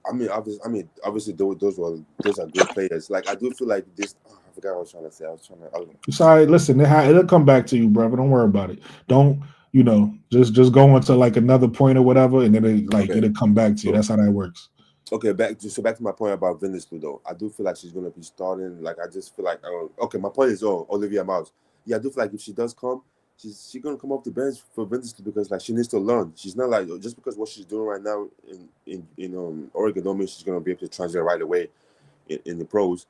obviously those are good players. Like I do feel like this. Oh, I forgot what I was trying to say. Sorry, listen, it'll come back to you, brother. Don't worry about it. Don't just go into like another point or whatever, and then it'll come back to you. That's how that works. Okay, back to my point about Vinicius though. I do feel like she's gonna be starting. Like I just feel like okay, my point is Olivia Miles. Yeah, I do feel like if she does come, she's gonna come off the bench for Vinicius because like she needs to learn. She's not like just because what she's doing right now in Oregon don't mean she's gonna be able to translate right away in the pros.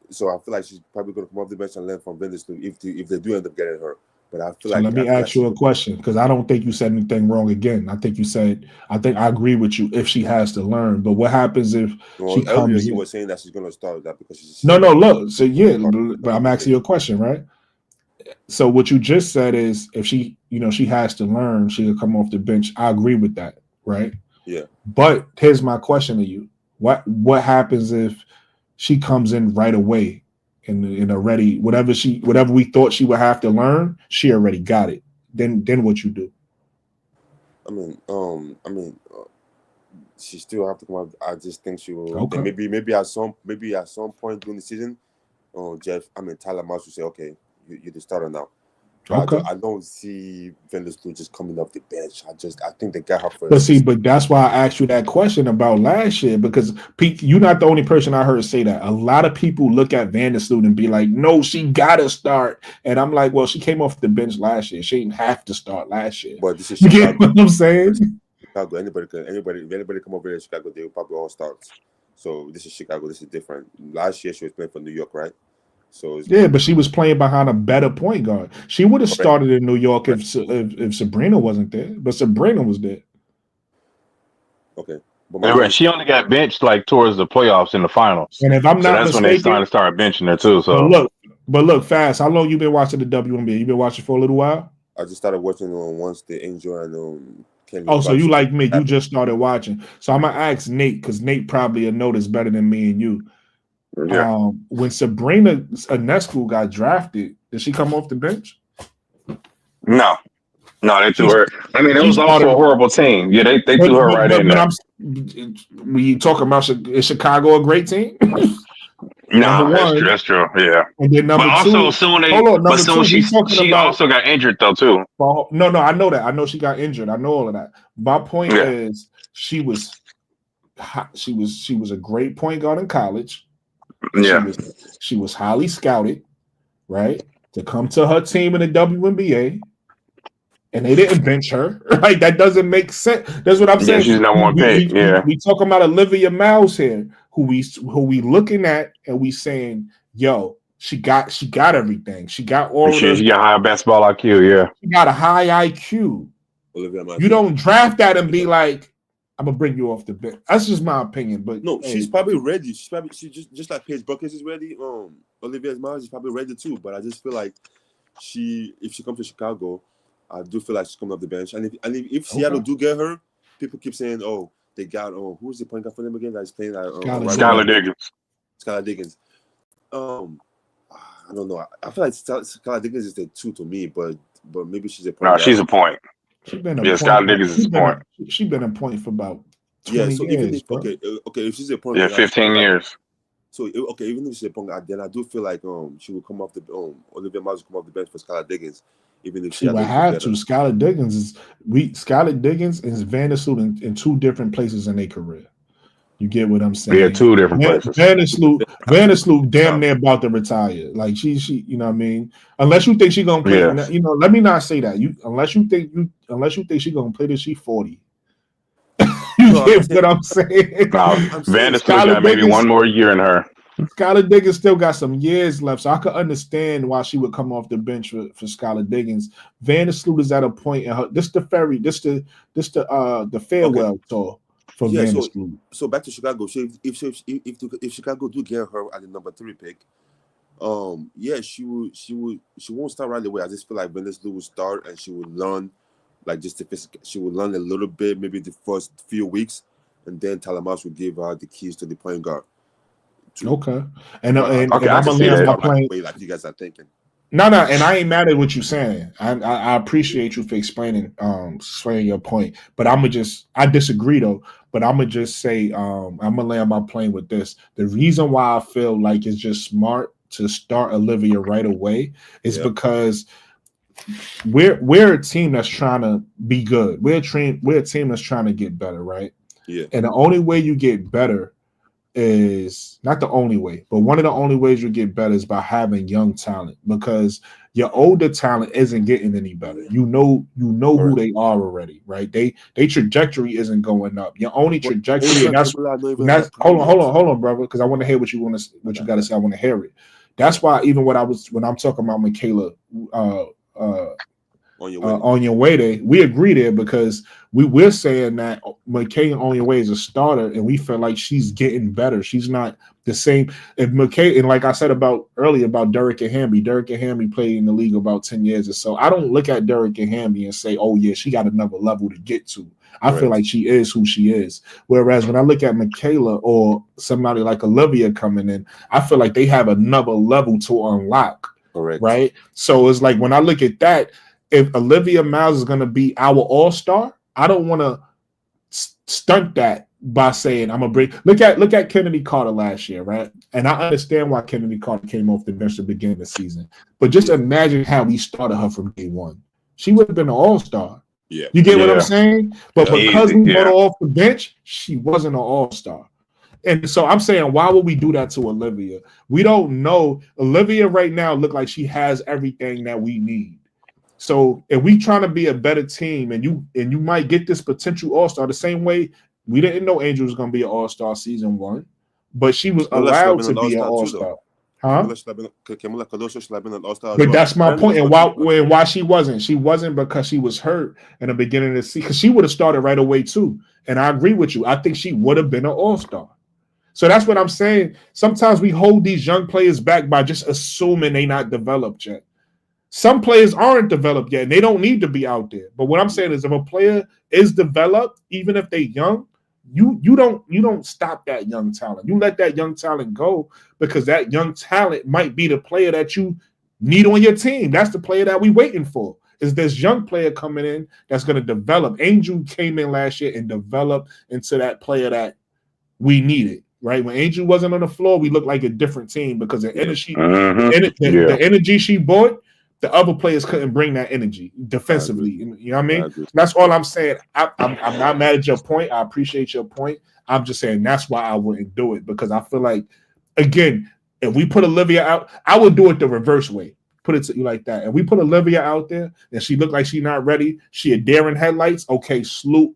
So I feel like she's probably gonna come off the bench and learn from Vinicius if they do end up getting her. But I feel let me ask you a question because I don't think you said anything wrong again. I think you said I agree with you if she has to learn. But what happens if she comes? You were saying that she's gonna start that because she's no. Look, so yeah, but I'm asking you a question, right? So what you just said is if she, she has to learn, she could come off the bench. I agree with that, right? Yeah. But here's my question to you: what happens if she comes in right away and already whatever we thought she would have to learn, she already got it? Then what you do? She still have to come out. I just think she will. Okay. Maybe at some point during the season, Tyler Mouse will say, okay, you're the starter now. Okay. I don't see Vinicius just coming off the bench. I think they got her for. But that's why I asked you that question about last year because Pete, you're not the only person I heard say that. A lot of people look at Vandersloot and be like, "No, she gotta start," and I'm like, "Well, she came off the bench last year. She didn't have to start last year." But this is Chicago. You get what I'm saying? Chicago. Anybody come over here to Chicago, they will probably all start. So this is Chicago. This is different. Last year she was playing for New York, right? So yeah, but she was playing behind a better point guard. She would have started in New York if Sabrina wasn't there, but Sabrina was there. Okay, but she only got benched like towards the playoffs in the finals, and if I'm not mistaken, that's when they started benching her too. So, but look, Fast. How long you been watching the WNBA? You been watching for a little while. I just started watching once the Angel and Kelly. Oh, so you like me? You just started watching. So I'm gonna ask Nate because Nate probably know this better than me and you. Yeah. When Sabrina Ionescu got drafted, did she come off the bench? No, they threw her. I mean, it was also a horrible team. Yeah, they threw her right in there. We talking about is Chicago a great team? No, that's true. Yeah, and then number but two. Also, soon she also got injured though too. No, I know that. I know she got injured. I know all of that. My point is, she was a great point guard in college. Yeah, she was highly scouted, right, to come to her team in the WNBA, and they didn't bench her. Right, that doesn't make sense. That's what I'm saying. She's number one pick. We talking about Olivia Miles here, who we looking at, and we saying, yo, she got everything. She got all. She got high basketball IQ. Yeah, she got a high IQ. You don't draft that and be like, I'm gonna bring you off the bench. That's just my opinion, but no, she's probably ready. She just like Paige Buckets is ready. Olivia Miles is probably ready too. But I just feel like if she comes to Chicago, I do feel like she's coming off the bench. And if Seattle do get her, people keep saying, oh, they got who's the point guard for them again? That's playing Skylar Diggins. Skylar Diggins. I don't know. I feel like Skylar Diggins is the 2 to me, but maybe she's a point. No, she's a point. She's been a Skylar Diggins is a point. She's been a point for about 20 so years. Even if she's a point, 15 years. So even if she's a point guard, then I do feel like she will come off the Olivia Miles will come off the bench for Skylar Diggins, even if she would have to. Skylar Diggins is Vandersloot in 2 different places in their career. You get what I'm saying? Yeah, 2 different places. Vandersloot damn near about to retire. Like she, you know what I mean? Unless you think she's gonna play, let me not say that. Unless you think she's gonna play till she's 40. You get what I'm saying? Vandersloot got maybe 1 more year in her. Skylar Diggins still got some years left, so I could understand why she would come off the bench for Skylar Diggins. Vandersloot is at a point in her. This the farewell tour. So back to Chicago. So if Chicago do get her at the number 3 pick, she won't start right away. I just feel like Vandersloot will start and she will learn like just she would learn a little bit, maybe the first few weeks, and then Talamas would give her the keys to the point guard. Okay, and Okay, and I I'm can gonna see land my that. plane. Like you guys are thinking. No, and I ain't mad at what you're saying. I appreciate you for explaining your point. But I disagree though. But I'm gonna just say I'm gonna land my plane with this. The reason why I feel like it's just smart to start Olivia right away is because we're a team that's trying to be good. We're a team that's trying to get better, right? Yeah. And the only way you get better is not the only way, but one of the only ways you get better is by having young talent, because your older talent isn't getting any better. You know who they are already, right? They trajectory isn't going up. Your only trajectory, and that's hold on, brother, because I want to hear what you got to say. I want to hear it. That's why even when I'm talking about Michaela on your way there, we agree there, because we're saying that McKay on your way is a starter, and we feel like she's getting better. She's not the same. If McKay, and like I said earlier about Derek and Hamby played in the league about 10 years or so. I don't look at Derek and Hamby and say, oh yeah, she got another level to get to. I feel like she is who she is. Whereas when I look at Michaela or somebody like Olivia coming in, I feel like they have another level to unlock. Right? So it's like when I look at that, if Olivia Miles is going to be our all-star, I don't want to stunt that by saying I'm going to bring. Look at Kennedy Carter last year, right? And I understand why Kennedy Carter came off the bench to begin the season. But just imagine how we started her from day one. She would have been an all-star. Yeah. You get what I'm saying? But because we brought her off the bench, she wasn't an all-star. And so I'm saying, why would we do that to Olivia? We don't know. Olivia right now look like she has everything that we need. So if we trying to be a better team, and you might get this potential all-star the same way we didn't know Angel was going to be an all-star season 1, but she was allowed to be an all-star. Huh? But that's my point. And why she wasn't? She wasn't because she was hurt in the beginning of the season. Because she would have started right away too. And I agree with you. I think she would have been an all-star. So that's what I'm saying. Sometimes we hold these young players back by just assuming they're not developed yet. Some players aren't developed yet, and they don't need to be out there. But what I'm saying is, if a player is developed, even if they're young, you don't stop that young talent. You let that young talent go, because that young talent might be the player that you need on your team. That's the player that we're waiting for. Is this young player coming in that's going to develop? Angel came in last year and developed into that player that we needed. Right, when Angel wasn't on the floor, we looked like a different team, because the energy, the energy she brought, the other players couldn't bring that energy defensively. You know what I mean? That's all I'm saying. I'm not mad at your point. I appreciate your point. I'm just saying that's why I wouldn't do it, because I feel like, again, if we put Olivia out, I would do it the reverse way. Put it to you like that. If we put Olivia out there and she looked like she's not ready, she a daring headlights. Okay, Sloop.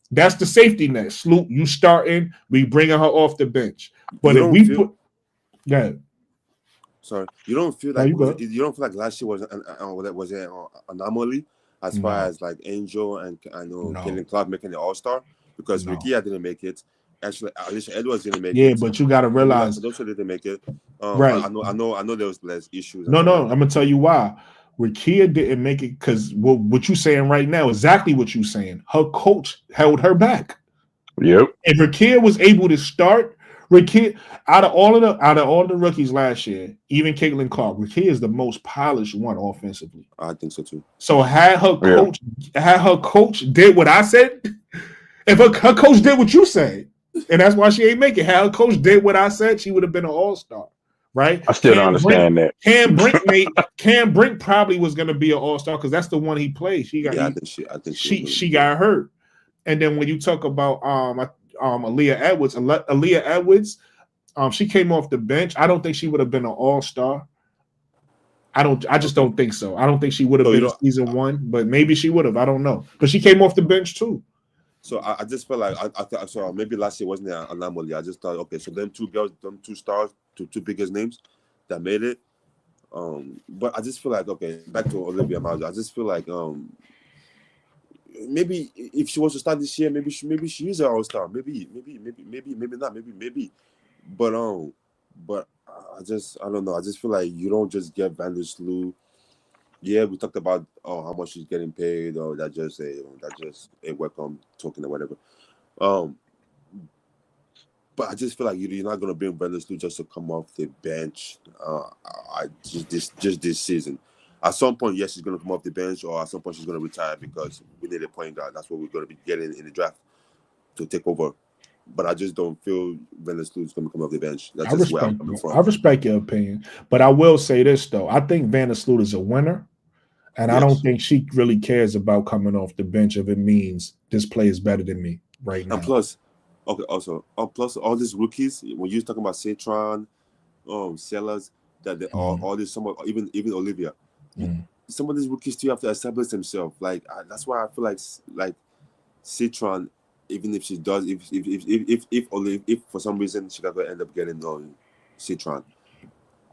That's the safety net. Sloop, you starting, we bringing her off the bench. But if we put, sorry, you don't feel like last year was an anomaly as far as like Angel and Caitlin Clark making the All-Star, because Rikia didn't make it. Actually, Alicia Edwards didn't make it. Yeah, but you got to realize, those didn't make it. Right. I know there was less issues. No, I'm gonna tell you why. Rikia didn't make it because what you're saying right now, exactly what you're saying. Her coach held her back. Yep. If Rikia was able to start, Rikia out of all the rookies last year, even Caitlin Clark, Rikia is the most polished one offensively. I think so too. So had her coach did what I said, if her coach did what you said, and that's why she ain't make it. Had her coach did what I said, she would have been an all-star. Right? I still don't understand that. Cam Brink probably was going to be an all-star because that's the one he played. She got she got hurt. And then when you talk about Aaliyah Edwards, she came off the bench. I don't think she would have been an all-star. I just don't think so. I don't think she would have been season 1, but maybe she would have. I don't know. But she came off the bench too. So I just felt like so maybe last year wasn't an anomaly. I just thought, okay, so them two girls, them two stars, two biggest names that made it. But I just feel like, okay, back to Olivia Miles. I just feel like maybe if she was to start this year, maybe she is an all-star. Maybe not. Maybe. But I don't know. I just feel like you don't just get Vandersloot. Yeah, we talked about how much she's getting paid, or that just a welcome token or whatever. Um, but I just feel like you're not gonna bring Brandon Slew just to come off the bench. I just this season. At some point, yes, she's gonna come off the bench, or at some point she's gonna retire because we need a point guard. That's what we're gonna be getting in the draft to take over. But I just don't feel Brandon Slew is gonna come off the bench. That's just where I'm coming I from. respect your opinion, but I will say this though: I think Vandersloot is a winner, and I don't Yes. think she really cares about coming off the bench if it means this play is better than me right And now. plus, okay, also, plus all these rookies. When you're talking about Citron, Sellers, that they all this, some even Olivia, some of these rookies still have to establish themselves. Like that's why I feel like Citron, even if she does, if for some reason she got to end up getting on Citron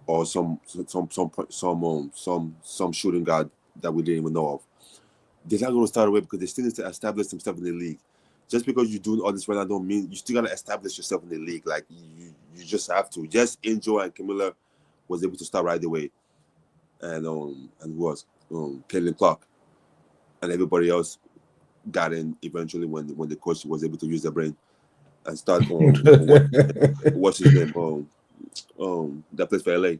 or some shooting guard that we didn't even know of, they're not going to start away because they still need to establish themselves in the league. Just because you're doing all this right now don't mean you still got to establish yourself in the league. Like you just have to. Just Enjoy and Camilla was able to start right away, and who was Caitlin Clark, and everybody else got in eventually when the coach was able to use their brain and start what's his name that plays for LA,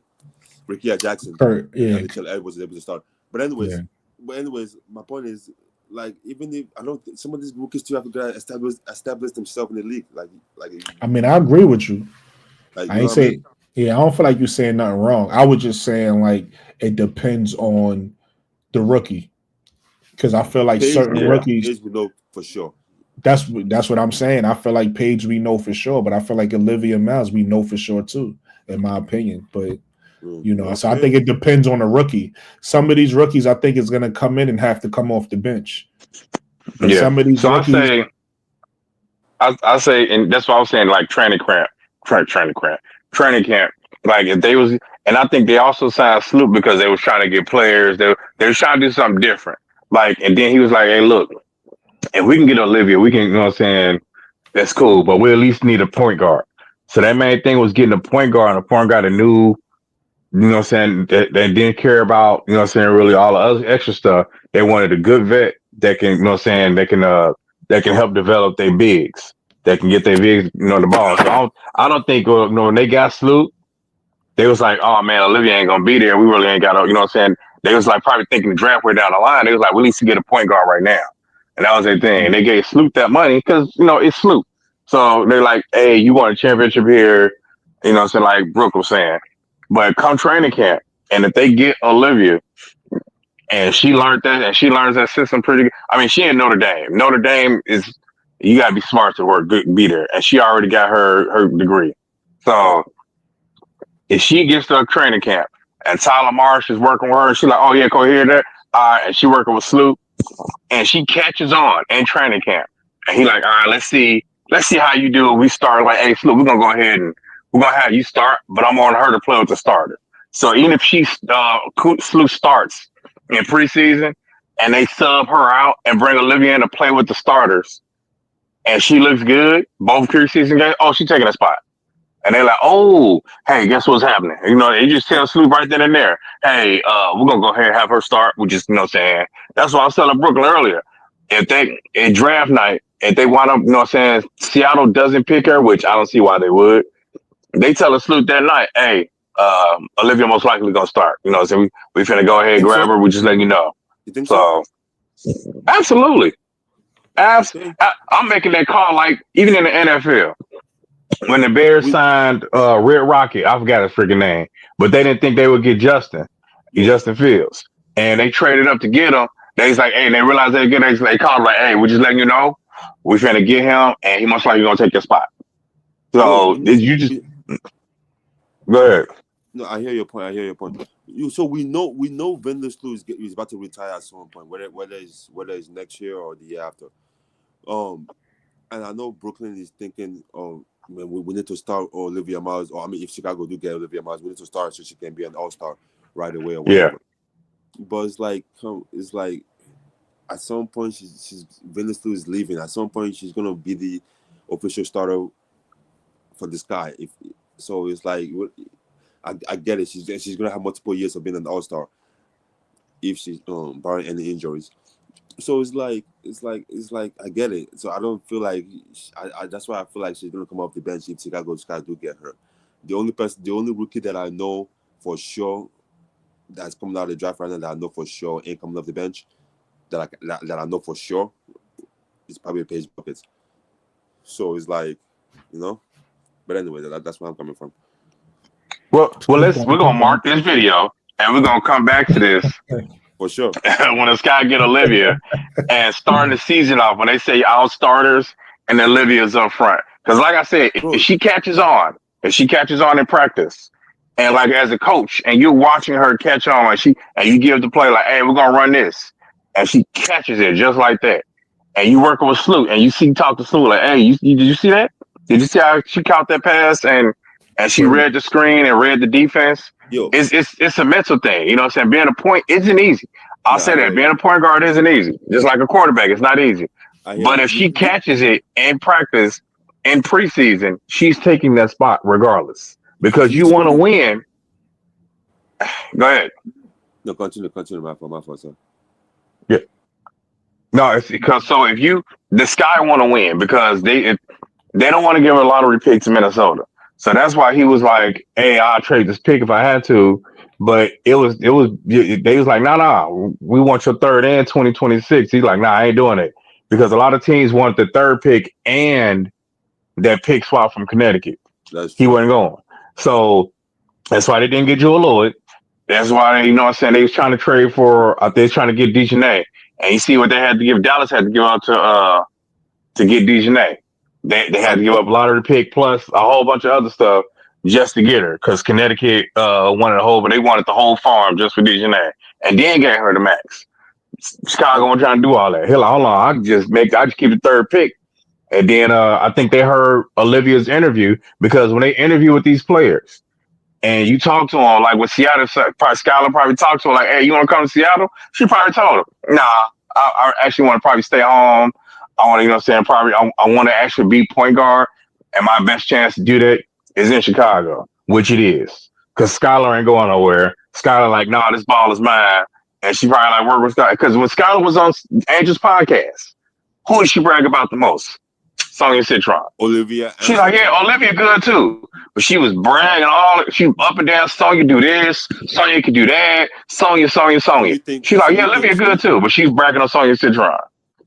Ricky Jackson. Yeah. Until Ed was able to start. But anyways, my point is, like, even if I don't think some of these rookies still have to establish themselves in the league. Like I mean, I agree with you. Like, I ain't say, yeah, I don't feel like you're saying nothing wrong. I was just saying like it depends on the rookie, because I feel like certain rookies. Paige we know for sure. That's what I'm saying. I feel like Paige we know for sure, but I feel like Olivia Miles we know for sure too, in my opinion. But so I think it depends on the rookie. Some of these rookies, I think, is going to come in and have to come off the bench. But some of these rookies, I say, and that's what I was saying, like training camp. Like if they was, and I think they also signed Sloop because they was trying to get players. They was trying to do something different. Like, and then he was like, "Hey, look, if we can get Olivia, we can, you know what I'm saying, that's cool, but we at least need a point guard." So that main thing was getting a point guard, and a point guard that knew, you know what I'm saying, that didn't care about, you know what I'm saying, really all the other extra stuff. They wanted a good vet that can, you know what I'm saying, that can help develop their bigs, that can get their bigs, you know, the ball. So I don't think, when they got Sloop, they was like, "Oh man, Olivia ain't gonna be there. We really ain't got to," you know what I'm saying. They was like probably thinking the draft way down the line. They was like, "We need to get a point guard right now," and that was their thing. And they gave Sloop that money because it's Sloop. So they're like, "Hey, you want a championship here?" You know what I'm saying, like Brooke was saying. But come training camp, and if they get Olivia, and she learned that, and she learns that system pretty good. I mean, she in Notre Dame. Notre Dame is, you gotta be smart to be there, and she already got her degree. So if she gets to a training camp and Tyler Marsh is working with her, she's like, "Oh yeah, go here there." And she working with Sloop, and she catches on in training camp, and he like, "All right, let's see how you do it." We start like, "Hey, Sloop, we're gonna go ahead and we're gonna have you start, but I'm on her to play with the starter." So even if Sloop starts in preseason and they sub her out and bring Olivia in to play with the starters, and she looks good both preseason games, oh, she's taking a spot. And they're like, "Oh, hey, guess what's happening?" They just tell Sloop right then and there, "Hey, we're gonna go ahead and have her start." We just, saying, that's what I was telling Brooklyn earlier. If they in draft night, if they wind up, saying Seattle doesn't pick her, which I don't see why they would, they tell us Sloop that night, "Hey, Olivia most likely gonna start." So we finna go ahead and grab her. We just letting you know. You think so? Absolutely. I'm making that call, like even in the NFL. When the Bears signed Red Rocket, I forgot his freaking name, but they didn't think they would get Justin Fields, and they traded up to get him. They was like, "Hey," and they realized they get. They called like, "Hey, we're just letting you know, we're finna get him, and he most likely gonna take your spot." So you just go ahead. No, I hear your point. So we know Vandersloot is about to retire at some point, whether it's next year or the year after. And I know Brooklyn is thinking, we need to start Olivia Miles, or I mean, if Chicago do get Olivia Miles, we need to start so she can be an all-star right away or whatever. Yeah. But it's like at some point Vandersloot is leaving. At some point she's gonna be the official starter for this guy. It's like, I get it. She's gonna have multiple years of being an all-star. if she's barring any injuries. So it's like I get it. So I don't feel like I that's why I feel like she's gonna come off the bench if Chicago do get her. The only rookie that I know for sure that's coming out of the draft right now that I know for sure ain't coming off the bench that I know for sure is probably Paige Buckets. So it's like, but anyway, that's where I'm coming from. Well, we're gonna mark this video and we're gonna come back to this for sure when the Sky get Olivia and starting the season off when they say all starters and Olivia's up front. Because like I said, if she catches on in practice, and like as a coach, and you're watching her catch on, and you give the play like, hey, we're gonna run this, and she catches it just like that, and you working with Sloot, and talk to Sloot like, hey, did you see that? Did you see how she caught that pass and she read the screen and read the defense? It's a mental thing. You know what I'm saying? Being a point isn't easy. I'll say that. Being a point guard isn't easy. Just like a quarterback, it's not easy. But if she catches it in practice, in preseason, she's taking that spot regardless. Because you want to win. Go ahead. No, continue. My fault, sir. Yeah. No, it's because if the Sky want to win because they don't want to give a lottery pick to Minnesota. So that's why he was like, hey, I'll trade this pick if I had to. But they was like, nah, we want your third and 2026. He's like, nah, I ain't doing it. Because a lot of teams want the third pick and that pick swap from Connecticut. He wasn't going. So that's why they didn't get Jewel Lloyd. That's why, they was trying to trade for, they was trying to get Dejanay. And you see what they had to give, Dallas had to give up to get Dejanay. They had to give up a lottery pick plus a whole bunch of other stuff just to get her because Connecticut wanted but they wanted the whole farm just for Dejanay. And then gave her the max. Chicago wasn't trying to do all that. Hell, hold on, I just keep the third pick. And then I think they heard Olivia's interview because when they interview with these players and you talk to them, like with Seattle, Skylar probably talked to her like, hey, you want to come to Seattle? She probably told him, nah, I actually want to probably stay home. I want to, probably I want to actually be point guard. And my best chance to do that is in Chicago, which it is. Because Skylar ain't going nowhere. Skylar like, nah, this ball is mine. And she probably like work with Skylar. Because when Skylar was on Angel's podcast, who did she brag about the most? Sonya Citron. Olivia. She's like, yeah, Olivia good too. But she was bragging she was up and down. Sonya do this. Sonya can do that. Sonya. She's like, yeah, Olivia good too. But she's bragging on Sonya Citron.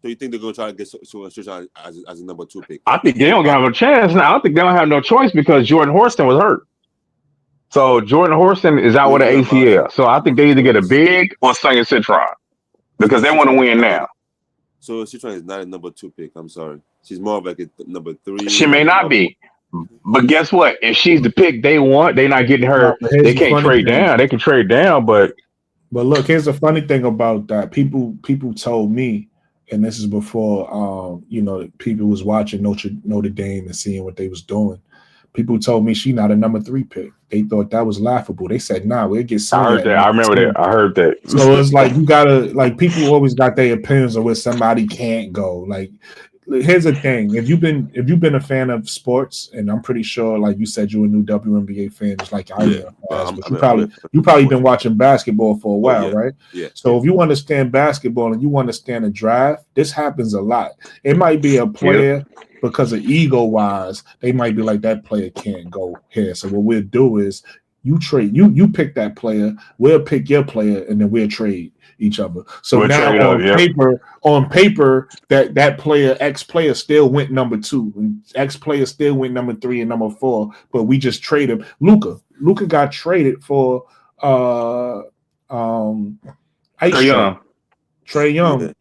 So you think they're going to try to get Sonya Citron as a number 2 pick? I think they don't have a chance now. I think they don't have no choice because Jordan Horston was hurt. So Jordan Horston is out with an ACL. So I think they either get a big or Sonya Citron because they want to win now. So Citron is not a number 2 pick. I'm sorry. She's more of like a number 3. She may not be. But guess what? If she's the pick they want, they're not getting her. They can't trade down. They can trade down, but look, here's the funny thing about that. People told me, and this is before people was watching Notre Dame and seeing what they was doing. People told me she not a number 3 pick. They thought that was laughable. They said, nah, we'll get some. I heard that. I remember that. I heard that. So it's like you gotta people always got their opinions on where somebody can't go. Like, here's the thing: if you've been a fan of sports, and I'm pretty sure, like you said, you're a new WNBA fan, just like I am. But you probably been watching basketball for a while, right? Yeah. So if you understand basketball and you understand a draft, this happens a lot. It might be a player. Because of ego-wise, they might be like, that player can't go here. So what we'll do is you trade. You pick that player. We'll pick your player, and then we'll trade each other. So now on paper, that player, X player, still went number 2, and X player still went number 3 and number 4. But we just traded Luka. Luka got traded for Trae Young.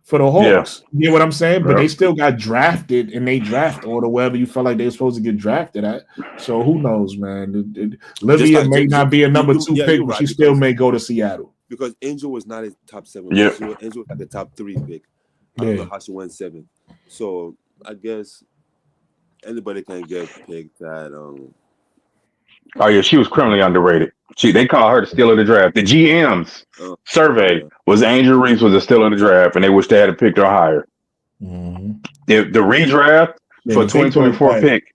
For the Hawks. Yeah. You know what I'm saying? But they still got drafted in they draft order, wherever you felt like they were supposed to get drafted at. So who knows, man? Olivia may not be a number 2 pick, but she still may go to Seattle. Because Angel was not a top 7. Yeah. Angel was like a top 3 pick. I don't know how she went 7. So I guess anybody can get picked at Oh yeah, she was criminally underrated. They call her the steal of the draft. The GM's survey was Angel Reese was a steal of the draft, and they wish they had picked her higher. Mm-hmm. The redraft for 2024 pick,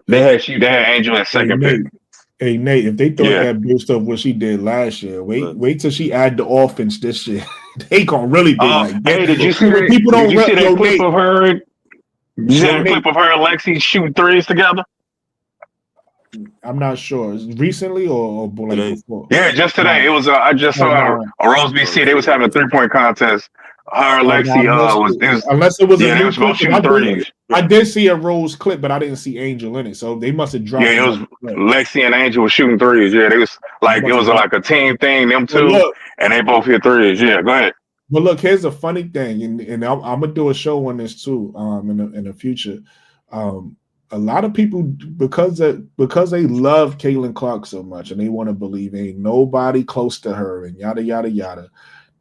they had Angel at second pick. Hey Nate, if they thought Yeah. that based off what she did last year, wait till she add the offense this year. They gonna really be like, Hey, did you see people, that? people Did don't you see that yo clip Nate, of her? Did you see yo that Nate. clip of her and Lexi shooting threes together? I'm not sure. Recently or like Today? before? Yeah, just today. It was. I just Oh, saw no. a Rose BC. They was having a 3-point contest. Her and Oh, no, Lexi I missed was. it. It was. Unless it was Yeah, a they new was both clip. shooting threes. I did see a Rose clip, but I didn't see Angel in it. So they must have dropped. Yeah, it was another clip. Lexi and Angel was shooting threes. Yeah, they was like it was like a team thing. Them But two, look, and they both hit threes. Yeah, go ahead. but look, here's a funny thing, and I'm gonna do a show on this too. In the future, a lot of people because they love Caitlin Clark so much, and they want to believe ain't nobody close to her, and yada yada yada.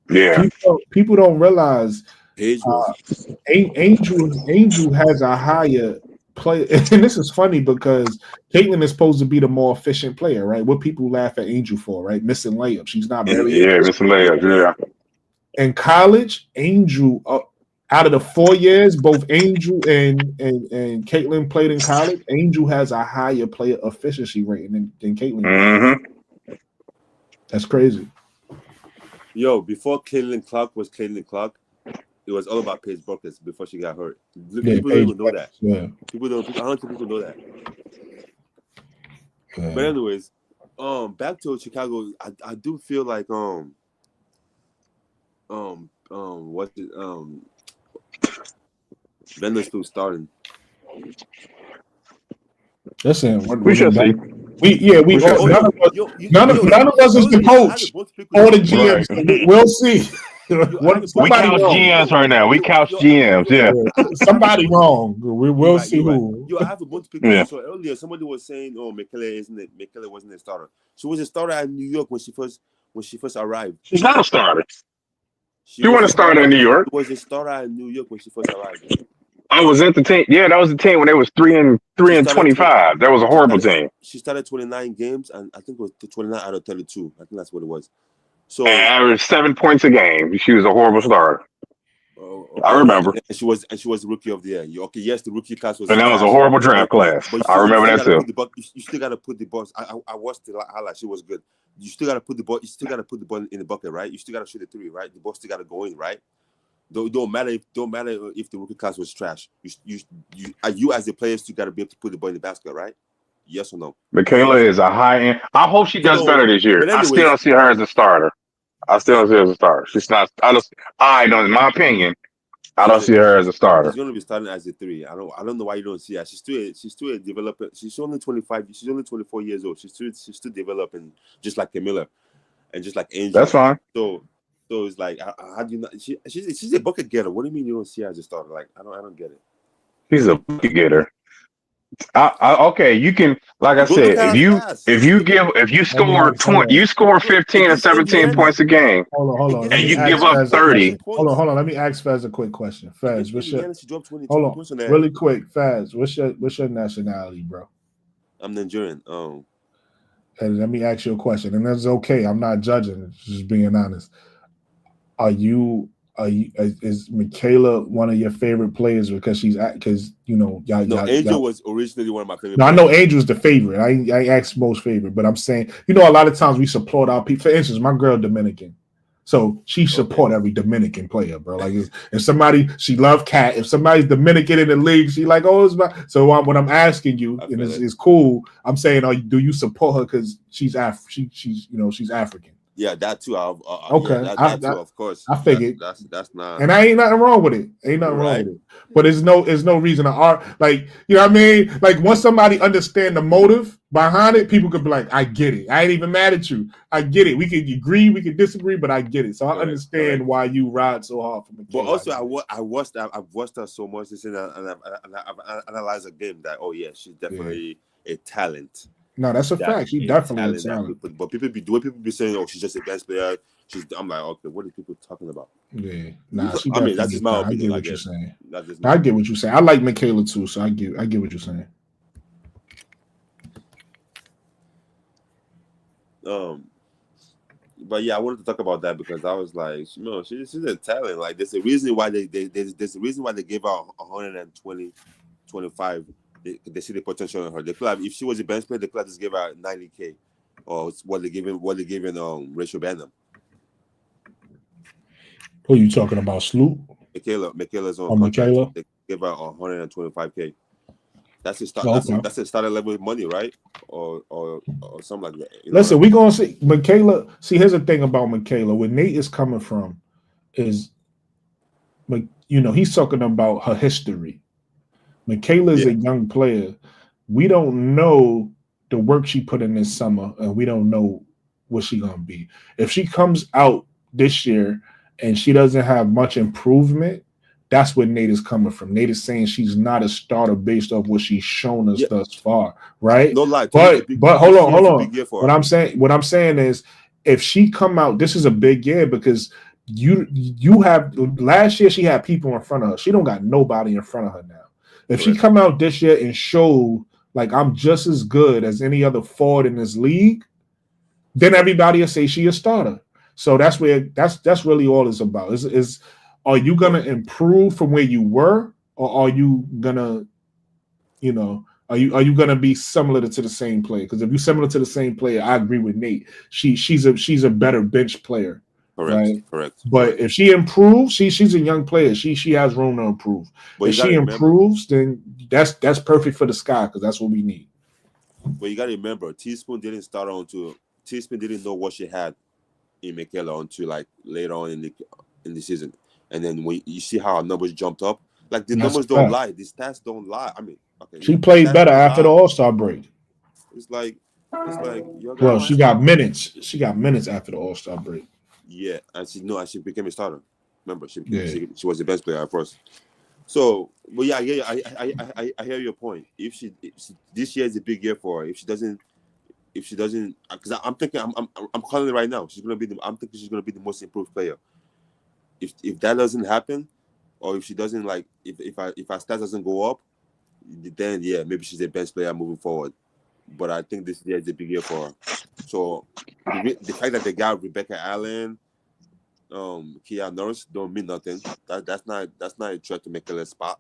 Yeah. People don't realize Paige was. Angel has a higher play, and this is funny because Caitlin is supposed to be the more efficient player, right? What people laugh at Angel for, right? Missing layups. She's not very Yeah, efficient. missing layups. Yeah. In college, Angel out of the 4 years, both Angel and Caitlin played in college. Angel has a higher player efficiency rating than Caitlin. Mm-hmm. That's crazy. Yo, before Caitlin Clark was Caitlin Clark, it was all about Paige Buckets before she got hurt. People don't even know that. Yeah. I don't think people know that. Yeah. But anyways, back to Chicago, I do feel like what's it Vanderbilt starting. Listen, We shall see. None of us is the coach or the GM. Right. We'll see. We couch GMs right now. We couch GMs. Yeah. Somebody wrong. We'll see who. Yo, I have a bunch of people. So earlier, somebody was saying, "Oh, McKellar wasn't a starter. She was a starter at New York when she first arrived. She's not a starter. She wasn't a starter in New York. She was a starter at New York when she first arrived. I was at the team. Yeah, that was the team when they was 3-25. That was a horrible team. She started 29 games, and I think it was 29 out of 32. I think that's what it was. So and averaged 7 points a game. She was a horrible starter. Okay. I remember. And she was the rookie of the year. Okay, yes, the rookie class was. And that was a horrible draft class. I remember that too. You still got to put the ball. I watched the highlight. She was good. You still got to put the ball. You still got to put the ball in the bucket, right? You still got to shoot the three, right? The ball still got to go in, right? Don't matter if the rookie class was trash. You as the players still got to be able to put the ball in the basket, right? Yes or no? Michaela is a high end. I hope she does better this year. Anyways, I still don't see her as a starter. She's not. In my opinion, I don't see her as a starter. She's going to be starting as a 3. I don't know why you don't see her. She's still a developer. She's only 25. She's only 24 years old. She's still developing, just like Camilla, and just like Angel. That's fine. So it's like, how do you not? She's a bucket getter. What do you mean you don't see her as a starter? Like, I don't get it. She's a bucket getter. Okay, you can, like I said, if you score 20, you score 15 or 17 points a game, hold on, and you give up 30. Hold on. Let me ask Fez a quick question. Fez, really quick, Fez, what's your nationality, bro? I'm Nigerian. And let me ask you a question, and that's okay. I'm not judging, just being honest. Is Michaela one of your favorite players because Angel was originally one of my favorite. No, I know Angel's the favorite. I asked most favorite, but I'm saying, a lot of times we support our people. For instance, my girl Dominican, so she support every Dominican player, bro. Like if somebody, she love Cat. If somebody's Dominican in the league, she like, oh, it's my. So what I'm asking you, and it's cool. I'm saying, do you support her because she's she's African? Yeah, that too. Okay, yeah, that too, of course. I figured that's not, and I ain't nothing wrong with it. Wrong with it. But there's no reason to art. Like, you know what I mean? Like, once somebody understand the motive behind it, people could be like, I get it. I ain't even mad at you. I get it. We can agree, we can disagree, but I get it. So I understand why you ride so hard for me. But also, I've watched her so much and I've analyzed the game that she's definitely a talent. No, that's a fact. She definitely a talent. But people be saying, "Oh, she's just a best player." I'm like, okay, what are people talking about? Yeah, nah. I mean, that's just my opinion. I get what you're saying. I get what you're saying. I like Michaela too, so I get what you're saying. But yeah, I wanted to talk about that because I was like, she's a talent. Like, there's a reason why they gave her 120, 25 They see the potential in her. They feel like if she was a bench player, they could have just give her $90K, or what they giving Rachel Banham. Who are you talking about, Sloop? Michaela's on Oh, contract. Michaela? They give her $125K. That's a start. Oh, okay. That's a starter level money, right? Or something like that. Listen, we're gonna see Michaela. See, here's the thing about Michaela. Where Nate is coming from is, he's talking about her history. Michaela is a young player. We don't know the work she put in this summer, and we don't know what she's gonna be. If she comes out this year and she doesn't have much improvement, that's where Nate is coming from. Nate is saying she's not a starter based off what she's shown us thus far, right? No lie. But hold on. What I'm saying is, if she come out, this is a big year because you have last year she had people in front of her. She don't got nobody in front of her now. If she come out this year and show like I'm just as good as any other forward in this league, then everybody will say she a starter. So that's really all it's about. Is are you gonna improve from where you were, or are you gonna, are you gonna be similar to the same player? Because if you're similar to the same player, I agree with Nate. She's a better bench player. Correct. But if she improves, she's a young player. She has room to improve. But if she improves, then that's perfect for the Sky because that's what we need. But you gotta remember, Teaspoon didn't know what she had in Michaela until like later on in the season. And then when you see how our numbers jumped up, like the numbers don't lie, the stats don't lie. I mean, she played better after the All-Star break. It's like well, she got minutes. She got minutes after the All-Star break. Yeah, and she became a starter. Remember, she was the best player at first. So, but yeah, I hear your point. If this year is a big year for her. If she doesn't, because I'm thinking, I'm calling it right now. I'm thinking she's gonna be the most improved player. If that doesn't happen, or if she doesn't if our stats doesn't go up, then maybe she's a bench player moving forward. But I think this year is a big year for her. So the fact that they got Rebecca Allen, Kia Norris don't mean nothing. That's not a threat to make a spot.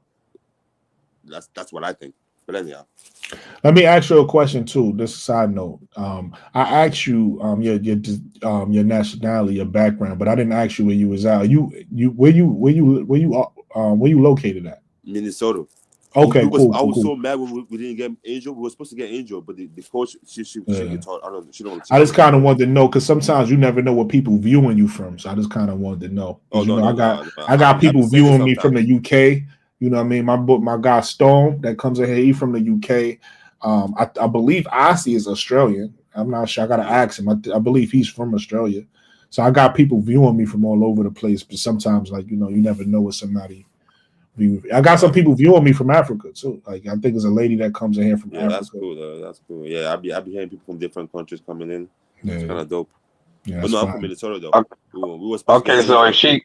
That's what I think. But anyhow, let me ask you a question too. This is a side note. I asked you your nationality, your background, but I didn't ask you where you was at. Where you located at? Minnesota. Okay, cool. I was so mad when we didn't get Angel. We were supposed to get Angel, but the coach she gets hard. I don't know. She don't. I just kind of wanted to know because sometimes you never know what people viewing you from. So I just kind of wanted to know. I got people viewing me from the UK. You know what I mean? My guy Stone that comes in here, he from the UK. I believe Ossie is Australian. I'm not sure. I gotta ask him. I believe he's from Australia. So I got people viewing me from all over the place. But sometimes, you never know what somebody. I got some people viewing me from Africa too. Like I think there's a lady that comes in here from Africa. That's cool though. That's cool. Yeah, I be hearing people from different countries coming in. Yeah, it's kind of dope. Yeah, but no, I'm from Minnesota though. We were supposed to so if she,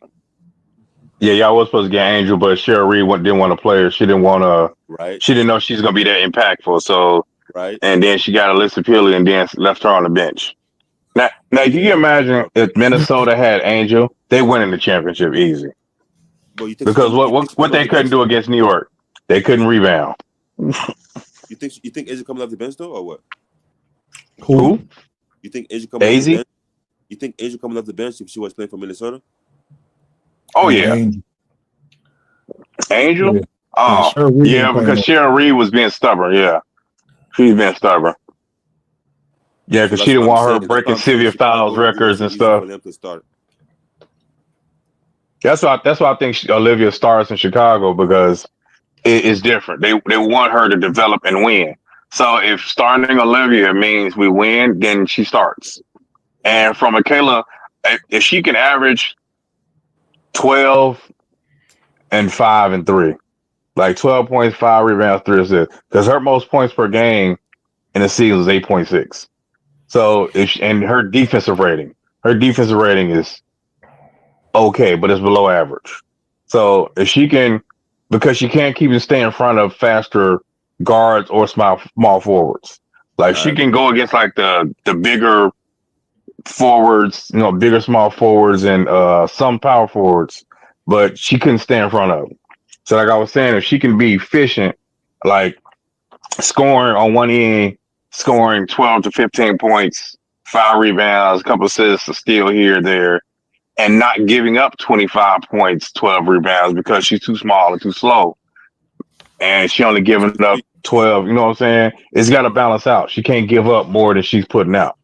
y'all was supposed to get Angel, but Cheryl Reed didn't want to play her. She didn't want to. Right. She didn't know she's gonna be that impactful. So right. And then she got Alyssa Peely and then left her on the bench. Now, can you imagine if Minnesota had Angel? They win in the championship easy. Because what they couldn't do against New York, they couldn't rebound. You think Angel coming off the bench though, or what? Who? You think Angel coming off the bench? You think Angel coming off the bench if she was playing for Minnesota? Oh yeah, Angel. Yeah. Oh yeah, because Cheryl Reed was being stubborn. Yeah, she's been stubborn. Yeah, because she didn't want her breaking Sylvia Fowles records and stuff. That's why I think Olivia starts in Chicago because it's different. They want her to develop and win. So if starting Olivia means we win, then she starts. And from Michaela, if she can average 12 and 5 and 3, like 12 points, 5 rebounds, 3 assists, because her most points per game in the season is 8.6. So and her defensive rating is okay, but it's below average. So if she can, because she can't keep and stay in front of faster guards or small forwards. Like she can go against like the bigger forwards, bigger small forwards and some power forwards, but she couldn't stay in front of them. So like I was saying, if she can be efficient, like scoring on one end, scoring 12 to 15 points, 5 rebounds, a couple assists, a steal here, there, and not giving up 25 points, 12 rebounds because she's too small and too slow. And she only giving up 12, you know what I'm saying? It's got to balance out. She can't give up more than she's putting out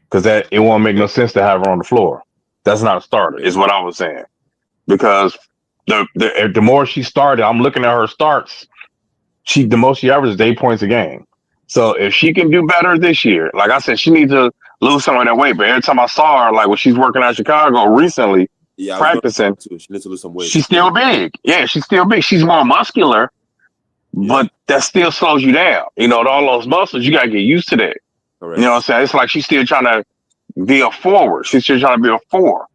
because that it won't make no sense to have her on the floor. That's not a starter, is what I was saying. Because the more she started, I'm looking at her starts. The most she averages 8 points a game. So if she can do better this year, like I said, she needs to lose some of that weight. But every time I saw her, like when she's working out Chicago recently, practicing, she needs to lose some weight. She's still big. Yeah, she's still big. She's more muscular, but that still slows you down. You know, all those muscles, you gotta get used to that. Correct. You know what I'm saying? It's like she's still trying to be a forward. She's still trying to be a 4.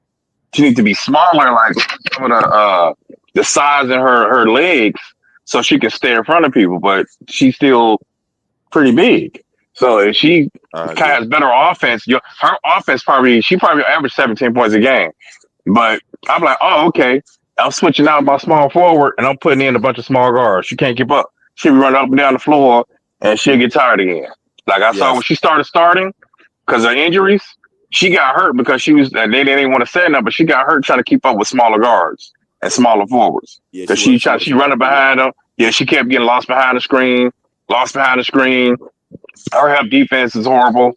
She needs to be smaller, like some of the size in her legs, so she can stay in front of people. But she's still pretty big. So if she has better offense, her offense she probably average 17 points a game. But I'm like, oh, okay. I'm switching out my small forward and I'm putting in a bunch of small guards. She can't keep up. She'll be running up and down the floor and she'll get tired again. Like I saw when she started starting because of injuries, she got hurt because they didn't want to say nothing, but she got hurt trying to keep up with smaller guards and smaller forwards. Because she running behind them. Yeah, she kept getting lost behind the screen. Her help defense is horrible.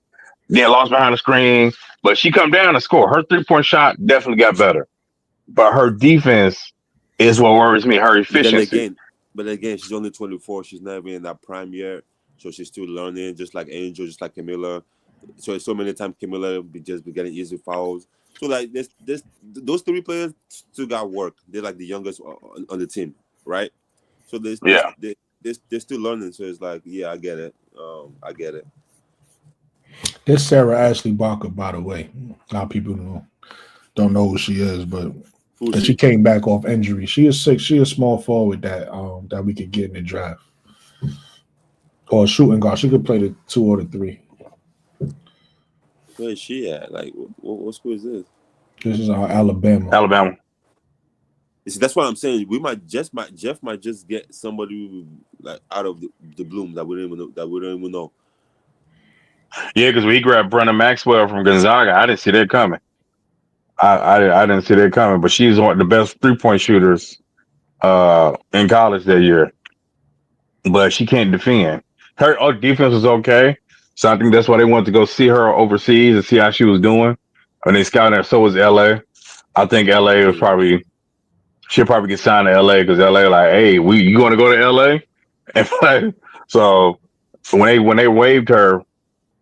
Then lost behind the screen. But she come down and score. Her 3-point shot definitely got better. But her defense is what worries me, her efficiency. But again, she's only 24. She's not even in that prime yet. So she's still learning, just like Angel, just like Camilla. So many times Camilla be getting easy fouls. So like those 3 players still got work. They're like the youngest on the team, right? So they're still learning. So it's like, yeah, I get it. I get it. This Sarah Ashley Barker, by the way. A lot of people don't know who she is, but she came back off injury. She is 6. She is small forward that we could get in the draft. Or a shooting guard. She could play the 2 or the 3. Where is she at? Like, what school is this? This is Alabama. See, that's what I'm saying. Jeff might just get somebody like out of the bloom that we don't even know. Yeah, because we grabbed Brenna Maxwell from Gonzaga. I didn't see that coming. I didn't see that coming, but she's one of the best 3-point shooters in college that year. But she can't defend. Her defense was okay, so I think that's why they wanted to go see her overseas and see how she was doing. And they scouted her. So was LA. I think LA was she'll probably get signed to LA because LA like, hey, you going to go to LA and play? So when they waived her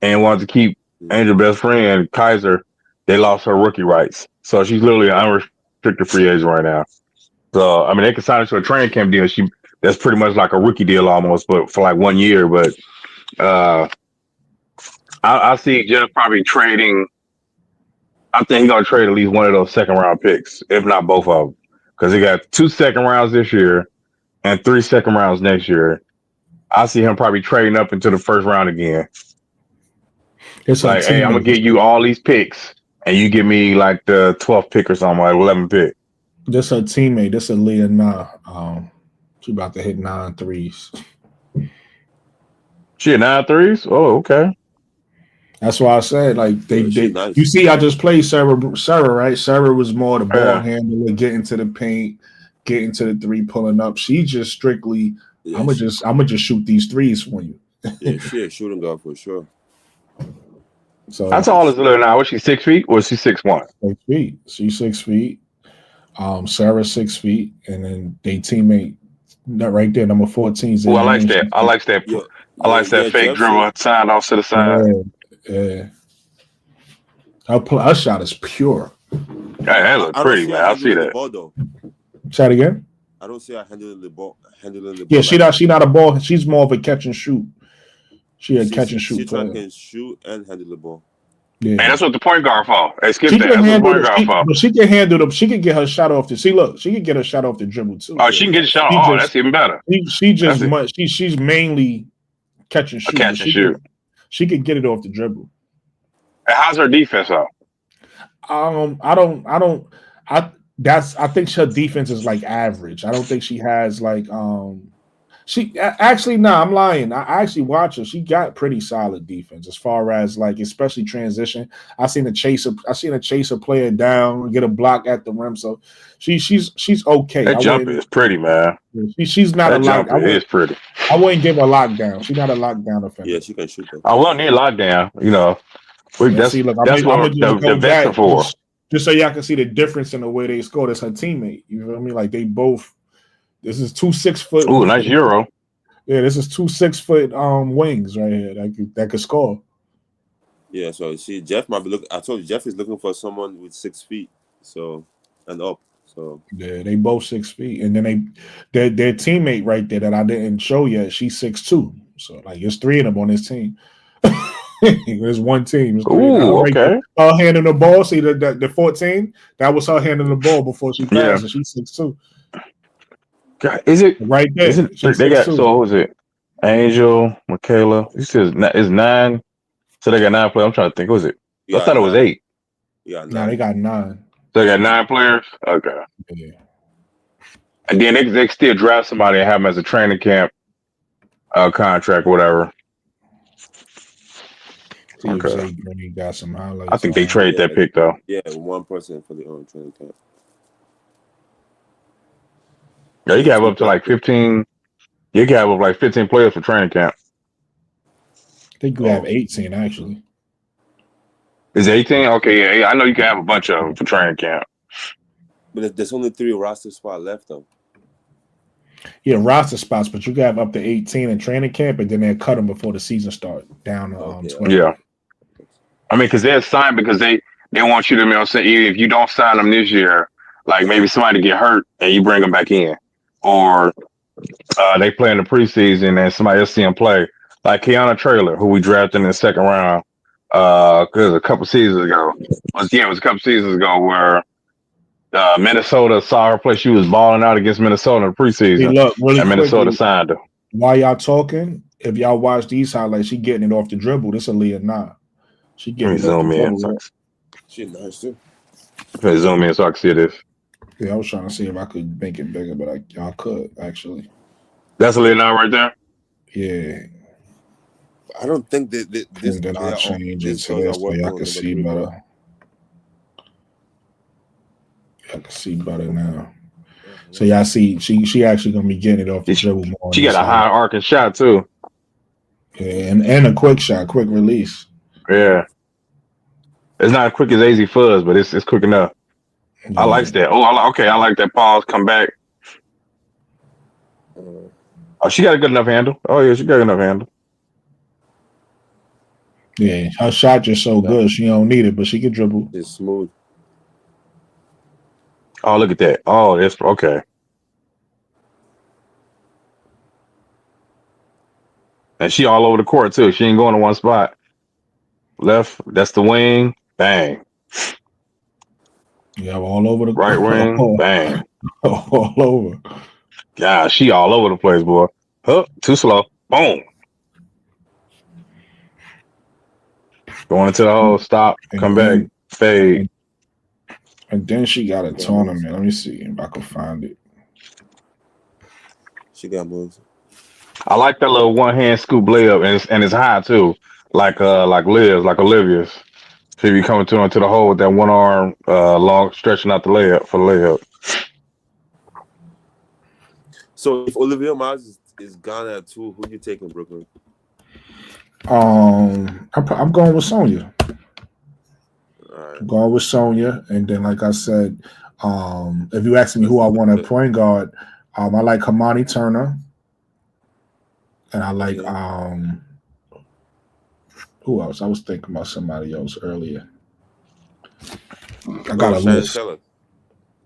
and wanted to keep Angel's best friend Kaiser, they lost her rookie rights. So she's literally an unrestricted free agent right now. So I mean, they can sign her to a training camp deal. That's pretty much like a rookie deal almost, but for like 1 year. But I see Jeff probably trading. I think he's gonna trade at least one of those 2nd-round picks, if not both of them, because he got 2 2nd rounds this year and 3 2nd rounds next year. I see him probably trading up into the 1st round again. It's like, hey, I'm gonna give you all these picks, and you give me like the 12th pick or something, like 11th pick. This her teammate. This is Leah Na. She about to hit 9 threes. She hit 9 threes? Oh, okay. That's why I said, like, nice. You see, I just played Sarah, right? Sarah was more the ball handler, getting to the paint, getting to the 3, pulling up. She just strictly, I'm gonna just shoot these 3s for you. Yeah, she a shooting guard for sure. So how tall is Leah now? Was she 6 feet or is she 6'1"? 6 feet. She's 6 feet. Sarah's 6 feet, and then they teammate that right there, number 14. Oh, I like that. I like that. I like that fake dribble sign off to the side. Yeah. Her shot is pure. Hey, that looks pretty, man. I see that. Ball, Say it again. I don't see her handling the ball. Yeah, she not a ball. She's more of a catch and shoot. She catch and shoot. She can shoot and handle the ball. Yeah, and that's what the point guard for. Hey, skip that. That's what the point guard for. But she can handle them. She can get her shot off the. See, look, she can get her shot off the dribble too. Oh, she can get a shot off. That's even better. She's mainly catch and shoot. Catch and shoot. She can get it off the dribble. And how's her defense though? I think her defense is like average. I don't think she has like Actually, no, I'm lying. I actually watch her. She got pretty solid defense as far as like, especially transition. I seen a chaser play it down, get a block at the rim. So she's okay. That jumper is pretty, man. She's not That a lock. jumper is pretty. I wouldn't give her a lockdown. She's not a lockdown offender. Yeah, she can shoot though. I won't need lockdown. That's see, look, that's I'm what gonna the vets are for. just so y'all can see the difference in the way they scored as her teammate. You know what I mean? Like they both. This is 2 6 foot. Ooh, nice euro. Yeah, this is 2 6 foot wings right here that could score. Yeah, so see, Jeff might be looking. I told you, Jeff is looking for someone with 6 feet, so and up. So yeah, they both 6 feet, and then their teammate right there that I didn't show yet. She's 6'2", so like it's 3 of them on this team. There's one team. Ooh, okay. Her handing the ball. See the 14. That was her handing the ball before she passed. Yeah. And she's 6'2". God, is it right there? They got so who is it? Angel, Michaela. He says it's 9. So they got 9 players. I'm trying to think. Who was it? I thought it was 8. Yeah, no, they got 9. So they got 9 players. Okay. Yeah. And then they still draft somebody and have them as a training camp contract, whatever. Okay. Got some highlights. I think they trade that pick though. Yeah, 1% for the training camp. Yeah, you can have up to like 15. You can have up like 15 players for training camp. I think you have 18 actually. Is it 18? Okay, yeah. I know you can have a bunch of them for training camp. But there's only 3 roster spots left though. Yeah, roster spots, but you can have up to 18 in training camp, and then they'll cut them before the season starts down to 12. Yeah. I mean, because they're signed because they want you to, you know, say if you don't sign them this year, like maybe somebody get hurt and you bring them back in, or they play in the preseason and somebody else see them play, like Kiana Traylor, who we drafted in the second round, because a couple seasons ago, where Minnesota saw her play. She was balling out against Minnesota in the preseason, hey, look, really and Minnesota quickly, signed her. While y'all talking, if y'all watch these highlights, she getting it off the dribble. This is Leah Nah. She getting it off the dribble. She's nice too. Okay, zoom in so I can see this. Yeah, I was trying to see if I could make it bigger, but y'all could actually. That's Leah Nah right there. Yeah. I don't think that this. And then I'll change it to this so y'all can see better. I can see better now. So y'all see, she actually gonna be getting it off the dribble more. She got a high arcing shot too. Yeah, and a quick shot, quick release. Yeah, it's not as quick as AZ Fuzz, but it's quick enough. Yeah. I like that. Oh, I like that pause. Come back. Oh, she got a good enough handle. Oh yeah, she got enough handle. Yeah, her shot just so good. She don't need it, but she can dribble. It's smooth. Oh, look at that. Oh, that's okay. And she all over the court too. She ain't going to one spot. Left, that's the wing. Bang. Yeah, all over the right wing. Bang. All over. Yeah, she all over the place, boy. Huh, too slow. Boom. Going into the hole, stop, come back, fade. And then she got a tournament. Let me see if I can find it. She got moves. I like that little one hand scoop layup, and it's high too, like Olivia's. She be coming into the hole with that one arm, long stretching out the layup for the layup. So if Olivia Miles is gone at 2, who you taking, Brooklyn? I'm going with Sonya. Right. I'm going with Sonya, and then like I said, if you ask me who I want at point guard, I like Hermione Turner, and I like who else? I was thinking about somebody else earlier. I got a list.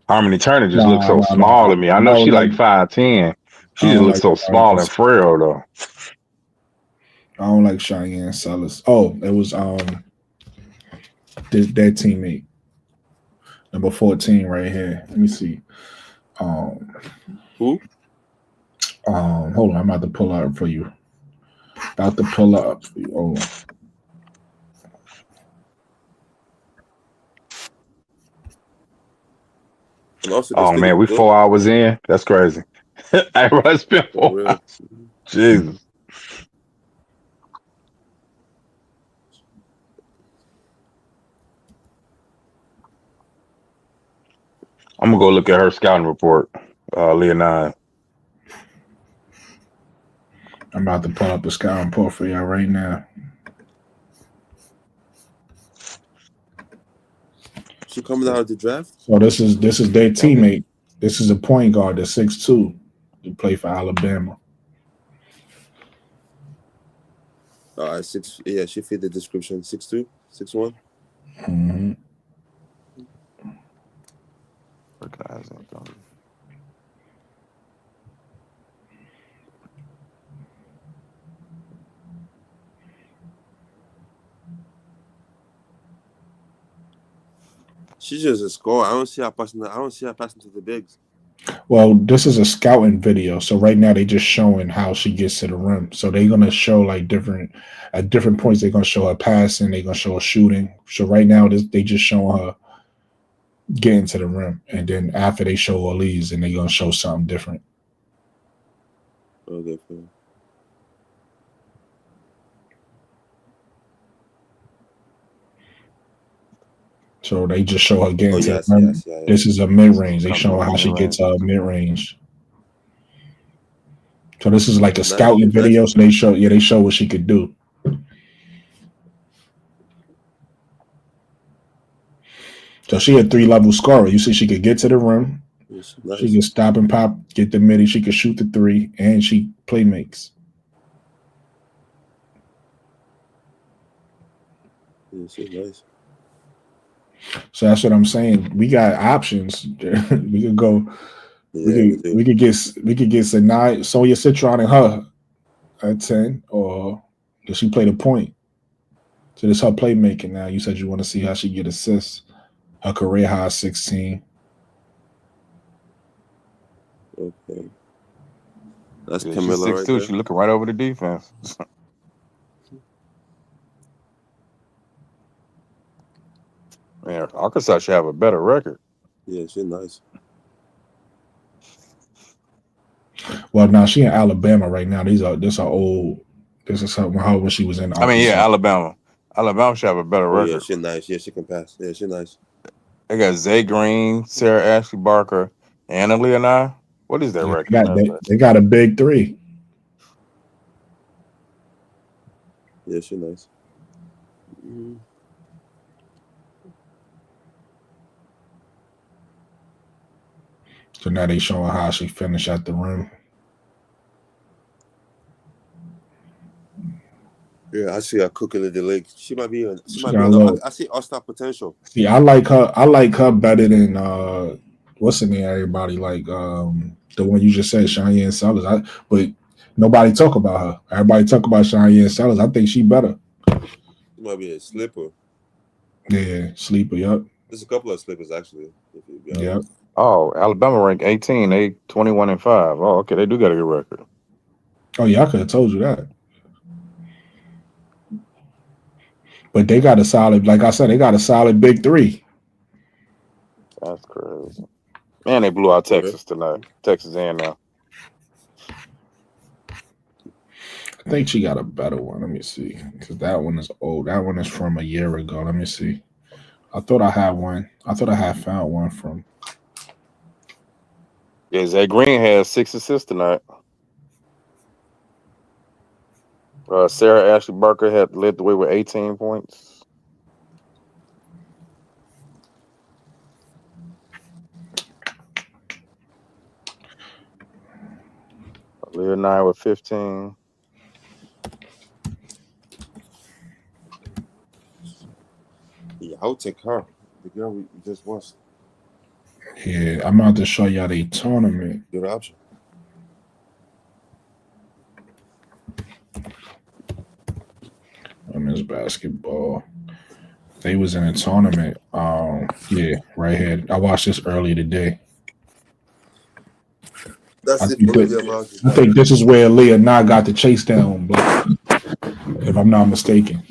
Harmony Turner just looks so small to me. I know she like 5'10". She just looks so small and frail though. I don't like Cheyenne Sellers. Oh, it was their teammate, number 14 right here. Let me see. Who? Hold on, I'm about to pull up for you. Hold on. Oh man, we 4 hours in. That's crazy. I run spin For 4 real. hours. Jesus. I'm gonna go look at her scouting report, Leonine. I'm about to pull up a scouting report for y'all right now. She coming out of the draft? So this is their teammate. This is a point guard, the 6'2", who play for Alabama. Six. Yeah, she fit the description. 6'2", 6'1". Mm-hmm. She's just a scorer. I don't see her passing to the bigs. Well, this is a scouting video, so right now they just showing how she gets to the rim. So they're gonna show like at different points. They're gonna show her passing. They're gonna show her shooting. So right now they just showing her getting to the rim, and then after they show her leaves, and they're gonna show something different. Okay, fine. So they just show her getting to Yes, the rim. yes, yeah. This is a mid range. They show her how she gets to mid range. So this is like a scouting video. So they show what she could do. So she a 3-level scorer. You see, she could get to the rim. Yes, nice. She can stop and pop, get the midi. She could shoot the 3, and she play makes. Yeah, she's nice. So that's what I'm saying. We got options. We could go. Yeah, we could get Sanai, Sonya Citron and her at 10, or does she play the point? So this her playmaking now. You said you want to see how she get assists. Her career high 16. Okay. That's Yeah, Camilla she's 6'2". right there. She's looking right over the defense. Man, Arkansas should have a better record. Yeah, she's nice. Well, now she in Alabama right now. This is old. This is how when she was in Arkansas. I mean, yeah, Alabama. Alabama should have a better record. Yeah, she's nice. Yeah, she can pass. Yeah, she's nice. They got Zay Green, Sarah Ashley Barker, Anna Leonine. What is their record? They got a big 3. Yeah, she's nice. Mm. So now they showing how she finished at the rim. Yeah, I see her cooking in the league. She might be. I see all-star potential. See, I like her. I like her better than what's the name? Everybody like the one you just said, Cheyenne Sellers. But nobody talk about her. Everybody talk about Cheyenne Sellers. I think she better. She might be a slipper. Yeah, sleeper. Yep. There's a couple of slippers actually. Yep. Oh, Alabama ranked 18. They 21-5. Oh, okay. They do got a good record. Oh yeah, I could have told you that. But they got a solid, like I said, they got a solid big 3. That's crazy. Man, they blew out Texas tonight. Texas A&M. I think she got a better one. Let me see. Because that one is old. That one is from a year ago. Let me see. I thought I had one. I thought I had found one from. Yeah, Zay Green has 6 assists tonight. Sarah Ashley Barker had led the way with 18 points. Leonine with 15. Yeah, I'll take her. The girl we just watched. Yeah, I'm about to show y'all the tournament. Good option. Women's basketball. They was in a tournament. Yeah, right here. I watched this earlier today. I think this is where Leah Nye got the chase down block, if I'm not mistaken.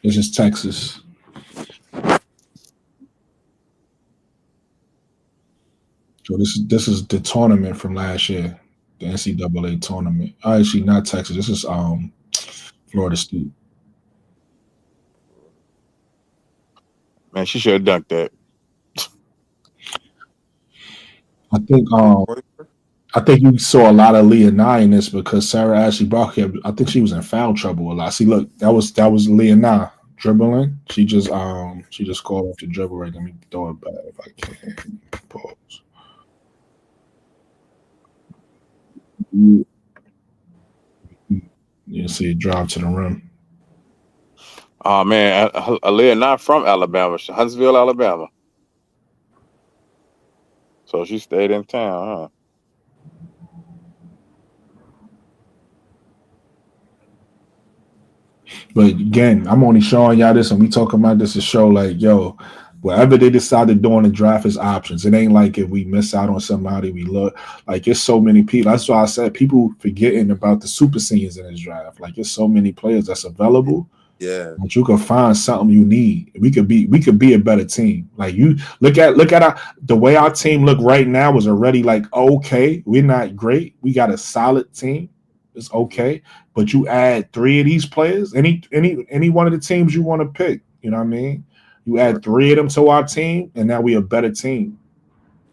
This is Texas. So this is the tournament from last year, the NCAA tournament. Actually, not Texas. This is Florida State. Man, she should have dunked that. I think you saw a lot of Leah Nye in this because Sarah Ashley Barker, I think she was in foul trouble a lot. See, look, that was Leah Nye dribbling. She just called off the dribble right. Let me throw it back if I can. Pause. You see it drive to the rim. Oh man, Aaliyah not from Alabama, Huntsville, Alabama. So she stayed in town, huh? But again, I'm only showing y'all this, and we talking about this to show like, yo, whatever they decide to do in the draft is options. It ain't like if we miss out on somebody, we look like it's so many people. That's why I said people forgetting about the super seniors in this draft. Like it's so many players that's available. Yeah, that you can find something you need. We could be a better team. Like you look at the way our team look right now is already like okay. We're not great. We got a solid team. It's okay, but you add 3 of these players, any one of the teams you want to pick. You know what I mean? You add 3 of them to our team, and now we a better team.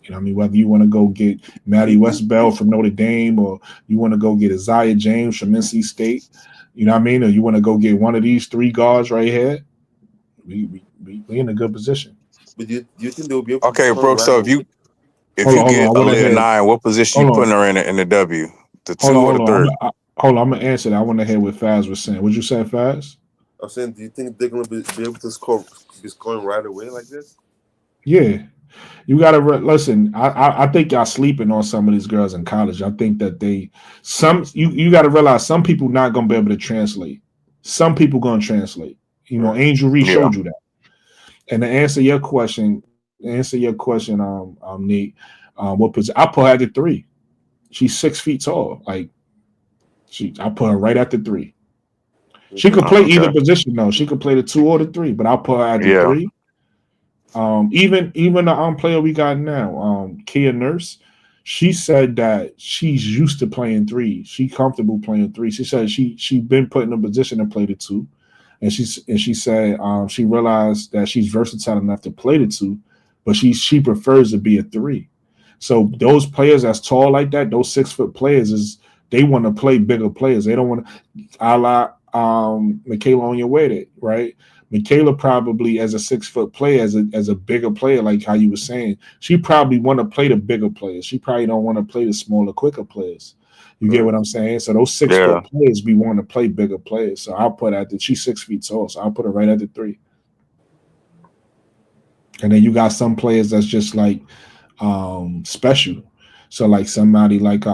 You know what I mean? Whether you want to go get Maddie Westbell from Notre Dame or you want to go get Isaiah James from NC State, you know what I mean? Or you want to go get one of these 3 guards right here, we in a good position. But do you think they'll be able to Okay, Brooke, so if you get Aaliyah 9, what position you putting her in the W? The 2 or the 3rd? I'm going to answer that. I want to hear what Faz was saying. What'd you say, Faz? I'm saying, do you think they're going to be able to be scoring right away like this? Yeah. You got to listen. I think y'all sleeping on some of these girls in college. I think that you got to realize some people not going to be able to translate. Some people going to translate. You know, Angel Reese showed you that. And to answer your question, Nate, what position? I put her at the 3. She's 6 feet tall. Like I put her right at the 3. She could play either position though. She could play the 2 or the 3, but I'll put her at the 3. Even the player we got now, Kia Nurse, she said that she's used to playing 3. She comfortable playing 3. She said she been put in a position to play the 2, and she said she realized that she's versatile enough to play the 2, but she prefers to be a 3. So those players that's tall like that, those 6-foot players they want to play bigger players. They don't want to, a la Michaela Onyewede, right? Michaela probably as a 6-foot player, as a bigger player, like how you were saying, she probably want to play the bigger players. She probably don't want to play the smaller, quicker players. You get what I'm saying? So those 6-foot players, we want to play bigger players. So I'll put she's 6 feet tall, so I'll put her right at the 3. And then you got some players that's just like special. So like somebody like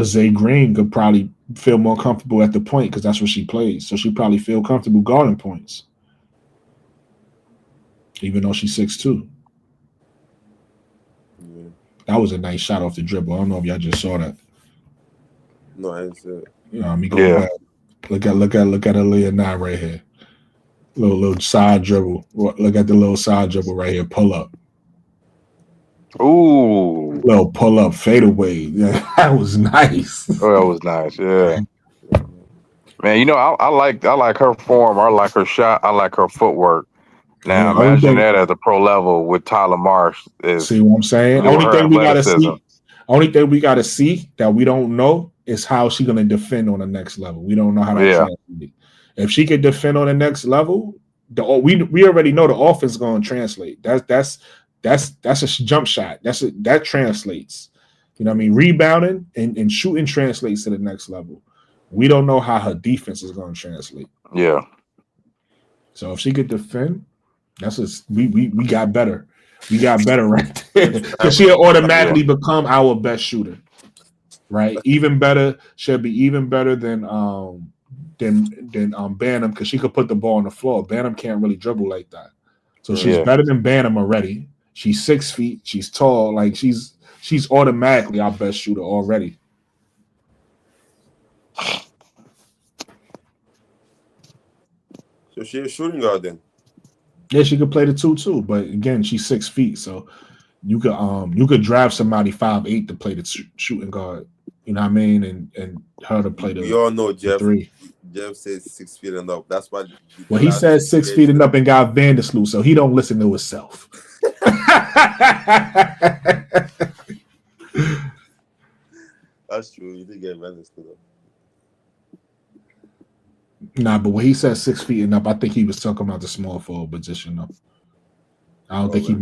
Zay Green could probably feel more comfortable at the point because that's what she plays. So she probably feel comfortable guarding points, even though she's 6'2". Yeah. That was a nice shot off the dribble. I don't know if y'all just saw that. No, I didn't see it. Let me go back. Look at Aaliyah now right here. Little side dribble. Look at the little side dribble right here. Pull up. Ooh. Little pull up fadeaway. Yeah, that was nice. Oh, that was nice. Yeah. Man, you know, I like her form. I like her shot. I like her footwork. Now imagine that at the pro level with Tyler Marsh. See what I'm saying? Only thing we gotta see that we don't know is how she's gonna defend on the next level. We don't know how that translates. If she could defend on the next level, we already know the offense is gonna translate. That's a jump shot. That translates. You know what I mean? Rebounding and shooting translates to the next level. We don't know how her defense is going to translate. Yeah. So if she could defend, we got better. We got better right there. Because she'll automatically become our best shooter. Right? Even better. She'll be even better than Banham because she could put the ball on the floor. Banham can't really dribble like that. So she's better than Banham already. She's 6 feet. She's tall. Like she's automatically our best shooter already. So she's a shooting guard then? Yeah, she could play the 2 too. But again, she's 6 feet. So you could draft somebody 5'8" to play the shooting guard. You know what I mean? And her to play We all know the Jeff. 3. Jeff says 6 feet and up. That's why. Well, he said 6 feet and up and got Vandersloot, so he don't listen to himself. That's true. You did get Vandersloot. Nah, but when he said 6 feet and up, I think he was talking about the small forward position, though. I don't think he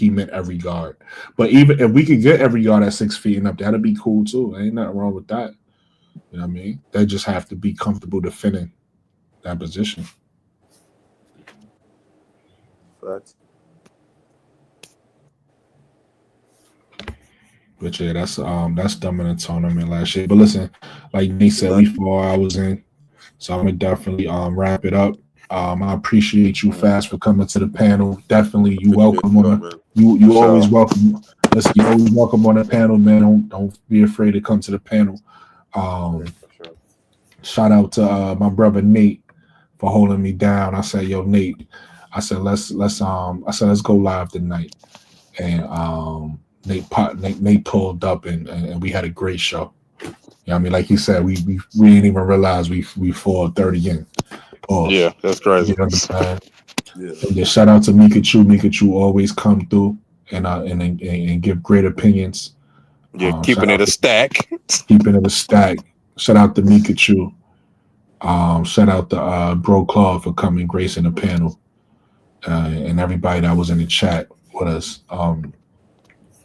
meant every guard. But even if we could get every guard at 6 feet and up, that'd be cool too. Ain't nothing wrong with that. You know what I mean? They just have to be comfortable defending that position. Facts. But yeah, that's dumb in the tournament last year. But listen, like Nate said, we 4 hours in, so I'm gonna definitely wrap it up. I appreciate you, Fast, for coming to the panel. Definitely, you welcome on you always welcome. Listen, you always welcome on the panel, man. Don't be afraid to come to the panel. Shout out to my brother Nate for holding me down. I said, yo, Nate. I said let's go live tonight, and Nate pulled up and we had a great show. You know what I mean? Like you said, we didn't even realize we 4:30 in. Yeah, that's crazy. You understand? Yeah. And shout out to Mikachu. Mikachu always come through and give great opinions. Yeah, keeping it a stack. Keeping it a stack. Shout out to Mikachu. Shout out to Bro Claude for coming, gracing the panel, and everybody that was in the chat with us.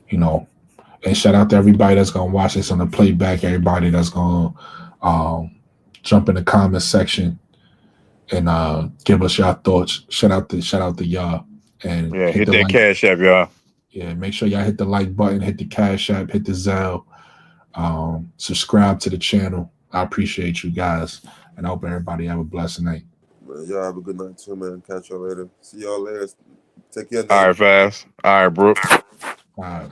You know, and shout out to everybody that's gonna watch this on the playback. Everybody that's gonna jump in the comment section and give us your thoughts. Shout out to y'all. And hit that Cash App, y'all. Yeah, make sure y'all hit the like button, hit the Cash App, hit the Zelle. Subscribe to the channel. I appreciate you guys, and I hope everybody have a blessed night. Man, y'all have a good night too, man. Catch y'all later. See y'all later. Take care. All right, Fast. All right, bro. All right.